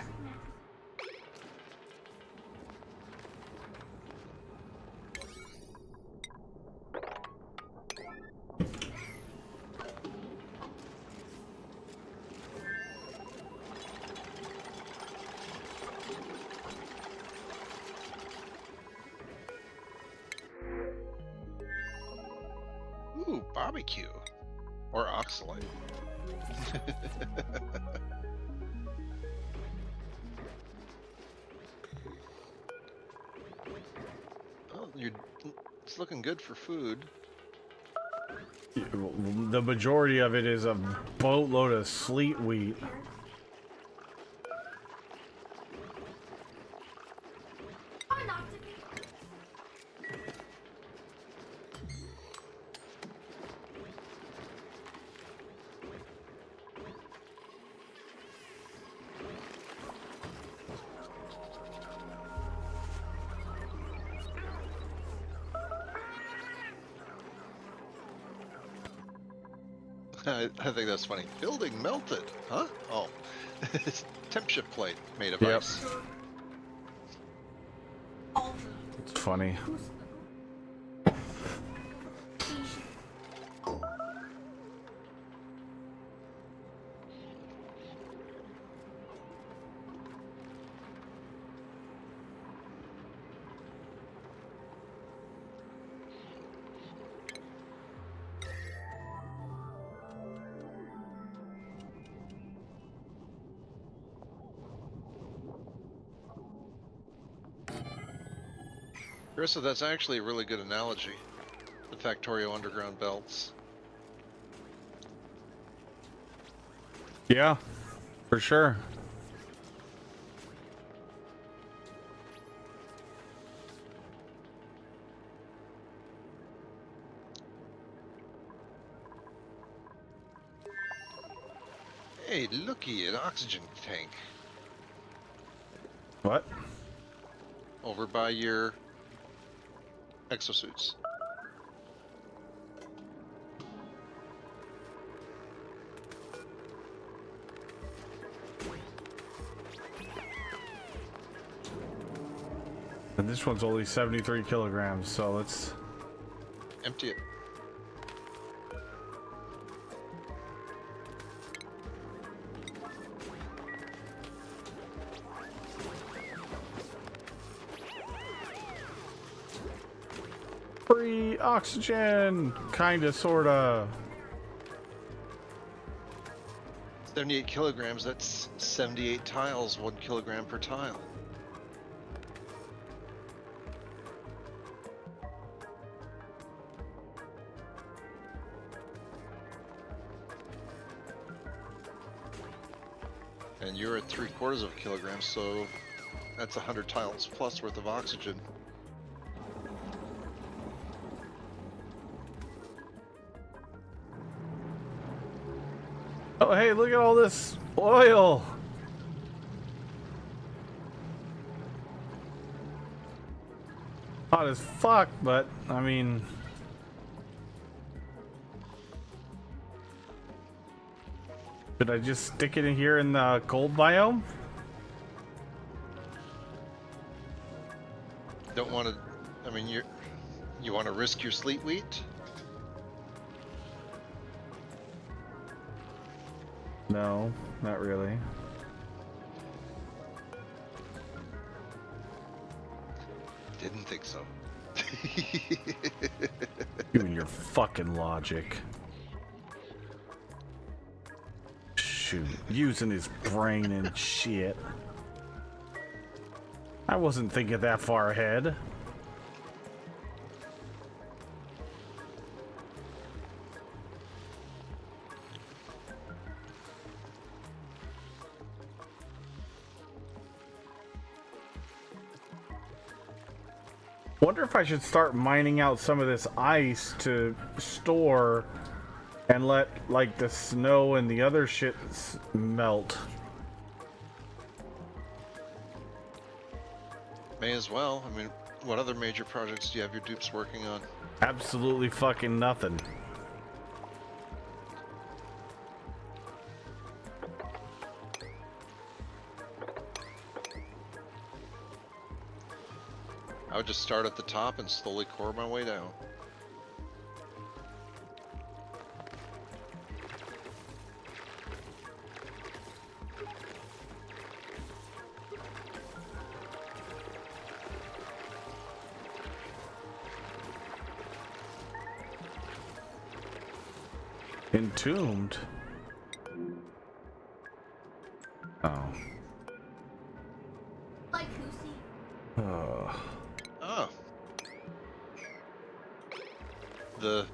A: Ooh, barbecue. Or oxalate. Oh, it's looking good for food.
B: The majority of it is a boatload of sleet wheat.
A: I think that's funny. Building melted, huh? Oh, it's temp shift plate made of
B: Yep.
A: ice.
B: It's funny.
A: Carissa, that's actually a really good analogy. The Factorio underground belts.
B: Yeah, for sure.
A: Hey, looky, an oxygen tank.
B: What?
A: Over by your exosuits.
B: And this one's only 73 kilograms, so let's
A: Empty it.
B: free oxygen, kinda, sorta.
A: 78 kilograms, that's 78 tiles, 1 kilogram per tile. And you're at 3/4 of a kilogram, so that's 100 tiles plus worth of oxygen.
B: Oh, hey, look at all this oil. Hot as fuck, but I mean, should I just stick it in here in the cold biome?
A: Don't want to, I mean, you want to risk your sleet wheat?
B: No, not really.
A: Didn't think so.
B: You and your fucking logic. Shoot, using his brain and shit. I wasn't thinking that far ahead. Wonder if I should start mining out some of this ice to store and let like the snow and the other shit melt.
A: May as well. I mean, what other major projects do you have your dupes working on?
B: Absolutely fucking nothing.
A: I would just start at the top and slowly core my way down.
B: Entombed? Oh.
F: Like Lucy.
B: Oh.
A: Oh. The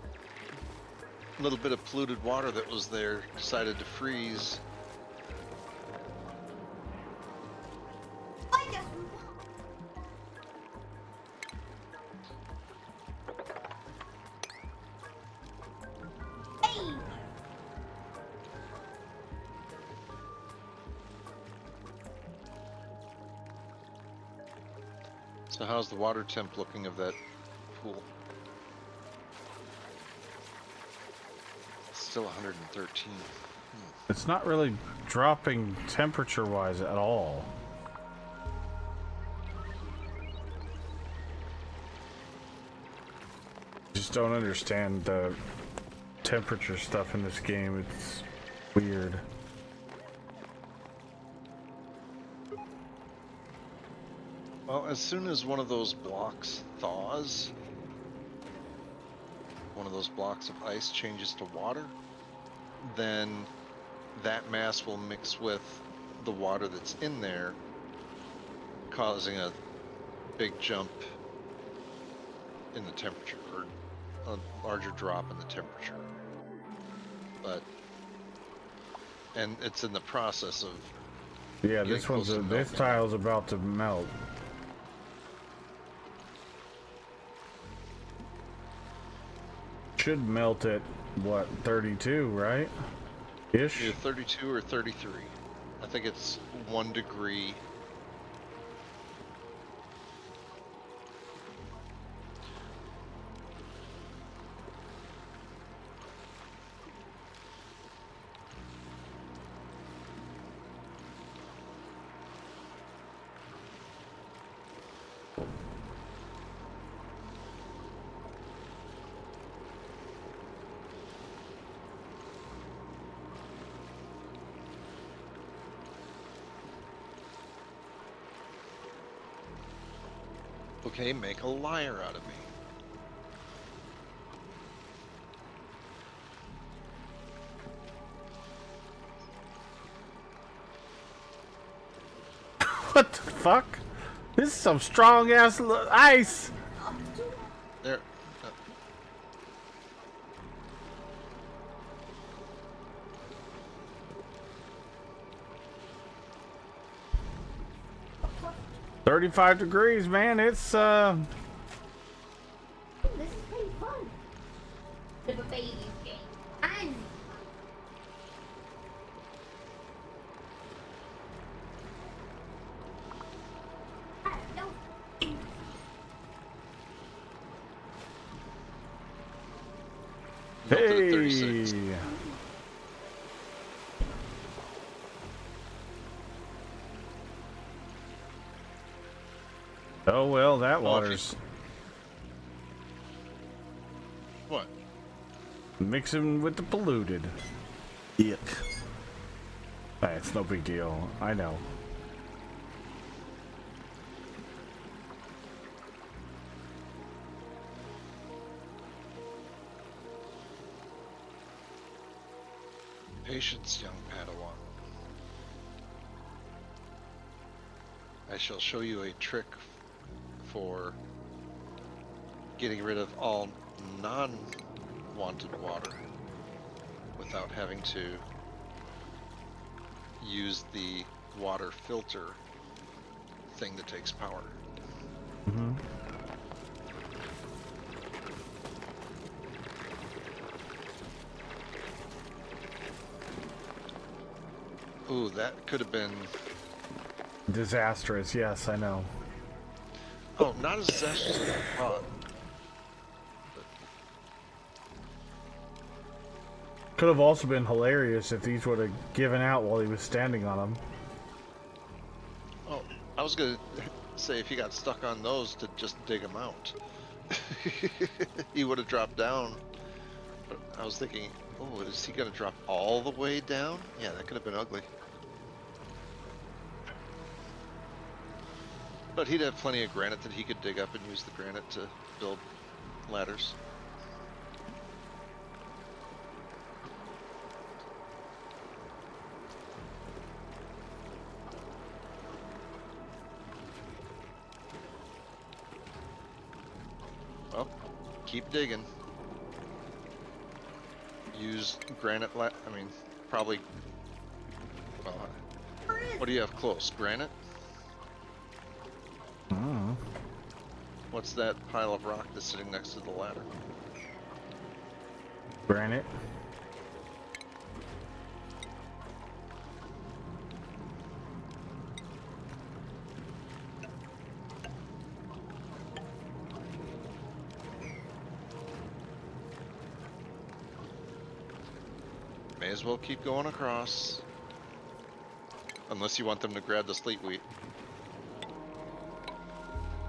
A: little bit of polluted water that was there decided to freeze.
F: I guess we won. Hey!
A: So how's the water temp looking of that pool? Still 113.
B: It's not really dropping temperature-wise at all. Just don't understand the temperature stuff in this game. It's weird.
A: Well, as soon as one of those blocks thaws, one of those blocks of ice changes to water, then that mass will mix with the water that's in there, causing a big jump in the temperature, or a larger drop in the temperature. But, and it's in the process of
B: Yeah,
A: getting
B: this one's
A: close to
B: this
A: melting.
B: tile's about to melt. Should melt at what, 32, right? Ish.
A: Either 32 or 33. I think it's 1 degree. Okay, make a liar out of me.
B: What the fuck? This is some strong ass ice.
A: There.
B: 35 degrees, man. It's
F: This is pretty fun. Bit of a baby game. I'm no.
A: Melted at 36.
B: hey. Oh well, that
A: Oh, if you-
B: water's
A: What?
B: mixing with the polluted. Yuck. Hey, it's no big deal. I know.
A: Patience, young Padawan. I shall show you a trick for getting rid of all non-wanted water without having to use the water filter thing that takes power.
B: Mm-hmm.
A: Ooh, that could have been...
B: Disastrous. Yes, I know.
A: Oh, not as disastrous as I thought.
B: Could have also been hilarious if these would have given out while he was standing on them.
A: Oh, I was gonna say if he got stuck on those to just dig them out. He would have dropped down. But I was thinking, oh, is he gonna drop all the way down? Yeah, that could have been ugly. But he'd have plenty of granite that he could dig up and use the granite to build ladders. Well, keep digging. Use granite I mean, probably... Well, what do you have close? Granite?
B: Oh.
A: What's that pile of rock that's sitting next to the ladder?
B: Granite.
A: May as well keep going across. Unless you want them to grab the sleet wheat.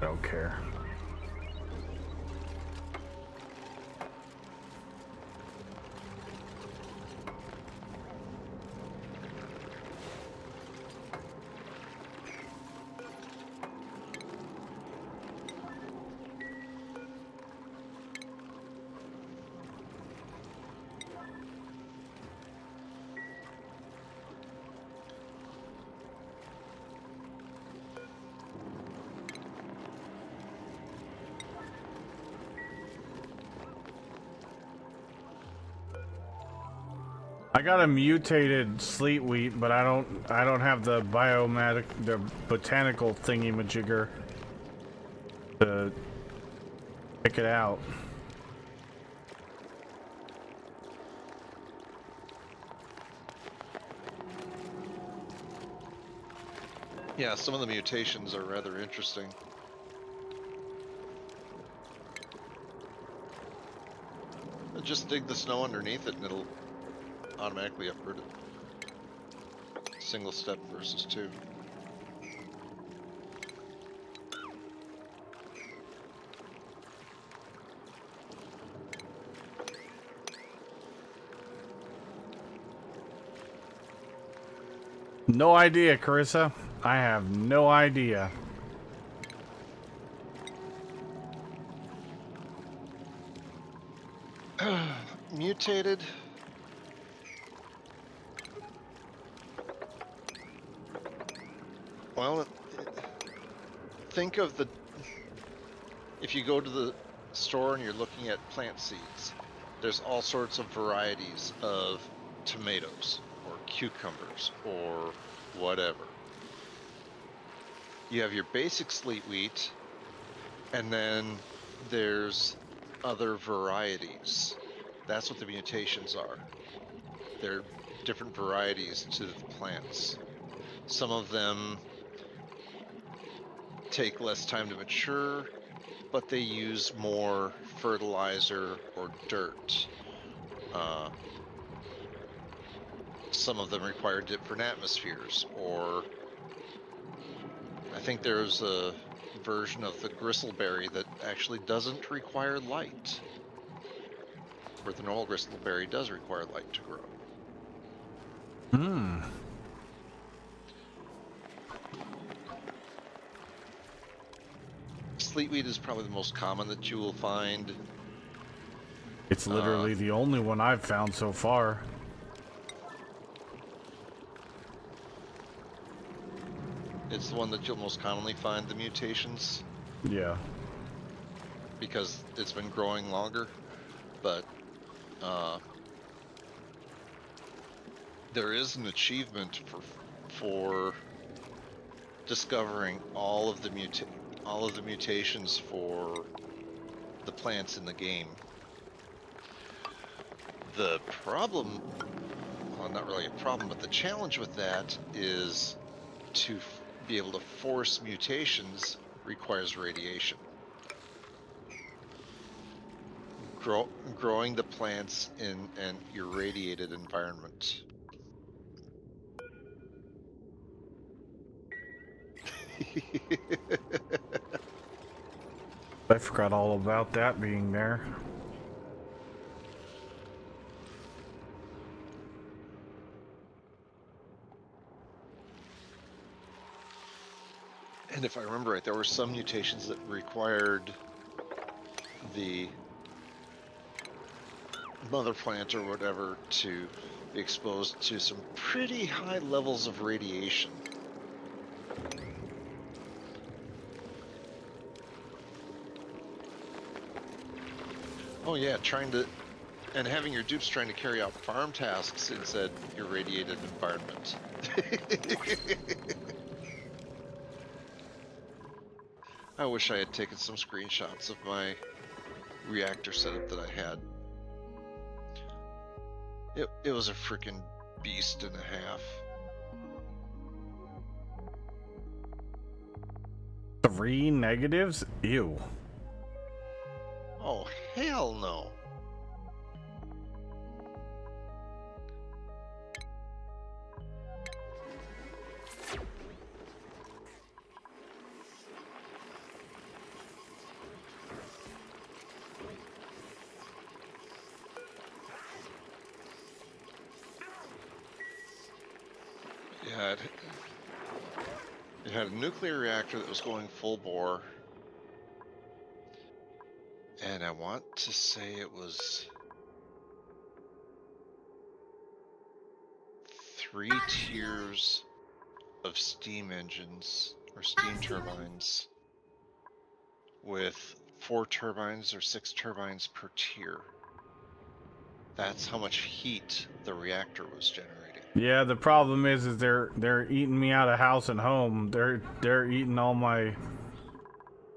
B: I don't care. I got a mutated sleet wheat, but I don't have the the botanical thingy majigger to pick it out.
A: Yeah, some of the mutations are rather interesting. Just dig the snow underneath it and it'll automatically uproot it. Single step versus two.
B: No idea, Carissa. I have no idea.
A: mutated? Well, think of the... If you go to the store and you're looking at plant seeds, there's all sorts of varieties of tomatoes or cucumbers or whatever. You have your basic sleet wheat, and then there's other varieties. That's what the mutations are. They're different varieties to the plants. Some of them take less time to mature, but they use more fertilizer or dirt. Some of them require different atmospheres, or I think there's a version of the gristleberry that actually doesn't require light, where the normal gristleberry does require light to grow.
B: Hmm.
A: Sleetweed is probably the most common that you will find.
B: It's literally the only one I've found so far.
A: It's the one that you'll most commonly find the mutations,
B: Yeah.
A: because it's been growing longer, but there is an achievement for discovering all of the mutations for the plants in the game. The problem, well, not really a problem, but the challenge with that is to be able to force mutations requires radiation. Growing the plants in an irradiated environment.
B: I forgot all about that being there.
A: And if I remember right, there were some mutations that required the mother plant or whatever to be exposed to some pretty high levels of radiation. Oh yeah, and having your dupes trying to carry out farm tasks in said irradiated environment. I wish I had taken some screenshots of my reactor setup that I had. It was a freaking beast and a half.
B: 3 negatives? Ew.
A: Oh, hell no. Yeah, it had a nuclear reactor that was going full bore. And I want to say it was 3 tiers of steam engines or steam turbines with 4 turbines or 6 turbines per tier. That's how much heat the reactor was generating.
B: Yeah, the problem is they're eating me out of house and home. They're eating all my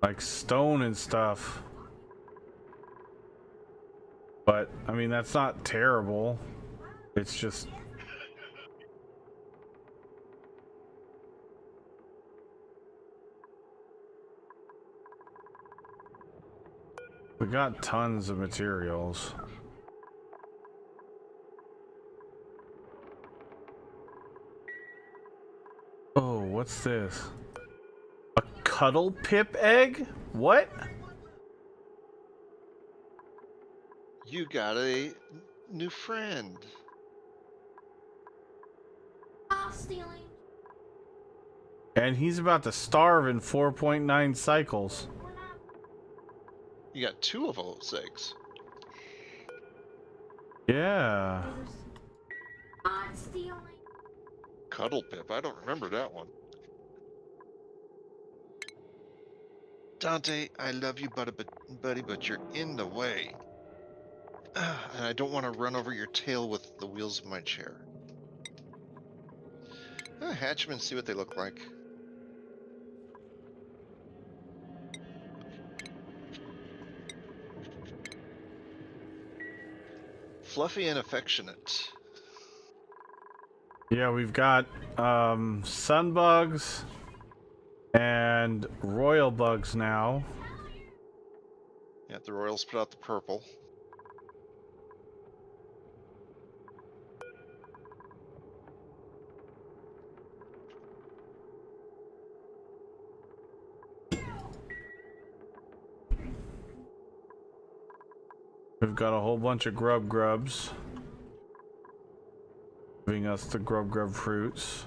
B: like stone and stuff. But I mean that's not terrible. It's just we got tons of materials. Oh, what's this? A cuddle pip egg? What?
A: You got a new friend.
F: Stealing.
B: And he's about to starve in 4.9 cycles.
A: You got 2 of those eggs.
B: Yeah.
F: Not stealing.
A: Cuddle Pip. I don't remember that one. Dante, I love you, buddy, but you're in the way. And I don't want to run over your tail with the wheels of my chair. Hatch them and see what they look like. Fluffy and affectionate.
B: Yeah, we've got sunbugs and royal bugs now.
A: Yeah, the Royals put out the purple.
B: We've got a whole bunch of grubs giving us the grub fruits.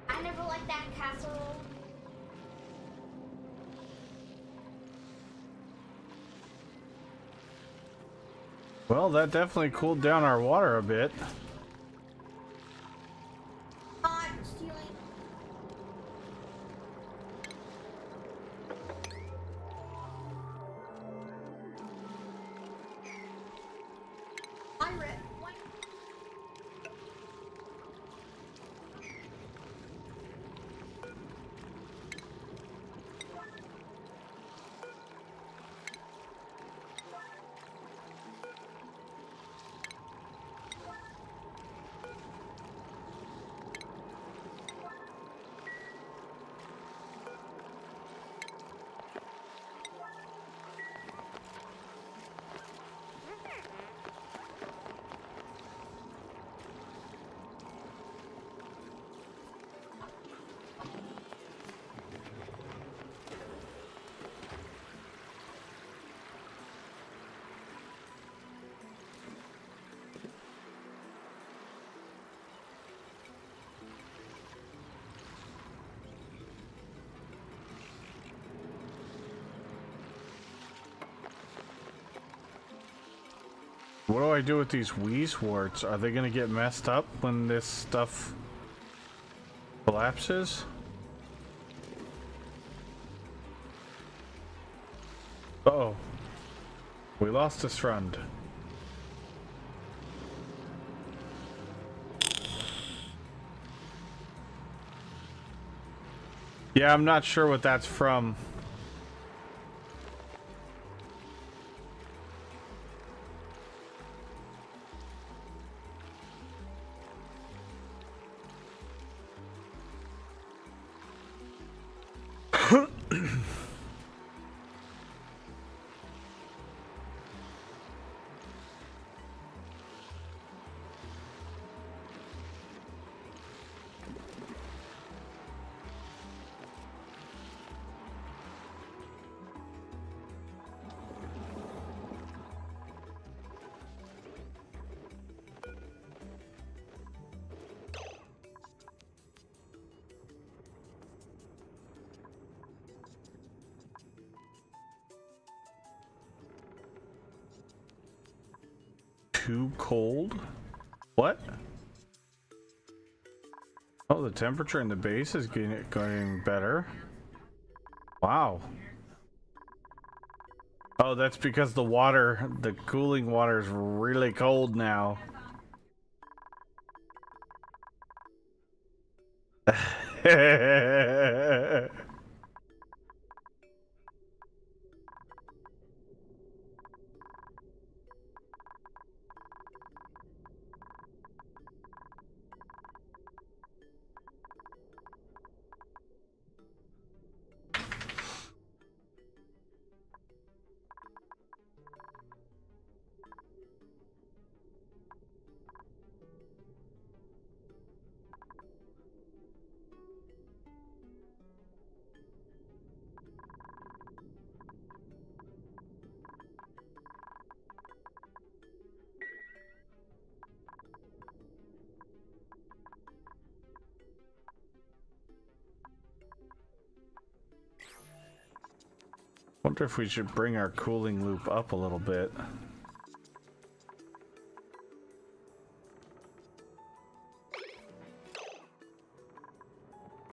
F: I never liked that casserole.
B: Well, that definitely cooled down our water a bit.
F: Not stealing. Pirate. What?
B: What do I do with these Weezeworts? Are they gonna get messed up when this stuff collapses? Uh-oh. We lost his friend. Yeah, I'm not sure what that's from. Too cold? What? Oh, the temperature in the base is going better. Wow. Oh, that's because the water, the cooling water is really cold now. Wonder if we should bring our cooling loop up a little bit.